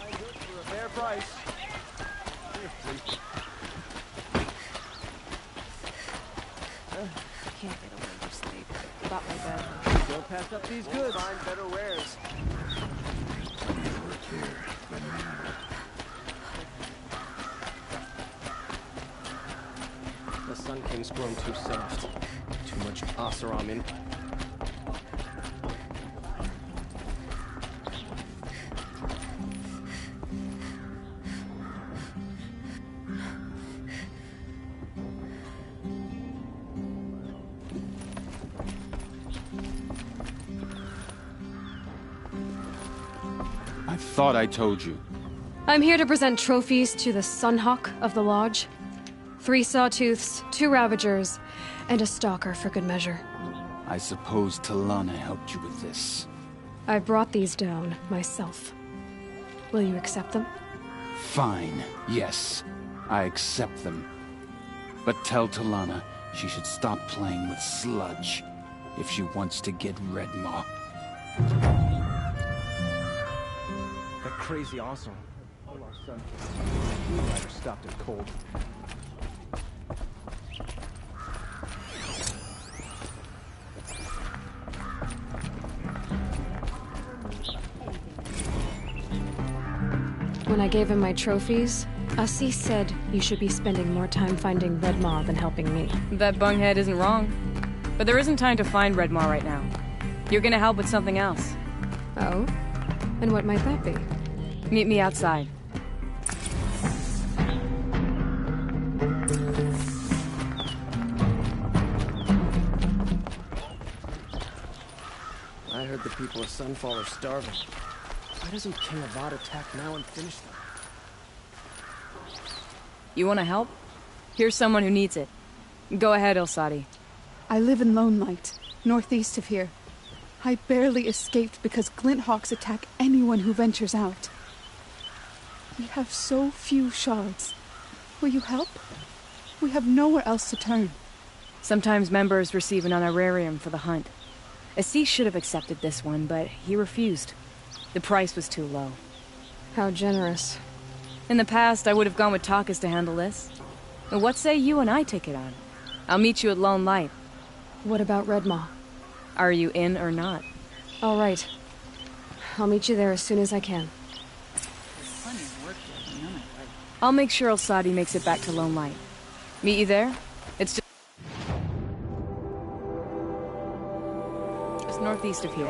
Buying goods for a fair price. Can't get a wink of sleep. Got my bed. Don't pass up these goods. Find better wares. Work here, but The Sun King's grown too soft. Too much Oseram in. I thought I told you. I'm here to present trophies to the Sunhawk of the Lodge. 3 Sawtooths, 2 Ravagers, and a Stalker for good measure. I suppose Talana helped you with this. I brought these down myself. Will you accept them? Fine, yes. I accept them. But tell Talana she should stop playing with sludge if she wants to get Redmaw. That crazy Oseram. Oh, our Sun King. We'd rather stopped it cold. When I gave him my trophies, Assis said you should be spending more time finding Redmaw than helping me. That bunghead isn't wrong. But there isn't time to find Redmaw right now. You're gonna help with something else. Oh? And what might that be? Meet me outside. I heard the people of Sunfall are starving. Why doesn't King Avad attack now and finish them? You wanna help? Here's someone who needs it. Go ahead, Ilsadi. I live in Lone Light, northeast of here. I barely escaped because Glinthawks attack anyone who ventures out. We have so few shards. Will you help? We have nowhere else to turn. Sometimes members receive an honorarium for the hunt. Assis should have accepted this one, but he refused. The price was too low. How generous. In the past, I would have gone with Takas to handle this. But what say you and I take it on? I'll meet you at Lone Light. What about Redmaw? Are you in or not? All right. I'll meet you there as soon as I can. I'll make sure El-Sadi makes it back to Lone Light. Meet you there? It's just northeast of here.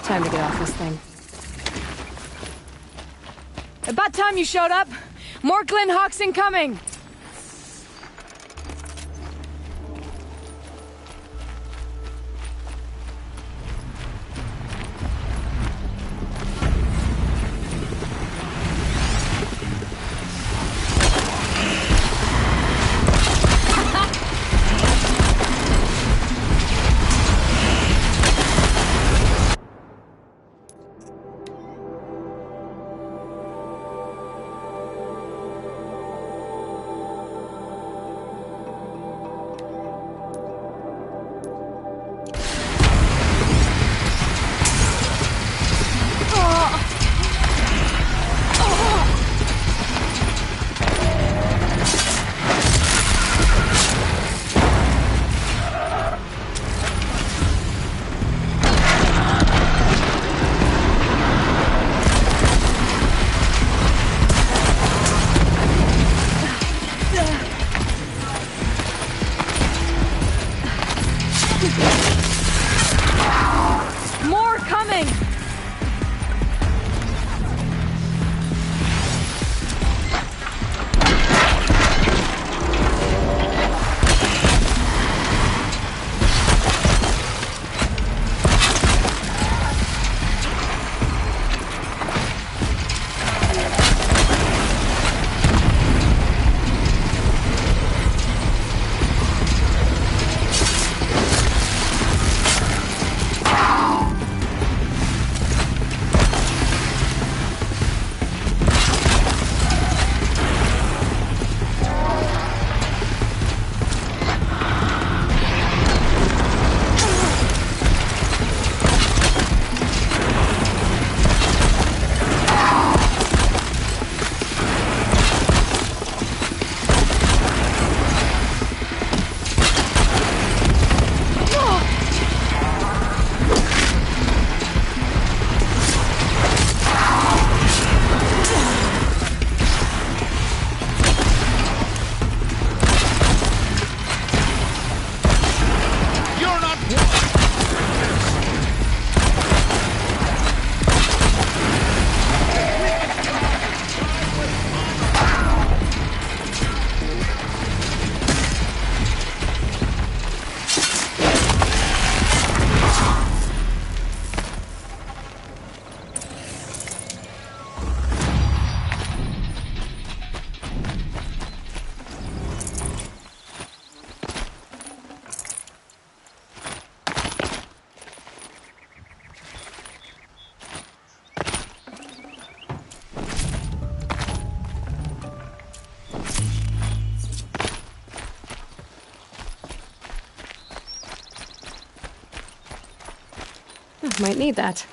Time to get off this thing. About time you showed up! More Glen Hawks incoming! Might need that.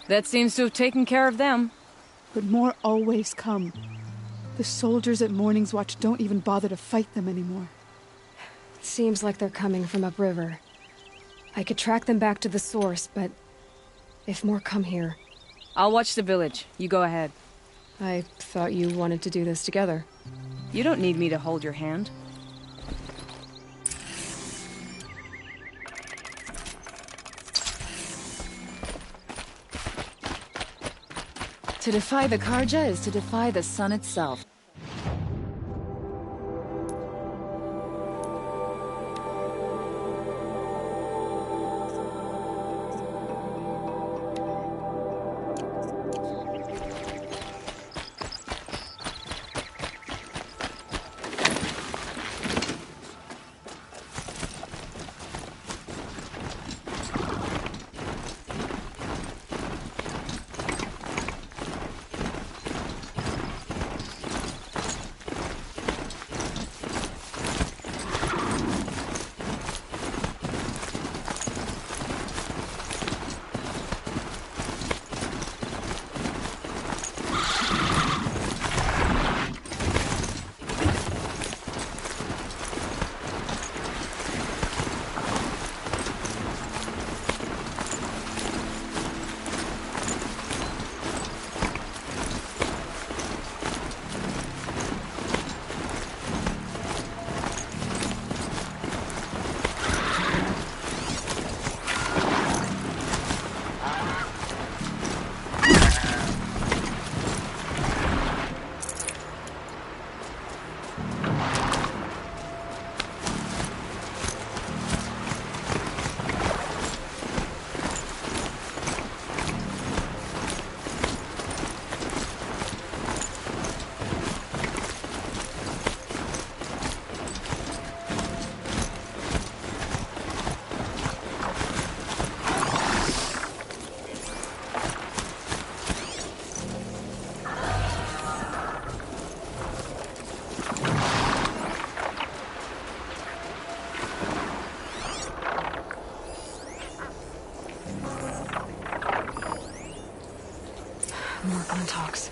That seems to have taken care of them. But more always come. The soldiers at Morning's Watch don't even bother to fight them anymore. Seems like they're coming from upriver. I could track them back to the source, but if more come here... I'll watch the village. You go ahead. I thought you wanted to do this together. You don't need me to hold your hand. To defy the Karja is to defy the sun itself. More gun talks.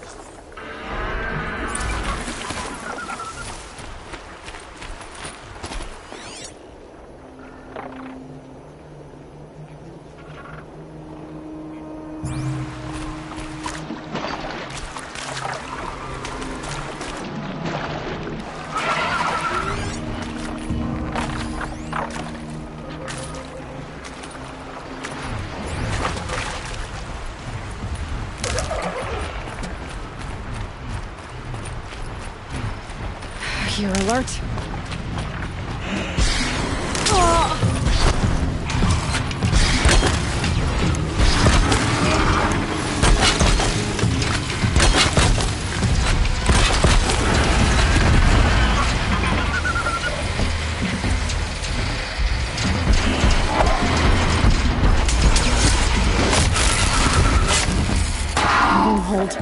You're alert. Hold.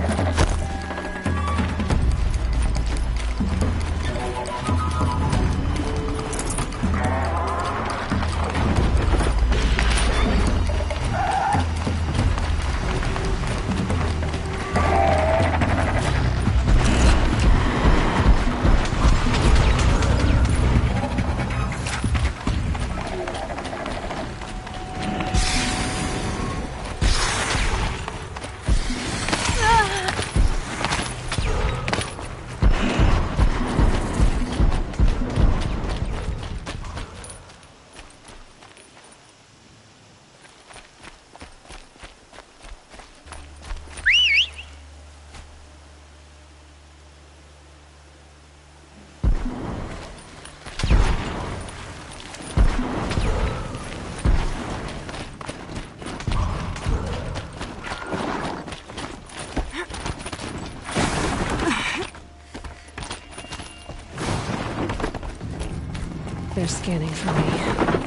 They're scanning for me.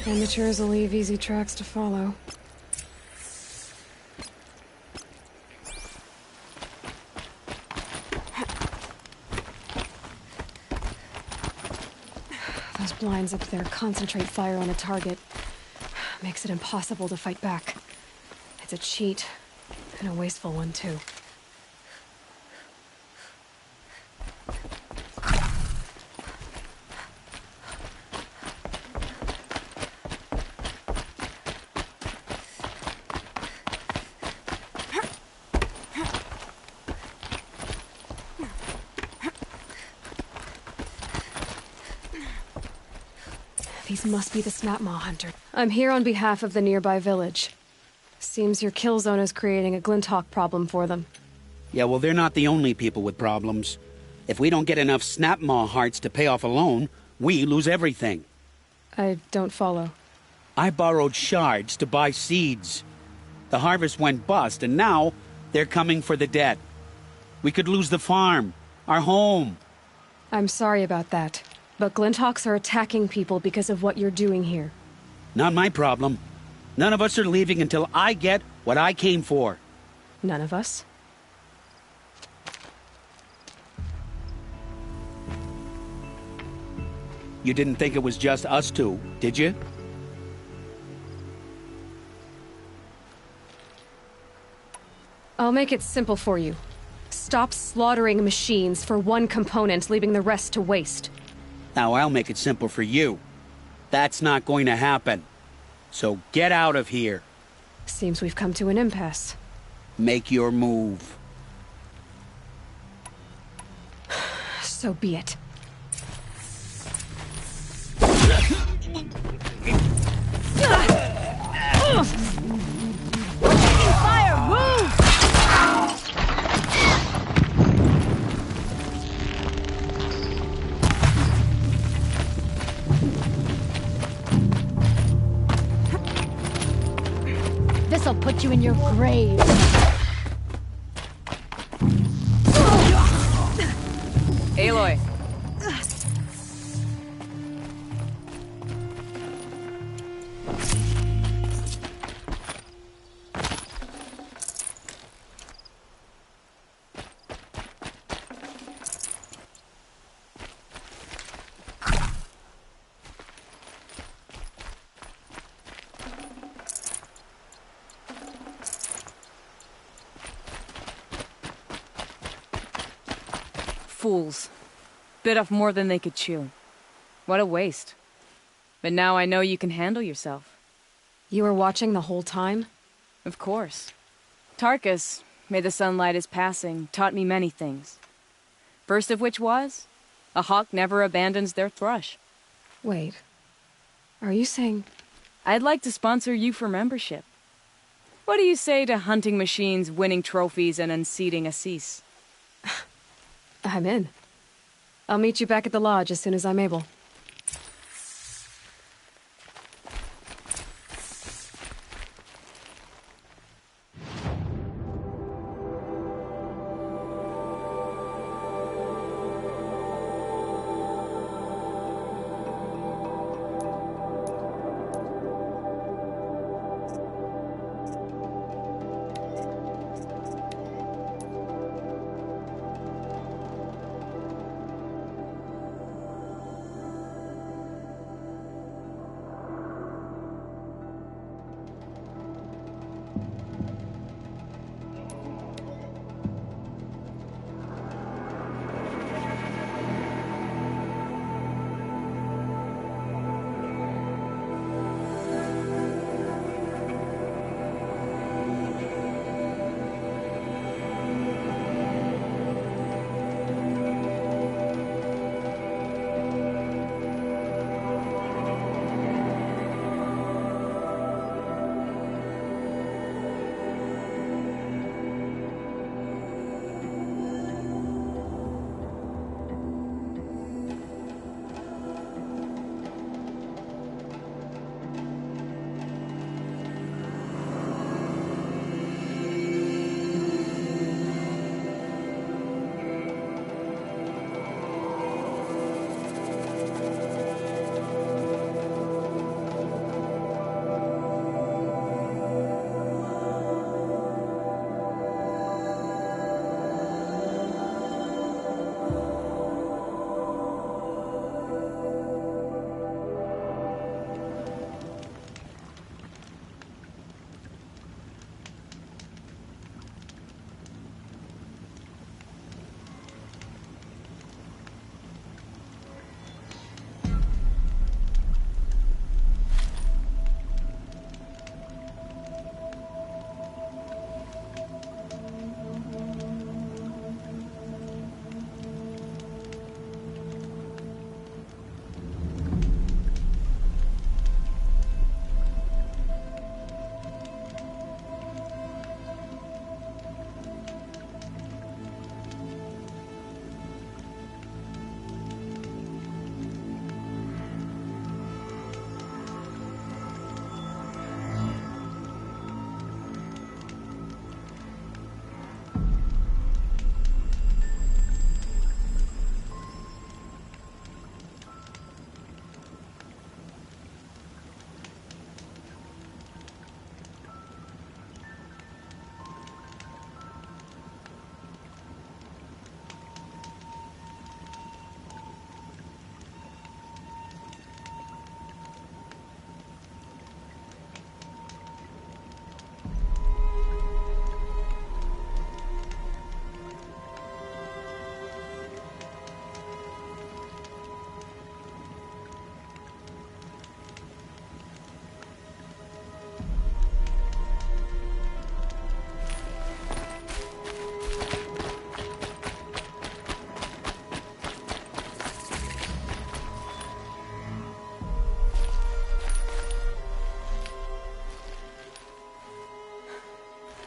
Amateurs will leave easy tracks to follow. Those blinds up there concentrate fire on a target. Makes it impossible to fight back. It's a cheat, and a wasteful one too. These must be the Snapmaw hunter. I'm here on behalf of the nearby village. Seems your kill zone is creating a Glinthawk problem for them. Yeah, well, they're not the only people with problems. If we don't get enough Snapmaw hearts to pay off a loan, we lose everything. I don't follow. I borrowed shards to buy seeds. The harvest went bust, and now they're coming for the debt. We could lose the farm, our home. I'm sorry about that. But Glinthawks are attacking people because of what you're doing here. Not my problem. None of us are leaving until I get what I came for. None of us? You didn't think it was just us two, did you? I'll make it simple for you. Stop slaughtering machines for one component, leaving the rest to waste. Now I'll make it simple for you. That's not going to happen. So get out of here. Seems we've come to an impasse. Make your move. So be it. Fire, move! This'll put you in your grave. Aloy. Fools. Bit off more than they could chew. What a waste. But now I know you can handle yourself. You were watching the whole time? Of course. Tarkus, may the sunlight is passing, taught me many things. First of which was, a hawk never abandons their thrush. Wait. Are you saying... I'd like to sponsor you for membership. What do you say to hunting machines, winning trophies, and unseating Assis? I'm in. I'll meet you back at the lodge as soon as I'm able.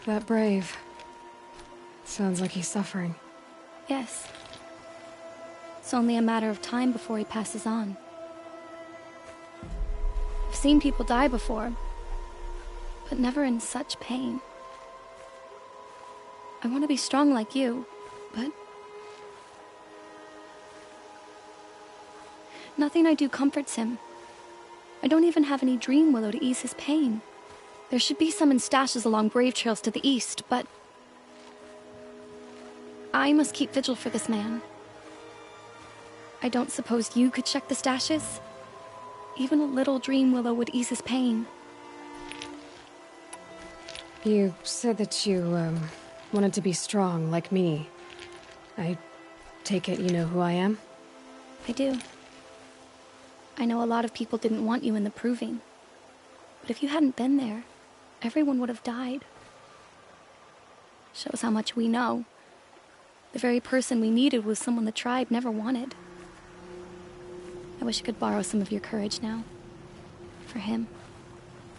That brave. Sounds like he's suffering. Yes. It's only a matter of time before he passes on. I've seen people die before, but never in such pain. I want to be strong like you, but nothing I do comforts him. I don't even have any dream willow to ease his pain. There should be some in stashes along brave trails to the east, but I must keep vigil for this man. I don't suppose you could check the stashes? Even a little dream willow would ease his pain. You said that you, wanted to be strong, like me. I take it you know who I am? I do. I know a lot of people didn't want you in the proving. But if you hadn't been there, everyone would have died. Shows how much we know. The very person we needed was someone the tribe never wanted. I wish I could borrow some of your courage now. For him.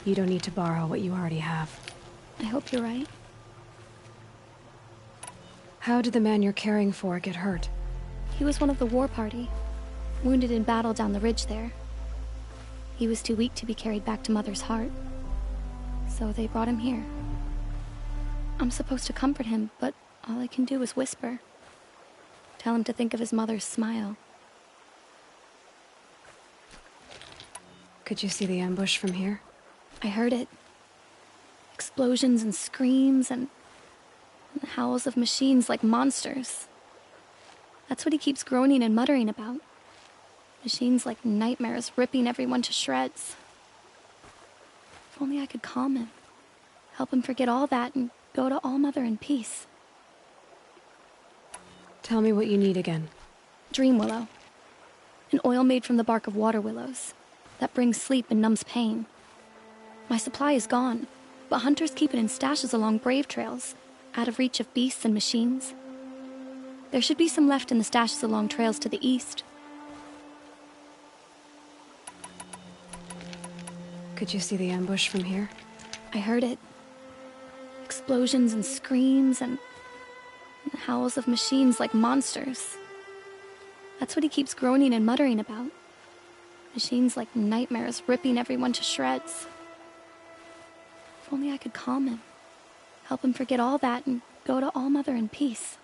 You don't need to borrow what you already have. I hope you're right. How did the man you're caring for get hurt? He was one of the war party. Wounded in battle down the ridge there. He was too weak to be carried back to Mother's heart. So they brought him here. I'm supposed to comfort him, but all I can do is whisper. Tell him to think of his mother's smile. Could you see the ambush from here? I heard it. Explosions and screams and howls of machines like monsters. That's what he keeps groaning and muttering about. Machines like nightmares ripping everyone to shreds. If only I could calm him. Help him forget all that and go to All Mother in peace. Tell me what you need again. Dream willow. An oil made from the bark of water willows that brings sleep and numbs pain. My supply is gone, but hunters keep it in stashes along brave trails, out of reach of beasts and machines. There should be some left in the stashes along trails to the east. Could you see the ambush from here? I heard it. Explosions and screams and howls of machines like monsters. That's what he keeps groaning and muttering about. Machines like nightmares ripping everyone to shreds. If only I could calm him. Help him forget all that and go to All Mother in peace.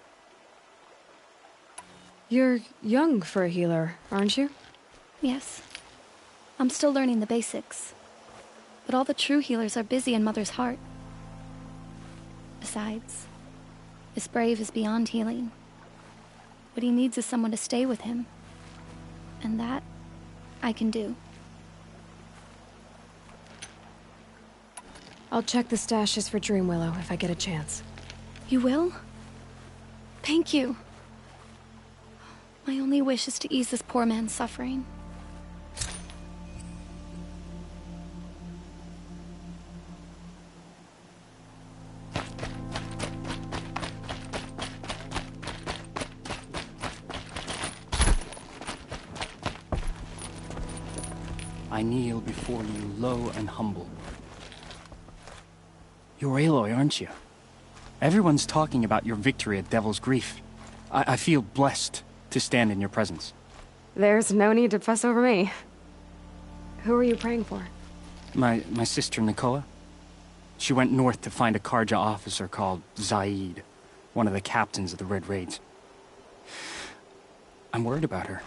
You're young for a healer, aren't you? Yes. I'm still learning the basics. But all the true healers are busy in Mother's heart. Besides, this brave is beyond healing. What he needs is someone to stay with him. And that, I can do. I'll check the stashes for Dream Willow if I get a chance. You will? Thank you. My only wish is to ease this poor man's suffering. I kneel before you, low and humble. You're Aloy, aren't you? Everyone's talking about your victory at Devil's Grief. I feel blessed to stand in your presence. There's no need to fuss over me. Who are you praying for? My sister, Nakoa. She went north to find a Karja officer called Zaid, one of the captains of the Red Raids. I'm worried about her.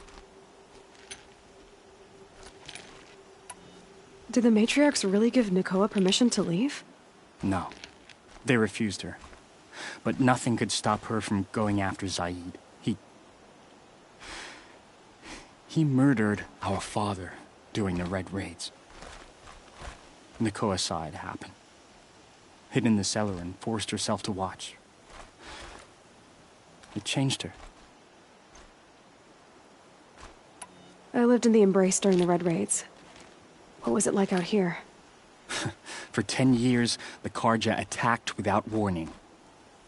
Did the matriarchs really give Nakoa permission to leave? No. They refused her. But nothing could stop her from going after Zaid. He murdered our father during the Red Raids. Nakoa saw it happen. Hid in the cellar and forced herself to watch. It changed her. I lived in the Embrace during the Red Raids. What was it like out here? For 10 years, the Karja attacked without warning.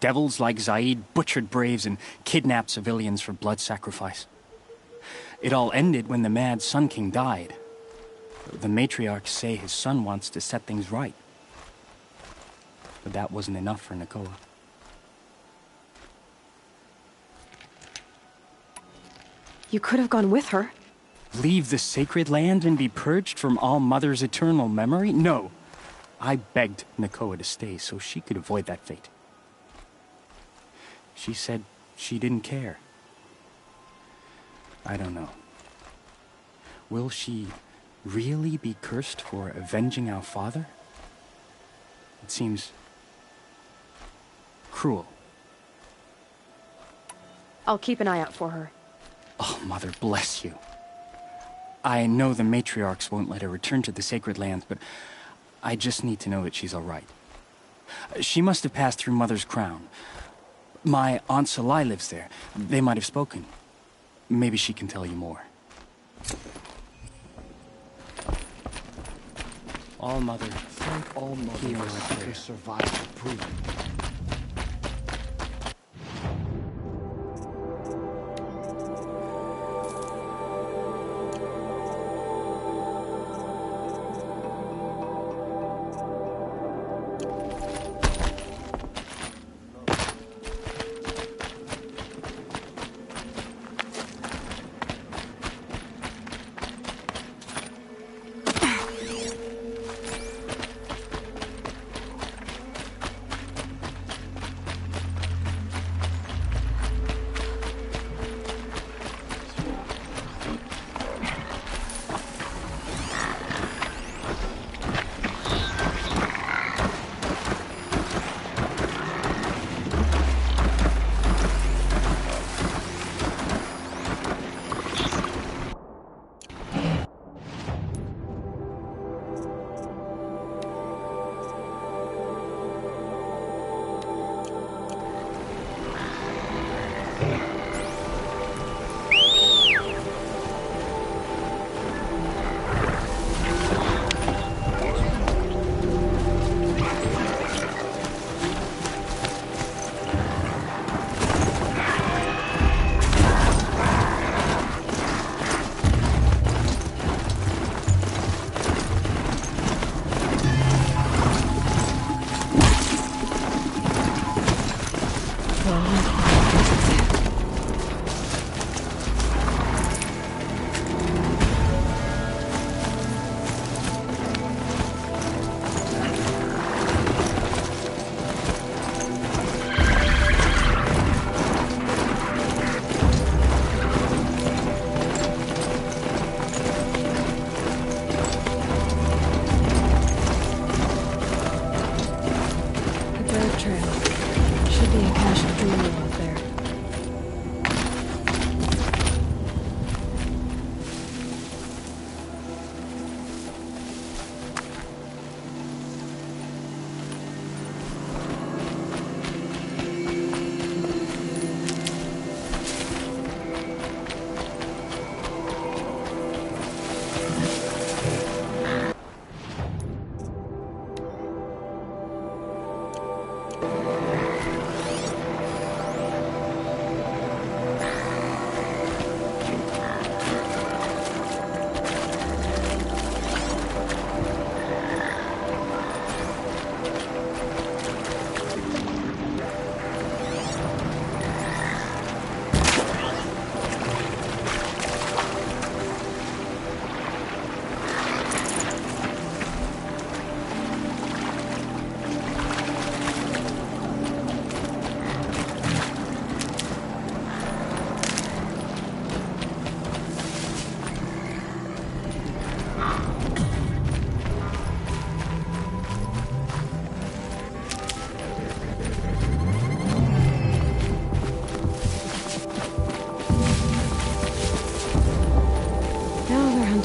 Devils like Zaid butchered braves and kidnapped civilians for blood sacrifice. It all ended when the mad Sun King died. The matriarchs say his son wants to set things right. But that wasn't enough for Nakoa. You could have gone with her. Leave the sacred land and be purged from All Mother's eternal memory? No. I begged Nakoa to stay so she could avoid that fate. She said she didn't care. I don't know. Will she really be cursed for avenging our father? It seems cruel. I'll keep an eye out for her. Oh, Mother bless you. I know the matriarchs won't let her return to the sacred lands, but I just need to know that she's all right. She must have passed through Mother's crown. My Aunt Salai lives there. They might have spoken. Maybe she can tell you more. All Mother, Thank All Mother hear our for prayer. survival to prove it.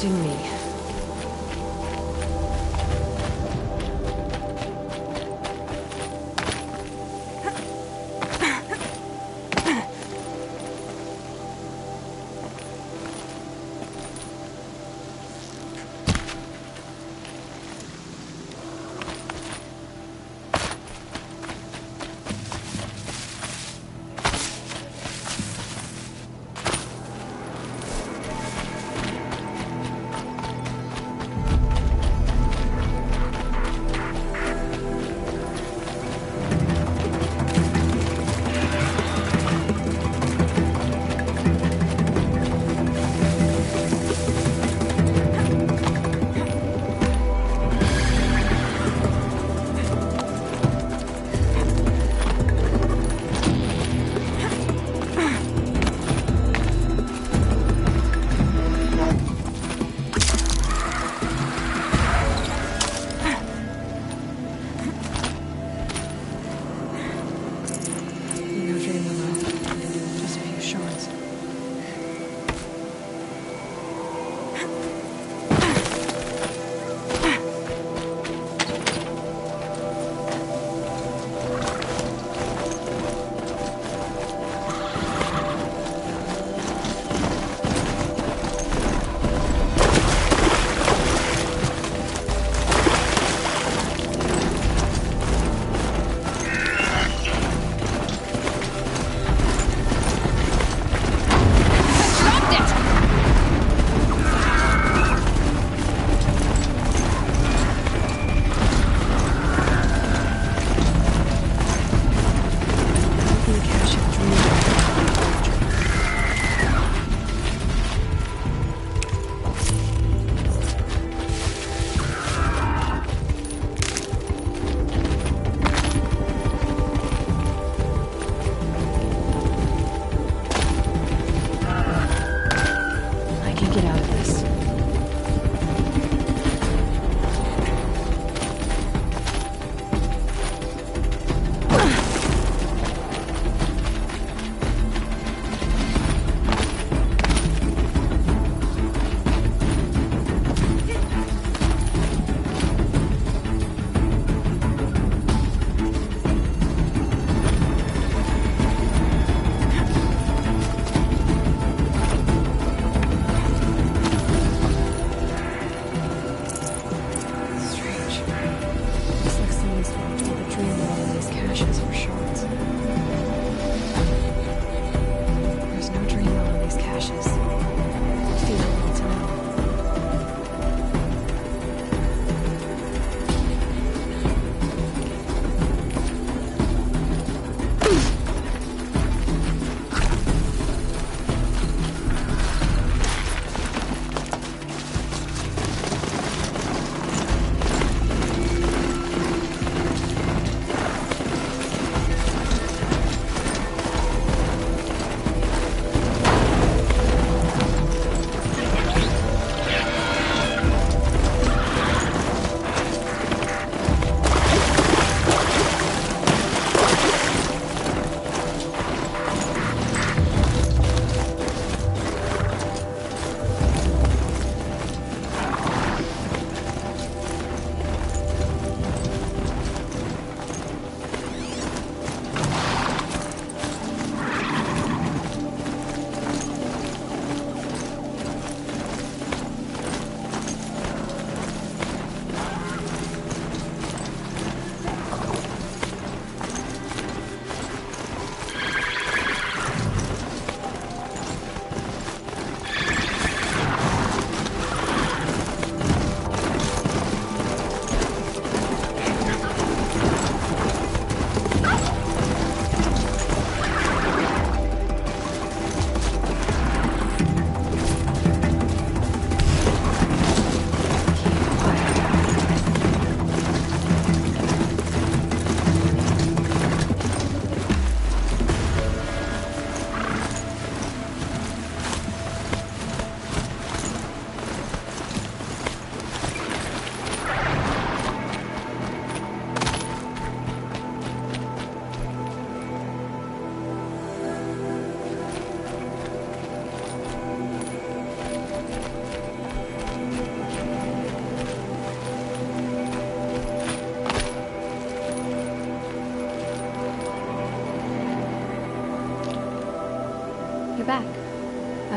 hunting me.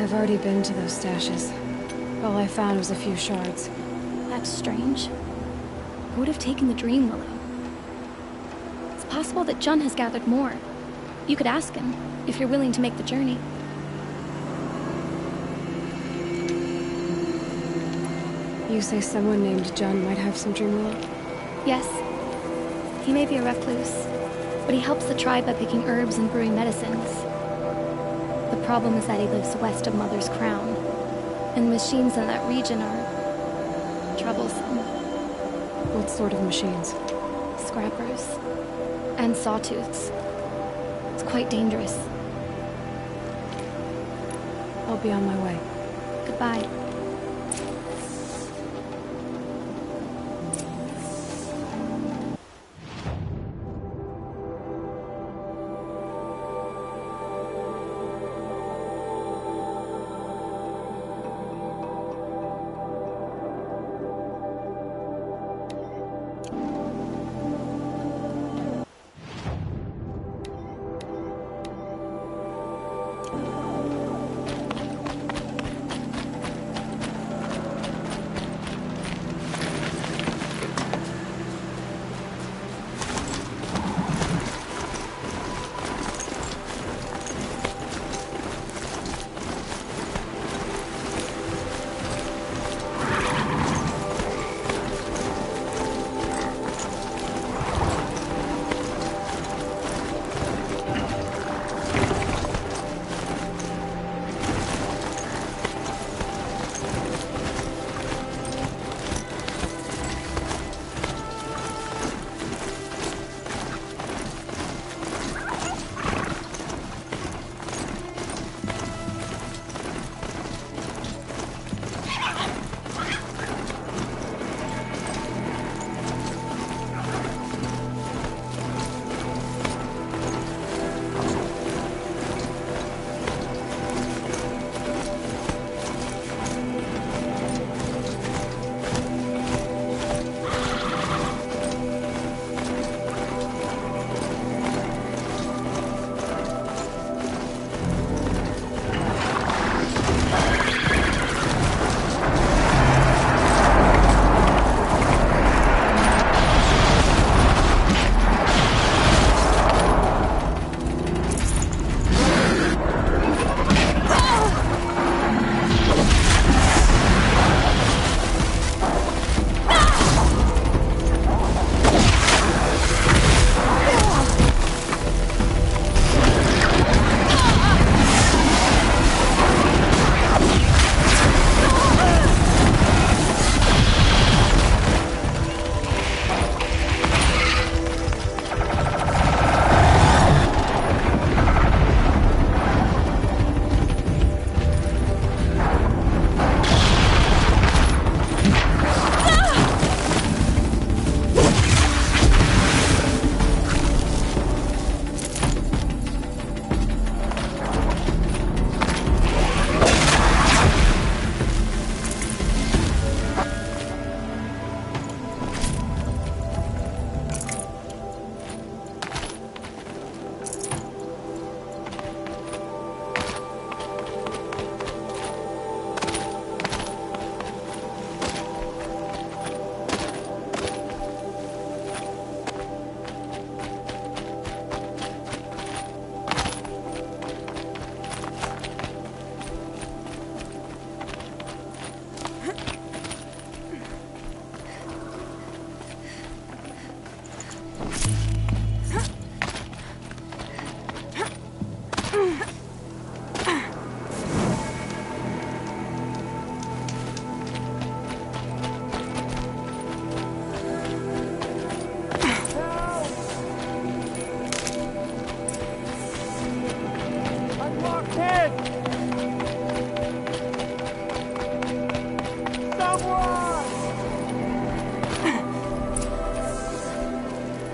I've already been to those stashes. All I found was a few shards. That's strange. Who would have taken the Dream Willow? It's possible that Jun has gathered more. You could ask him, if you're willing to make the journey. You say someone named Jun might have some Dream Willow? Yes. He may be a recluse, but he helps the tribe by picking herbs and brewing medicines. The problem is that he lives west of Mother's Crown, and the machines in that region are troublesome. What sort of machines? Scrappers. And sawtooths. It's quite dangerous. I'll be on my way. Goodbye.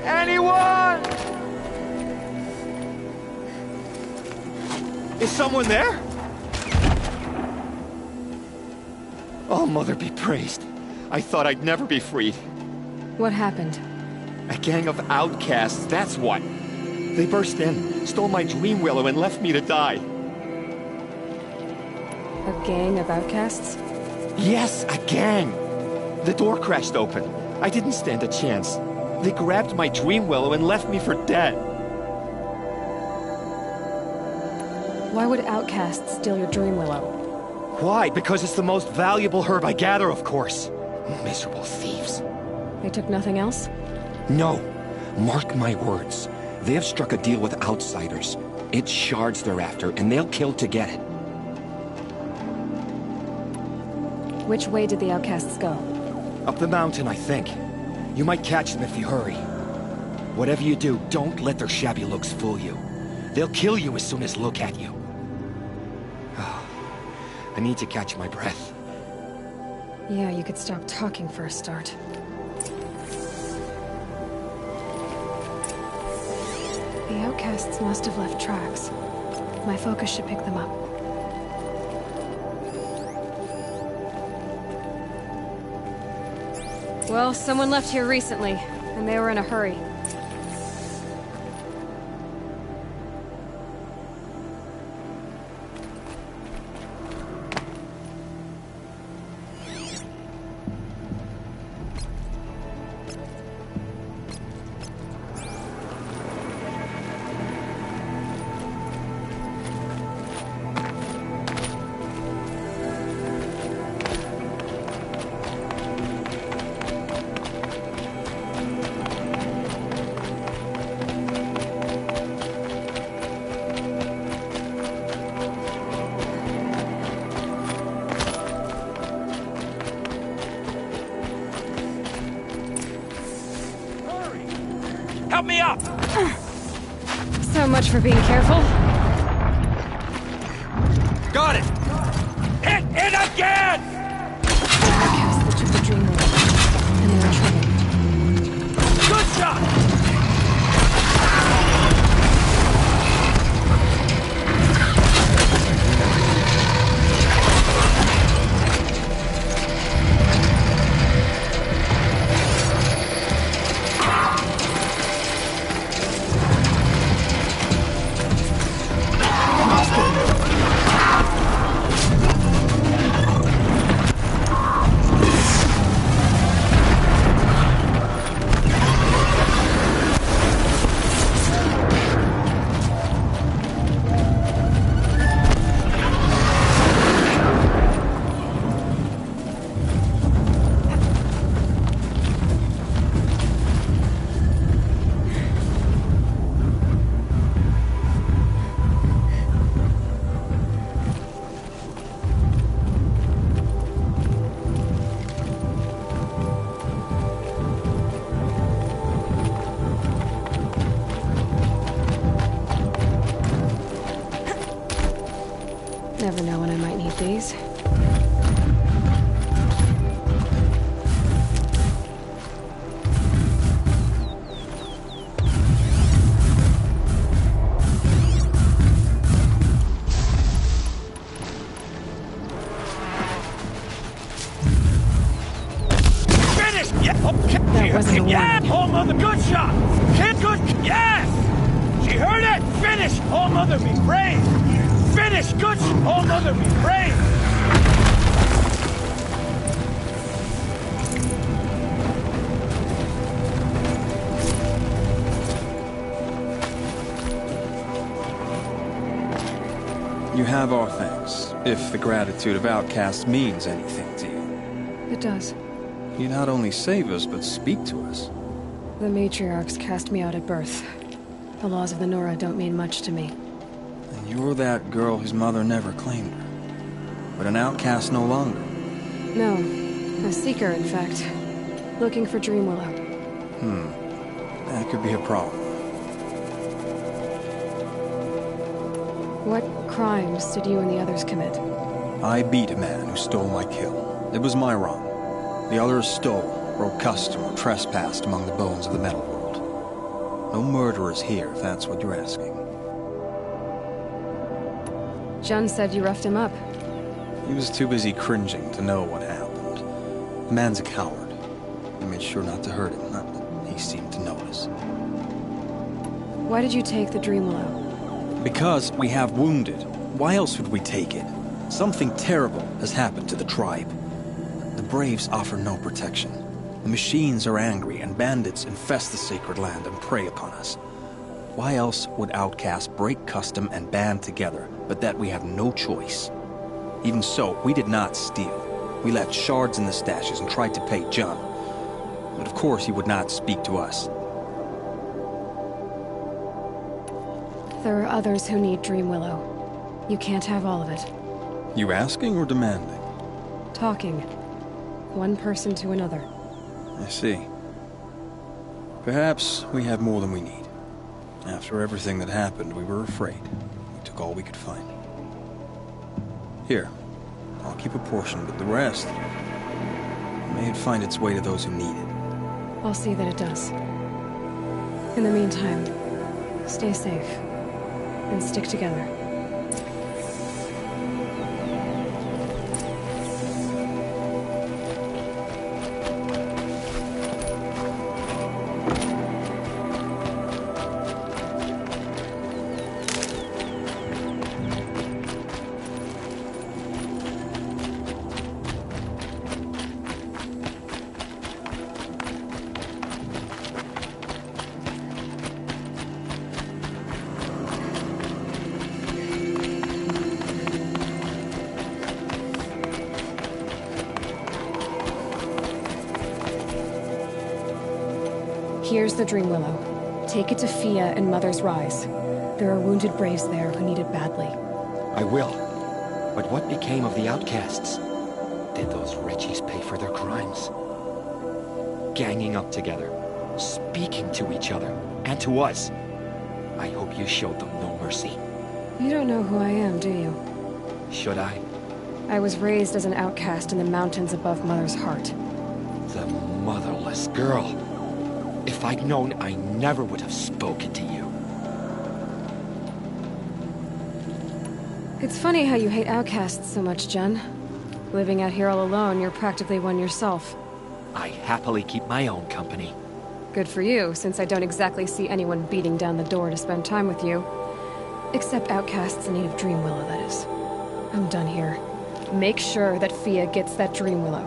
Anyone? Is someone there? Oh, Mother be praised. I thought I'd never be freed. What happened? A gang of outcasts, that's what. They burst in, stole my dream willow, and left me to die. gang of outcasts? Yes, a gang! The door crashed open. I didn't stand a chance. They grabbed my dream willow and left me for dead. Why would outcasts steal your dream willow? Why? Because it's the most valuable herb I gather, of course. Miserable thieves. They took nothing else? No. Mark my words. They have struck a deal with outsiders. It's shards they're after, and they'll kill to get it. Which way did the outcasts go? Up the mountain, I think. You might catch them if you hurry. Whatever you do, don't let their shabby looks fool you. They'll kill you as soon as look at you. I need to catch my breath. Yeah, you could stop talking for a start. The outcasts must have left tracks. My focus should pick them up. Well, someone left here recently, and they were in a hurry. Help me up! So much for being careful. Got it! Hit it again! Outcasts that took the dream away, and they're in trouble. Good shot! Never know when I might need these. Finish! Yeah! Okay. That wasn't a Yeah! warning. Oh, mother, good shot! Hit good! Yes! She heard it! Finish! Oh, mother, be brave! Finish! Good! Oh, mother, be brave! You have our thanks, if the gratitude of outcasts means anything to you. It does. You not only save us, but speak to us. The matriarchs cast me out at birth. The laws of the Nora don't mean much to me. And you're that girl whose mother never claimed her. But an outcast no longer. No, a seeker, in fact. Looking for Dream Willow. That could be a problem. What crimes did you and the others commit? I beat a man who stole my kill. It was my wrong. The others stole, broke custom, or trespassed among the bones of the metal world. No murderers here, if that's what you're asking. Jun said you roughed him up. He was too busy cringing to know what happened. The man's a coward. I made sure not to hurt him, not that he seemed to notice. Why did you take the Dream Willow? Because we have wounded. Why else would we take it? Something terrible has happened to the tribe. The Braves offer no protection. The machines are angry, and bandits infest the sacred land and prey upon us. Why else would outcasts break custom and band together, but that we have no choice? Even so, we did not steal. We left shards in the stashes and tried to pay John. But of course he would not speak to us. There are others who need Dreamwillow. You can't have all of it. You asking or demanding? Talking. One person to another. I see. Perhaps we have more than we need. After everything that happened, we were afraid. We took all we could find. Here, I'll keep a portion, but the rest may it find its way to those who need it. I'll see that it does. In the meantime, stay safe. And stick together. Here's the Dreamwillow. Take it to Fia and Mother's Rise. There are wounded Braves there who need it badly. I will. But what became of the outcasts? Did those Richies pay for their crimes? Ganging up together, speaking to each other, and to us. I hope you showed them no mercy. You don't know who I am, do you? Should I? I was raised as an outcast in the mountains above Mother's Heart. The motherless girl. If I'd known, I never would have spoken to you. It's funny how you hate outcasts so much, Jen. Living out here all alone, you're practically one yourself. I happily keep my own company. Good for you, since I don't exactly see anyone beating down the door to spend time with you. Except outcasts in need of Dreamwillow, that is. I'm done here. Make sure that Fia gets that Dreamwillow,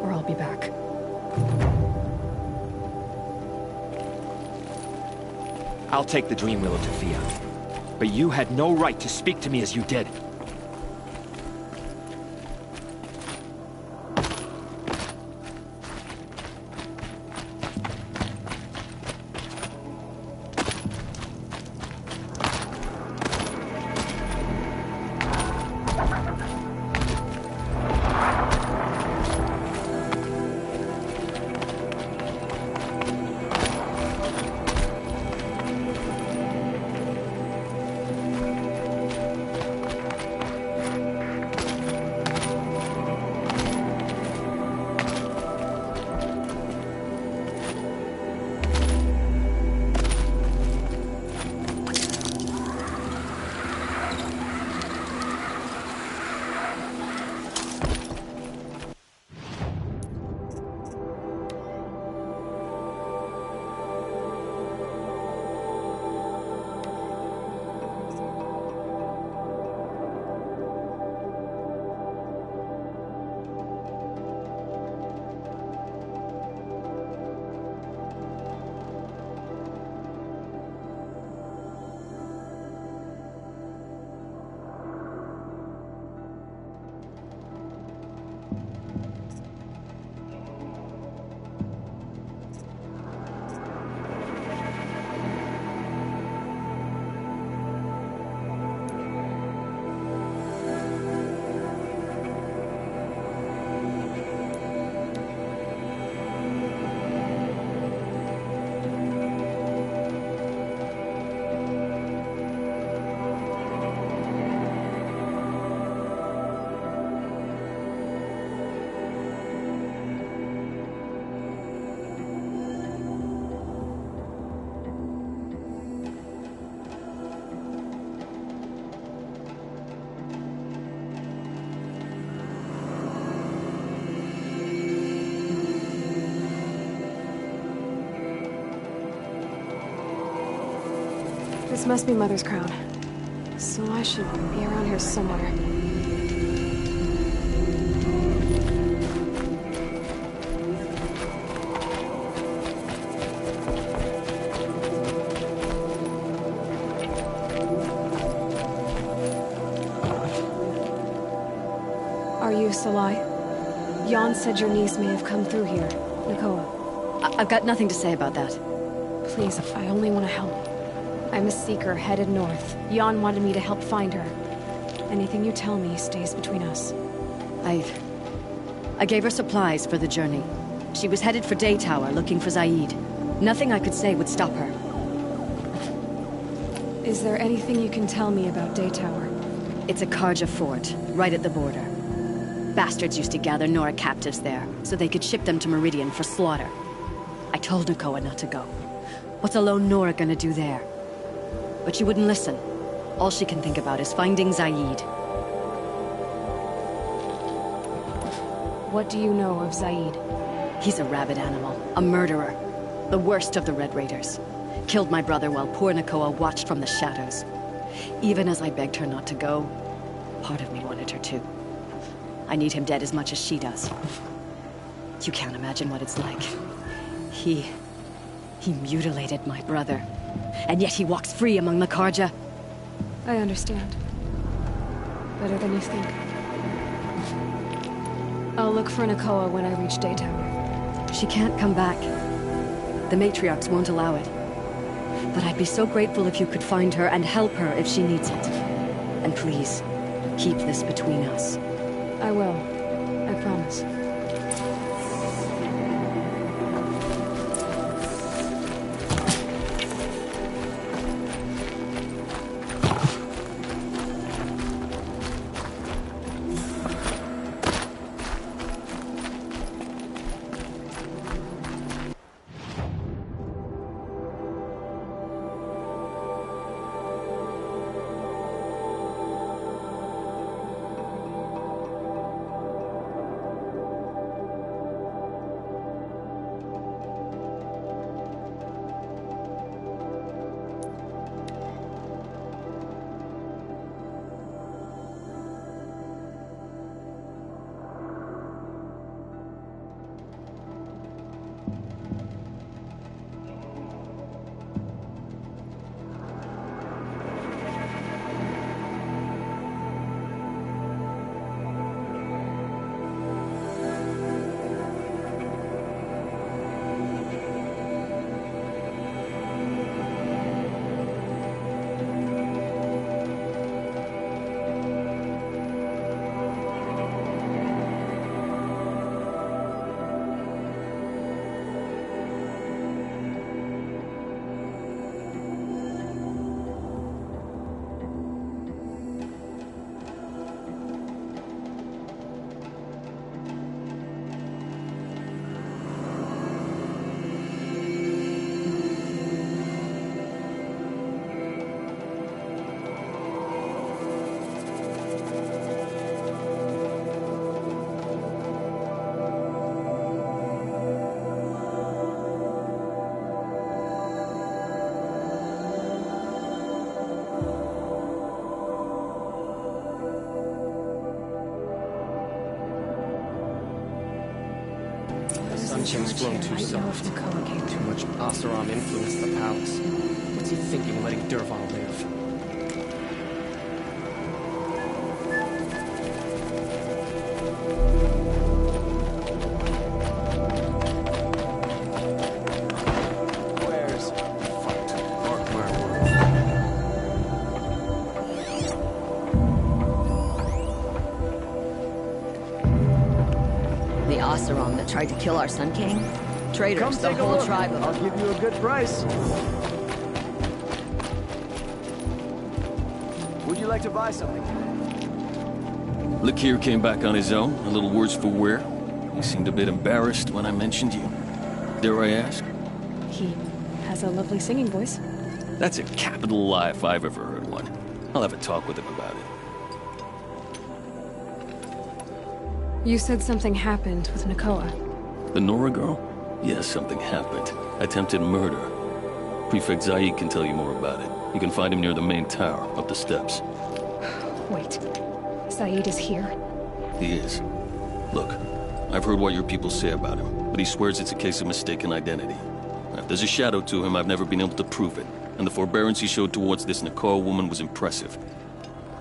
or I'll be back. I'll take the Dreamwillow to Fia. But you had no right to speak to me as you did. This must be Mother's crown. So I should be around here somewhere. this a lie? Jan said your niece may have come through here, Nakoa. I've got nothing to say about that. Please, I only want to help. I'm a seeker headed north. Jan wanted me to help find her. Anything you tell me stays between us. I gave her supplies for the journey. She was headed for Day Tower looking for Zaid. Nothing I could say would stop her. Is there anything you can tell me about Day Tower? It's a Karja fort, right at the border. Bastards used to gather Nora captives there, so they could ship them to Meridian for slaughter. I told Nakoa not to go. What's a lone Nora gonna do there? But she wouldn't listen. All she can think about is finding Zaid. What do you know of Zaid? He's a rabid animal, a murderer. The worst of the Red Raiders. Killed my brother while poor Nakoa watched from the shadows. Even as I begged her not to go, part of me wanted her to. I need him dead as much as she does. You can't imagine what it's like. He mutilated my brother. And yet he walks free among the Karja. I understand. Better than you think. I'll look for Nakoa when I reach Day Tower. She can't come back. The matriarchs won't allow it. But I'd be so grateful if you could find her and help her if she needs it. And please, keep this between us. I will. I promise. Sunshing's grown too soft. Too much Oseram influenced the palace. What's he thinking, letting Dervahl live? Where's fight? Or The Oseram that tried to kill our Sun King? Traitors, Come the take a whole look. tribe of I'll them. give you a good price. Would you like to buy something? Lakir came back on his own, a little worse for wear. He seemed a bit embarrassed when I mentioned you. Dare I ask? He has a lovely singing voice. That's a capital lie if I've ever heard one. I'll have a talk with him about it. You said something happened with Nakoa. The Nora girl? Yes, something happened. Attempted murder. Prefect Zaid can tell you more about it. You can find him near the main tower, up the steps. Wait. Zaid is here? He is. Look, I've heard what your people say about him, but he swears it's a case of mistaken identity. Now, if there's a shadow to him, I've never been able to prove it, and the forbearance he showed towards this Nakoa woman was impressive.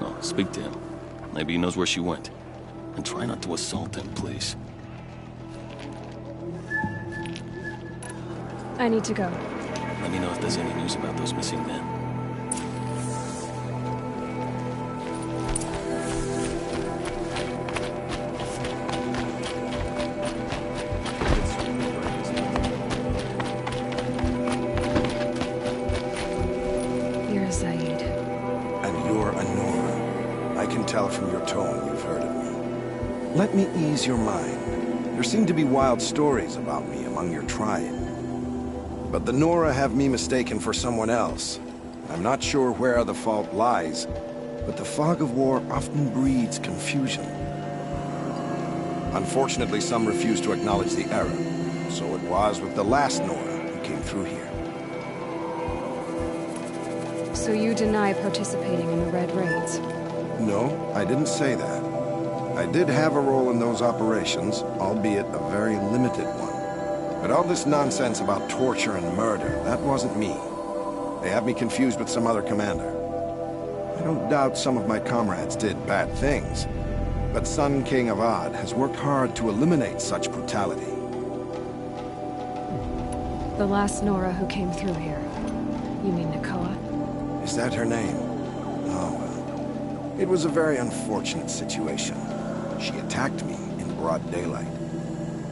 Oh, speak to him. Maybe he knows where she went. And try not to assault him, please. I need to go. Let me know if there's any news about those missing men. You're Zaid. And you're Anora. I can tell from your tone you've heard of me. Let me ease your mind. There seem to be wild stories about me among your tribe. But the Nora have me mistaken for someone else. I'm not sure where the fault lies, but the fog of war often breeds confusion. Unfortunately, some refuse to acknowledge the error. So it was with the last Nora who came through here. So you deny participating in the Red Raids? No, I didn't say that. I did have a role in those operations, albeit a very limited one. But all this nonsense about torture and murder, that wasn't me. They have me confused with some other commander. I don't doubt some of my comrades did bad things, but Sun King of Odd has worked hard to eliminate such brutality. The last Nora who came through here. You mean Nakoa? Is that her name? Oh, well. It was a very unfortunate situation. She attacked me in broad daylight.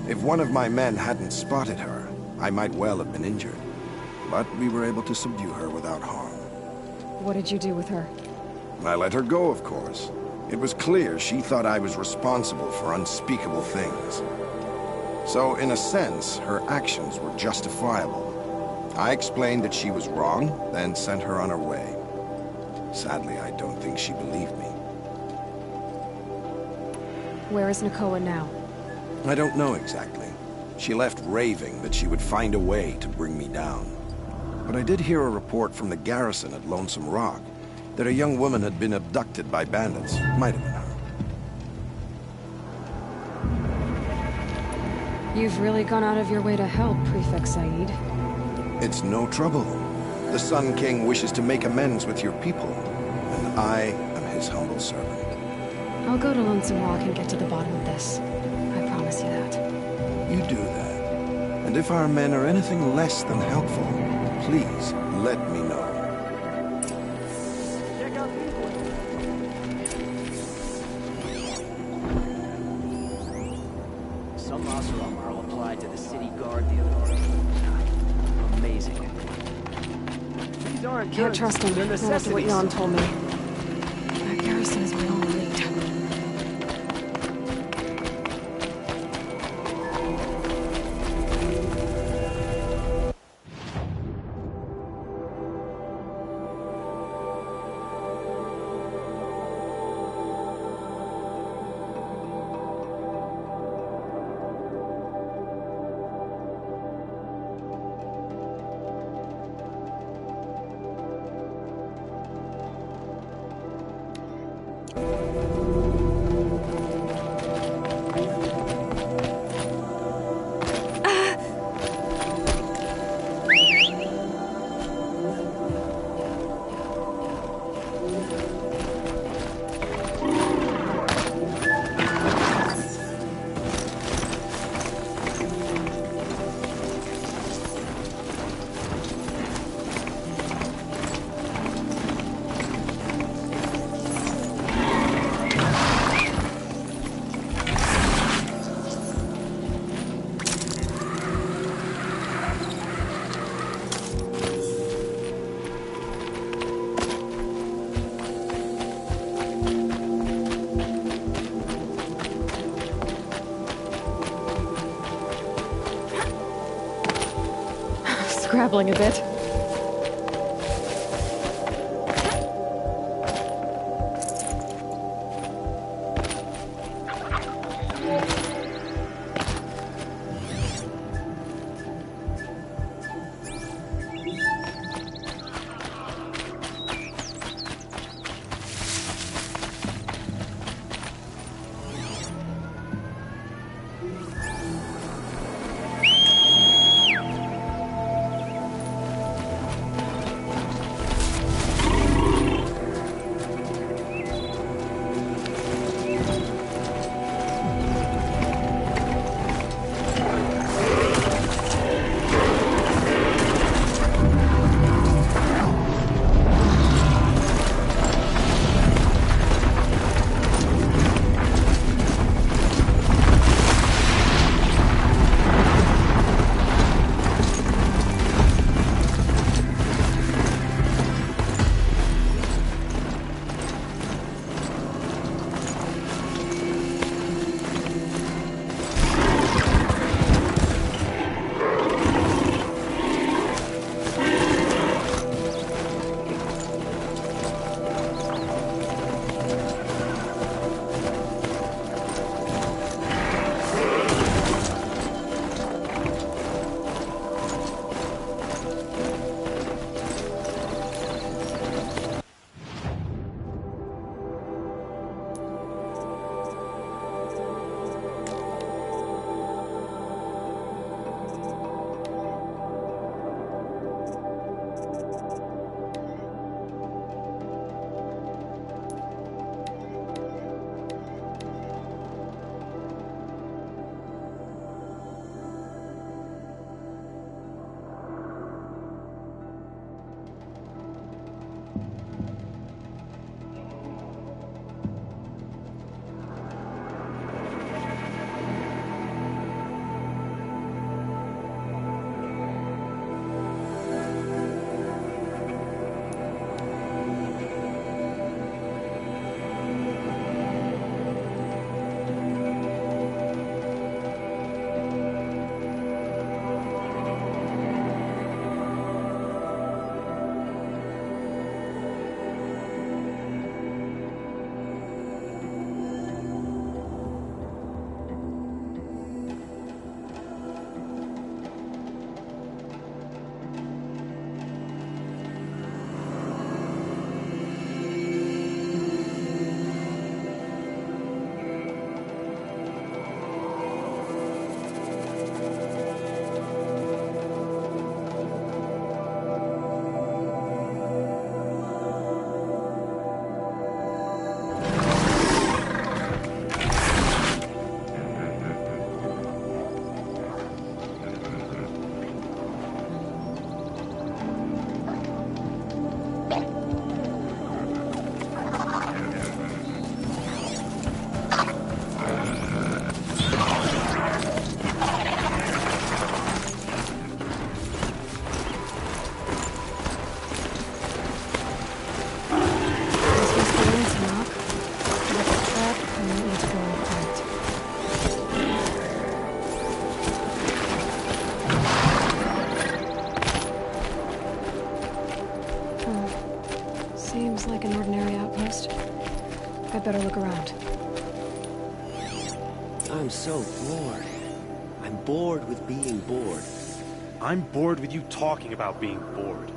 If one of my men hadn't spotted her, I might well have been injured. But we were able to subdue her without harm. What did you do with her? I let her go, of course. It was clear she thought I was responsible for unspeakable things. So, in a sense, her actions were justifiable. I explained that she was wrong, then sent her on her way. Sadly, I don't think she believed me. Where is Nakoa now? I don't know exactly. She left raving that she would find a way to bring me down. But I did hear a report from the garrison at Lonesome Rock that a young woman had been abducted by bandits. Might have been her. You've really gone out of your way to help, Prefect Said. It's no trouble. The Sun King wishes to make amends with your people, and I am his humble servant. I'll go to Lonesome Rock and get to the bottom of this. I promise you that. You do that. And if our men are anything less than helpful, please let me know. Some Oseram Earl applied to the city guard the other day. Amazing. These aren't Can't goods, trust him, they're not after what necessities. Jan told me. That garrison is my only lead. Scrabbling a bit. better look around. I'm so bored. I'm bored with being bored. I'm bored with you talking about being bored.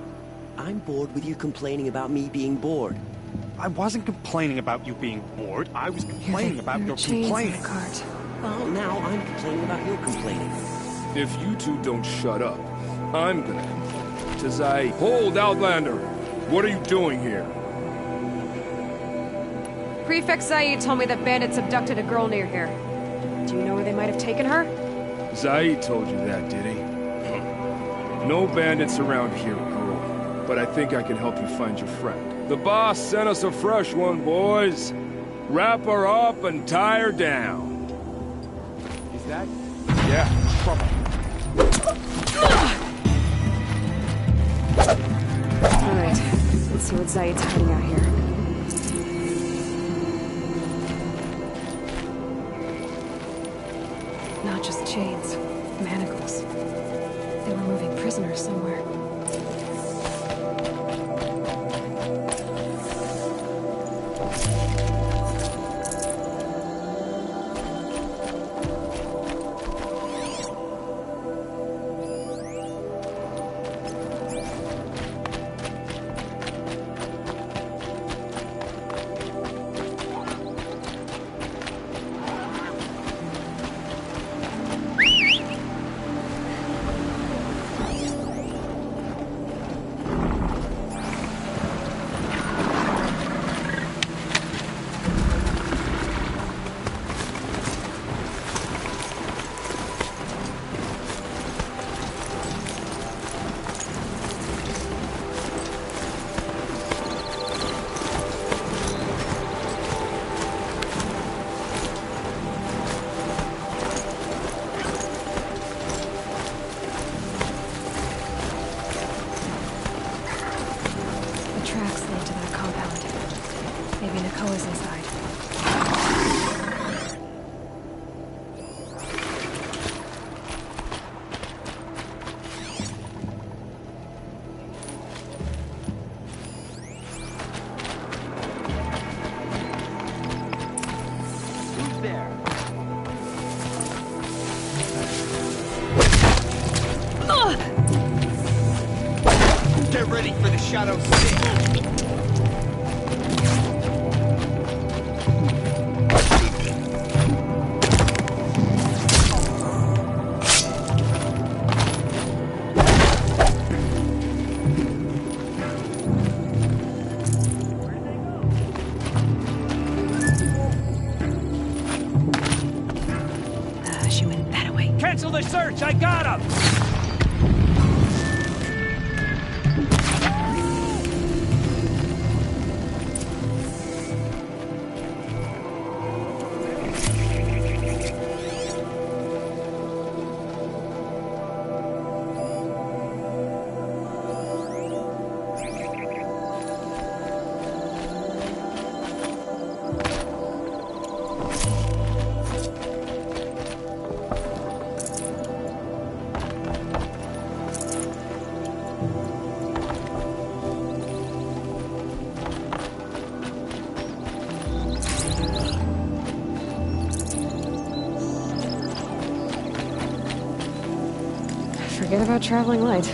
I'm bored with you complaining about me being bored. I wasn't complaining about you being bored. I was complaining about your complaining. Well, now I'm complaining about your complaining. If you two don't shut up, I'm gonna complain. To Zaid. Hold, Outlander! What are you doing here? Prefect Zaid told me that bandits abducted a girl near here. Do you know where they might have taken her? Zaid told you that, did he? No bandits around here, girl. But I think I can help you find your friend. The boss sent us a fresh one, boys. Wrap her up and tie her down. Is that? Yeah, trouble. Alright, let's see what Zaid's hiding out here. Not just chains, manacles. They were moving prisoners somewhere. Get ready for the Shadow 6! She went that way. Cancel the search! I got him! Forget about traveling light.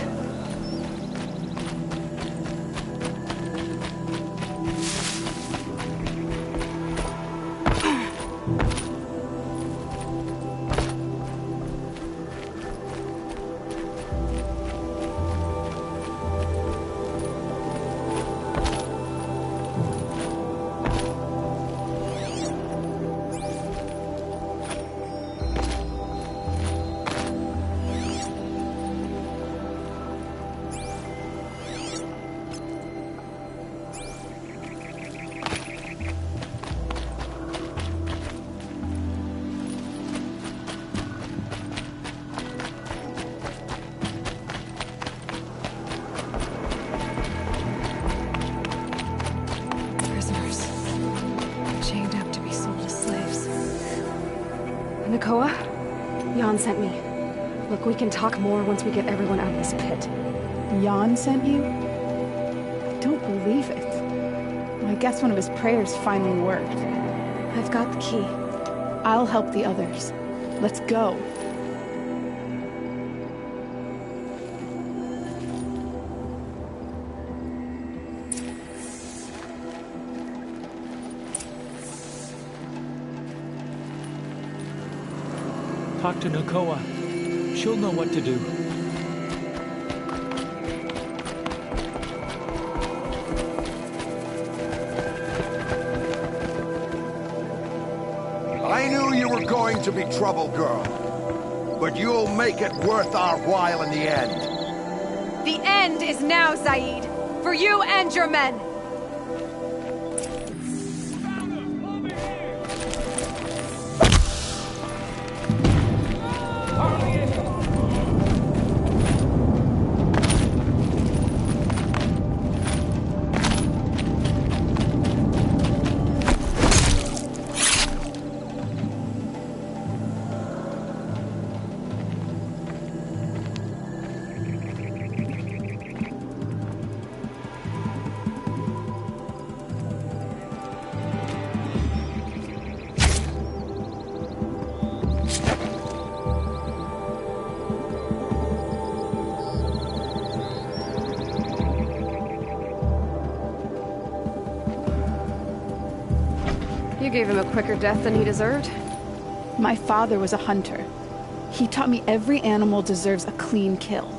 Nakoa, Jan sent me. Look, we can talk more once we get everyone out of this pit. Jan sent you? I don't believe it. Well, I guess one of his prayers finally worked. I've got the key. I'll help the others. Let's go. Talk to Nakoa. She'll know what to do. I knew you were going to be trouble, girl. But you'll make it worth our while in the end. The end is now, Zaid. For you and your men. You gave him a quicker death than he deserved. My father was a hunter. He taught me every animal deserves a clean kill.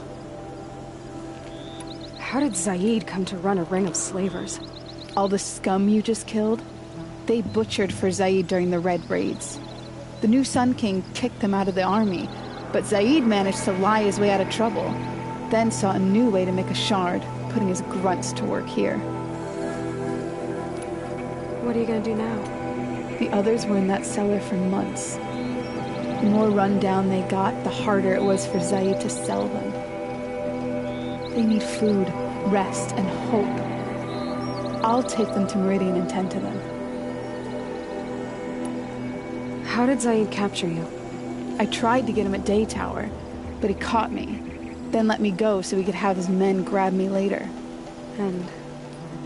How did Zaid come to run a ring of slavers? All the scum you just killed? They butchered for Zaid during the Red Raids. The new Sun King kicked them out of the army, but Zaid managed to lie his way out of trouble, then saw a new way to make a shard, putting his grunts to work here. What are you gonna do now? The others were in that cellar for months. The more run down they got, the harder it was for Zaid to sell them. They need food, rest, and hope. I'll take them to Meridian and tend to them. How did Zaid capture you? I tried to get him at Day Tower, but he caught me, then let me go so he could have his men grab me later. And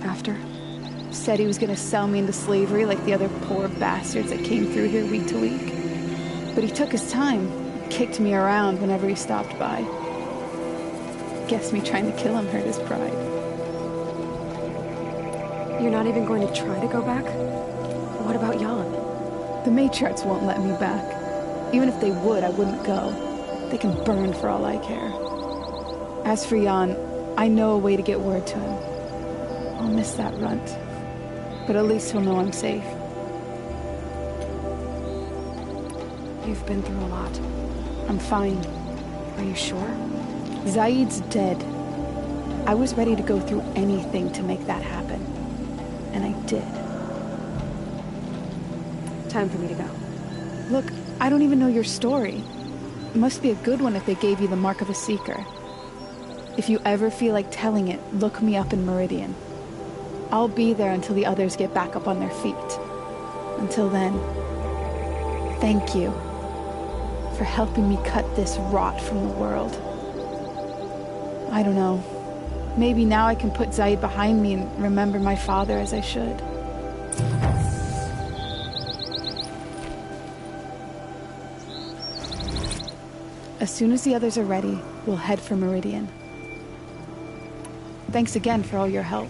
after? Said he was gonna sell me into slavery like the other poor bastards that came through here week to week. But he took his time, kicked me around whenever he stopped by. Guess me trying to kill him hurt his pride. You're not even going to try to go back? What about Jan? The matriarchs won't let me back. Even if they would, I wouldn't go. They can burn for all I care. As for Jan, I know a way to get word to him. I'll miss that runt. But at least he'll know I'm safe. You've been through a lot. I'm fine. Are you sure? Zaid's dead. I was ready to go through anything to make that happen. And I did. Time for me to go. Look, I don't even know your story. It must be a good one if they gave you the mark of a seeker. If you ever feel like telling it, look me up in Meridian. I'll be there until the others get back up on their feet. Until then, thank you for helping me cut this rot from the world. I don't know. Maybe now I can put Zaid behind me and remember my father as I should. As soon as the others are ready, we'll head for Meridian. Thanks again for all your help.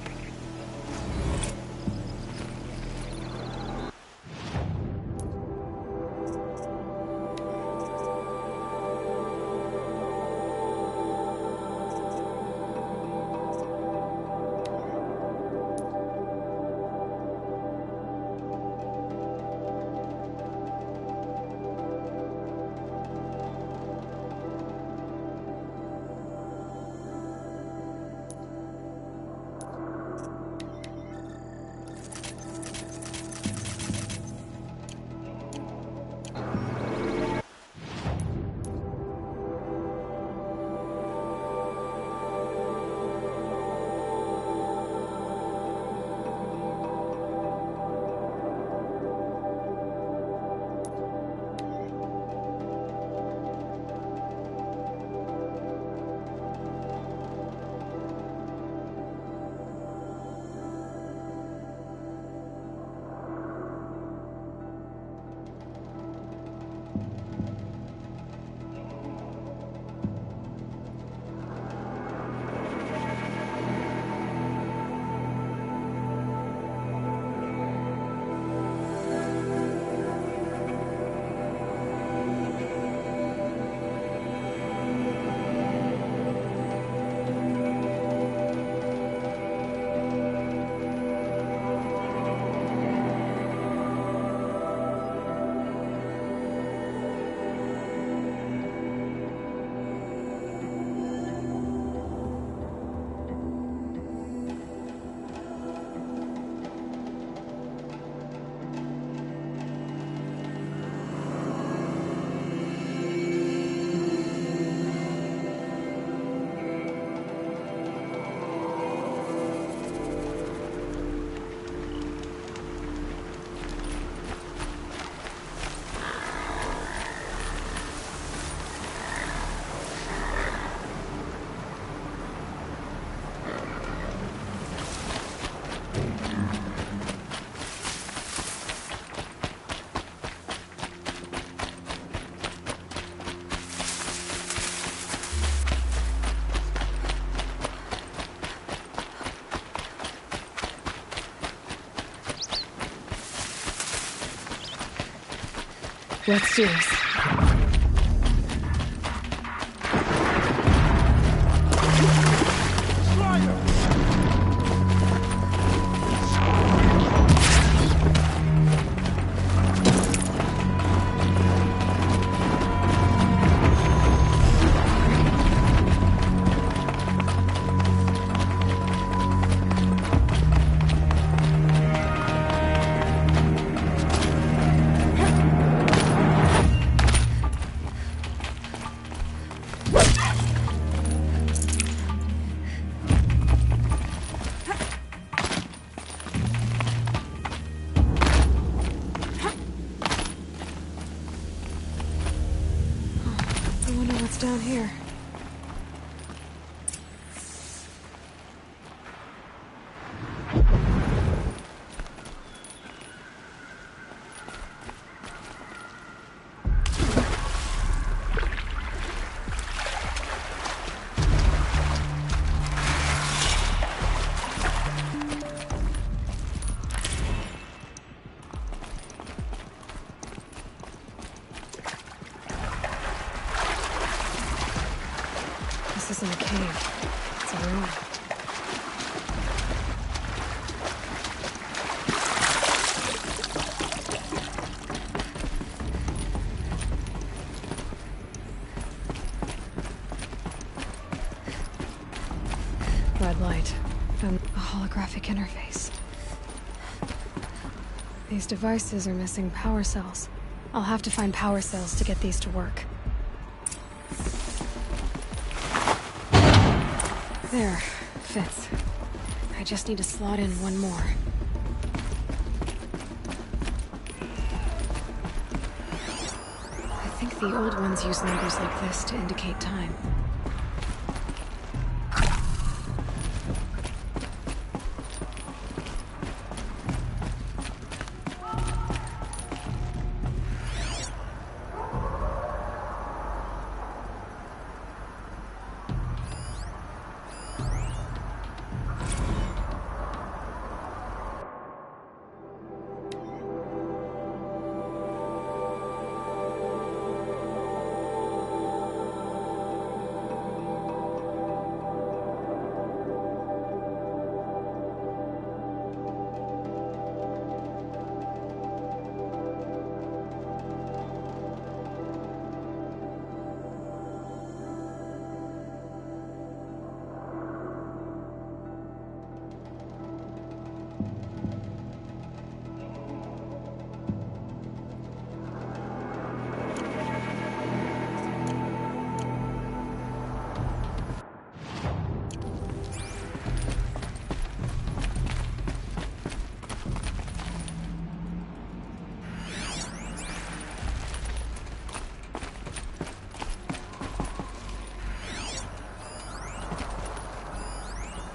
Let's do this. I wonder what's down here. This isn't a cave. It's a ruin. Red light. And a holographic interface. These devices are missing power cells. I'll have to find power cells to get these to work. There. Fits. I just need to slot in one more. I think the old ones use numbers like this to indicate time.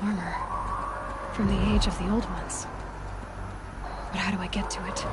Armor. From the age of the old ones. But how do I get to it?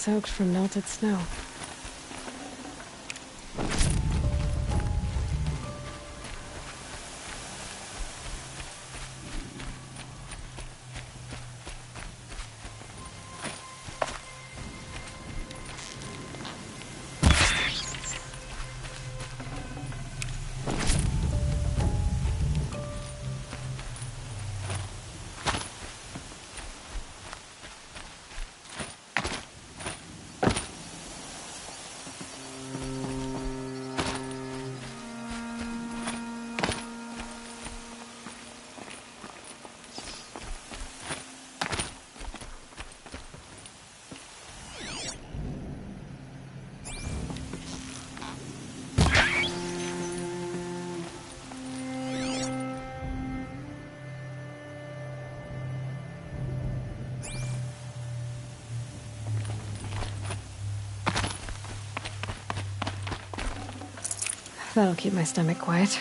soaked from melted snow. That'll keep my stomach quiet.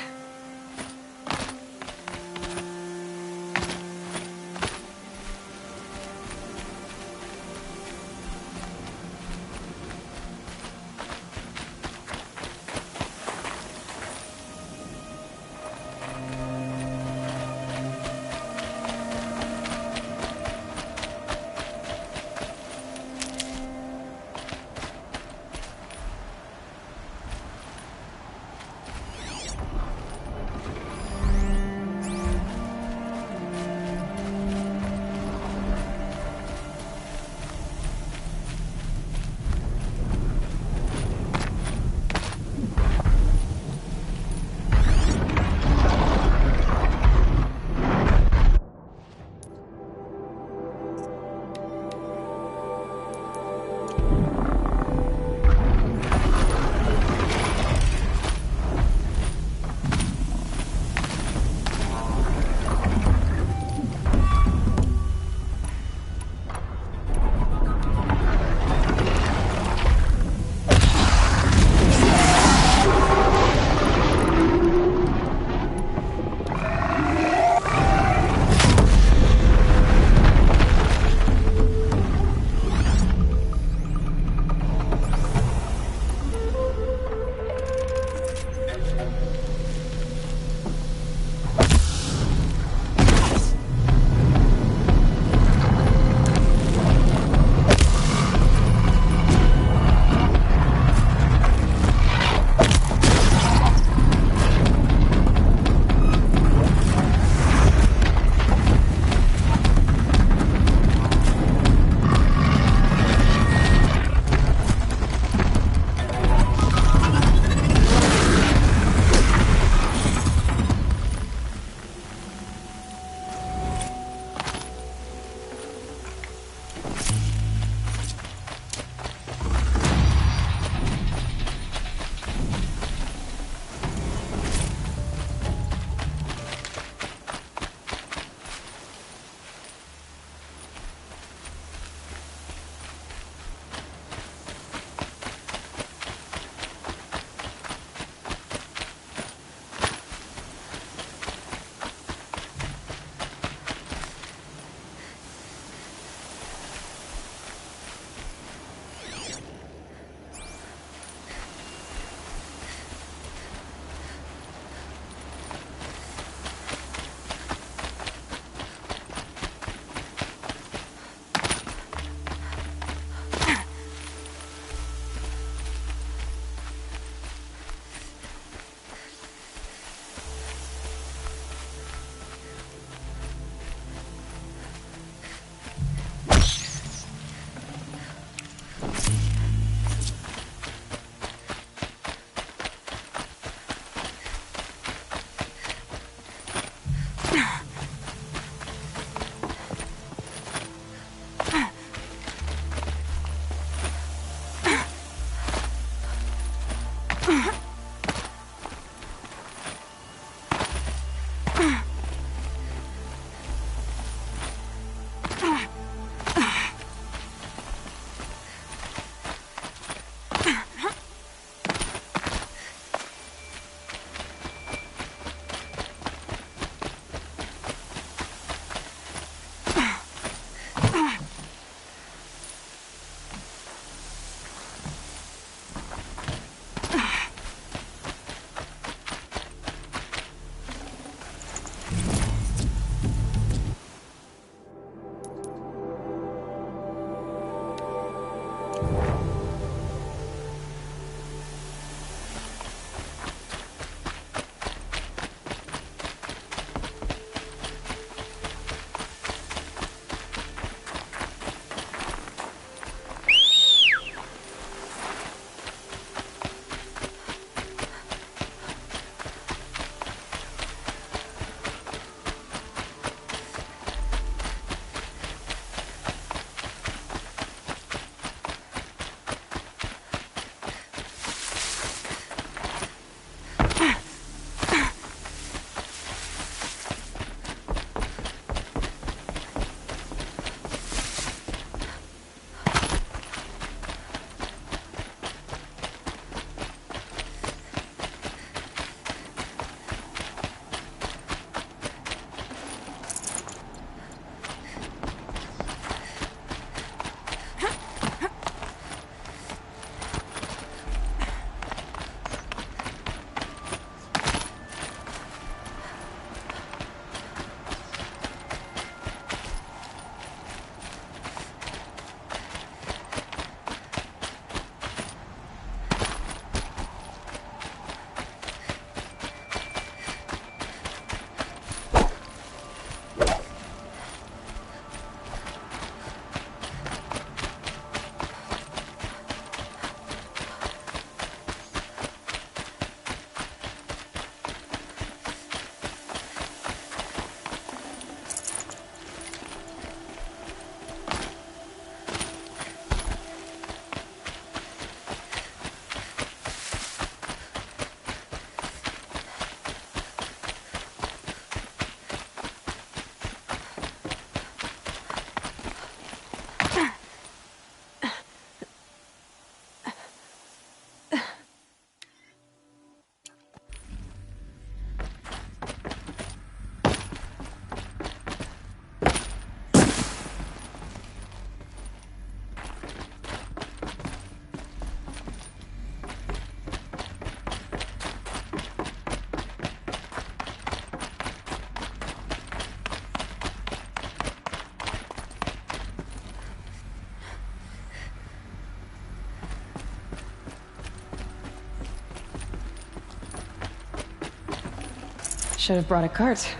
Should have brought a cart.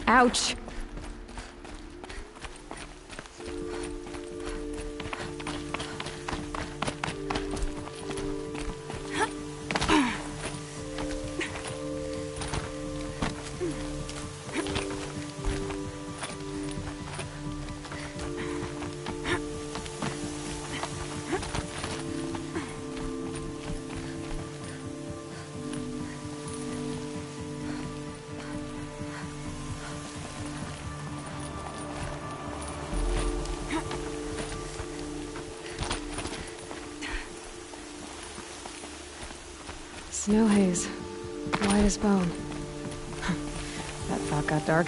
Ouch! Snow haze. White as bone. That thought got dark.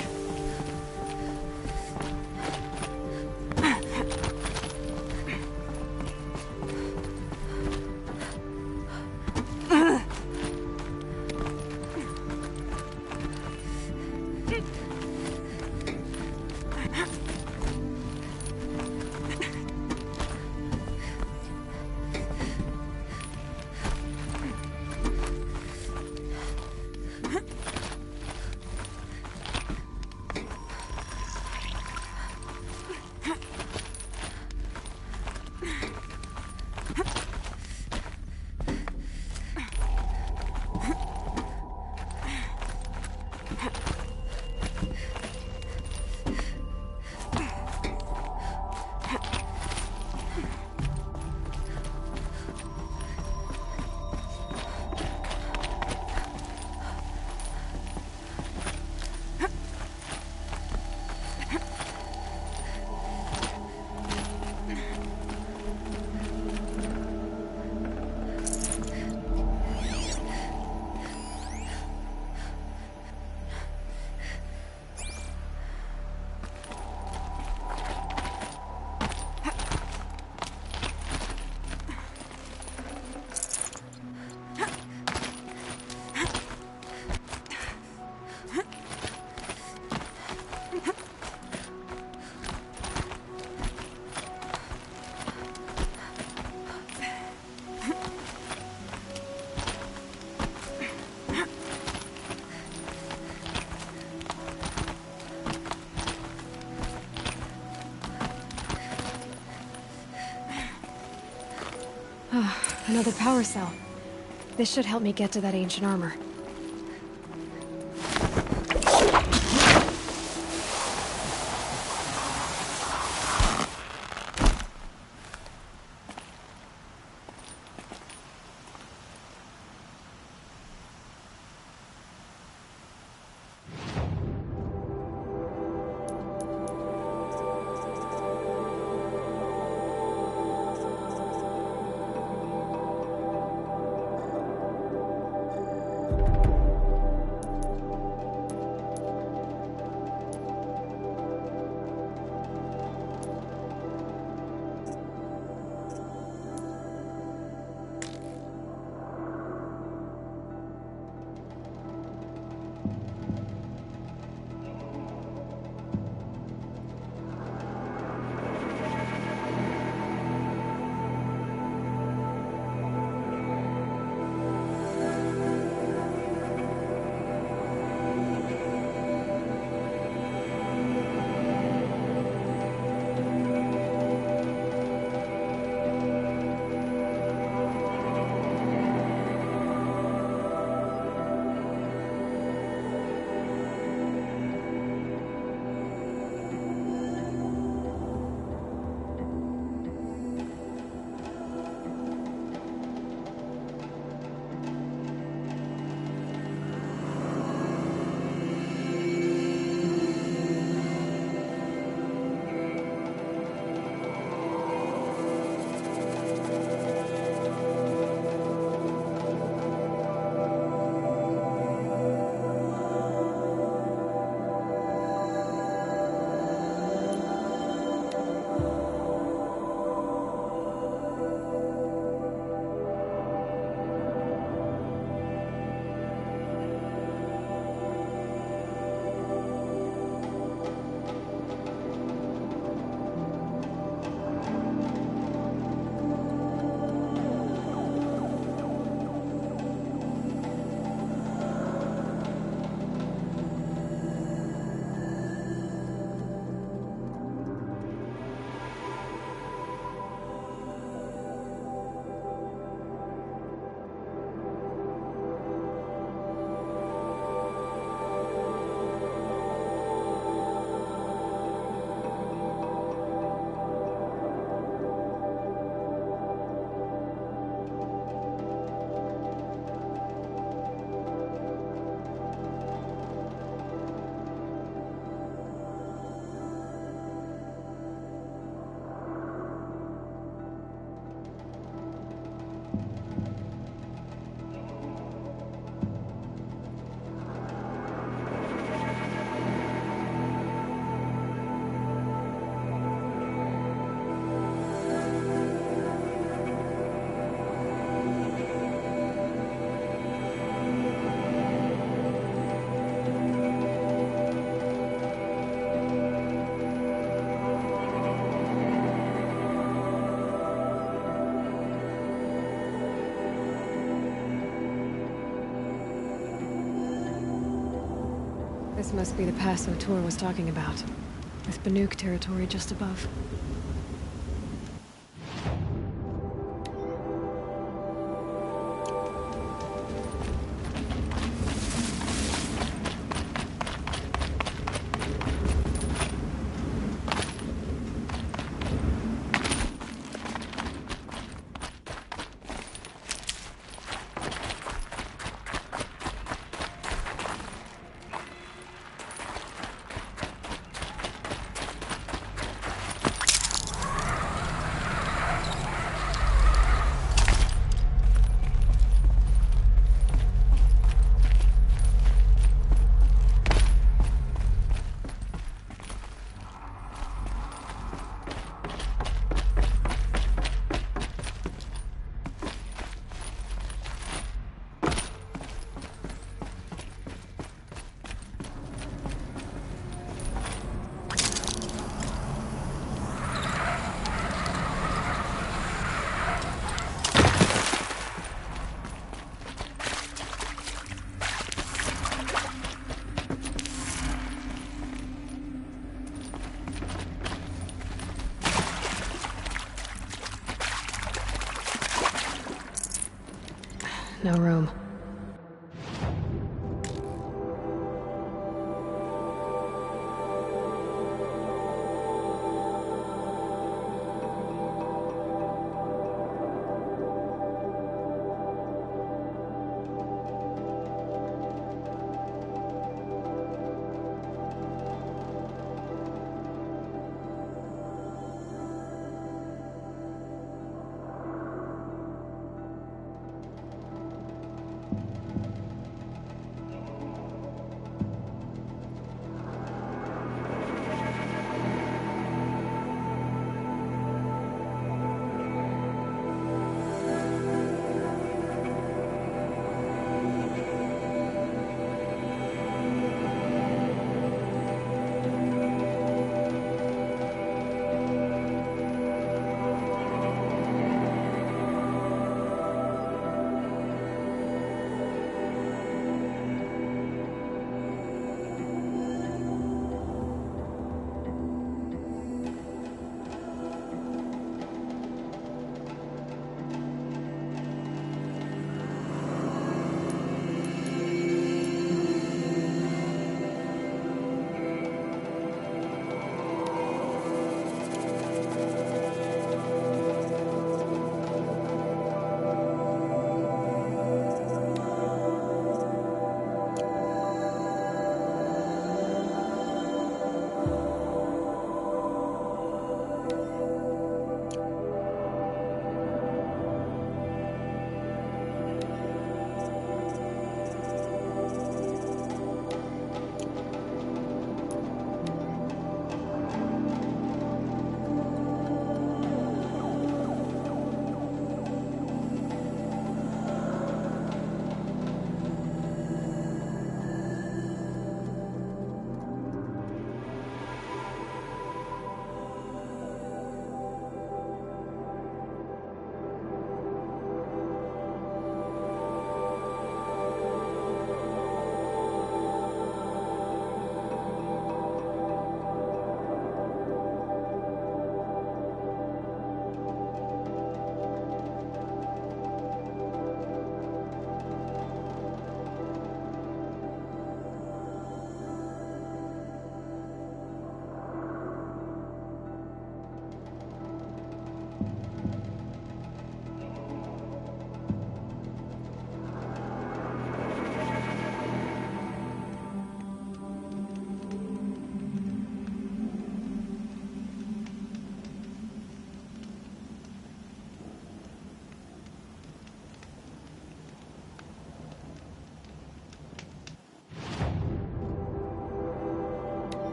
Another power cell. This should help me get to that ancient armor. This must be the pass O'Toole was talking about, with Banuk territory just above. No room.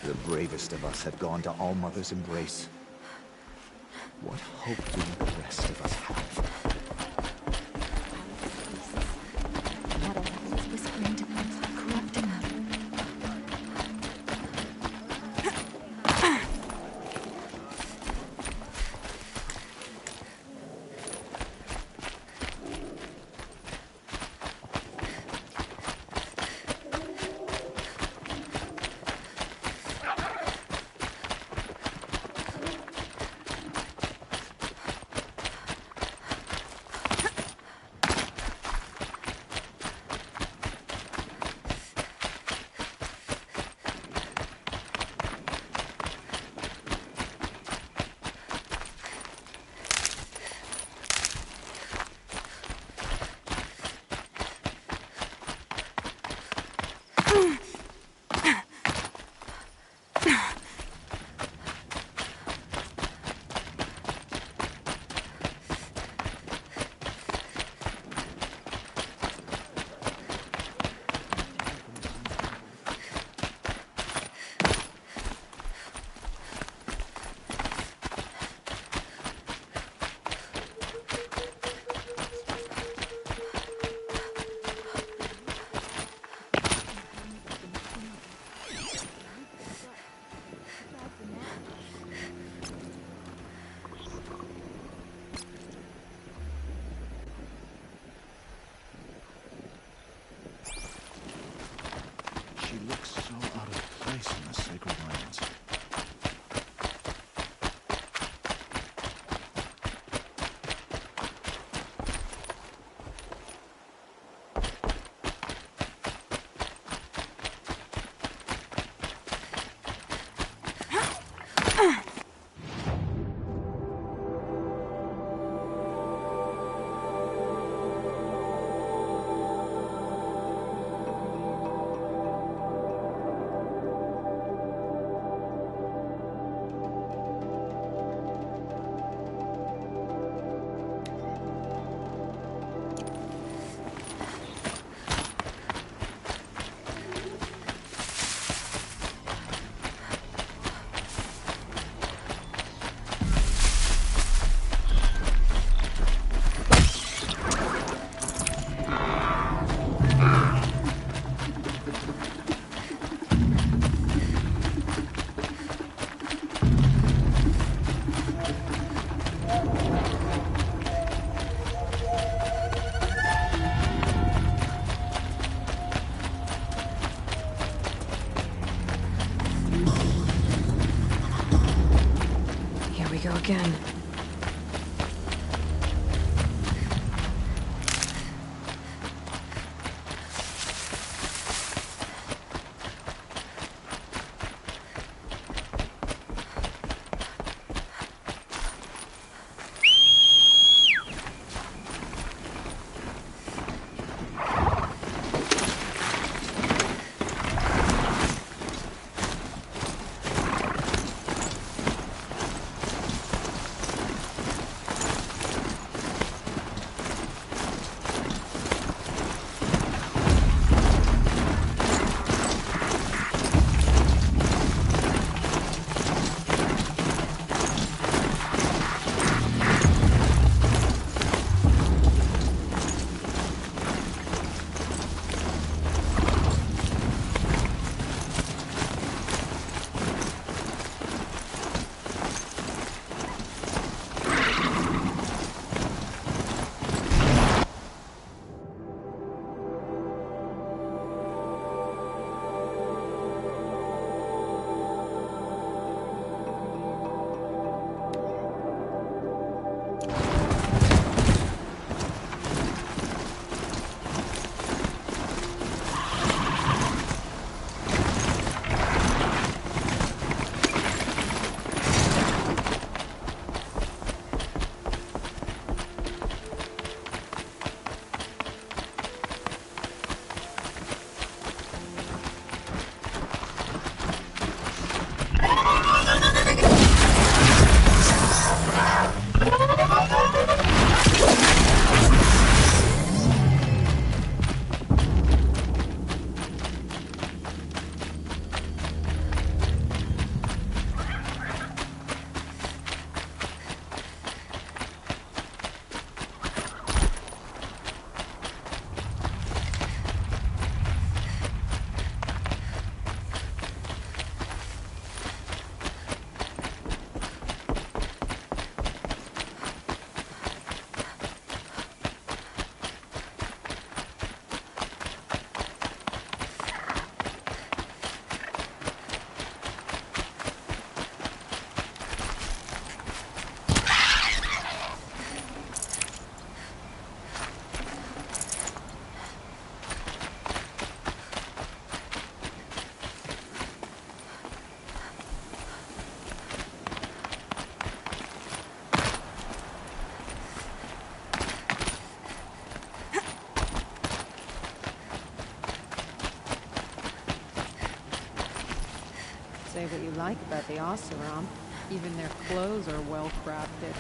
The bravest of us have gone to All-Mother's embrace. What hope do the rest of us have? Whispering to them, corrupting them. look so out of place in the sacred lands. Go again. Say what you like about the Oseram. Even their clothes are well crafted.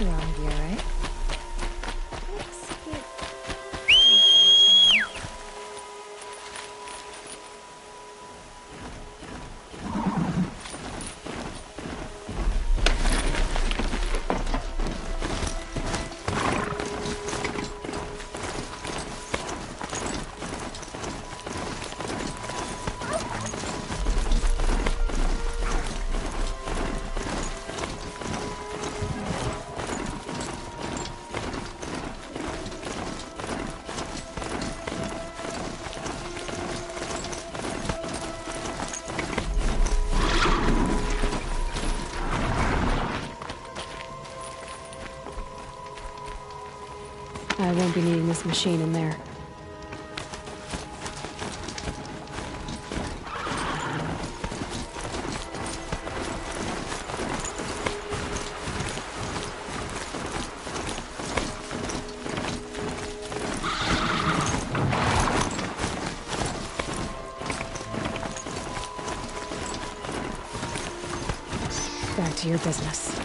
Oseram gear, right? I won't be needing this machine in there. Back to your business.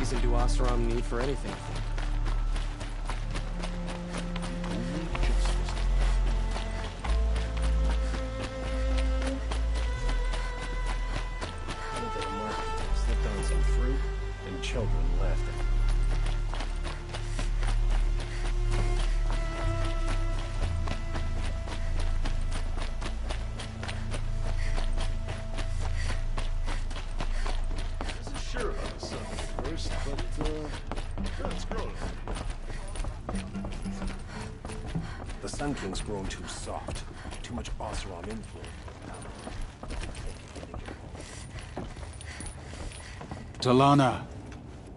reason do Oseram need for anything? The market slipped on some fruit, and children left it. Sure about the sun first, but it's growing. The Sun King's grown too soft. Too much Oseram influence. Talana,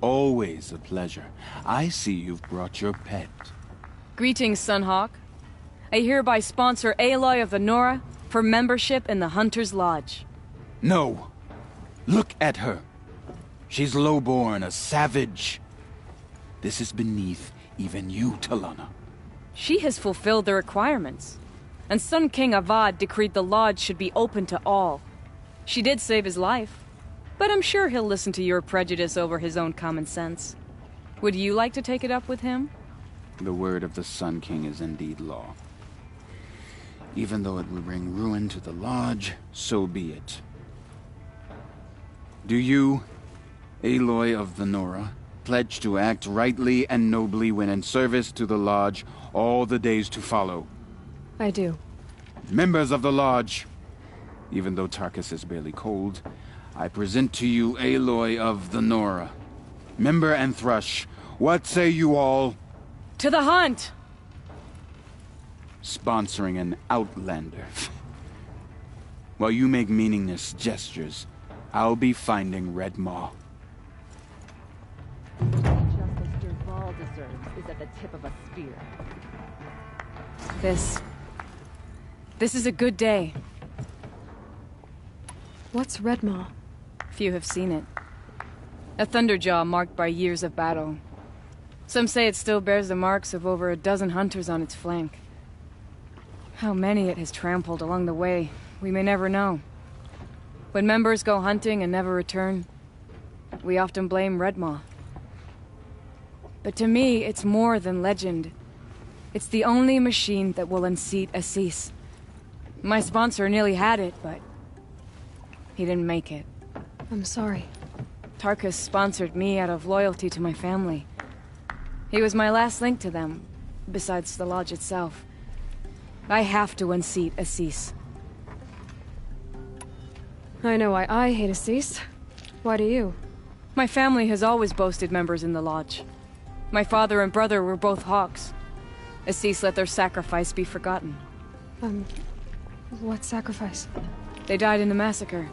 always a pleasure. I see you've brought your pet. Greetings, Sunhawk. I hereby sponsor Aloy of the Nora for membership in the Hunter's Lodge. No. Look at her. She's lowborn, a savage. This is beneath even you, Talana. She has fulfilled the requirements. And Sun King Avad decreed the lodge should be open to all. She did save his life, but I'm sure he'll listen to your prejudice over his own common sense. Would you like to take it up with him? The word of the Sun King is indeed law. Even though it will bring ruin to the lodge, so be it. Do you, Aloy of the Nora, pledge to act rightly and nobly when in service to the lodge all the days to follow? I do. Members of the lodge, even though Tarkus is barely cold, I present to you Aloy of the Nora. Member and Thrush, what say you all? To the hunt! Sponsoring an outlander. While you make meaningless gestures, I'll be finding Red Maw. Justice Derval deserves is at the tip of a spear. This is a good day. What's Red Maw? Few have seen it. A thunderjaw marked by years of battle. Some say it still bears the marks of over a dozen hunters on its flank. How many it has trampled along the way, we may never know. When members go hunting and never return, we often blame Red Maw. But to me, it's more than legend. It's the only machine that will unseat Assis. My sponsor nearly had it, but he didn't make it. I'm sorry. Tarkus sponsored me out of loyalty to my family. He was my last link to them, besides the lodge itself. I have to unseat Assis. I know why I hate Assis. Why do you? My family has always boasted members in the lodge. My father and brother were both Hawks. Assis let their sacrifice be forgotten. What sacrifice? They died in the massacre.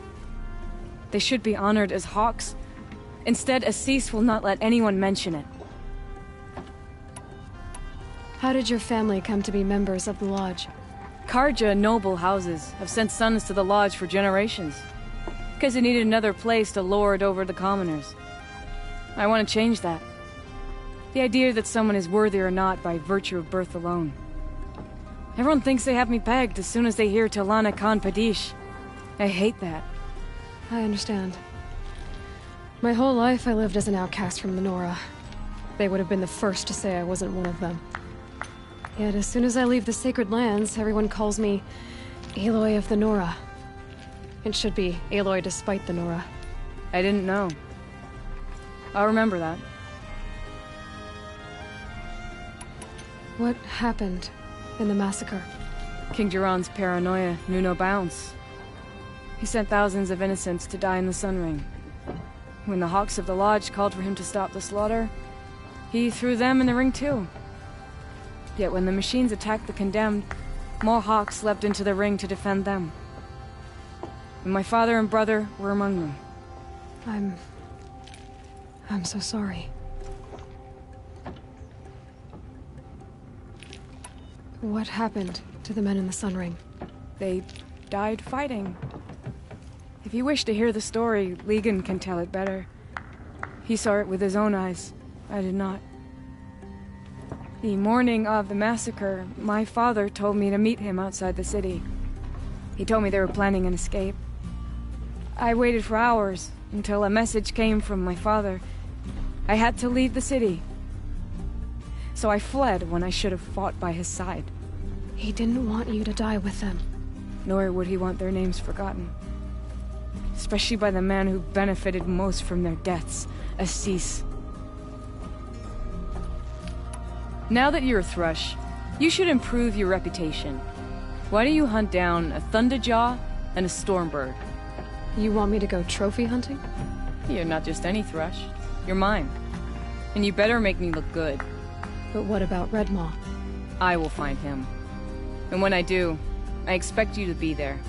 They should be honored as Hawks. Instead, Assis will not let anyone mention it. How did your family come to be members of the lodge? Karja noble houses have sent sons to the lodge for generations. Because they needed another place to lord over the commoners. I want to change that. The idea that someone is worthy or not by virtue of birth alone. Everyone thinks they have me pegged as soon as they hear Talana Khan Padish. I hate that. I understand. My whole life I lived as an outcast from the Nora. They would have been the first to say I wasn't one of them. Yet as soon as I leave the sacred lands, everyone calls me Aloy of the Nora. It should be Aloy despite the Nora. I didn't know. I'll remember that. What happened in the massacre? King Jiran's paranoia knew no bounds. He sent thousands of innocents to die in the Sun Ring. When the Hawks of the Lodge called for him to stop the slaughter, he threw them in the ring too. Yet when the machines attacked the condemned, more Hawks leapt into the ring to defend them. And my father and brother were among them. I'm so sorry. What happened to the men in the Sun Ring? They died fighting. If you wish to hear the story, Legan can tell it better. He saw it with his own eyes. I did not. The morning of the massacre, my father told me to meet him outside the city. He told me they were planning an escape. I waited for hours until a message came from my father. I had to leave the city. So I fled when I should have fought by his side. He didn't want you to die with them. Nor would he want their names forgotten. Especially by the man who benefited most from their deaths, Assis. Now that you're a Thrush, you should improve your reputation. Why do you hunt down a Thunderjaw and a Stormbird? You want me to go trophy hunting? You're not just any Thrush. You're mine. And you better make me look good. But what about Red Maw? I will find him. And when I do, I expect you to be there.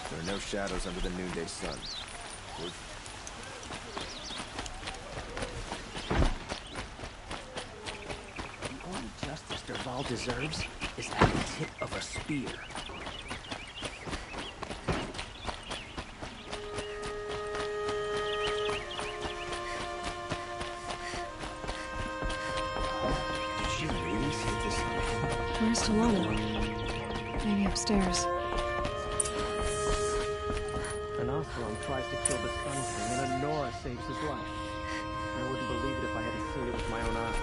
There are no shadows under the noonday sun. The only justice Dervahl deserves is at the tip of a spear. Did she really see this? Where's Talana? Maybe upstairs. An Oseram tries to kill the Sun King, and a Nora saves his life. I wouldn't believe it if I hadn't seen it with my own eyes.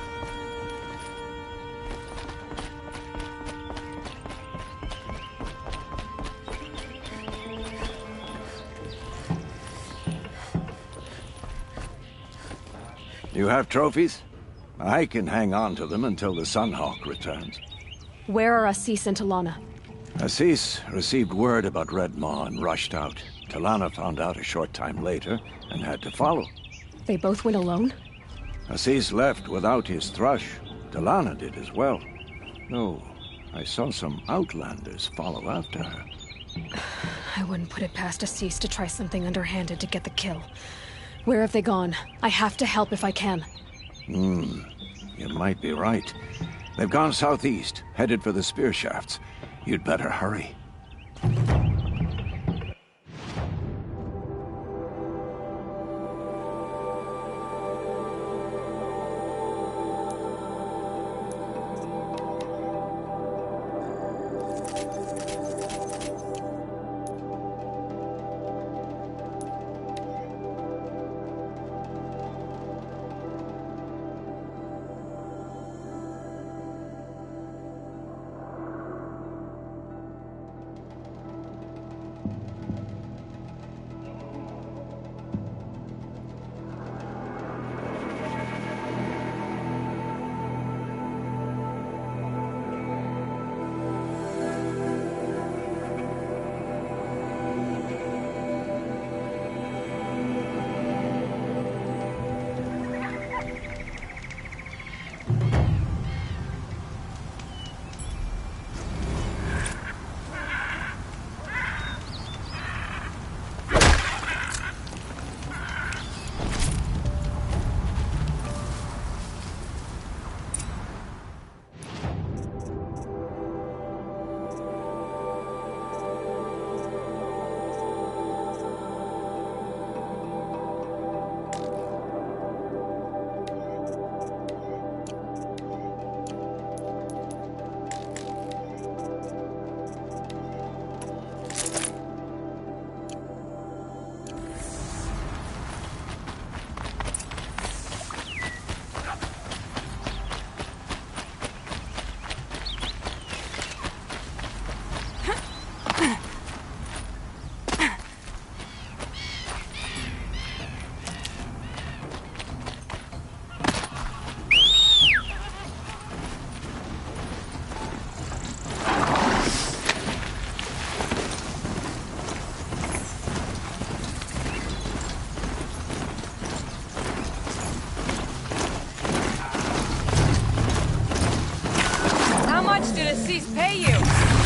You have trophies? I can hang on to them until the Sunhawk returns. Where are Assis and Talana? Assis received word about Red Maw and rushed out. Talana found out a short time later and had to follow. They both went alone? Assis left without his thrush. Talana did as well. Though I saw some outlanders follow after her. I wouldn't put it past Assis to try something underhanded to get the kill. Where have they gone? I have to help if I can. You might be right. They've gone southeast, headed for the spear shafts. You'd better hurry.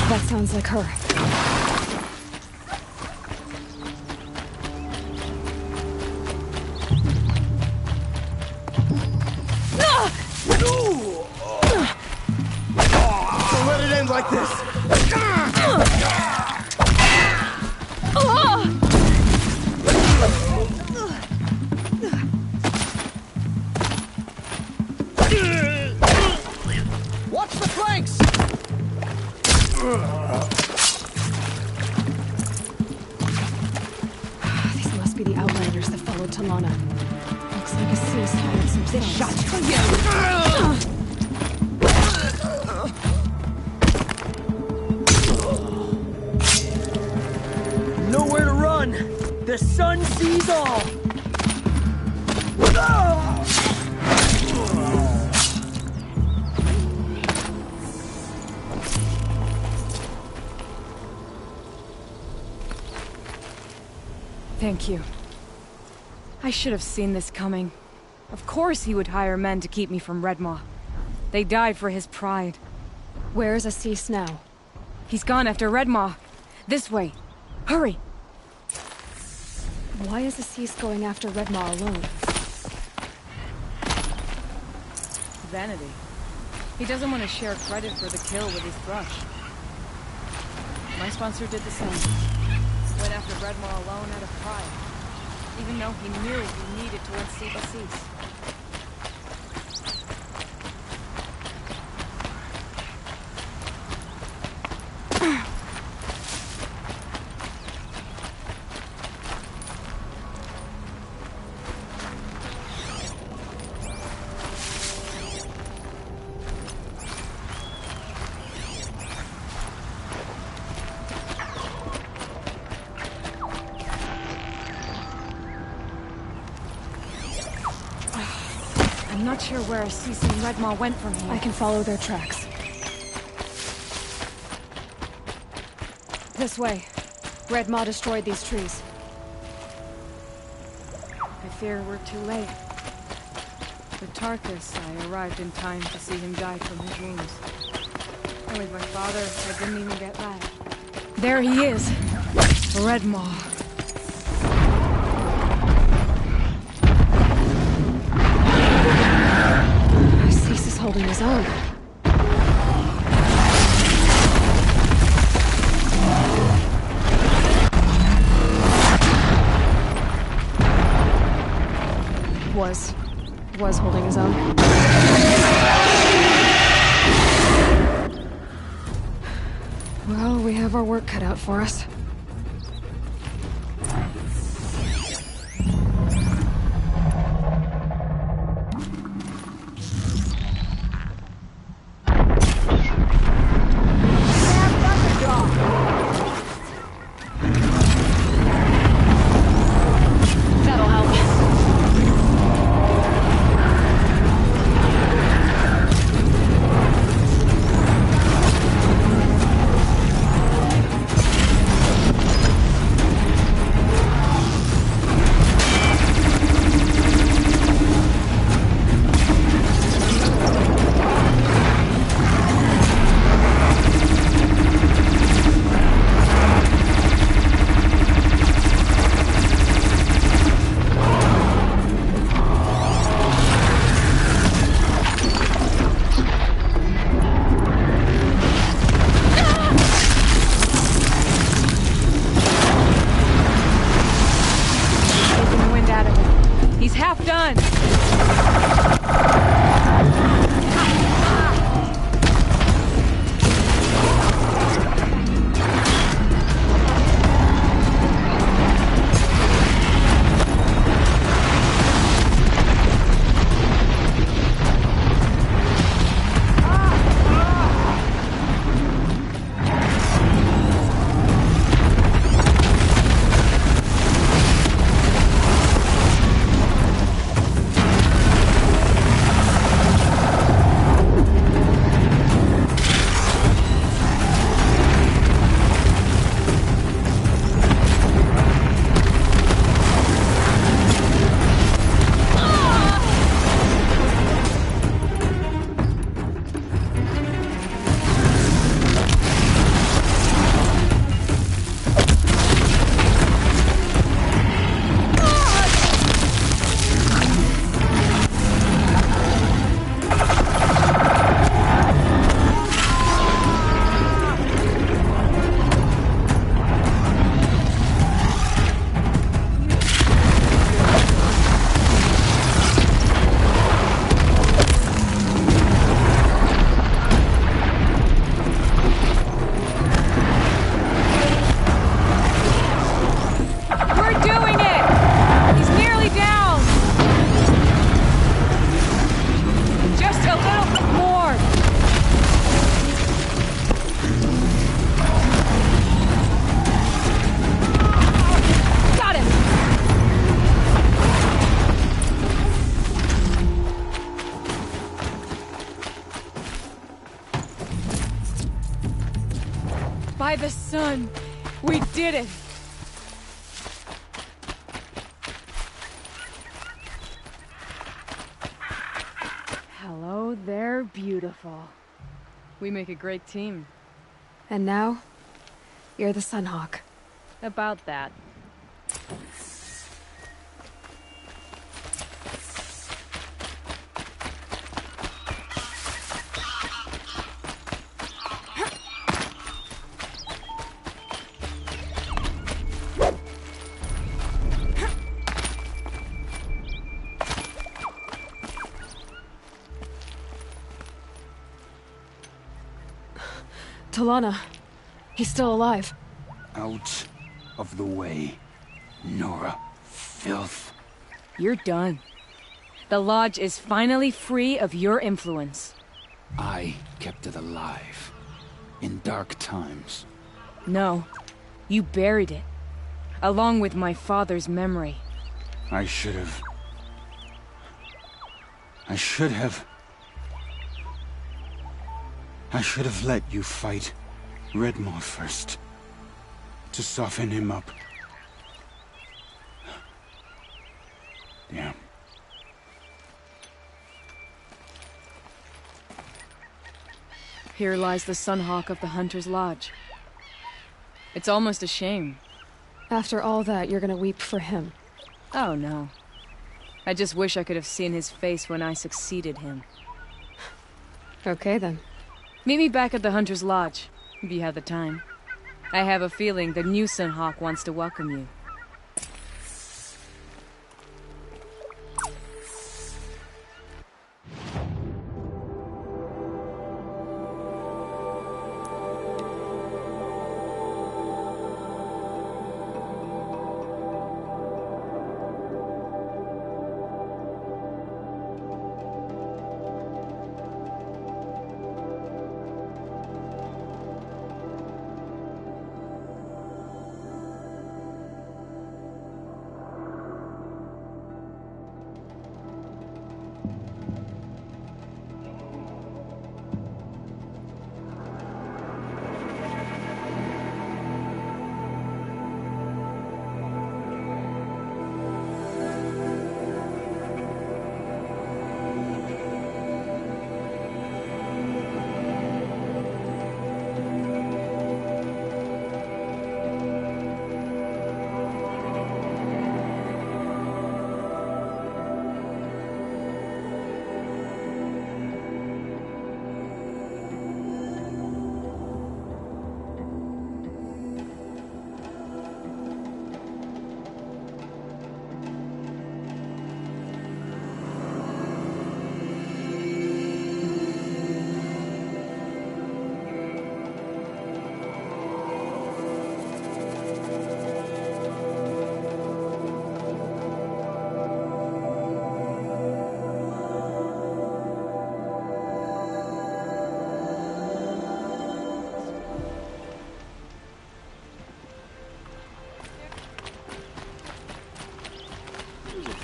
That sounds like her. Don't let it end like this! Watch the flanks! These must be the Outlanders that followed Talana. Looks like Assis hired some This shot's for you! Nowhere to run! The sun sees all! Thank you. I should have seen this coming. Of course he would hire men to keep me from Red Maw. They died for his pride. Where's Assis now? He's gone after Red Maw. This way. Hurry! Why is Assis going after Redmaw alone? Vanity. He doesn't want to share credit for the kill with his thrush. My sponsor did the same. Went after Redmaw alone out of pride, even though he knew he needed to unseat Assis. I'm not sure where Assis and Redmaw went from here. I can follow their tracks. This way. Redmaw destroyed these trees. I fear we're too late. With Tarkus, I arrived in time to see him die from his wounds. And with my father, I didn't even get that. There he is! Redmaw. Assis is holding his own. Was holding his own. Well, we have our work cut out for us. By the sun, we did it! Hello there, beautiful. We make a great team. And now, you're the Sunhawk. About that. Talana. He's still alive. Out of the way, Nora. Filth. You're done. The Lodge is finally free of your influence. I kept it alive. In dark times. No. You buried it. Along with my father's memory. I should have let you fight Redmore first. To soften him up. Damn. Here lies the Sunhawk of the Hunter's Lodge. It's almost a shame. After all that, you're gonna weep for him. Oh, no. I just wish I could have seen his face when I succeeded him. Okay, then. Meet me back at the Hunter's Lodge, if you have the time. I have a feeling the new Sunhawk wants to welcome you.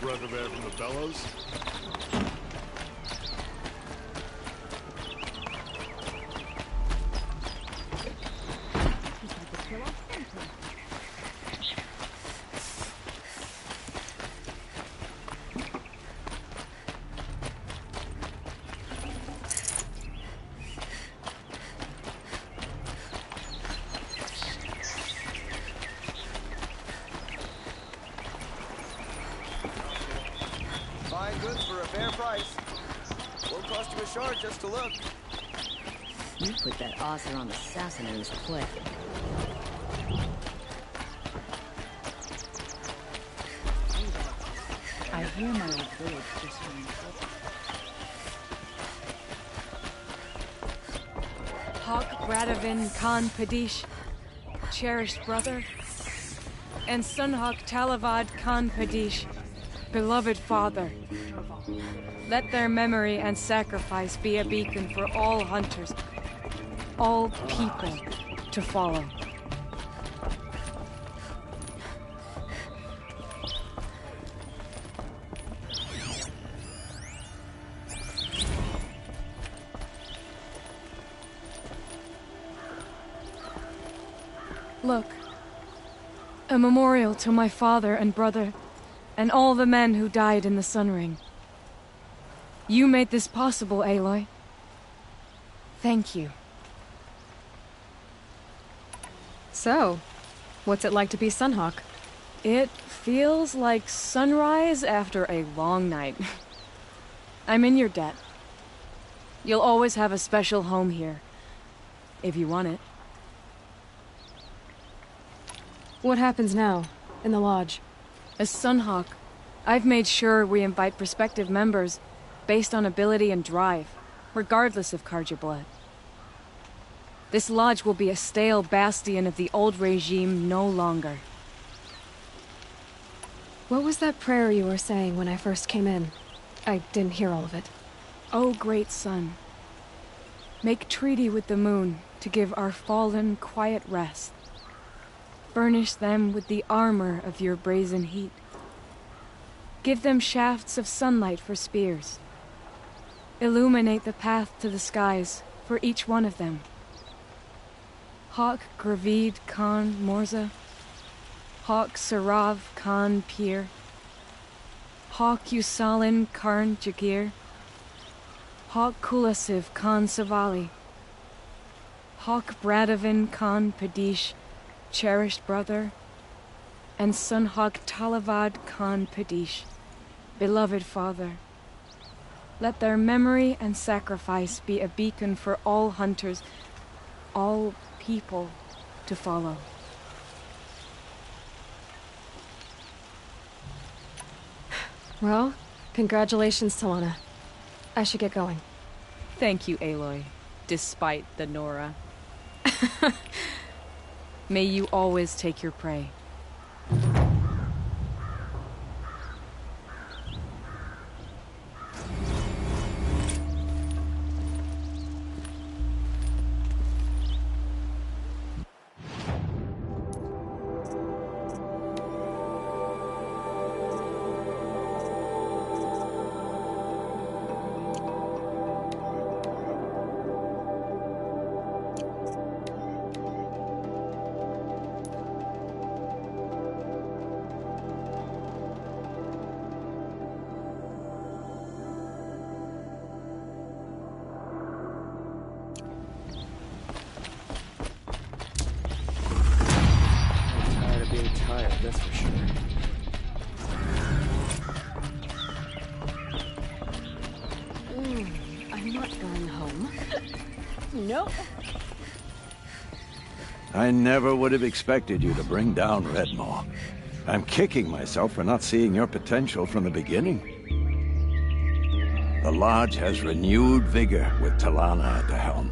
Breath of air from the bellows. Fine goods for a fair price. Won't cost you a shard just to look. You put that Oseram assassin in his place. I hear my old village just ran. Hawk Radavin Khan Padish, cherished brother, and Sunhawk Talavad Khan Padish, beloved father. Let their memory and sacrifice be a beacon for all hunters, all people to follow. Look, a memorial to my father and brother, and all the men who died in the Sun Ring. You made this possible, Aloy. Thank you. So, what's it like to be Sunhawk? It feels like sunrise after a long night. I'm in your debt. You'll always have a special home here, if you want it. What happens now, in the lodge? As Sunhawk, I've made sure we invite prospective members based on ability and drive, regardless of Karja blood. This lodge will be a stale bastion of the old regime no longer. What was that prayer you were saying when I first came in? I didn't hear all of it. O great sun, make treaty with the moon to give our fallen quiet rest. Furnish them with the armor of your brazen heat. Give them shafts of sunlight for spears. Illuminate the path to the skies for each one of them. Hawk Gravid Khan Morza, Hawk Sarav Khan Pir, Hawk Usalin Karn Jagir, Hawk Kulasiv Khan Savali, Hawk Bradavin Khan Padish, cherished brother, and Sunhawk Talavad Khan Padish, beloved father. Let their memory and sacrifice be a beacon for all hunters, all people to follow. Well, congratulations, Talana. I should get going. Thank you, Aloy, despite the Nora. May you always take your prey. That's for sure. I'm not going home. Nope. I never would have expected you to bring down Redmore. I'm kicking myself for not seeing your potential from the beginning. The Lodge has renewed vigor with Talana at the helm.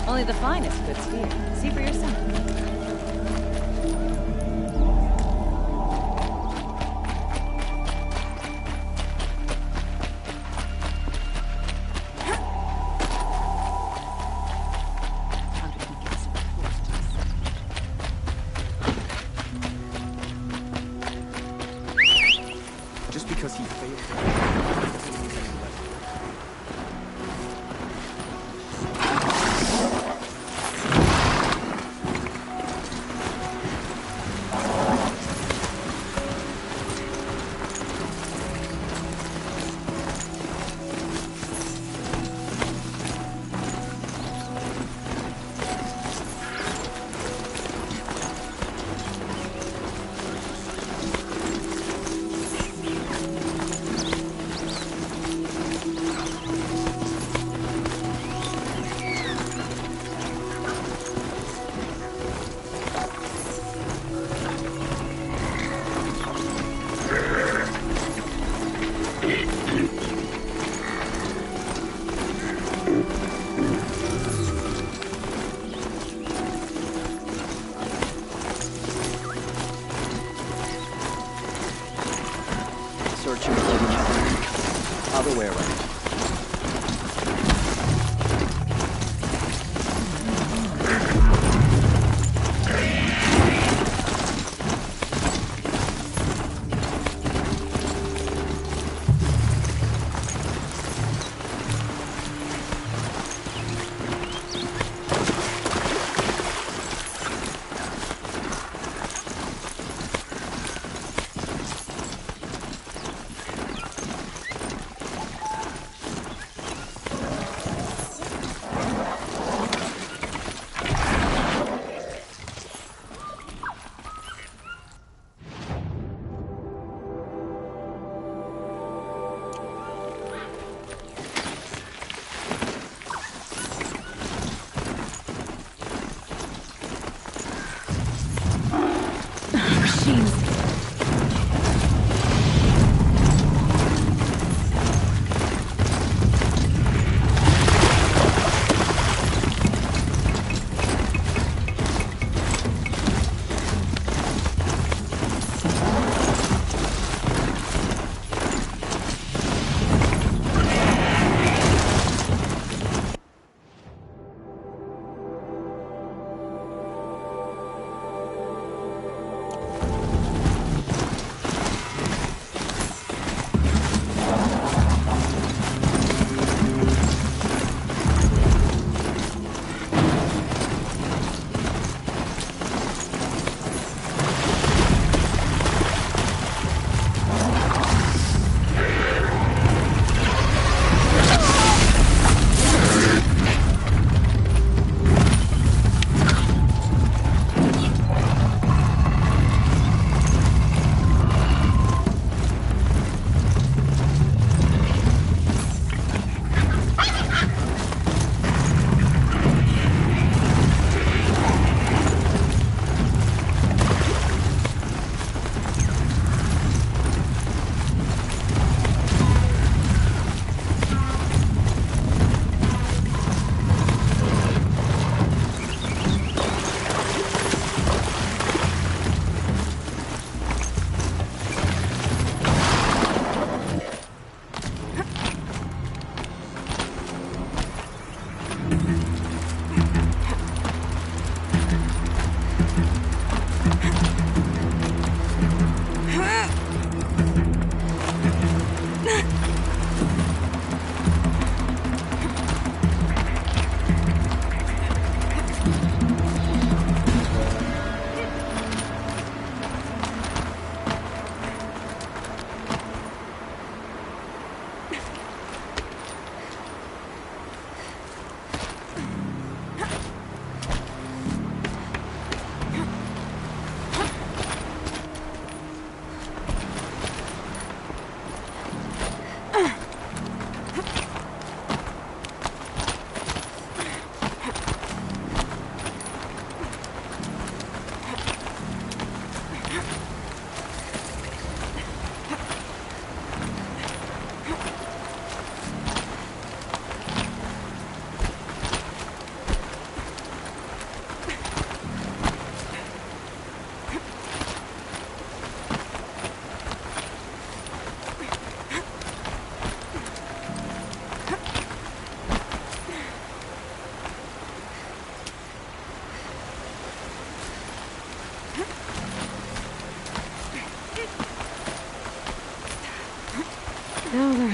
Only the finest goods here. See for yourself.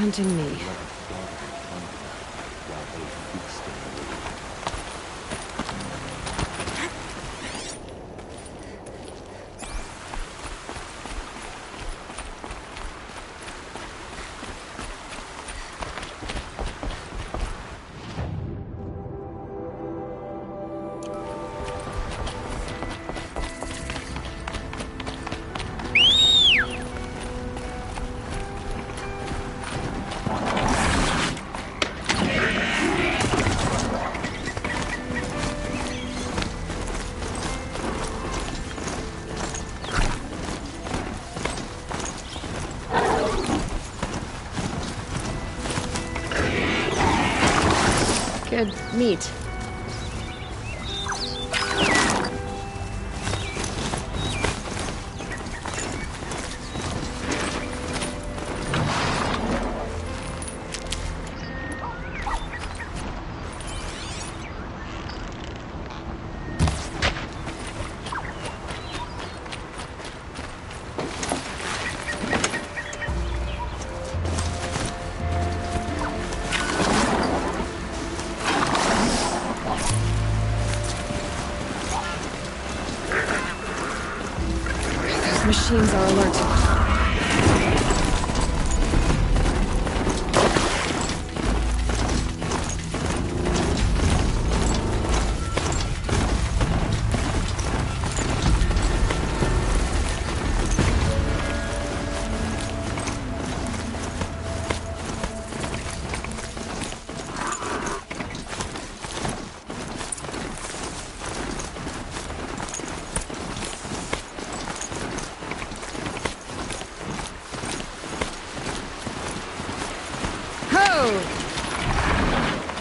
hunting me. Good meat. Machines are alert.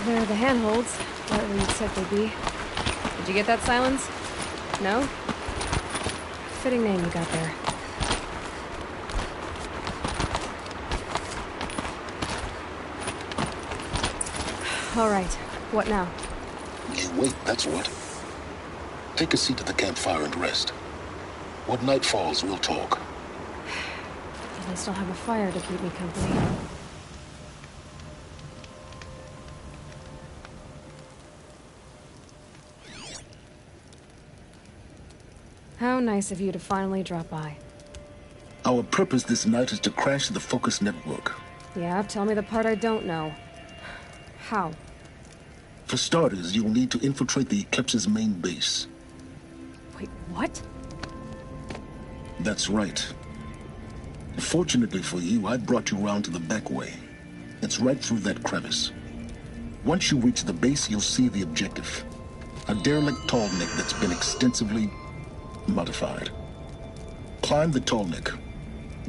There are the handholds, right where you'd said they'd be. Did you get that, Silence? No? Fitting name you got there. All right, what now? You wait, that's what. Take a seat at the campfire and rest. When night falls, we'll talk. At least I'll have a fire to keep me company. How nice of you to finally drop by. Our purpose this night is to crash the Focus network. Yeah, tell me the part I don't know. How? For starters, you'll need to infiltrate the Eclipse's main base. Wait, what? That's right. Fortunately for you, I brought you round to the back way. It's right through that crevice. Once you reach the base, you'll see the objective. A derelict tall neck that's been extensively modified. Climb the tall neck.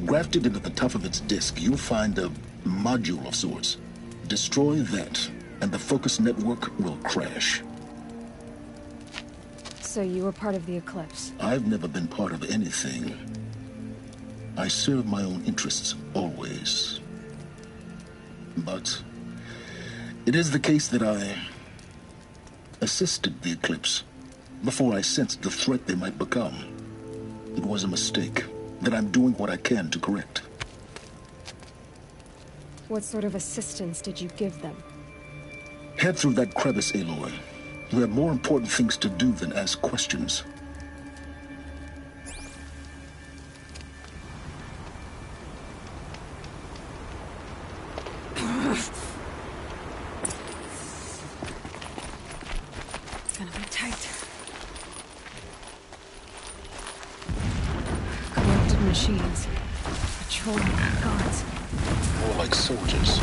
Grafted into the top of its disk, you'll find a module of sorts. Destroy that, and the Focus network will crash. So you were part of the Eclipse? I've never been part of anything. I serve my own interests, always. But it is the case that I assisted the Eclipse before I sensed the threat they might become. It was a mistake that I'm doing what I can to correct. What sort of assistance did you give them? Head through that crevice, Aloy. You have more important things to do than ask questions. It's gonna be tight. Corrupted machines. Patrolling guards. More like soldiers.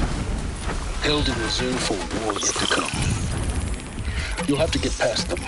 Held in reserve for a war yet to come. You'll have to get past them.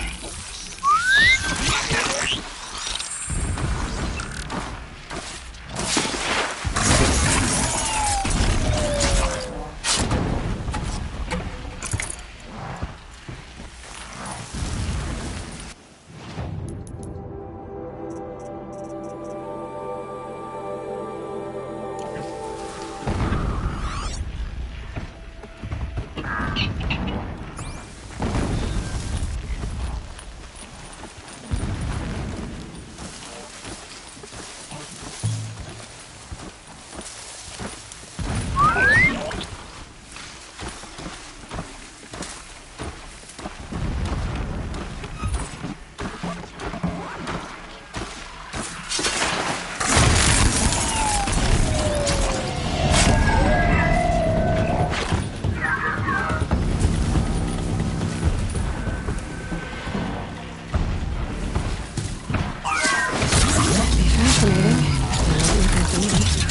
Fascinating. Nothing for me.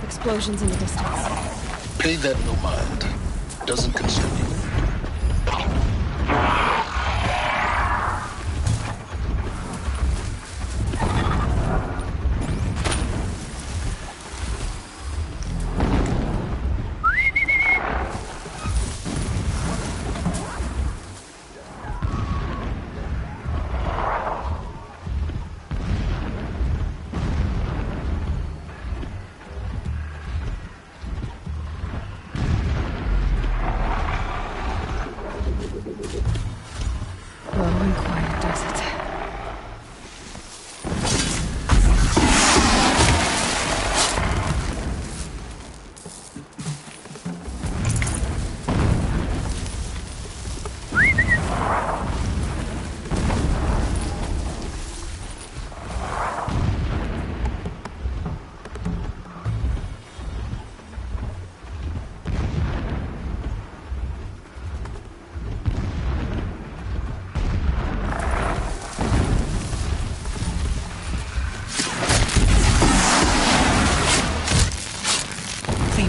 Explosions in the distance. Pay that no mind. Doesn't concern you.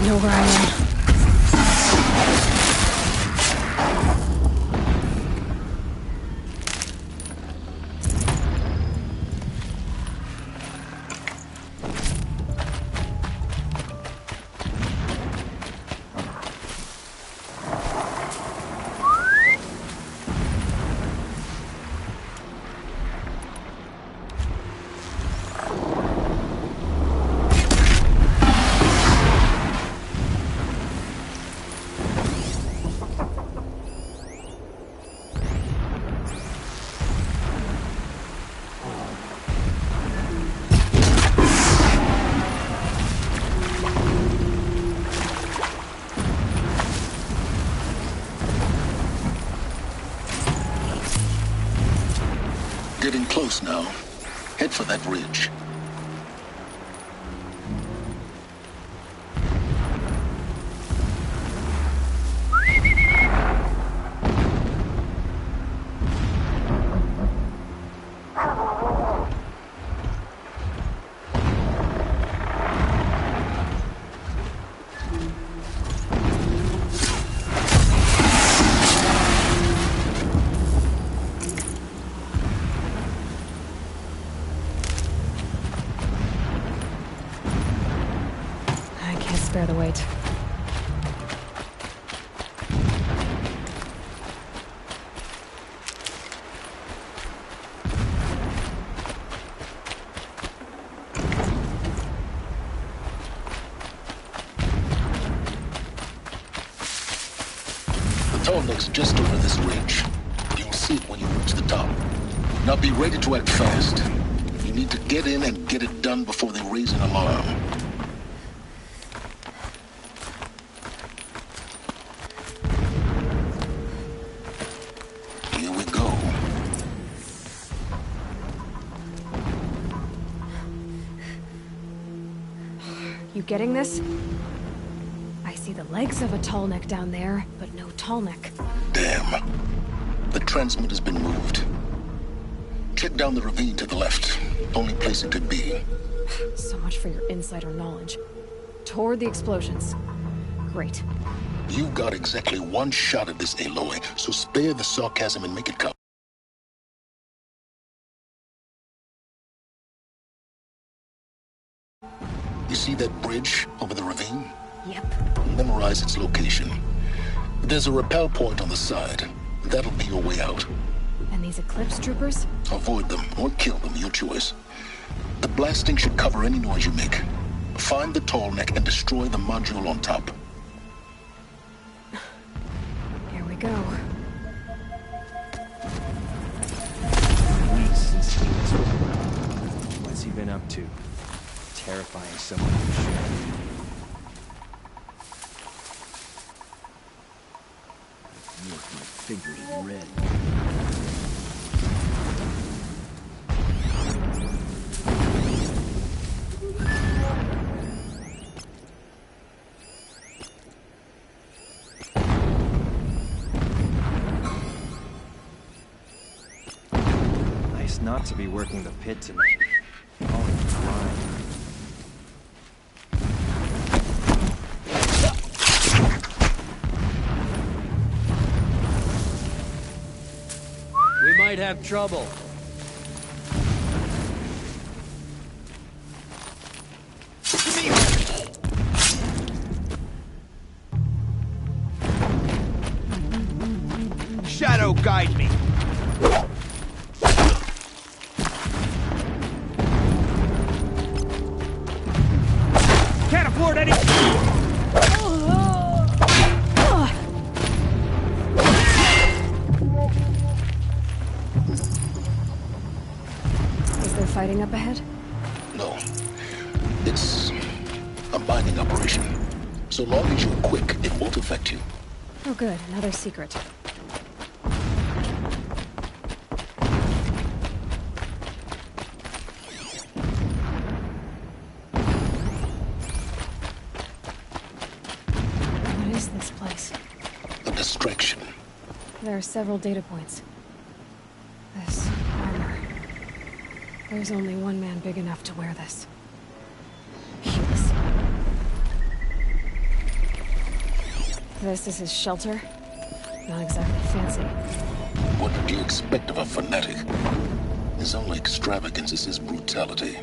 Know where I am. Getting close now. Head for that ridge. Bear the weight. The tall neck's just over this ridge. You'll see it when you reach the top. Now be ready to act fast. You need to get in and get it done before they raise an alarm. You getting this? I see the legs of a tall neck down there, but no tall neck. Damn. The transmitter's been moved. Check down the ravine to the left. Only place it could be. So much for your insider knowledge. Toward the explosions. Great. You've got exactly one shot at this, Aloy, so spare the sarcasm and make it count. You see that bridge over the ravine? Yep. Memorize its location. There's a rappel point on the side. That'll be your way out. And these Eclipse troopers? Avoid them or kill them, your choice. The blasting should cover any noise you make. Find the tall neck and destroy the module on top. Here we go. Weeks since he was around. What's he been up to? Terrifying someone for sure. Make my fingers red. Nice not to be working the pit tonight. All in the grind. We might have trouble. Shadow guide me. Can't afford any. Is there fighting up ahead? No. It's a mining operation. So long as you're quick, it won't affect you. Oh good, another secret. What is this place? A distraction. There are several data points. This armor. There's only one man big enough to wear this. Yes. This is his shelter. Not exactly fancy. What did you expect of a fanatic? His only extravagance is his brutality.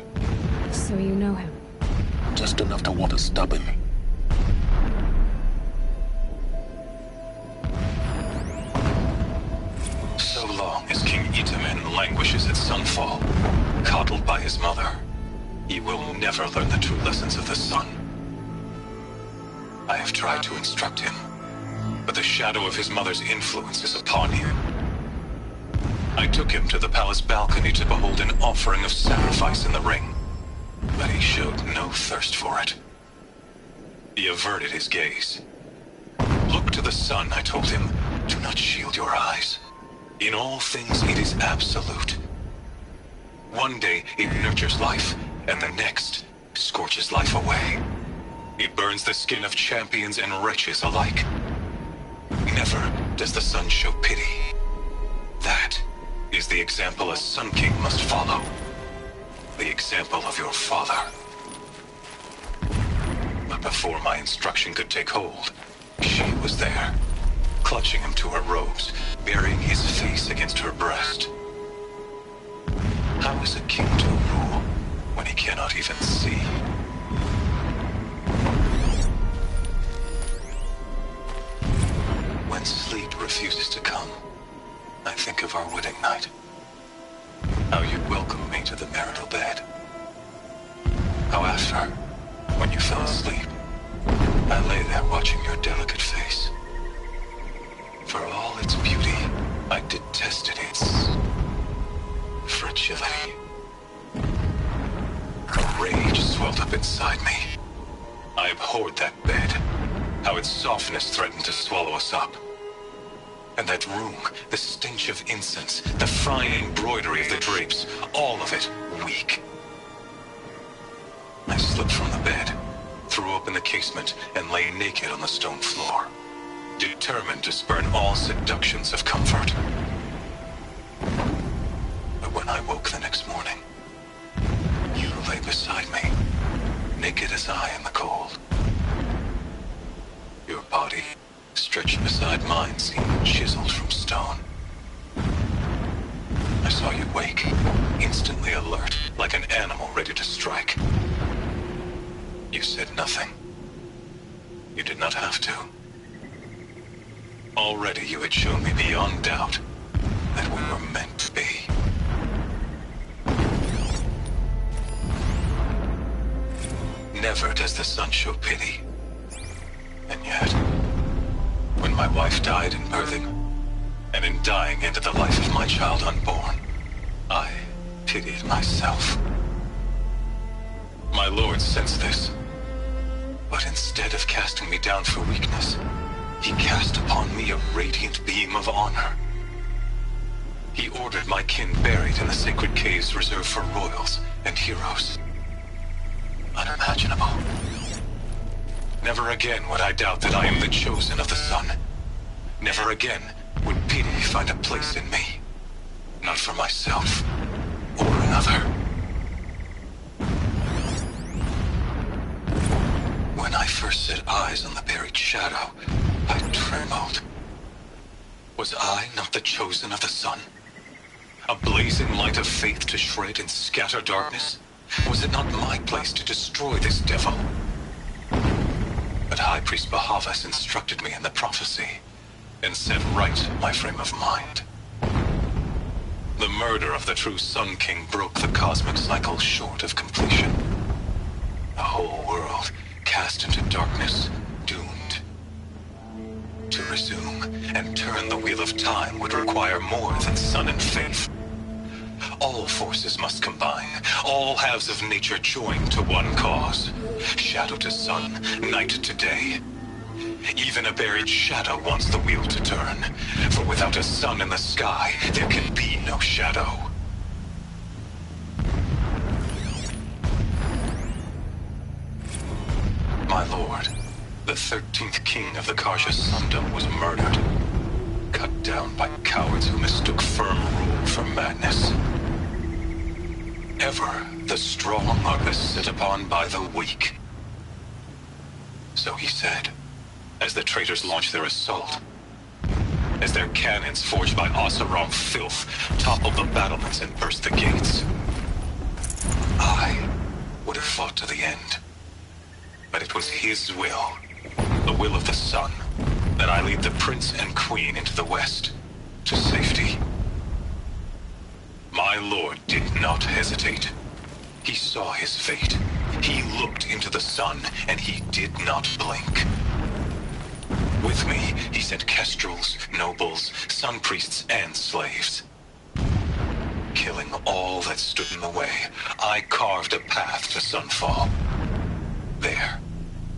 So you know him? Just enough to want to stop him. So long as King Itamen languishes at Sunfall, coddled by his mother, he will never learn the true lessons of the sun. I have tried to instruct him, but the shadow of his mother's influence is upon him. I took him to the palace balcony to behold an offering of sacrifice in the ring, but he showed no thirst for it. He averted his gaze. Look to the sun, I told him. Do not shield your eyes. In all things, it is absolute. One day, it nurtures life, and the next, scorches life away. It burns the skin of champions and wretches alike. Never does the sun show pity. That is the example a Sun King must follow. The example of your father. But before my instruction could take hold, she was there, clutching him to her robes, burying his face against her breast. How is a king to rule when he cannot even see? When sleep refuses to come, I think of our wedding night. How you welcomed me to the marital bed. How after, when you fell asleep, I lay there watching your delicate face. For all its beauty, I detested its fragility. A rage swelled up inside me. I abhorred that bed, how its softness threatened to swallow us up. And that room, the stench of incense, the fine embroidery of the drapes, all of it weak. I slipped from the bed, threw open the casement, and lay naked on the stone floor, determined to spurn all seductions of comfort. But when I woke the next morning, you lay beside me, naked as I in the cold. Your body, stretched beside mine, seemed chiseled from stone. I saw you wake, instantly alert, like an animal ready to strike. You said nothing. You did not have to. Already you had shown me beyond doubt that we were meant to be. Never does the sun show pity. And yet, when my wife died in birthing, and in dying into the life of my child unborn, I pitied myself. My lord sensed this, but instead of casting me down for weakness, he cast upon me a radiant beam of honor. He ordered my kin buried in the sacred caves reserved for royals and heroes. Unimaginable. Never again would I doubt that I am the chosen of the sun. Never again would pity find a place in me. Not for myself or another. When I first set eyes on the buried shadow, I trembled. Was I not the chosen of the sun? A blazing light of faith to shred and scatter darkness? Was it not my place to destroy this devil? But High Priest Bahavas instructed me in the prophecy, and set right my frame of mind. The murder of the true Sun King broke the cosmic cycle short of completion. The whole world cast into darkness, doomed. To resume and turn the wheel of time would require more than sun and faith. All forces must combine, all halves of nature join to one cause. Shadow to sun, night to day. Even a buried shadow wants the wheel to turn, for without a sun in the sky, there can be no shadow. My lord, the 13th king of the Karja Sundom was murdered, cut down by cowards who mistook firm rule for madness. Ever the strong are beset upon by the weak. So he said, as the traitors launched their assault, as their cannons forged by Oseram filth toppled the battlements and burst the gates. I would have fought to the end. But it was his will, the will of the sun, that I lead the prince and queen into the west, to safety. My lord did not hesitate. He saw his fate. He looked into the sun, and he did not blink. With me, he sent kestrels, nobles, sun priests, and slaves. Killing all that stood in the way, I carved a path to sunfall. There,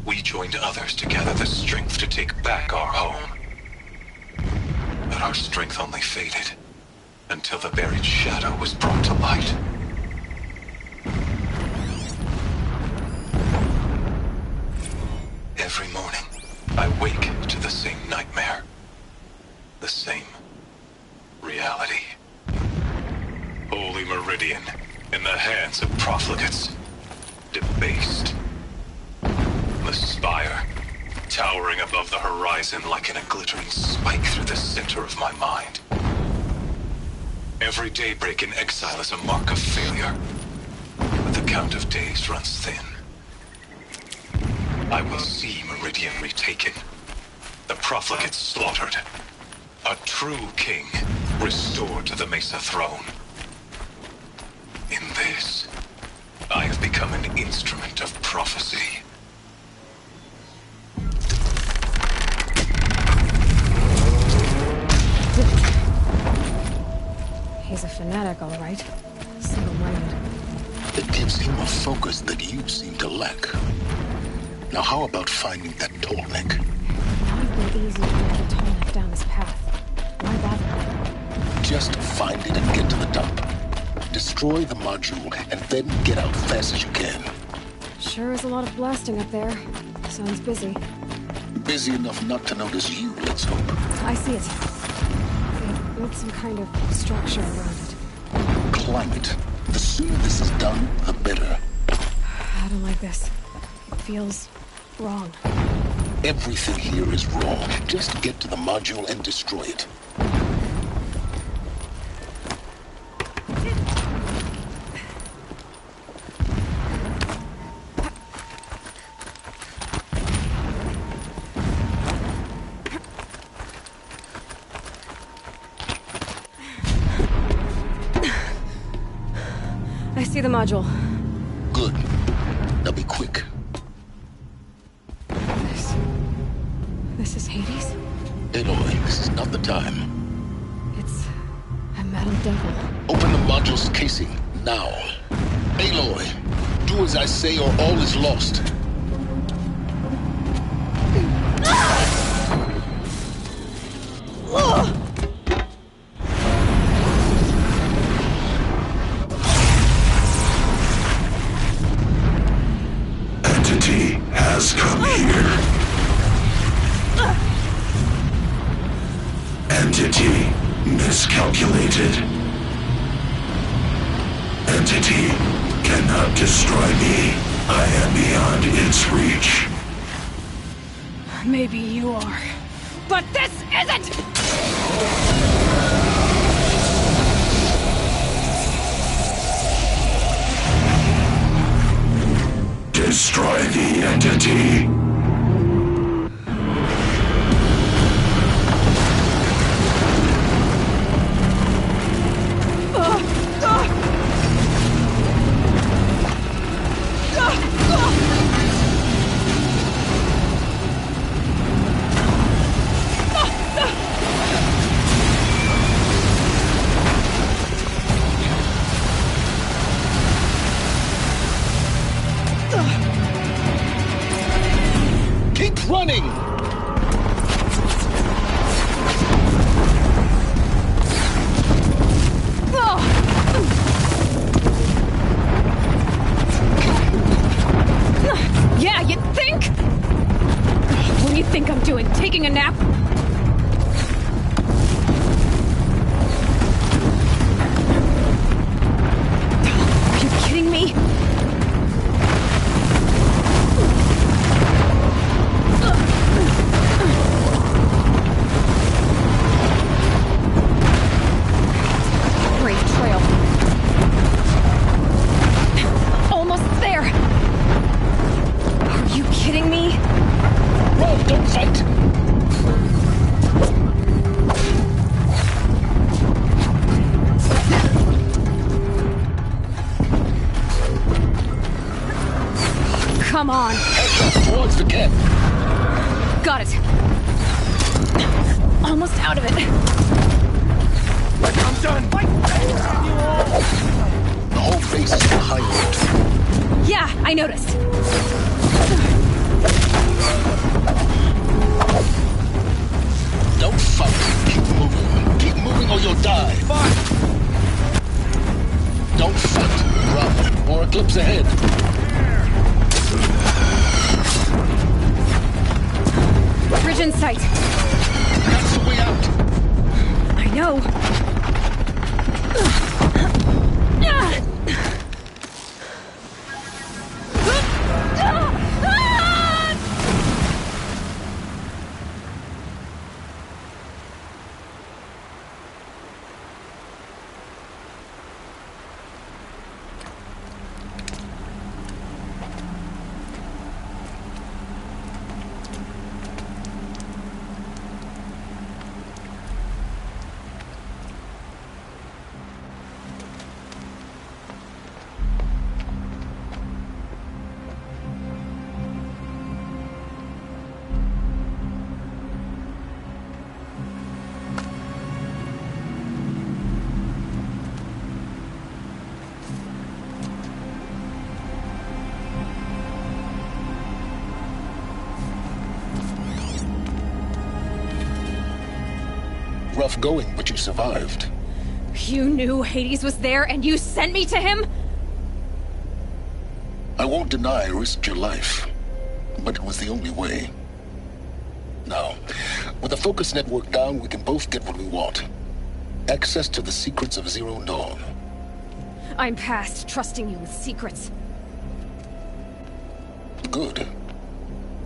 we joined others to gather the strength to take back our home. But our strength only faded, until the buried shadow was brought to light. Every morning, I wake to the same nightmare. The same reality. Holy Meridian, in the hands of profligates. Debased. The spire, towering above the horizon like a glittering spike through the center of my mind. Every daybreak in exile is a mark of failure, but the count of days runs thin. I will see Meridian retaken, the profligates slaughtered, a true king restored to the Mesa throne. In this, I have become an instrument of prophecy. He's a fanatic, all right. Single-minded. It gives him a focus that you seem to lack. Now how about finding that tallneck? It would have been easy to get the tallneck down this path. Why bother? Just find it and get to the top. Destroy the module and then get out fast as you can. Sure is a lot of blasting up there. Sounds busy. Busy enough not to notice you, let's hope. I see it. They built some kind of structure around it. Climb it. The sooner this is done, the better. I don't like this. It feels wrong. Everything here is wrong. Just get to the module and destroy it. I see the module. Good. Now be quick. This is Hades? Aloy, this is not the time. It's a metal devil. Open the module's casing, now. Aloy, do as I say or all is lost. Entity has come here. Entity miscalculated. Entity cannot destroy me. I am beyond its reach. Maybe you are. But this isn't! Destroy the entity. Keep running! Yeah, you think? What do you think I'm doing? Taking a nap? Are you kidding me? Great trail. Almost there. Are you kidding me? Roll, don't fight! Come on. Towards the camp. Got it. Almost out of it. I'm done! The whole base is behind you. Yeah, I noticed. Don't fight. Keep moving. Keep moving or you'll die. Don't fight. Run. More eclipse ahead. Bridge in sight. That's the way out. I know. Rough going, but you survived. You knew Hades was there and you sent me to him? I won't deny I risked your life, but it was the only way. Now, with the focus network down, we can both get what we want. Access to the secrets of Zero Dawn. I'm past trusting you with secrets. Good.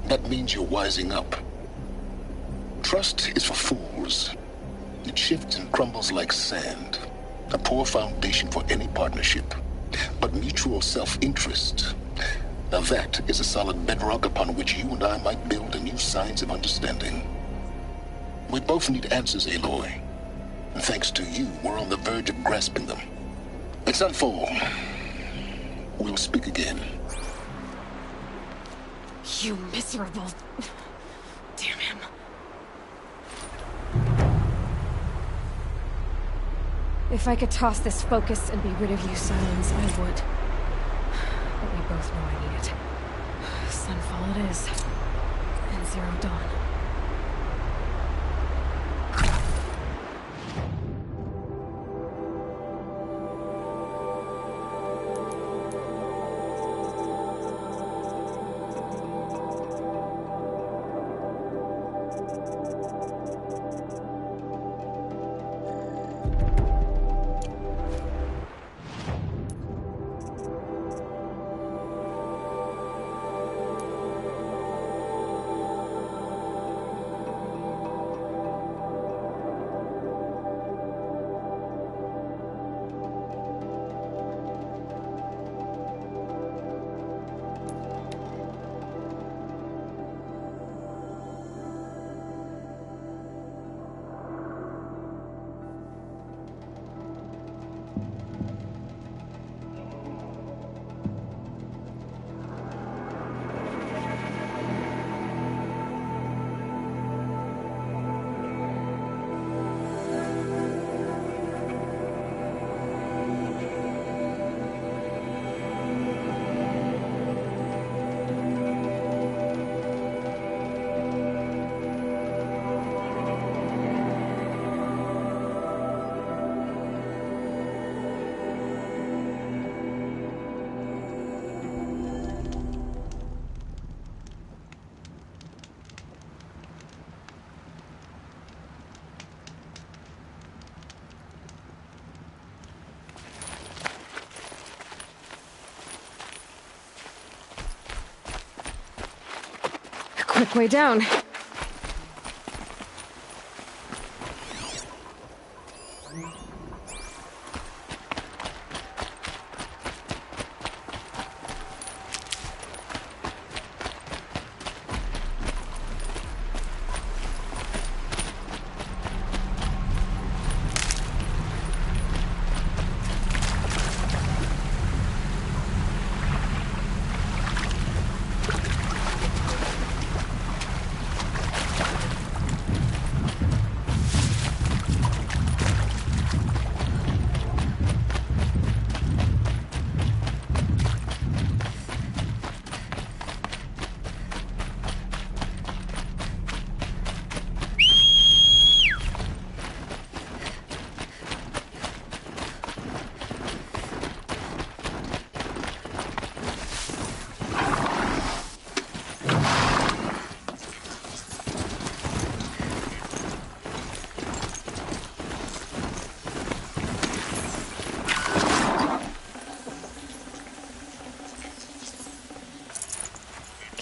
That means you're wising up. Trust is for fools. It shifts and crumbles like sand. A poor foundation for any partnership. But mutual self-interest, now that is a solid bedrock upon which you and I might build a new science of understanding. We both need answers, Aloy. And thanks to you, we're on the verge of grasping them. It's Sunfall. We'll speak again. You miserable... Damn him. If I could toss this focus and be rid of you, Silence, I would. But we both know I need it. Sunfall it is. And Zero Dawn. Quick way down.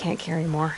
can't carry more.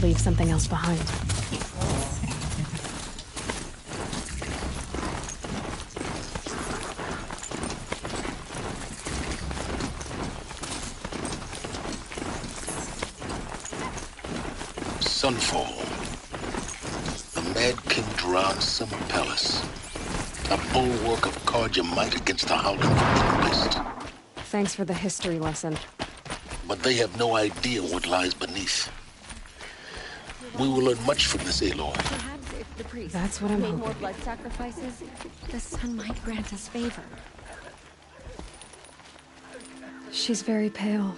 Leave something else behind. Sunfall. The Mad King Duran's summer palace. A bulwark of guard your might against the howling beast. Thanks for the history lesson. But they have no idea what lies beneath. We will learn much from this, Aloy. Perhaps if the priest That's what I'm made hoping. more blood sacrifices, the sun might grant us favor. She's very pale.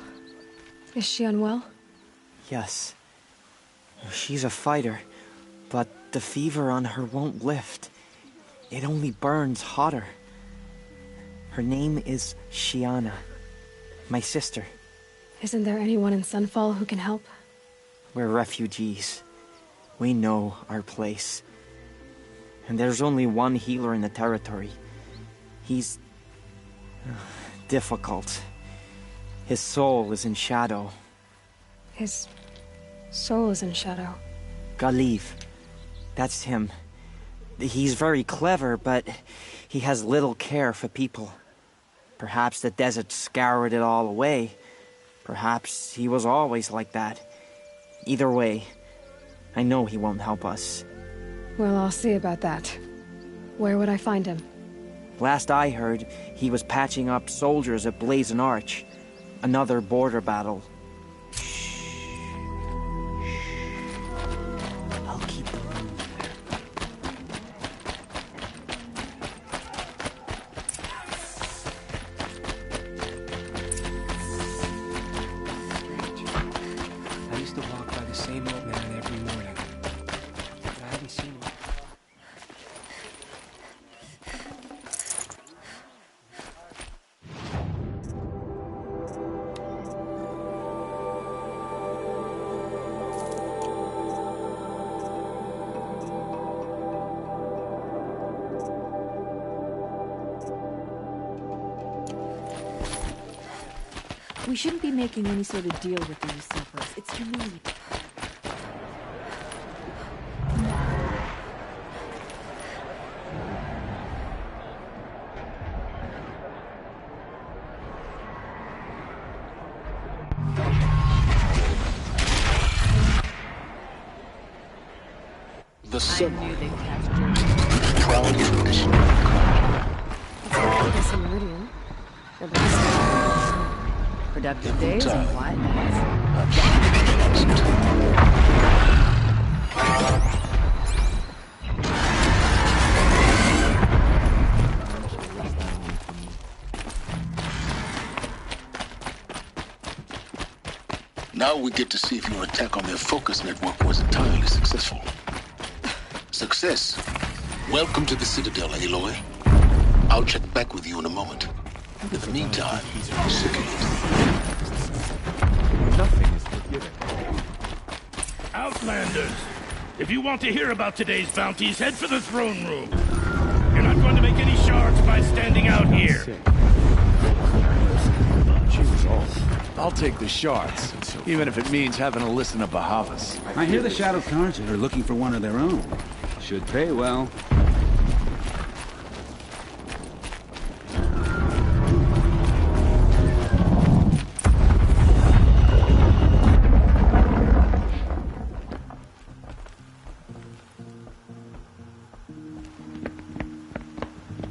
Is she unwell? Yes. She's a fighter, but the fever on her won't lift. It only burns hotter. Her name is Shiana, my sister. Isn't there anyone in Sunfall who can help? We're refugees. We know our place. And there's only one healer in the territory. He's difficult. His soul is in shadow. His soul is in shadow. Galiv. That's him. He's very clever, but he has little care for people. Perhaps the desert scoured it all away. Perhaps he was always like that. Either way, I know he won't help us. Well, I'll see about that. Where would I find him? Last I heard, he was patching up soldiers at Blazon Arch. Another border battle. I'll keep the room there. We shouldn't be making any sort of deal with the usurpers. It's humiliating. The sun. I knew they'd catch Proud tradition. It's a meridian. At least. productive days and quiet nights. Now we get to see if your attack on their focus network was entirely successful. Success. Welcome to the Citadel, Aloy. I'll check back with you in a moment. In the meantime, circulate. Nothing is forgiven. Outlanders, if you want to hear about today's bounties, head for the throne room. You're not going to make any shards by standing out here. I'll take the shards, even if it means having to listen to Bahavas. I hear the Shadow Cards are looking for one of their own. Should pay well.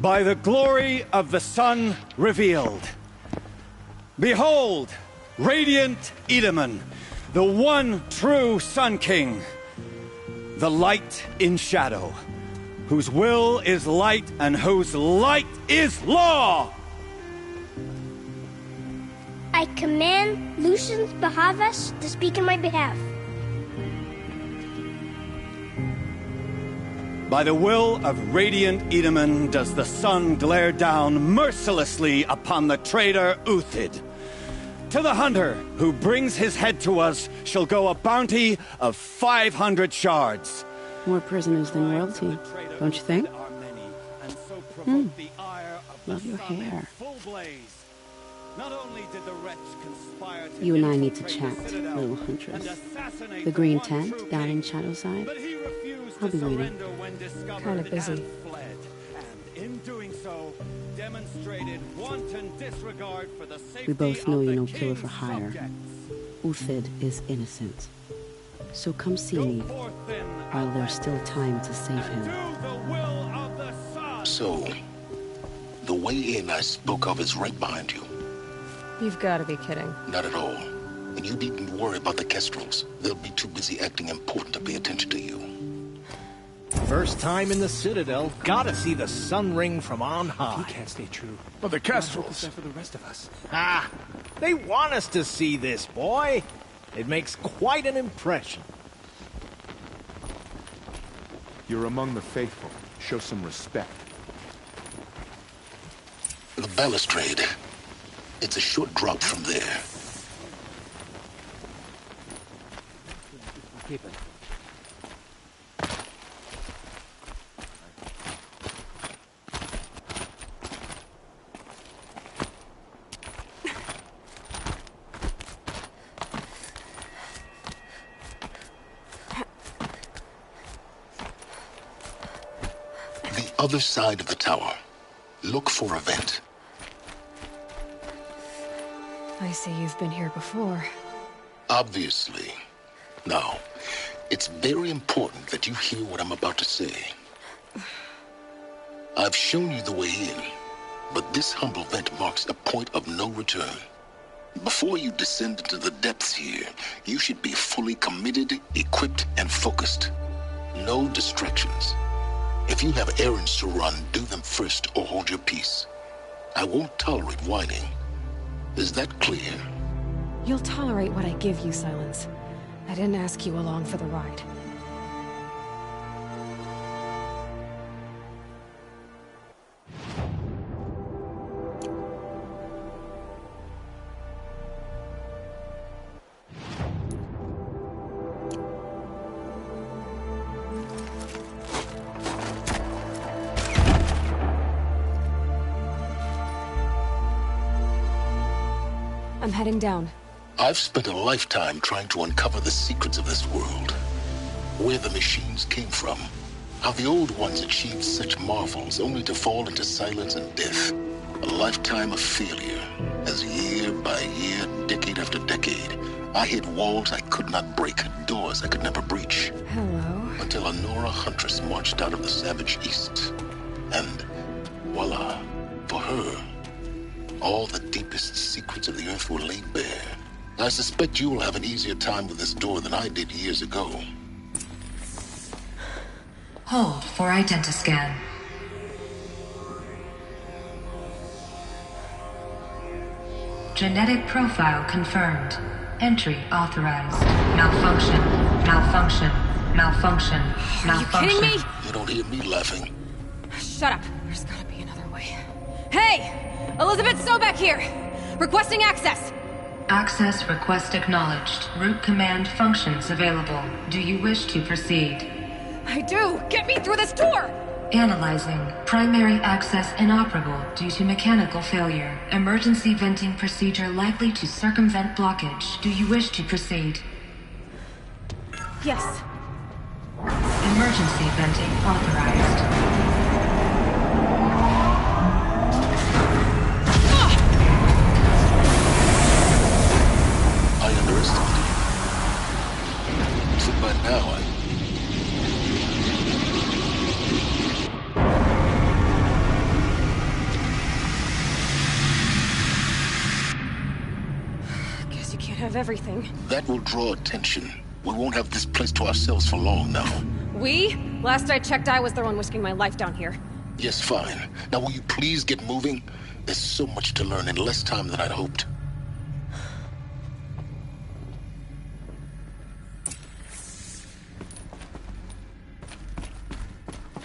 By the glory of the sun revealed. Behold, radiant Edaman, the one true Sun King, the light in shadow, whose will is light and whose light is law! I command Lucius Bahavas to speak in my behalf. By the will of radiant Edaman does the sun glare down mercilessly upon the traitor Uthid. To the hunter who brings his head to us shall go a bounty of 500 shards. More prisoners than royalty, don't you think? Love your hair. You and I need to chat, little huntress. The green tent down in Shadowside. I'll be waiting. Kind of busy. In doing so, demonstrated wanton disregard for the safety We both know of you're the no killer king's for hire. subjects. Uthid is innocent. So come see me while there's still time to save him. So, the way in I spoke of is right behind you. You've got to be kidding. Not at all. And you needn't worry about the Kestrels. They'll be too busy acting important to pay attention to you. First time in the Citadel, gotta see the sun ring from on high. He can't stay true. But the Kestrels. For the rest of us. Ah, they want us to see this, boy. It makes quite an impression. You're among the faithful. Show some respect. The balustrade. It's a short drop from there. Keep it. Other side of the tower. Look for a vent. I see you've been here before. Obviously. Now, it's very important that you hear what I'm about to say. I've shown you the way in, but this humble vent marks a point of no return. Before you descend into the depths here, you should be fully committed, equipped, and focused. No distractions. If you have errands to run, do them first or hold your peace. I won't tolerate whining. Is that clear? You'll tolerate what I give you, Silence. I didn't ask you along for the ride. I'm heading down. I've spent a lifetime trying to uncover the secrets of this world. Where the machines came from. How the old ones achieved such marvels only to fall into silence and death. A lifetime of failure, as year by year, decade after decade, I hit walls I could not break, doors I could never breach. Hello? Until a Nora huntress marched out of the savage east. And voila, for her, all the deepest secrets of the earth were laid bare. I suspect you will have an easier time with this door than I did years ago. Hold for identiscan. Genetic profile confirmed. Entry authorized. Malfunction. Malfunction. Malfunction. Malfunction. Are you kidding me? You don't hear me laughing. Shut up. There's gotta be another way. Hey! Elizabeth Sobek here! Requesting access! Access request acknowledged. Root command functions available. Do you wish to proceed? I do! Get me through this door! Analyzing. Primary access inoperable due to mechanical failure. Emergency venting procedure likely to circumvent blockage. Do you wish to proceed? Yes. Emergency venting authorized. I underestimated you. So by now, Guess you can't have everything. that will draw attention. We won't have this place to ourselves for long now. We? Last I checked, I was the one risking my life down here. Yes, fine. Now will you please get moving? There's so much to learn in less time than I'd hoped.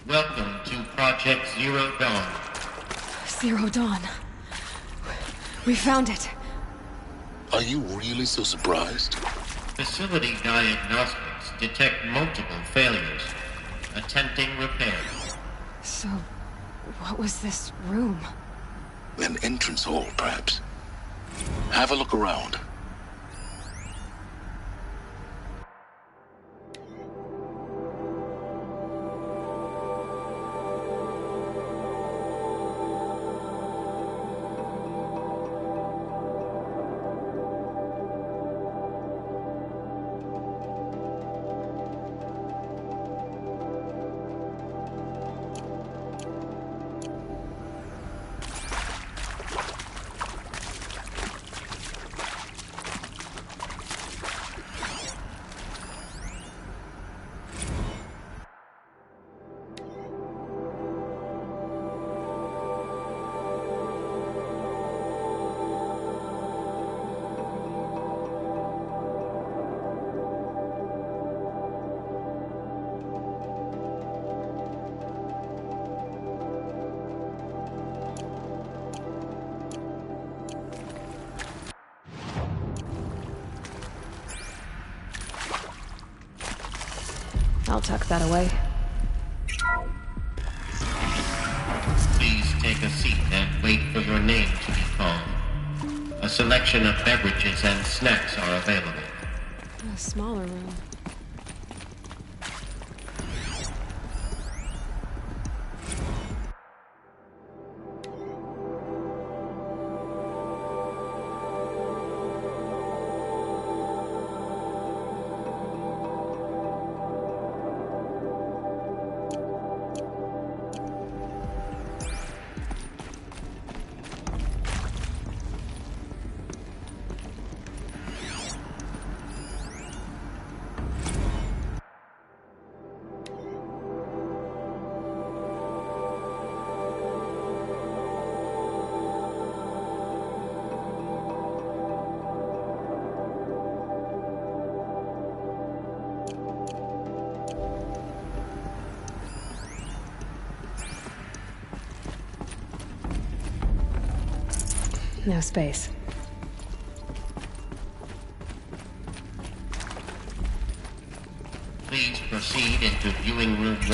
Welcome to Project Zero Dawn. Zero Dawn. We found it. Are you really so surprised? Facility diagnostics detect multiple failures. Attempting repair. So, what was this room? An entrance hall, perhaps. Have a look around. I'll tuck that away. Please take a seat and wait for your name to be called. A selection of beverages and snacks are available. A smaller room. No space. Please proceed into viewing room 1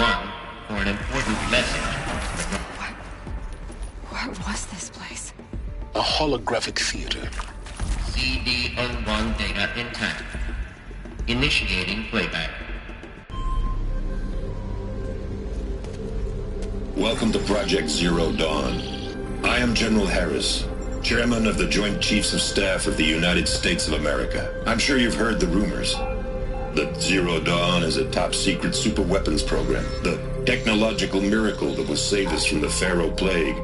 for an important message. What was this place? A holographic theater. CD01 data intact. Initiating playback. Welcome to Project Zero Dawn. I am General Harris, Chairman of the Joint Chiefs of Staff of the United States of America. I'm sure you've heard the rumors that Zero Dawn is a top-secret superweapons program, the technological miracle that will save us from the Pharaoh Plague,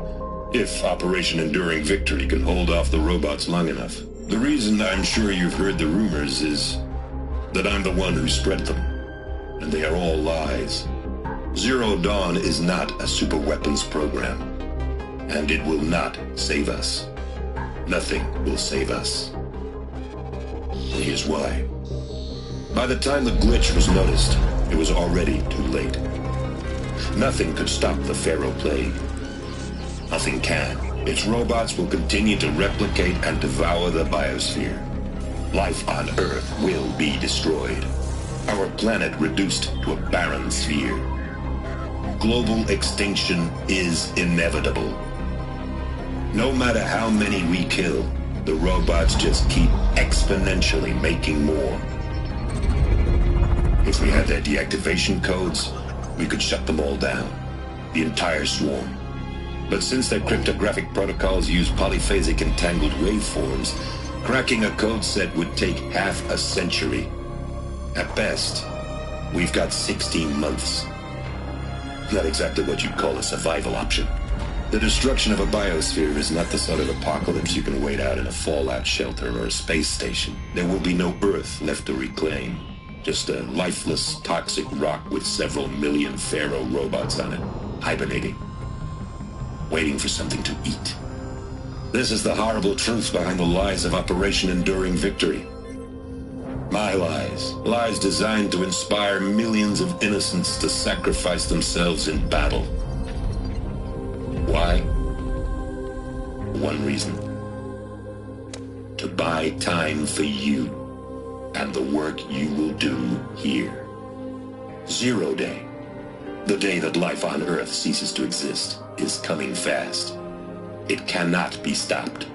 if Operation Enduring Victory can hold off the robots long enough. The reason I'm sure you've heard the rumors is that I'm the one who spread them, and they are all lies. Zero Dawn is not a superweapons program, and it will not save us. Nothing will save us. Here's why. By the time the glitch was noticed, it was already too late. Nothing could stop the Pharaoh Plague. Nothing can. Its robots will continue to replicate and devour the biosphere. Life on Earth will be destroyed. Our planet reduced to a barren sphere. Global extinction is inevitable. No matter how many we kill, the robots just keep exponentially making more. If we had their deactivation codes, we could shut them all down. The entire swarm. But since their cryptographic protocols use polyphasic entangled waveforms, cracking a code set would take half a century. At best, we've got 16 months. Not exactly what you'd call a survival option. The destruction of a biosphere is not the sort of apocalypse you can wait out in a fallout shelter or a space station. There will be no Earth left to reclaim. Just a lifeless, toxic rock with several million Pharaoh robots on it, hibernating, waiting for something to eat. This is the horrible truth behind the lies of Operation Enduring Victory. My lies. Lies designed to inspire millions of innocents to sacrifice themselves in battle. Why? One reason. To buy time for you and the work you will do here. Zero Day, the day that life on Earth ceases to exist, is coming fast. It cannot be stopped.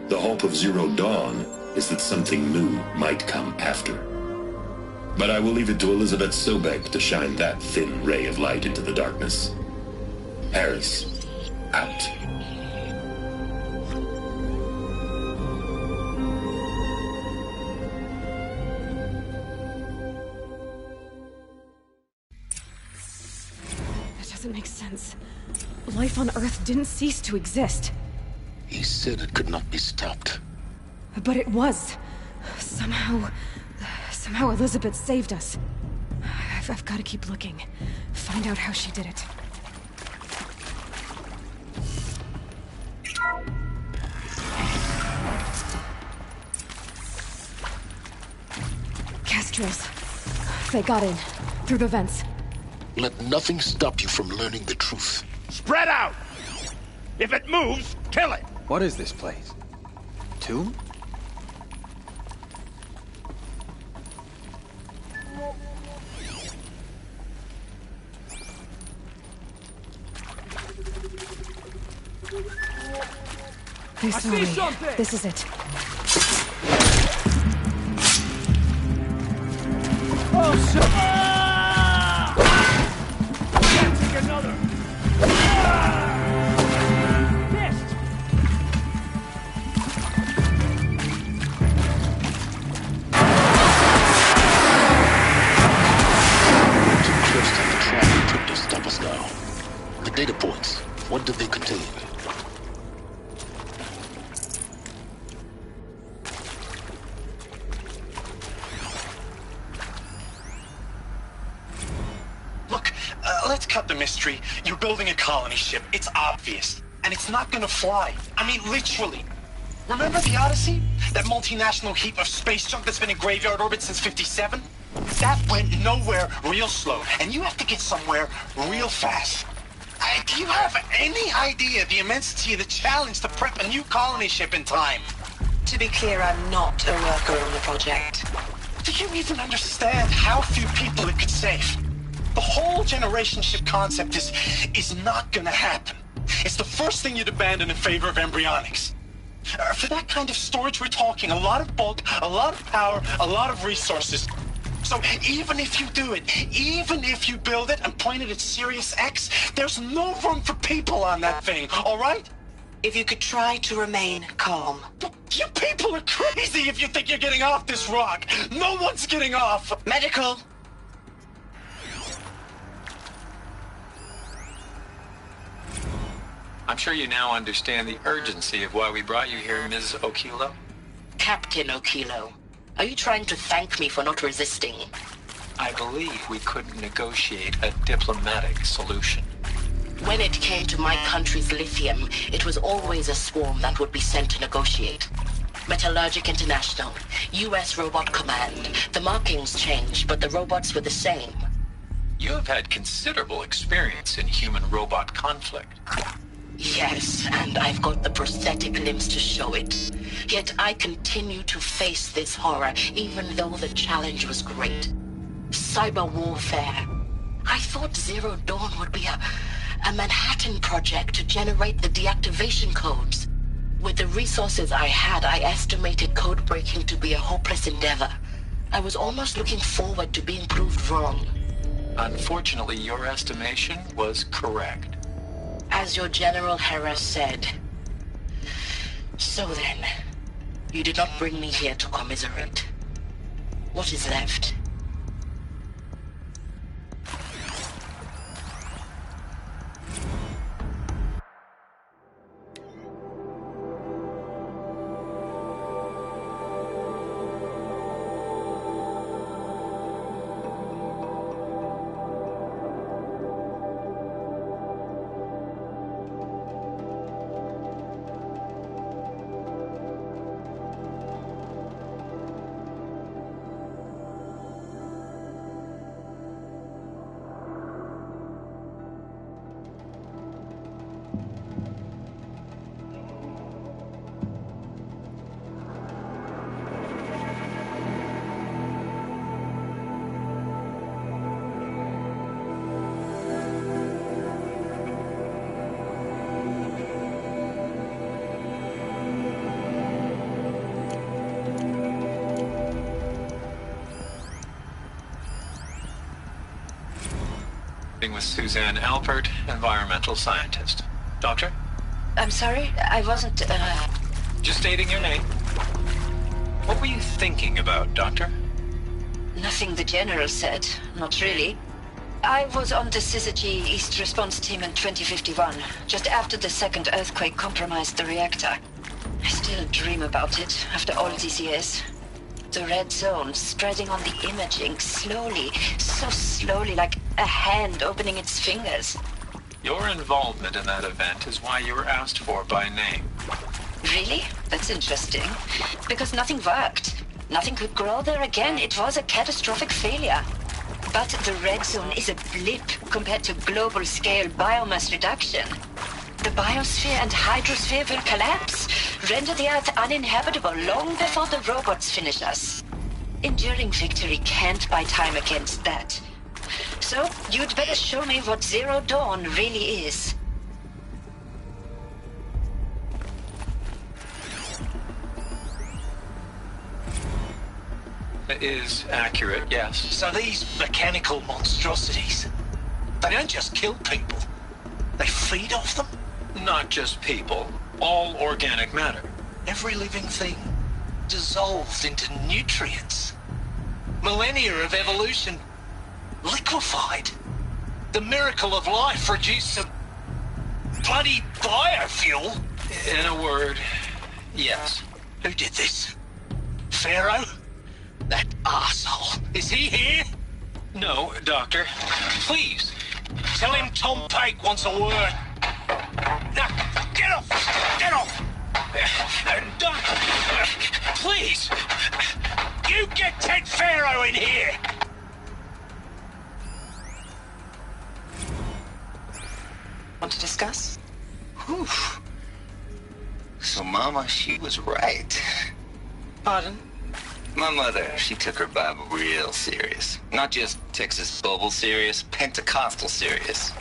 The hope of Zero Dawn is that something new might come after. But I will leave it to Elizabeth Sobek to shine that thin ray of light into the darkness. Harris, out. That doesn't make sense. Life on Earth didn't cease to exist. He said it could not be stopped. But it was. Somehow Elizabeth saved us. I've got to keep looking. Find out how she did it. Kestrels. They got in. Through the vents. Let nothing stop you from learning the truth. Spread out! If it moves, kill it! What is this place? Tomb? They saw me. This is it. Oh, shit! Can't take another! Missed! Too close to the trap you put to stop us now. The data points, what do they contain? Let's cut the mystery. You're building a colony ship. It's obvious. And it's not gonna fly. I mean, literally. Remember the Odyssey? That multinational heap of space junk that's been in graveyard orbit since '57? That went nowhere real slow. And you have to get somewhere real fast. Do you have any idea the immensity of the challenge to prep a new colony ship in time? To be clear, I'm not a worker on the project. Do you even understand how few people it could save? The whole generation ship concept is not gonna happen. It's the first thing you'd abandon in favor of embryonics. For that kind of storage, we're talking a lot of bulk, a lot of power, a lot of resources. So even if you do it, even if you build it and point it at Sirius X, there's no room for people on that thing, all right? If you could try to remain calm. You people are crazy if you think you're getting off this rock. No one's getting off. Medical. I'm sure you now understand the urgency of why we brought you here, Ms. Okilo. Captain Okilo, are you trying to thank me for not resisting? I believe we couldn't negotiate a diplomatic solution. When it came to my country's lithium, it was always a swarm that would be sent to negotiate. Metallurgic International, U.S. Robot Command. The markings changed, but the robots were the same. You have had considerable experience in human-robot conflict. Yes, and I've got the prosthetic limbs to show it. Yet I continue to face this horror, even though the challenge was great. Cyber warfare. I thought Zero Dawn would be a Manhattan project to generate the deactivation codes. With the resources I had, I estimated code breaking to be a hopeless endeavor. I was almost looking forward to being proved wrong. Unfortunately, your estimation was correct. As your General Harris said. So then, you did not bring me here to commiserate. What is left? With Suzanne Alpert, environmental scientist. Doctor? I'm sorry, I wasn't, Just stating your name. What were you thinking about, Doctor? Nothing the General said, not really. I was on the Syzygy East Response Team in 2051, just after the second earthquake compromised the reactor. I still dream about it, after all these years. The red zone spreading on the imaging, slowly, so slowly, like a hand opening its fingers. Your involvement in that event is why you were asked for by name. Really? That's interesting. Because nothing worked. Nothing could grow there again. It was a catastrophic failure. But the red zone is a blip compared to global-scale biomass reduction. The biosphere and hydrosphere will collapse, render the Earth uninhabitable long before the robots finish us. Enduring victory can't buy time against that. So, you'd better show me what Zero Dawn really is. It is accurate, yes. So these mechanical monstrosities, they don't just kill people, they feed off them? Not just people, all organic matter. Every living thing dissolved into nutrients. Millennia of evolution liquefied. The miracle of life reduced to bloody biofuel. In a word, yes. Who did this? Pharaoh? That arsehole. Is he here? No, Doctor. Please. Tell him Tom Pake wants a word. Now, get off! Get off! Doctor, please! You get Ted Pharaoh in here! Want to discuss? Whew. So Mama, she was right. Pardon? My mother, she took her Bible real serious. Not just Texas Bubble serious, Pentecostal serious.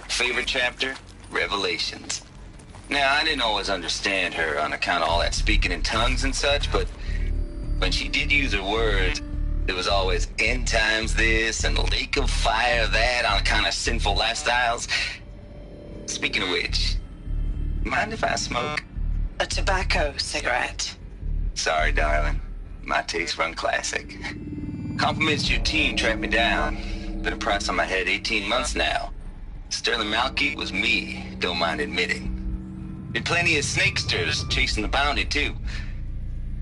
Favorite chapter? Revelations. Now, I didn't always understand her on account of all that speaking in tongues and such, but when she did use her words, it was always end times this and lake of fire that on account of sinful lifestyles. Speaking of which, mind if I smoke? A tobacco cigarette. Sorry, darling. My taste run classic. Compliments to your team tracked me down. Been a price on my head 18 months now. Sterling Malky was me, don't mind admitting. Been plenty of snakesters chasing the bounty, too.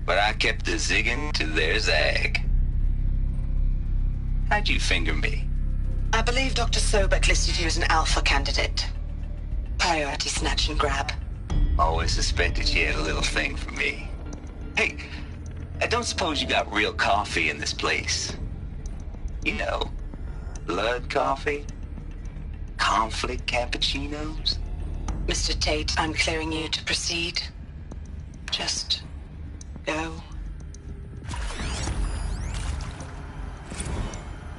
But I kept the zigging to their zag. How'd you finger me? I believe Dr. Sobek listed you as an alpha candidate. Priority snatch and grab. Always suspected she had a little thing for me. Hey, I don't suppose you got real coffee in this place. You know, blood coffee? Conflict cappuccinos? Mr. Tate, I'm clearing you to proceed. Just go.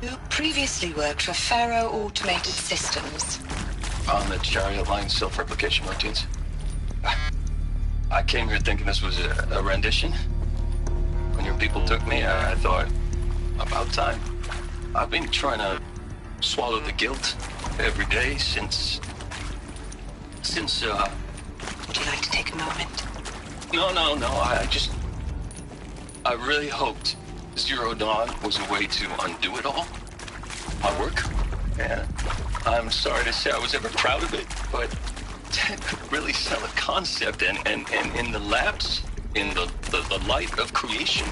You previously worked for Faro Automated Systems. On the Chariot Line self-replication routines. I came here thinking this was a rendition. When your people took me, I thought, about time. I've been trying to swallow the guilt every day since... Would you like to take a moment? No, I really hoped Zero Dawn was a way to undo it all. My work. And I'm sorry to say I was ever proud of it, but Ted could really sell a concept, and in the labs, in the light of creation,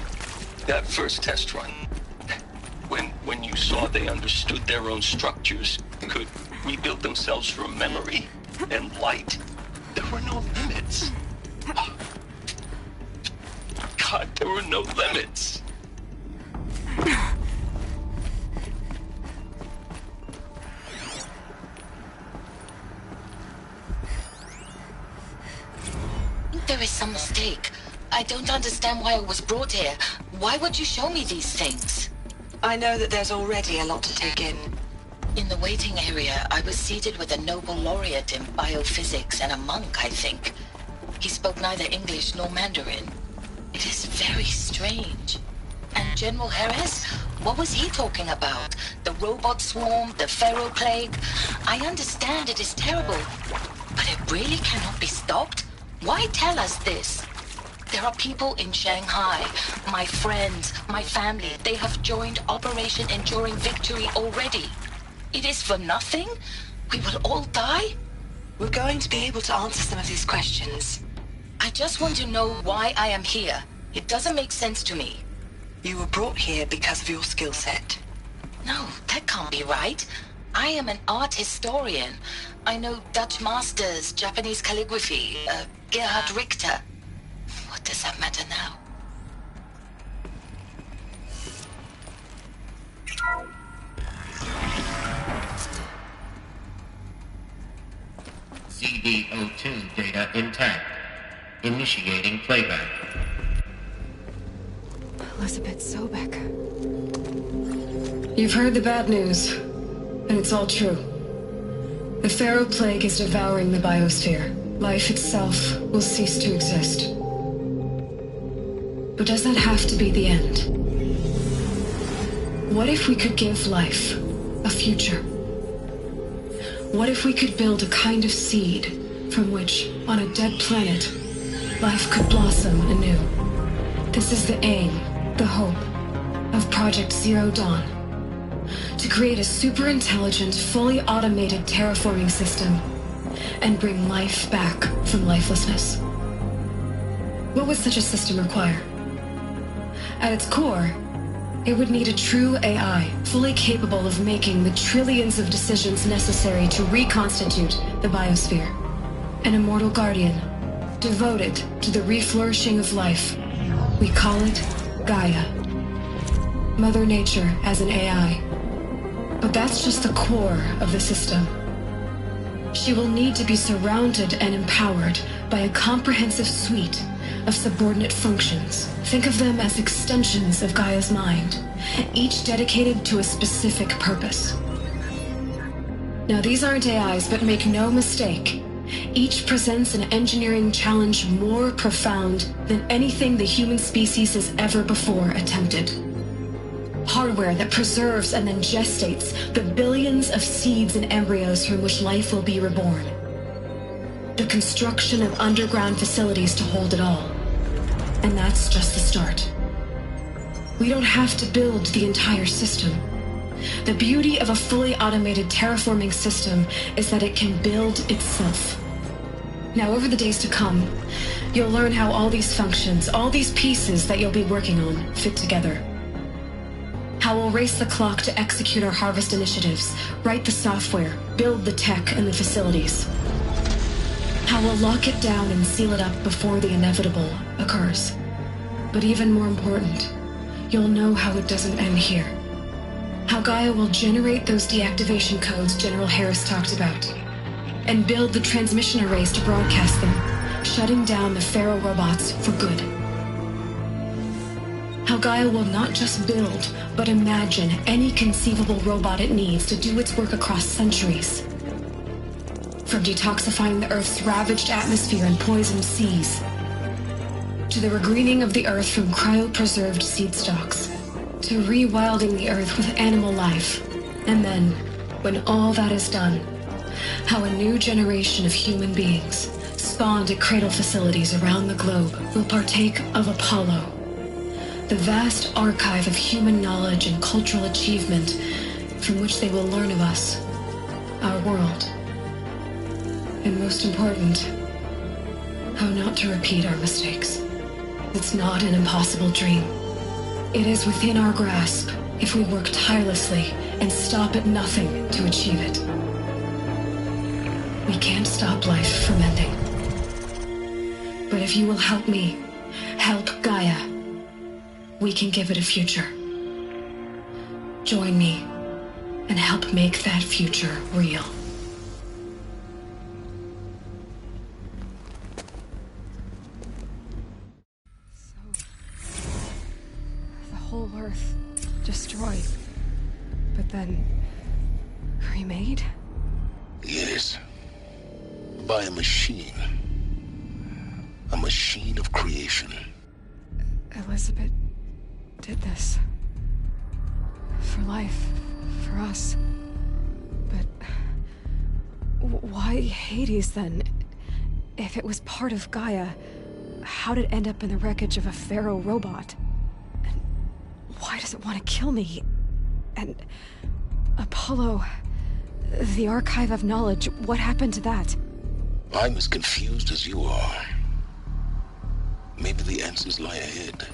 that first test run, when you saw they understood their own structures, could rebuild themselves from memory and light, there were no limits. God, there were no limits. There is some mistake. I don't understand why I was brought here. Why would you show me these things? I know that there's already a lot to take in. In the waiting area, I was seated with a Nobel laureate in biophysics and a monk, I think. He spoke neither English nor Mandarin. It is very strange. And General Harris? What was he talking about? The robot swarm, the Pharaoh plague? I understand it is terrible, but it really cannot be stopped? Why tell us this? There are people in Shanghai, my friends, my family. They have joined Operation Enduring Victory already. It is for nothing? We will all die? We're going to be able to answer some of these questions. I just want to know why I am here. It doesn't make sense to me. You were brought here because of your skill set. No, that can't be right. I am an art historian. I know Dutch masters, Japanese calligraphy, Gerhard Richter. What does that matter now? CD02 data intact. Initiating playback. Elizabeth Sobek. You've heard the bad news, and it's all true. The Pharaoh plague is devouring the biosphere. Life itself will cease to exist. But does that have to be the end? What if we could give life a future? What if we could build a kind of seed from which, on a dead planet, life could blossom anew? This is the aim, the hope, of Project Zero Dawn. To create a super-intelligent, fully automated terraforming system and bring life back from lifelessness. What would such a system require? At its core, it would need a true AI, fully capable of making the trillions of decisions necessary to reconstitute the biosphere. An immortal guardian, devoted to the reflourishing of life. We call it Gaia. Mother Nature as an AI. But that's just the core of the system. She will need to be surrounded and empowered by a comprehensive suite of subordinate functions. Think of them as extensions of Gaia's mind, each dedicated to a specific purpose. Now, these aren't AIs, but make no mistake, each presents an engineering challenge more profound than anything the human species has ever before attempted. Hardware that preserves and then gestates the billions of seeds and embryos from which life will be reborn. The construction of underground facilities to hold it all. And that's just the start. We don't have to build the entire system. The beauty of a fully automated terraforming system is that it can build itself. Now, over the days to come, you'll learn how all these functions, all these pieces that you'll be working on, fit together. How we'll race the clock to execute our harvest initiatives, write the software, build the tech and the facilities. How we'll lock it down and seal it up before the inevitable occurs. But even more important, you'll know how it doesn't end here. How Gaia will generate those deactivation codes General Harris talked about, and build the transmission arrays to broadcast them, shutting down the Pharaoh robots for good. How Gaia will not just build, but imagine any conceivable robot it needs to do its work across centuries. From detoxifying the Earth's ravaged atmosphere and poisoned seas, to the regreening of the Earth from cryopreserved seed stalks, to rewilding the Earth with animal life. And then, when all that is done, how a new generation of human beings, spawned at cradle facilities around the globe, will partake of Apollo, the vast archive of human knowledge and cultural achievement from which they will learn of us, our world, and most important, how not to repeat our mistakes. It's not an impossible dream. It is within our grasp if we work tirelessly and stop at nothing to achieve it. We can't stop life from ending. But if you will help me, help Gaia, we can give it a future. Join me and help make that future real. Whole Earth destroyed, but then remade? Yes. By a machine. A machine of creation. Elizabeth did this. For life. For us. But why Hades then? If it was part of Gaia, how did it end up in the wreckage of a Pharaoh robot? Why does it want to kill me? And Apollo, the archive of knowledge, what happened to that? I'm as confused as you are. Maybe the answers lie ahead.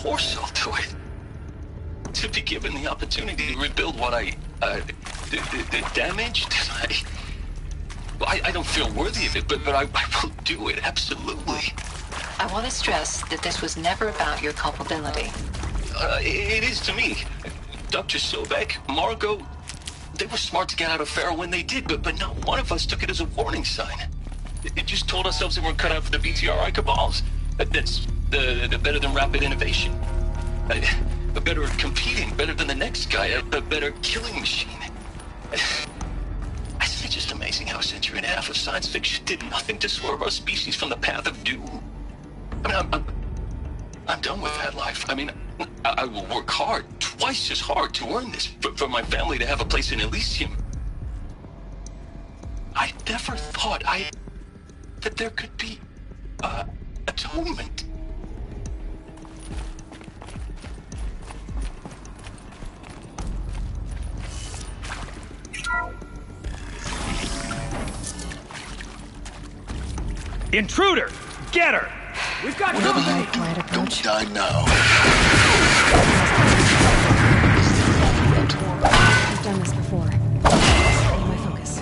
course I'll do it. To be given the opportunity to rebuild what I damaged, I don't feel worthy of it, but I will do it, absolutely. I want to stress that this was never about your culpability. It is to me. Dr. Sobek, Margot, they were smart to get out of Pharaoh when they did, but not one of us took it as a warning sign. It just told ourselves that we're cut out for the BTRI cabals. That's better than rapid innovation. Better at competing, better than the next guy, a better killing machine. It's just amazing how a century and a half of science fiction did nothing to swerve our species from the path of doom. I mean, I'm done with that life. I mean, I will work hard, twice as hard to earn this, for my family to have a place in Elysium. I never thought that there could be, atonement. Intruder! Get her! We've got company! Don't die now. I've done this before. Stay my focus.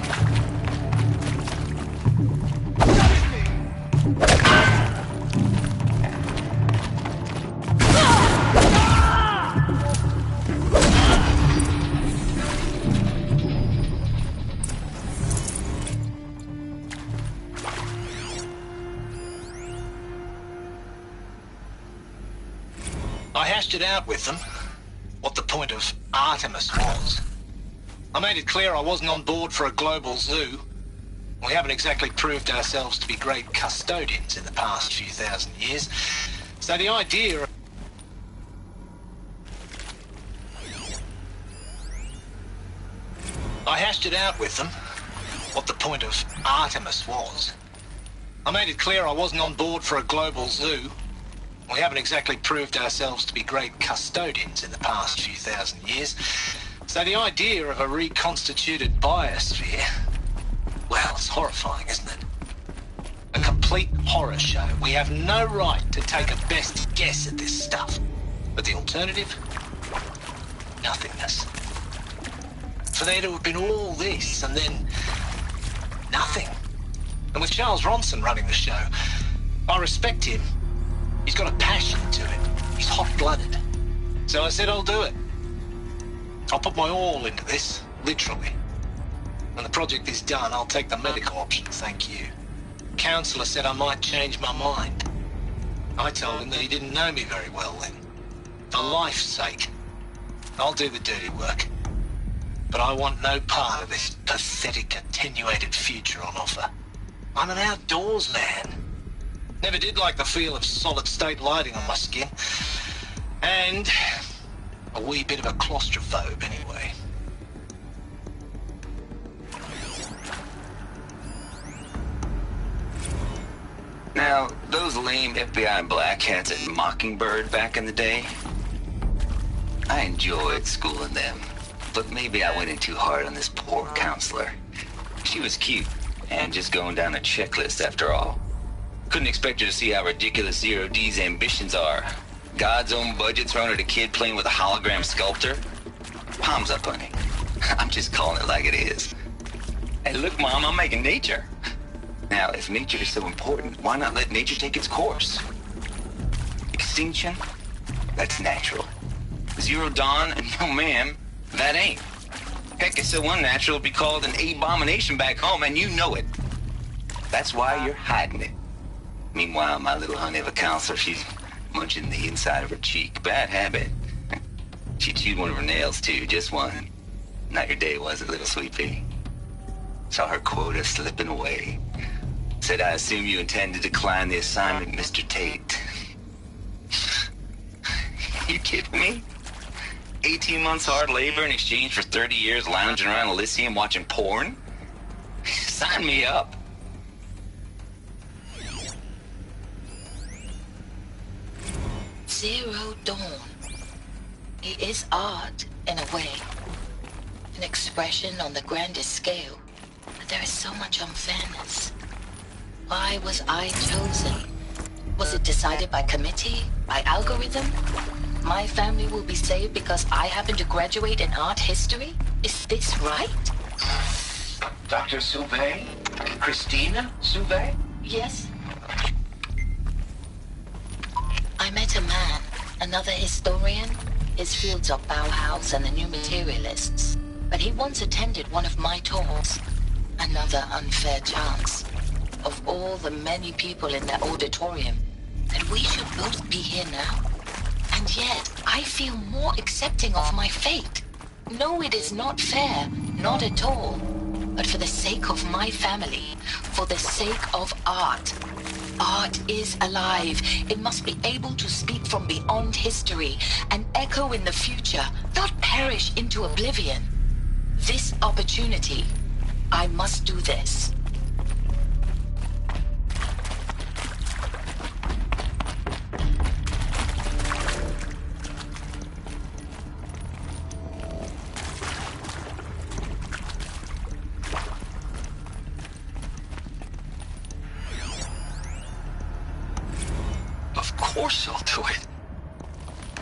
I hashed it out with them, what the point of Artemis was. I made it clear I wasn't on board for a global zoo. We haven't exactly proved ourselves to be great custodians in the past few thousand years. So the idea of... I hashed it out with them, what the point of Artemis was. I made it clear I wasn't on board for a global zoo. We haven't exactly proved ourselves to be great custodians in the past few thousand years. So the idea of a reconstituted biosphere, well, it's horrifying, isn't it? A complete horror show. We have no right to take a best guess at this stuff. But the alternative? Nothingness. For there to have been all this and then nothing. And with Charles Ronson running the show, I respect him. He's got a passion to it. He's hot-blooded. So I said I'll do it. I'll put my all into this, literally. When the project is done, I'll take the medical option, thank you. Counselor said I might change my mind. I told him that he didn't know me very well then. For life's sake, I'll do the dirty work. But I want no part of this pathetic, attenuated future on offer. I'm an outdoors man. Never did like the feel of solid-state lighting on my skin. And a wee bit of a claustrophobe, anyway. Now, those lame FBI black hats at Mockingbird back in the day, I enjoyed schooling them. But maybe I went in too hard on this poor counselor. She was cute, and just going down a checklist after all. Couldn't expect her to see how ridiculous Zero D's ambitions are. God's own budget thrown at a kid playing with a hologram sculptor. Palms up, honey. I'm just calling it like it is. Hey, look, Mom, I'm making nature. Now, if nature is so important, why not let nature take its course? Extinction? That's natural. Zero Dawn? No, ma'am, that ain't. Heck, it's so unnatural it'd be called an abomination back home, and you know it. That's why you're hiding it. Meanwhile, my little honey of a counselor, she's munching the inside of her cheek. Bad habit. She chewed one of her nails, too, just one. Not your day, was it, little sweet pea? Saw her quota slipping away. Said, I assume you intend to decline the assignment, Mr. Tate. You kidding me? 18 months hard labor in exchange for 30 years lounging around Elysium watching porn? Sign me up. Zero Dawn. It is art, in a way. An expression on the grandest scale. But there is so much unfairness. Why was I chosen? Was it decided by committee? By algorithm? My family will be saved because I happen to graduate in art history? Is this right? Dr. Sauvé? Christina Sauvé? Yes. I met a man, another historian. His fields are Bauhaus and the New Materialists. But he once attended one of my talks. Another unfair chance. Of all the many people in that auditorium, that we should both be here now. And yet, I feel more accepting of my fate. No, it is not fair, not at all. But for the sake of my family, for the sake of art. Art is alive. It must be able to speak from beyond history and echo in the future, not perish into oblivion. This opportunity, I must do this. Of course I'll do it.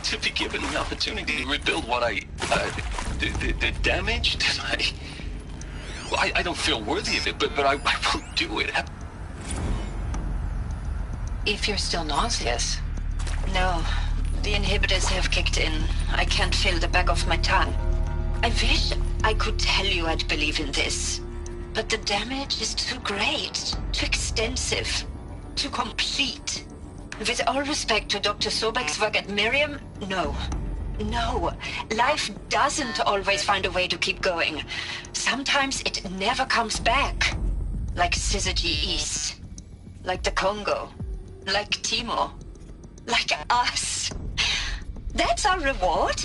To be given the opportunity to rebuild what the damage that well, I don't feel worthy of it, but I will do it. If you're still nauseous. No, the inhibitors have kicked in. I can't feel the back of my tongue. I wish I could tell you I'd believe in this. But the damage is too great, too extensive, too complete. With all respect to Dr. Sobek's work at Miriam, no. No, life doesn't always find a way to keep going. Sometimes it never comes back. Like Syzygy East. Like the Congo. Like Timor. Like us. That's our reward?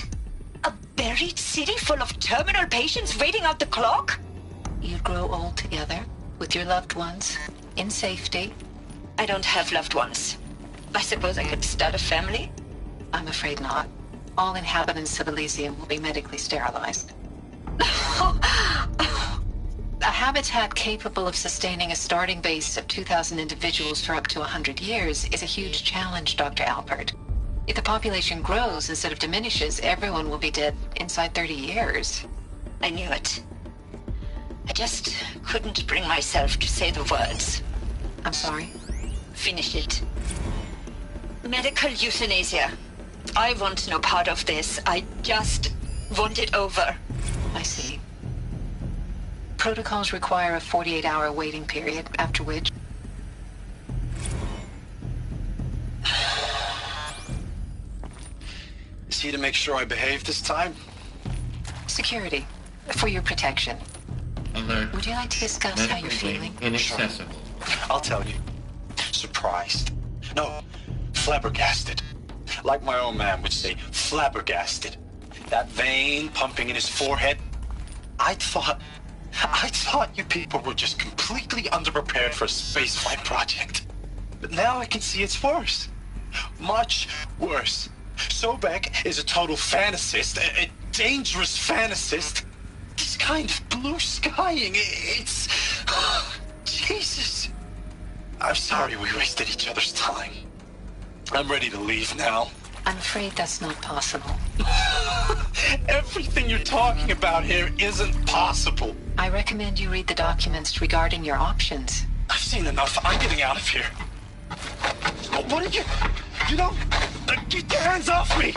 A buried city full of terminal patients waiting out the clock? You grow old together, with your loved ones, in safety. I don't have loved ones. I suppose I could start a family? I'm afraid not. All inhabitants of Elysium will be medically sterilized. A habitat capable of sustaining a starting base of 2,000 individuals for up to 100 years is a huge challenge, Dr. Alpert. If the population grows instead of diminishes, everyone will be dead inside 30 years. I knew it. I just couldn't bring myself to say the words. I'm sorry? Finish it. Medical euthanasia. I want no part of this. I just want it over. I see. Protocols require a 48-hour waiting period, after which... Is he to make sure I behave this time? Security. For your protection. Alert. Would you like to discuss how you're feeling? Inaccessible. I'll tell you. Surprised. No, flabbergasted. Like my old man would say, flabbergasted. That vein pumping in his forehead. I thought you people were just completely underprepared for a spaceflight project. But now I can see it's worse. Much worse. Sobek is a total fantasist, a dangerous fantasist. This kind of blue skying, it's... Jesus. I'm sorry we wasted each other's time. I'm ready to leave now. I'm afraid that's not possible. Everything you're talking about here isn't possible. I recommend you read the documents regarding your options. I've seen enough. I'm getting out of here. What are you... You don't... Get your hands off me!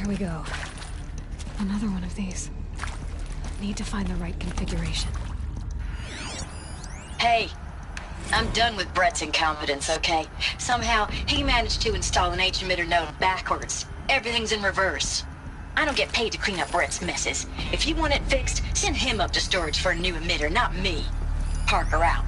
we go. Another one of these. Need to find the right configuration. Hey, I'm done with Brett's incompetence, okay? Somehow, he managed to install an H-emitter node backwards. Everything's in reverse. I don't get paid to clean up Brett's messes. If you want it fixed, send him up to storage for a new emitter, not me. Parker out.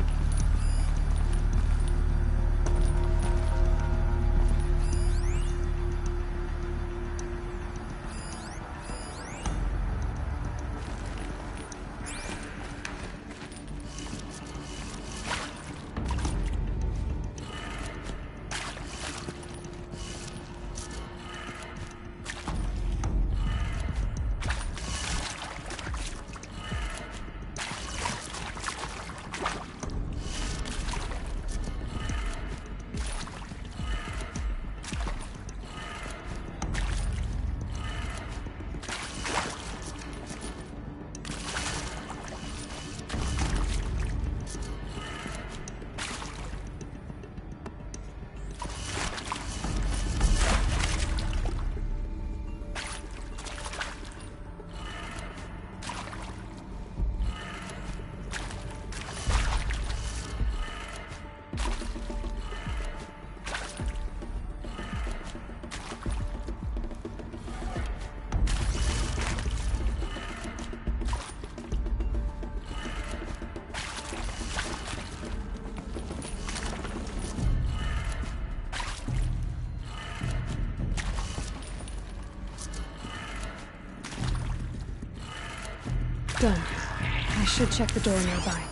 Done. I should check the door nearby.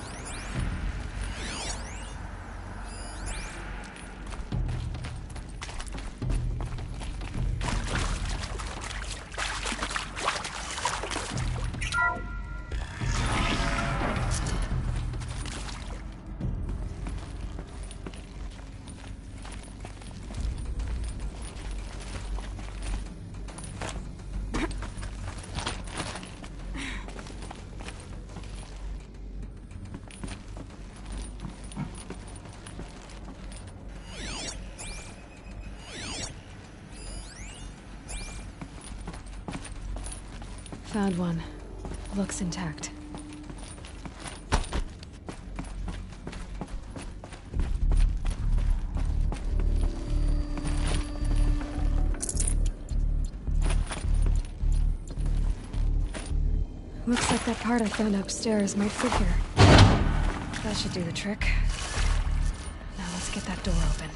Found one. Looks intact. Looks like that part I found upstairs might fit here. That should do the trick. Now let's get that door open.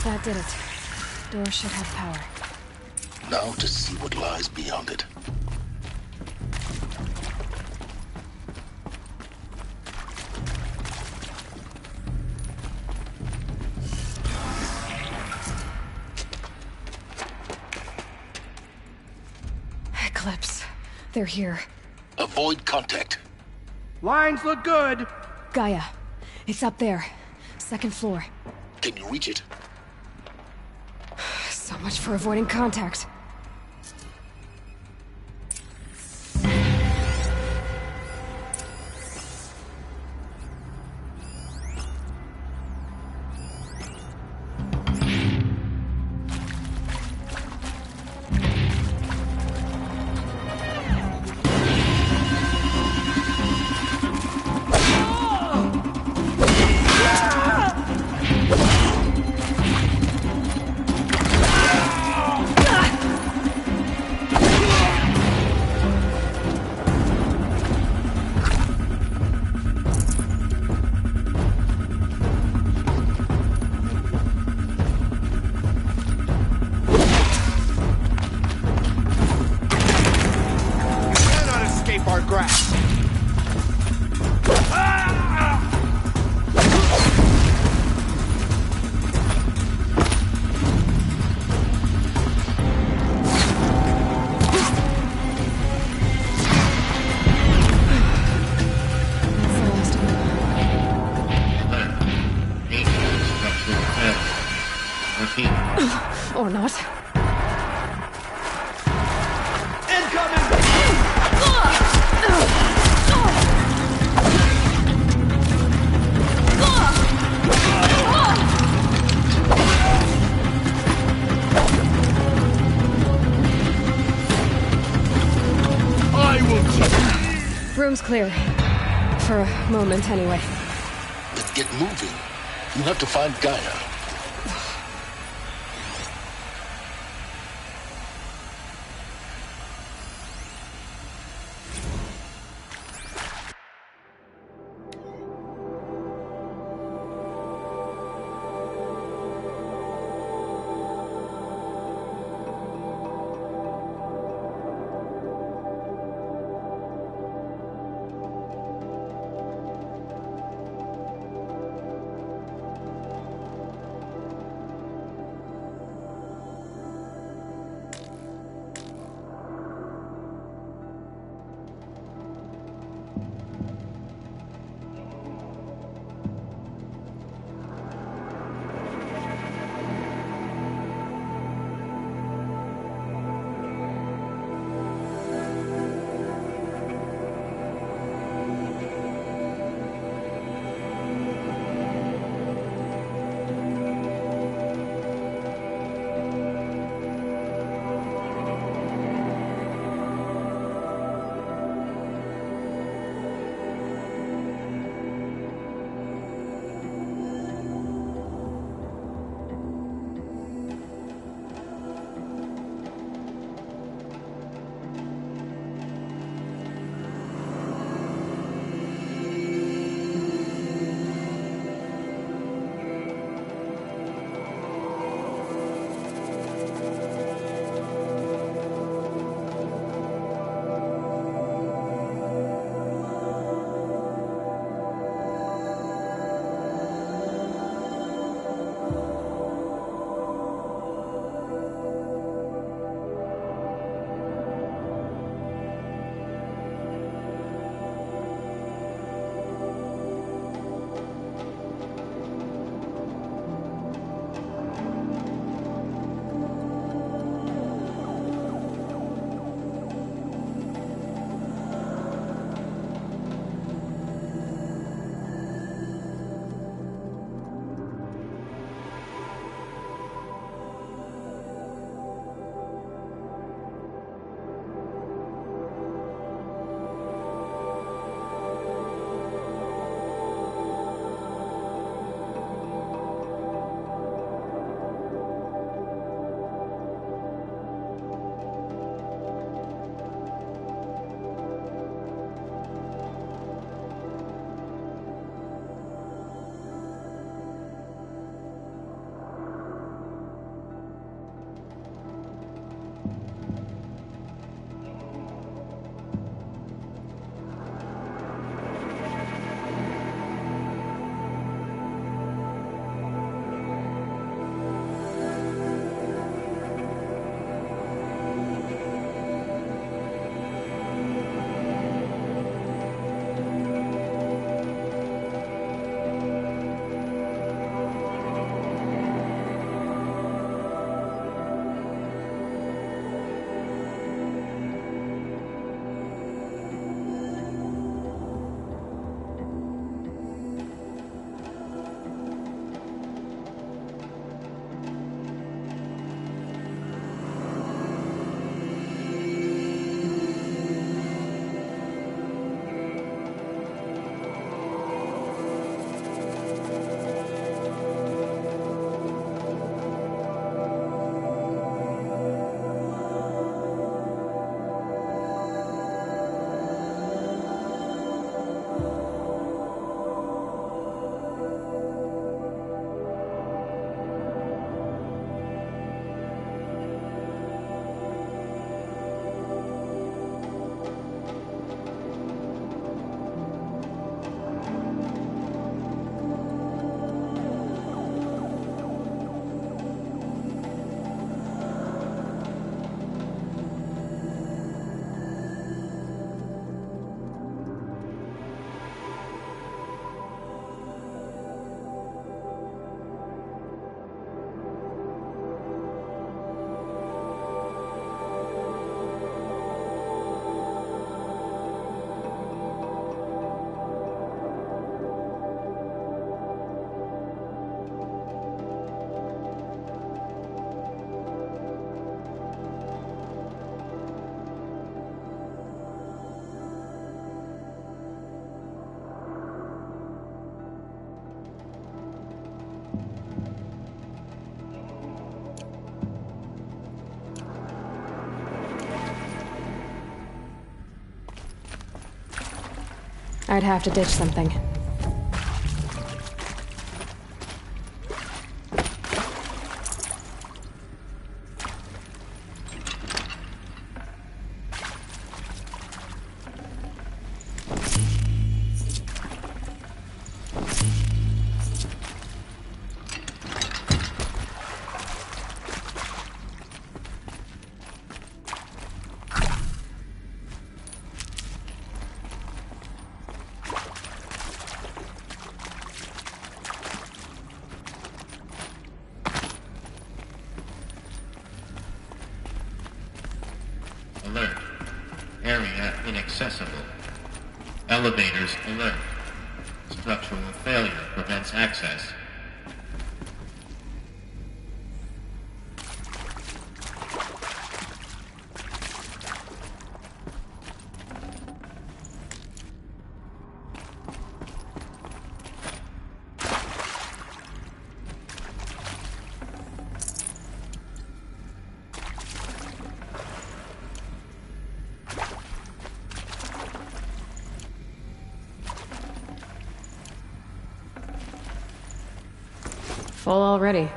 That did it. Door should have power. Now to see what lies beyond it. Eclipse. They're here. Avoid contact. Lines look good. Gaia. It's up there. Second floor. Can you reach it? So much for avoiding contact. Our grasp. Or not. Room's clear. For a moment, anyway. Then get moving. You have to find Gaia. I'd have to ditch something. Alert. Area inaccessible. Elevators alert. Structural failure prevents access. Full already.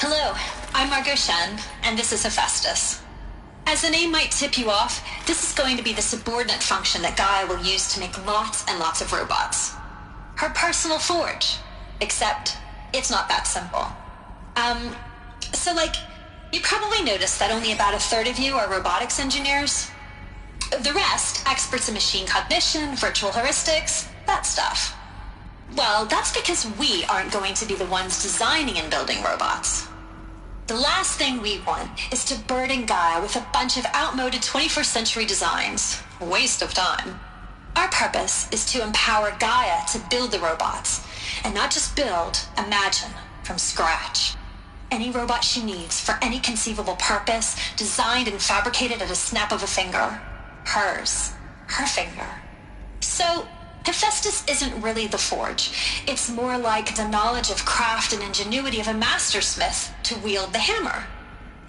Hello, I'm Margot Shen, and this is Hephaestus. As the name might tip you off, this is going to be the subordinate function that Gaia will use to make lots and lots of robots. Her personal forge. Except, it's not that simple. You probably noticed that only about a third of you are robotics engineers. The rest, experts in machine cognition, virtual heuristics, that stuff. Well, that's because we aren't going to be the ones designing and building robots. The last thing we want is to burden Gaia with a bunch of outmoded 21st century designs. A waste of time. Our purpose is to empower Gaia to build the robots, and not just build, imagine, from scratch. Any robot she needs for any conceivable purpose, designed and fabricated at a snap of a finger. Hers. Her finger. So, Hephaestus isn't really the forge. It's more like the knowledge of craft and ingenuity of a mastersmith to wield the hammer.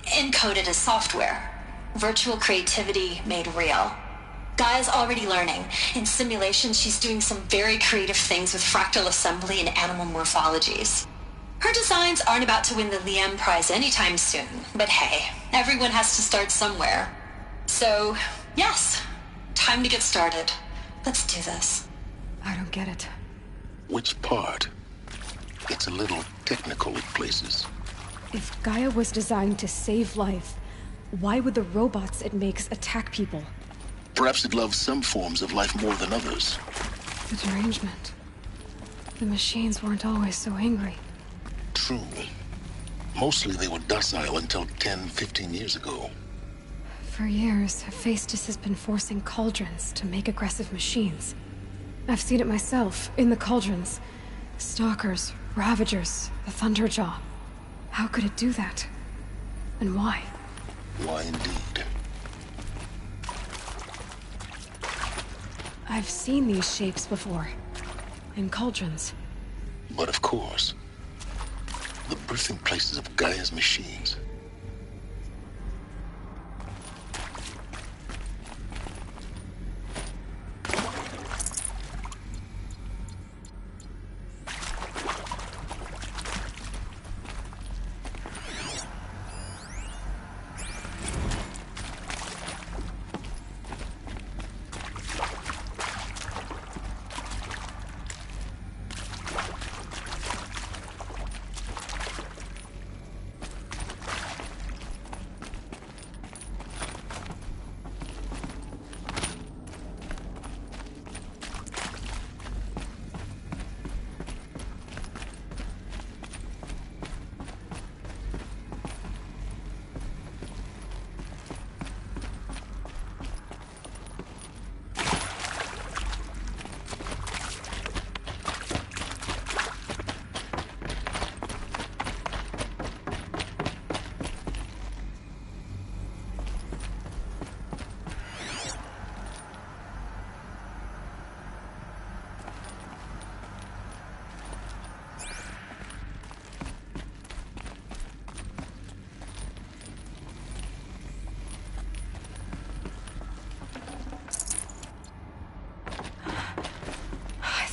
Encoded as software. Virtual creativity made real. Gaia's already learning. In simulations, she's doing some very creative things with fractal assembly and animal morphologies. Her designs aren't about to win the Liam Prize anytime soon, but hey, everyone has to start somewhere. So, yes, time to get started. Let's do this. I don't get it. Which part? It's a little technical at places. If Gaia was designed to save life, why would the robots it makes attack people? Perhaps it loves some forms of life more than others. The derangement. The machines weren't always so angry. True. Mostly they were docile until 10, 15 years ago. For years, Hephaestus has been forcing cauldrons to make aggressive machines. I've seen it myself, in the cauldrons. Stalkers, Ravagers, the Thunderjaw. How could it do that? And why? Why indeed? I've seen these shapes before. In cauldrons. But of course, the birthing places of Gaia's machines.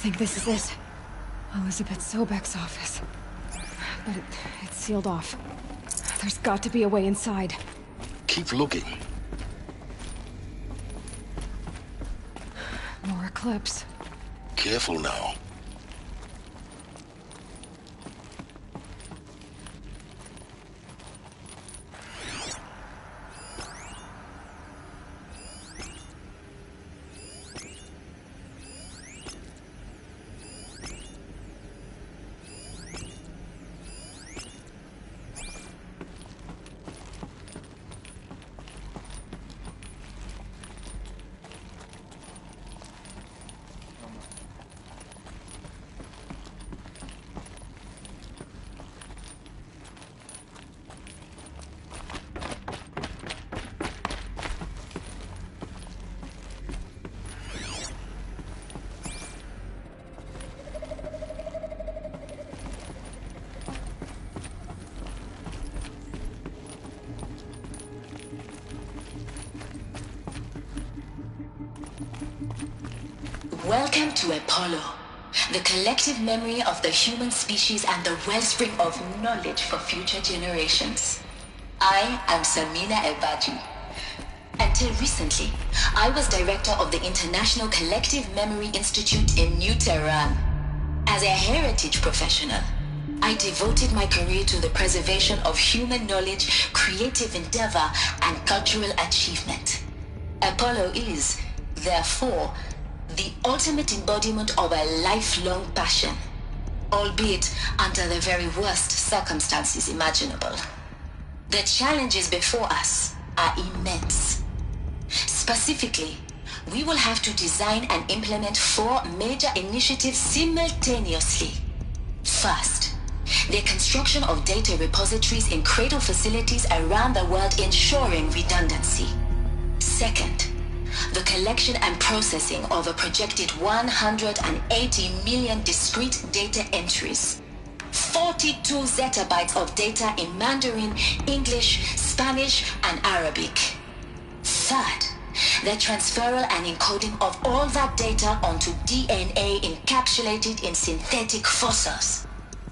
think this is it. Elizabeth Sobek's office. But it's sealed off. There's got to be a way inside. Keep looking. More Eclipse. Careful now. Welcome to Apollo, the collective memory of the human species and the wellspring of knowledge for future generations. I am Samina Ebaji. Until recently, I was director of the International Collective Memory Institute in New Tehran. As a heritage professional, I devoted my career to the preservation of human knowledge, creative endeavor, and cultural achievement. Apollo is, therefore, the ultimate embodiment of a lifelong passion, albeit under the very worst circumstances imaginable. The challenges before us are immense. Specifically, we will have to design and implement 4 major initiatives simultaneously. First, the construction of data repositories in cradle facilities around the world, ensuring redundancy. Second, the collection and processing of a projected 180 million discrete data entries, 42 zettabytes of data in Mandarin, English, Spanish, and Arabic. Third, the transferal and encoding of all that data onto DNA encapsulated in synthetic fossils.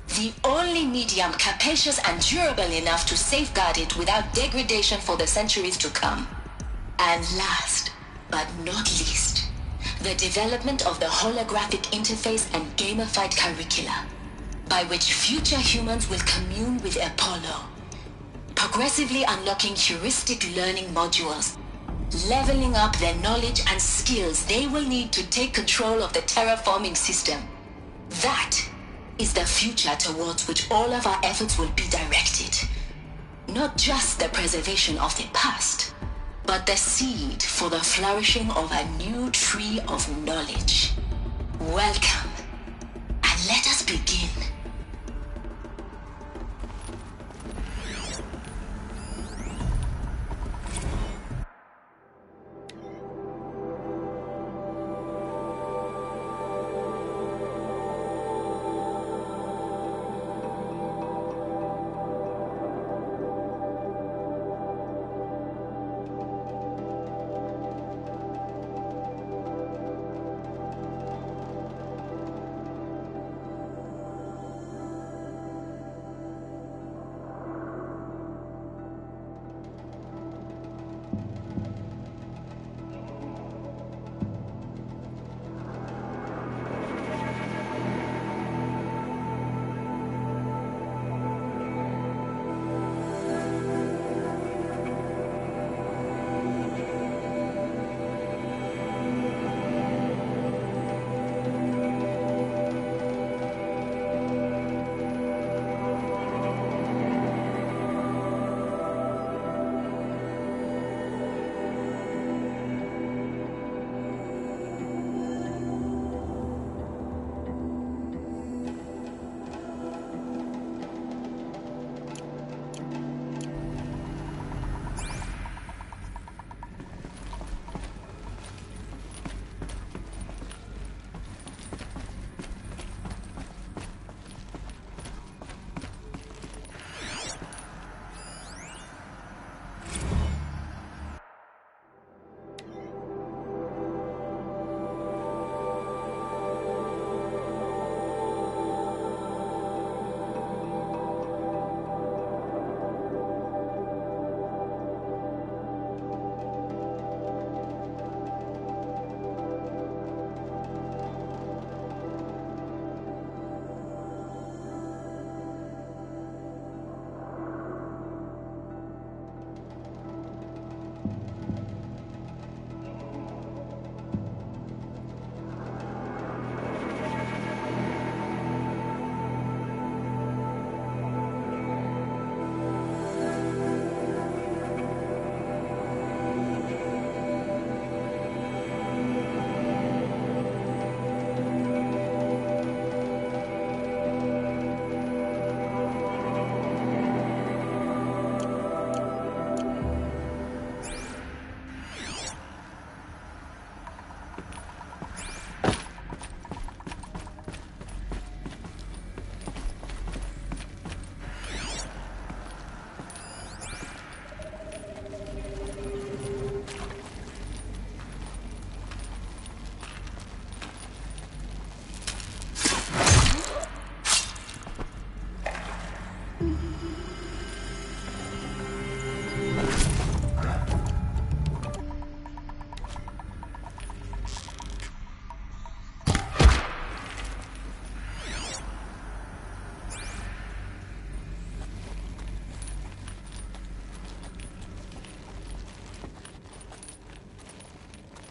The only medium capacious and durable enough to safeguard it without degradation for the centuries to come. And last, but not least, the development of the holographic interface and gamified curricula, by which future humans will commune with Apollo, progressively unlocking heuristic learning modules, leveling up their knowledge and skills they will need to take control of the terraforming system. That is the future towards which all of our efforts will be directed. Not just the preservation of the past, but the seed for the flourishing of a new tree of knowledge. Welcome, and let us begin.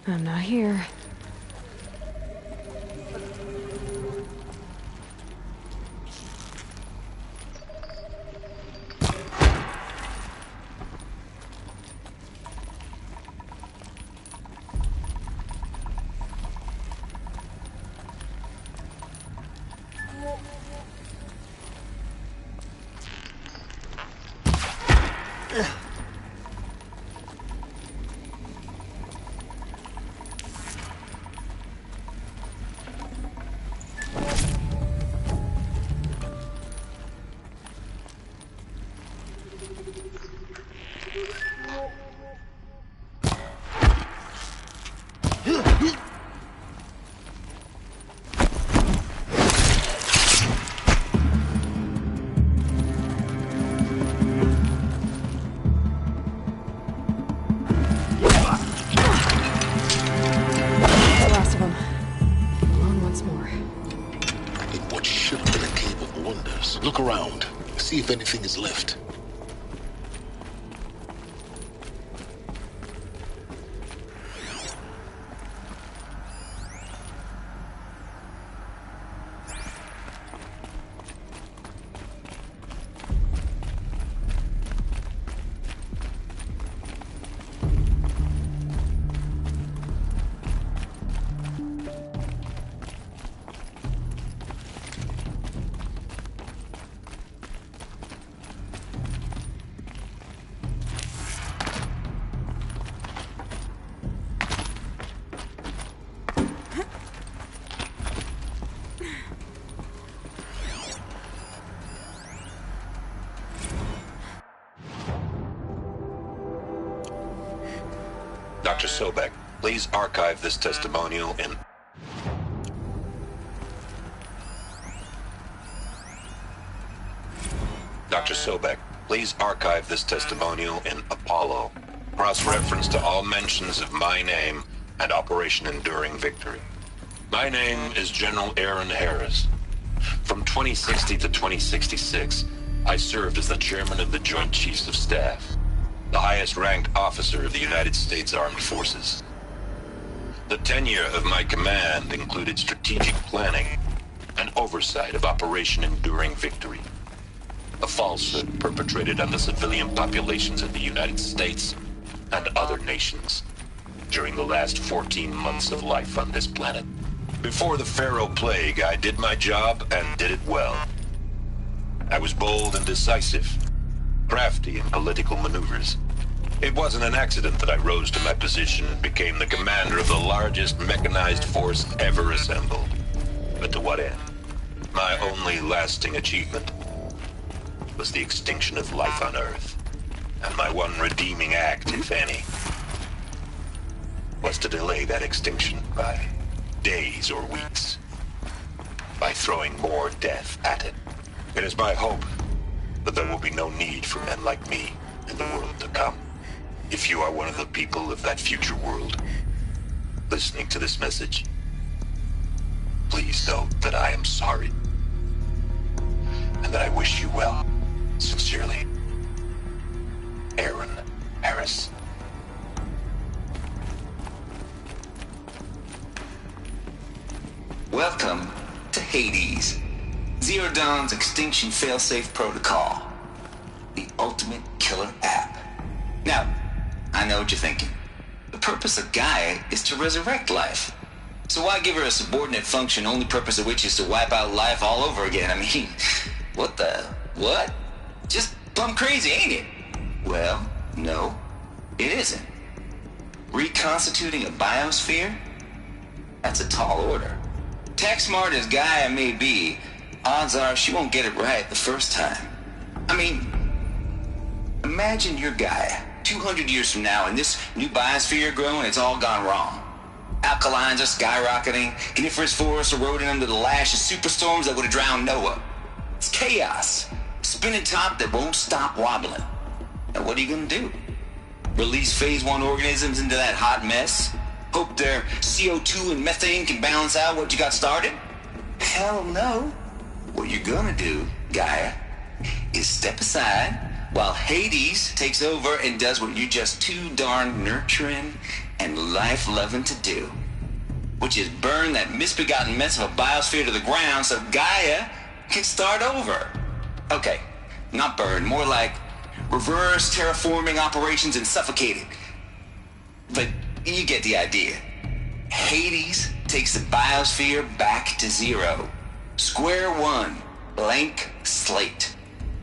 I'm not here. Look around. See if anything is left. Dr. Sobek, please archive this testimonial in... Dr. Sobek, please archive this testimonial in Apollo. Cross-reference to all mentions of my name and Operation Enduring Victory. My name is General Aaron Harris. From 2060 to 2066, I served as the chairman of the Joint Chiefs of Staff, the highest-ranked officer of the United States Armed Forces. The tenure of my command included strategic planning and oversight of Operation Enduring Victory, a falsehood perpetrated on the civilian populations of the United States and other nations during the last 14 months of life on this planet. Before the Pharaoh Plague, I did my job and did it well. I was bold and decisive, crafty in political maneuvers. It wasn't an accident that I rose to my position and became the commander of the largest mechanized force ever assembled. But to what end? My only lasting achievement was the extinction of life on Earth. And my one redeeming act, if any, was to delay that extinction by days or weeks, by throwing more death at it. It is my hope that there will be no need for men like me in the world to come. If you are one of the people of that future world listening to this message, please know that I am sorry and that I wish you well. Sincerely, Aaron Harris. Welcome to Hades, Zero Dawn's extinction failsafe protocol, the ultimate killer app. Now, I know what you're thinking. The purpose of Gaia is to resurrect life. So why give her a subordinate function, only purpose of which is to wipe out life all over again? I mean, what? Just plumb crazy, ain't it? Well, no, it isn't. Reconstituting a biosphere? That's a tall order. Tech smart as Gaia may be, odds are she won't get it right the first time. I mean, imagine you're Gaia 200 years from now and this new biosphere you're growing, it's all gone wrong. Alkalines are skyrocketing, coniferous forests eroding under the lash of superstorms that would have drowned Noah. It's chaos. Spinning top that won't stop wobbling. Now what are you gonna do? Release phase 1 organisms into that hot mess? Hope their CO2 and methane can balance out what you got started? Hell no. What you're gonna do, Gaia, is step aside, while Hades takes over and does what you're just too darn nurturing and life-loving to do, which is burn that misbegotten mess of a biosphere to the ground so Gaia can start over. Okay, not burn, more like reverse terraforming operations and suffocate it. But you get the idea. Hades takes the biosphere back to zero. Square one, blank slate.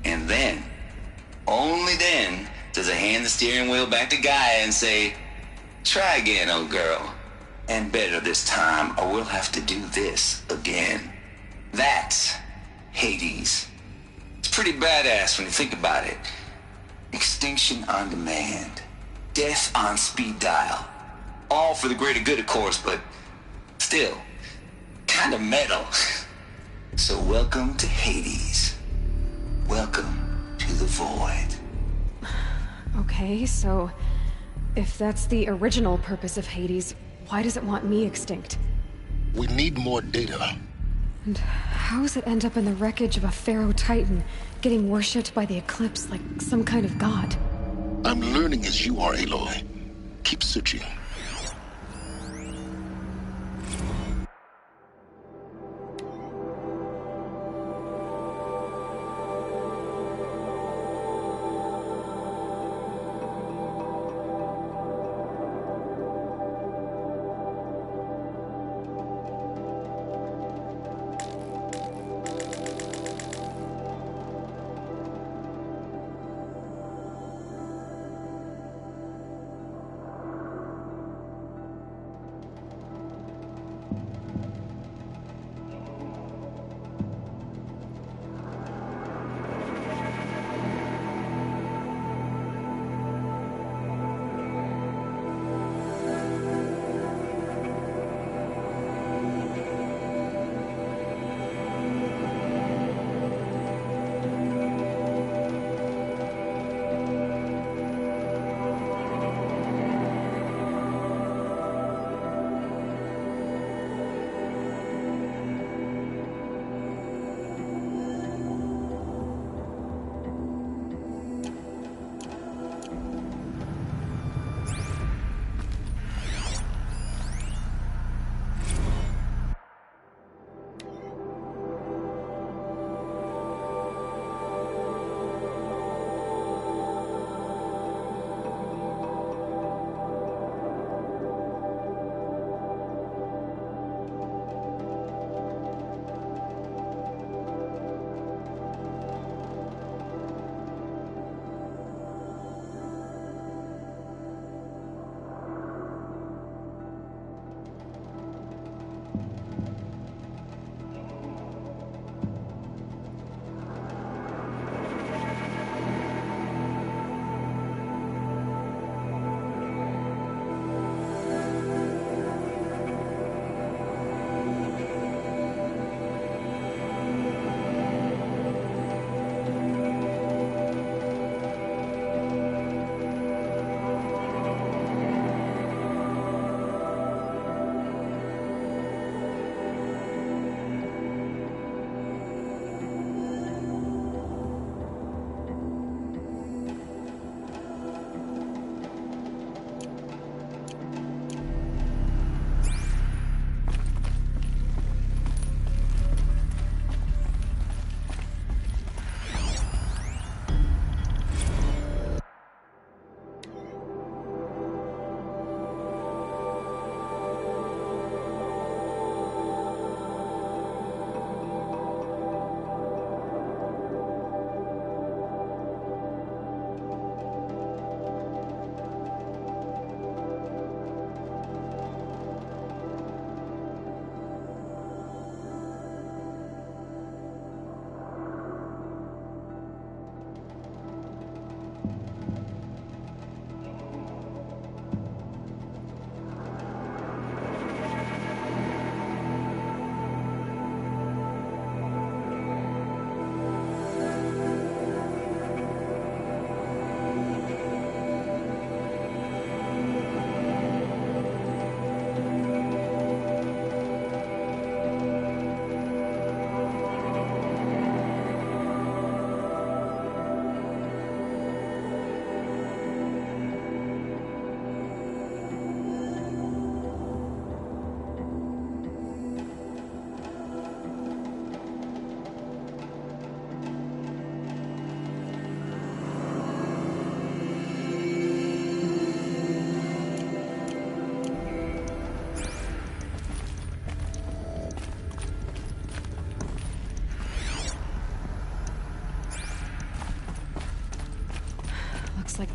And then, only then, does it hand the steering wheel back to Gaia and say, try again, old girl. And better this time, or we'll have to do this again. That's Hades. It's pretty badass when you think about it. Extinction on demand. Death on speed dial. All for the greater good, of course, but still, kind of metal. So welcome to Hades. Welcome to the void. Okay, so if that's the original purpose of Hades, why does it want me extinct? We need more data. And how does it end up in the wreckage of a Pharaoh Titan, getting worshipped by the Eclipse like some kind of god? I'm learning as you are, Aloy. Keep searching.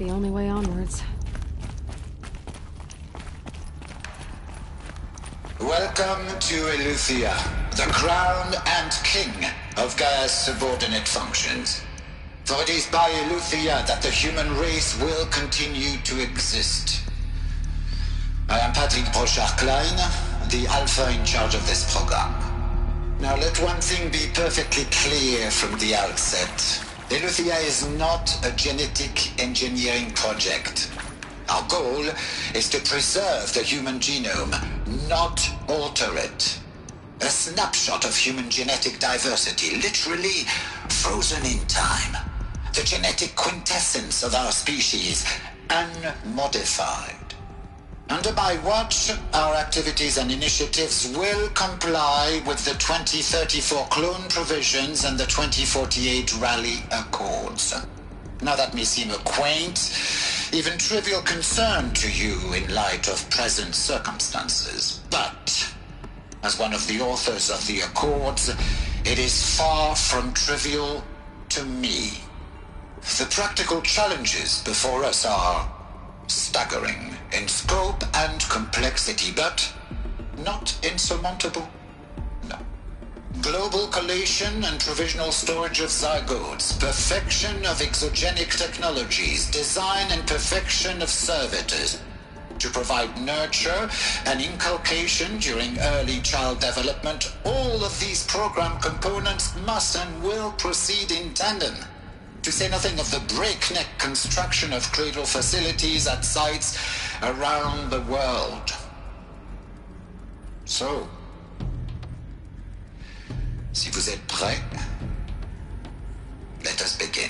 the only way onwards. Welcome to Eleuthia, the crown and king of Gaia's subordinate functions. For it is by Eleuthia that the human race will continue to exist. I am Patrick Brochard-Klein, the Alpha in charge of this program. Now let one thing be perfectly clear from the outset. Eleuthia is not a genetic engineering project. Our goal is to preserve the human genome, not alter it. A snapshot of human genetic diversity, literally frozen in time. The genetic quintessence of our species, unmodified. Under my watch, our activities and initiatives will comply with the 2034 clone provisions and the 2048 Rally Accords. Now that may seem a quaint, even trivial concern to you in light of present circumstances, but as one of the authors of the Accords, it is far from trivial to me. The practical challenges before us are staggering in scope and complexity, but not insurmountable. No. Global collation and provisional storage of zygotes, perfection of exogenic technologies, design and perfection of servitors to provide nurture and inculcation during early child development. All of these program components must and will proceed in tandem. To say nothing of the breakneck construction of cradle facilities at sites around the world. So, si vous êtes prêts, let us begin.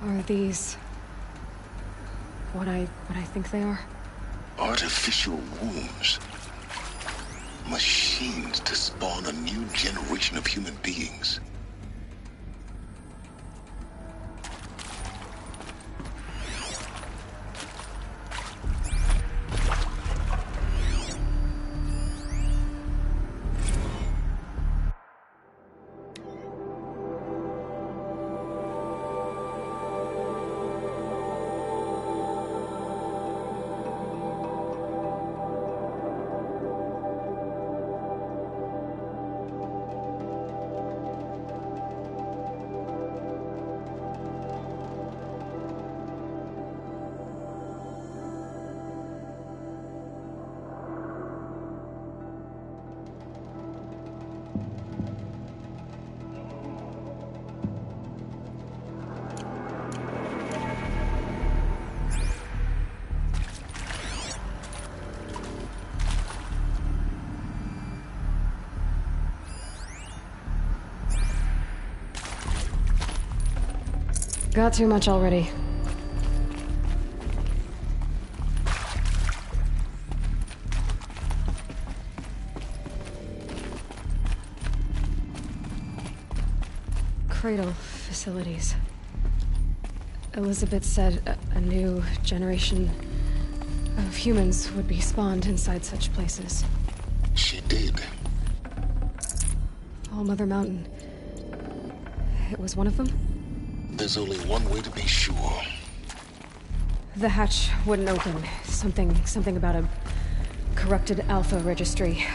Are these what I think they are? Artificial wombs. Machines to spawn a new generation of human beings. Got too much already. Cradle facilities. Elizabeth said a new generation of humans would be spawned inside such places. She did. All Mother Mountain. It was one of them? There's only one way to be sure. The hatch wouldn't open. Something about a corrupted Alpha registry.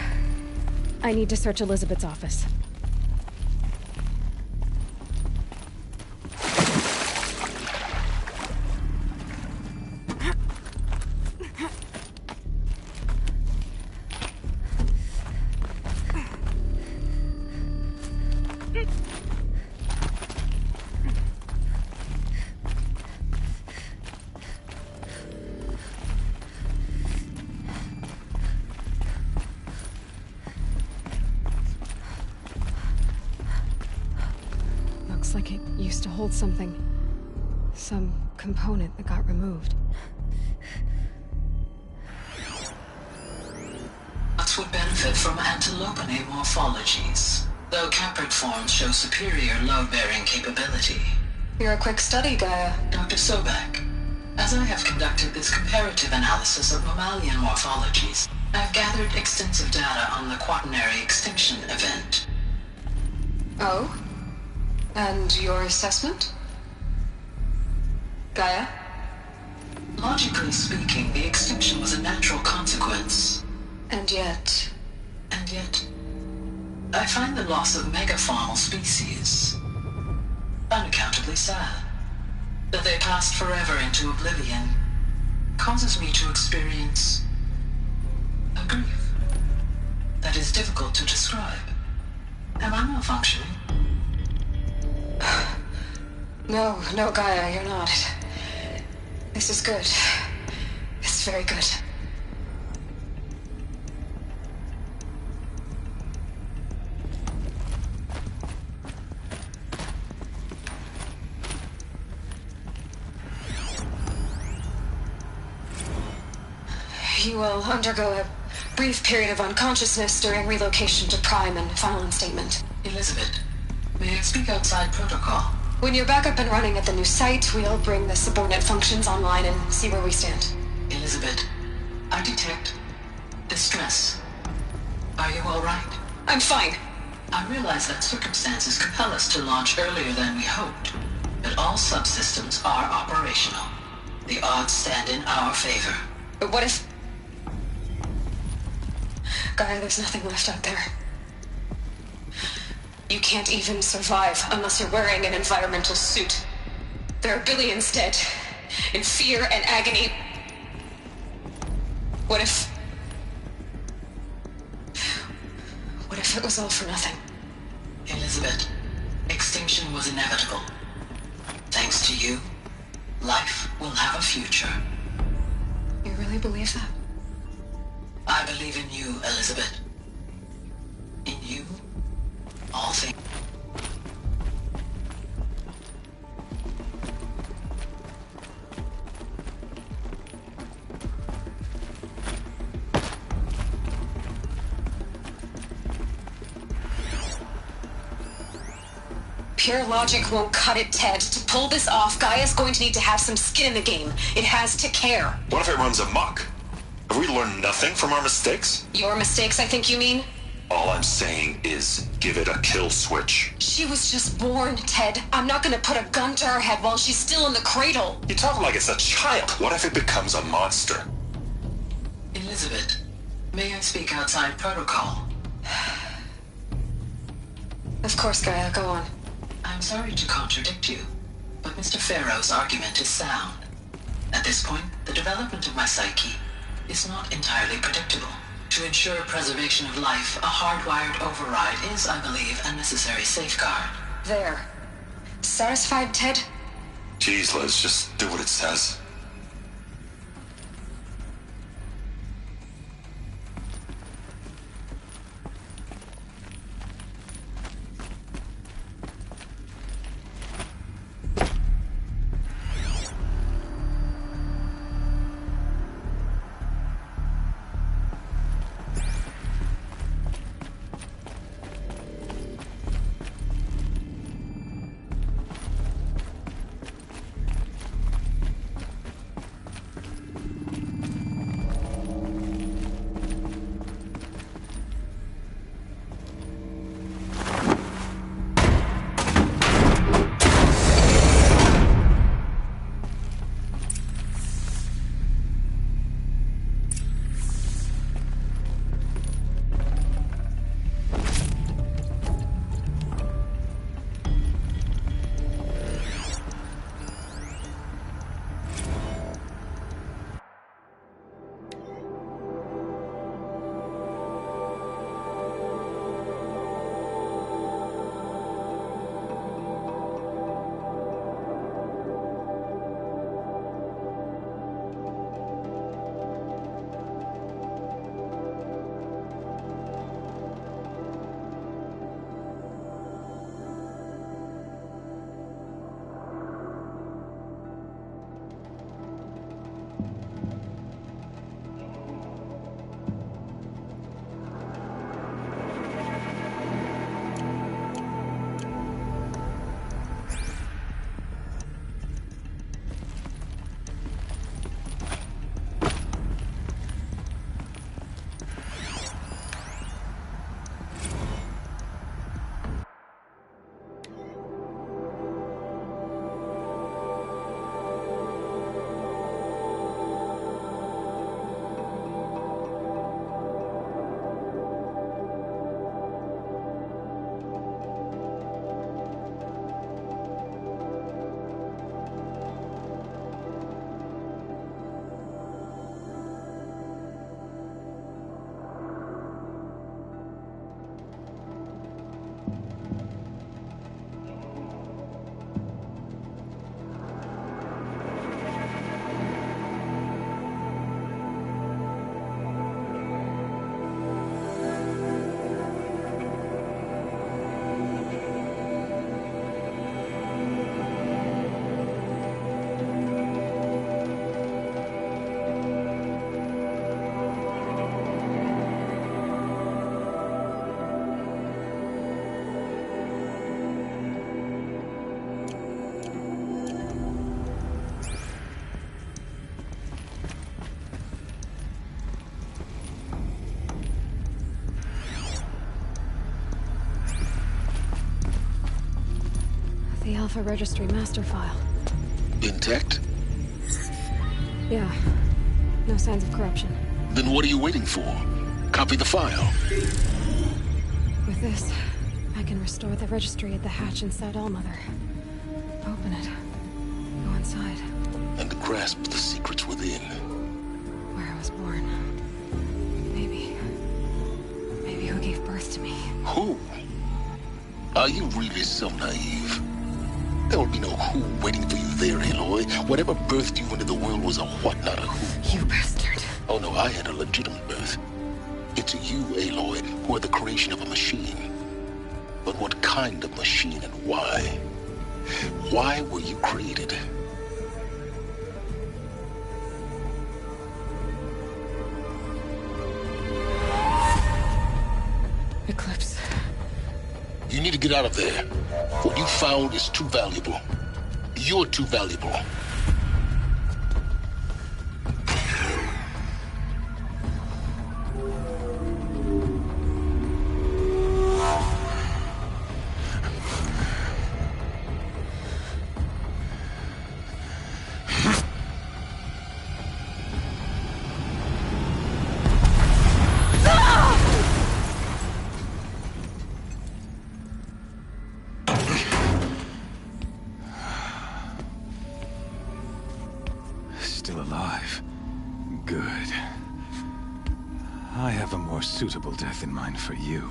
I need to search Elizabeth's office. Looks like it used to hold something. Some component that got removed. Nuts would benefit from antilopinae morphologies, though caprid forms show superior load-bearing capability. You're a quick study, Gaia. Dr. Sobek, as I have conducted this comparative analysis of mammalian morphologies, I have gathered extensive data on the quaternary extinction event. Oh? And your assessment? Gaia? Logically speaking, the extinction was a natural consequence. And yet, I find the loss of megafaunal species unaccountably sad. That they passed forever into oblivion causes me to experience a grief that is difficult to describe. Am I malfunctioning? No, Gaia, you're not. This is good. It's very good. You will undergo a brief period of unconsciousness during relocation to Prime and final instatement. Elizabeth, may I speak outside protocol? When you're back up and running at the new site, we'll bring the subordinate functions online and see where we stand. Elizabeth, I detect distress. Are you all right? I'm fine. I realize that circumstances compel us to launch earlier than we hoped, but all subsystems are operational. The odds stand in our favor. But what if... Gaia, there's nothing left out there. You can't even survive unless you're wearing an environmental suit. There are billions dead, in fear and agony. What if it was all for nothing? Elizabeth, extinction was inevitable. Thanks to you, life will have a future. You really believe that? I believe in you, Elizabeth. In you, all things. Pure logic won't cut it, Ted. To pull this off, Gaia's going to need to have some skin in the game. It has to care. What if it runs amok? Have we learned nothing from our mistakes? Your mistakes, I think you mean? All I'm saying is give it a kill switch. She was just born, Ted. I'm not gonna put a gun to her head while she's still in the cradle. You talk like it's a child. What if it becomes a monster? Elizabeth, may I speak outside protocol? Of course, Gaia, go on. I'm sorry to contradict you, but Mr. Farrow's argument is sound. At this point, the development of my psyche is not entirely predictable. To ensure preservation of life, a hardwired override is, I believe, a necessary safeguard. There. Satisfied, Ted? Jeez, Liz, just do what it says. The Alpha Registry master file. Intact? Yeah. No signs of corruption. Then what are you waiting for? Copy the file. With this, I can restore the registry at the hatch inside Allmother. Open it. Go inside. And grasp the secrets within. Where I was born. Maybe who gave birth to me. Who? Are you really so naive? There will be no who waiting for you there, Aloy. Whatever birthed you into the world was a what, not a who. You bastard. Oh no, I had a legitimate birth. It's you, Aloy, who are the creation of a machine. But what kind of machine and why? Why were you created? Eclipse. You need to get out of there. What you found is too valuable. You're too valuable. Still alive. Good. I have a more suitable death in mind for you,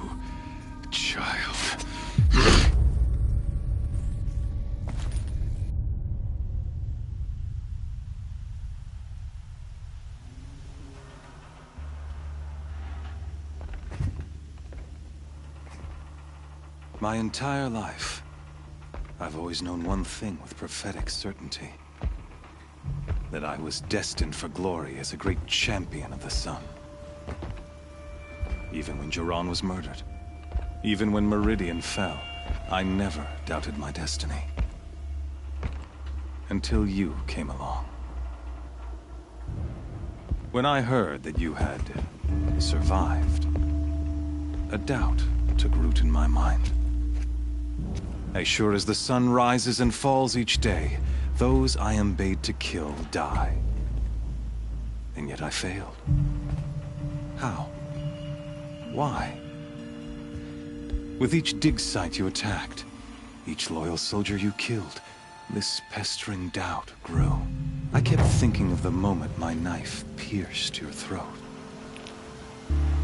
child. My entire life, I've always known one thing with prophetic certainty. That I was destined for glory as a great champion of the sun. Even when Jiran was murdered, even when Meridian fell, I never doubted my destiny. Until you came along. When I heard that you had survived, a doubt took root in my mind. As sure as the sun rises and falls each day, those I am bade to kill die. And yet I failed. How? Why? With each dig site you attacked, each loyal soldier you killed, this pestering doubt grew. I kept thinking of the moment my knife pierced your throat.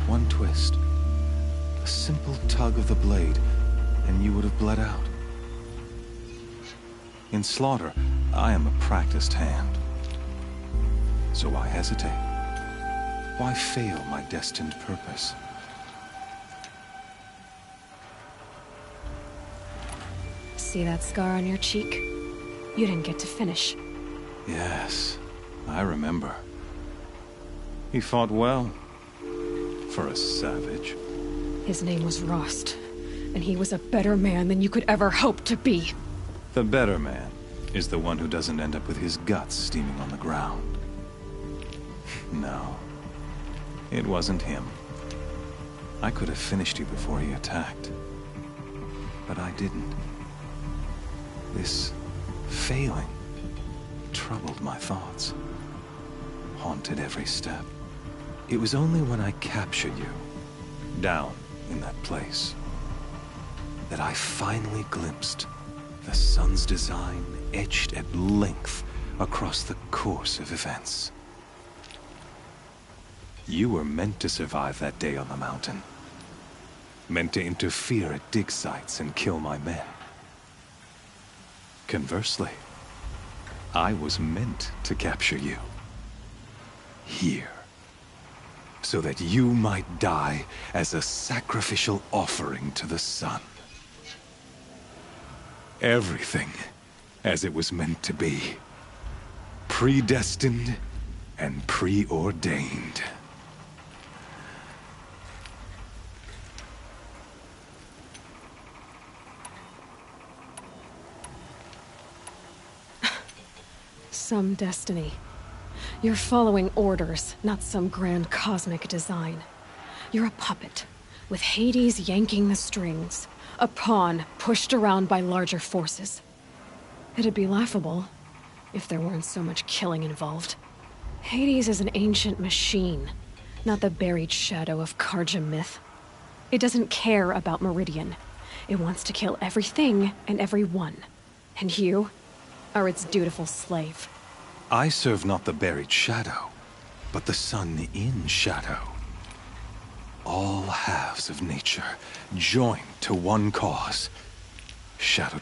One twist, a simple tug of the blade, and you would have bled out. In slaughter, I am a practiced hand. So why hesitate? Why fail my destined purpose? See that scar on your cheek? You didn't get to finish. Yes, I remember. He fought well. For a savage. His name was Rost, and he was a better man than you could ever hope to be. The better man is the one who doesn't end up with his guts steaming on the ground. No, it wasn't him. I could have finished you before he attacked. But I didn't. This failing troubled my thoughts, haunted every step. It was only when I captured you, down in that place, that I finally glimpsed the sun's design etched at length across the course of events. You were meant to survive that day on the mountain. Meant to interfere at dig sites and kill my men. Conversely, I was meant to capture you. Here. So that you might die as a sacrificial offering to the sun. Everything as it was meant to be. Predestined and preordained. Some destiny. You're following orders, not some grand cosmic design. You're a puppet, with Hades yanking the strings. A pawn pushed around by larger forces. It'd be laughable if there weren't so much killing involved. Hades is an ancient machine, not the buried shadow of Karja myth. It doesn't care about Meridian. It wants to kill everything and everyone. And you are its dutiful slave. I serve not the buried shadow, but the sun in shadow. All halves of nature joined to one cause. Shadow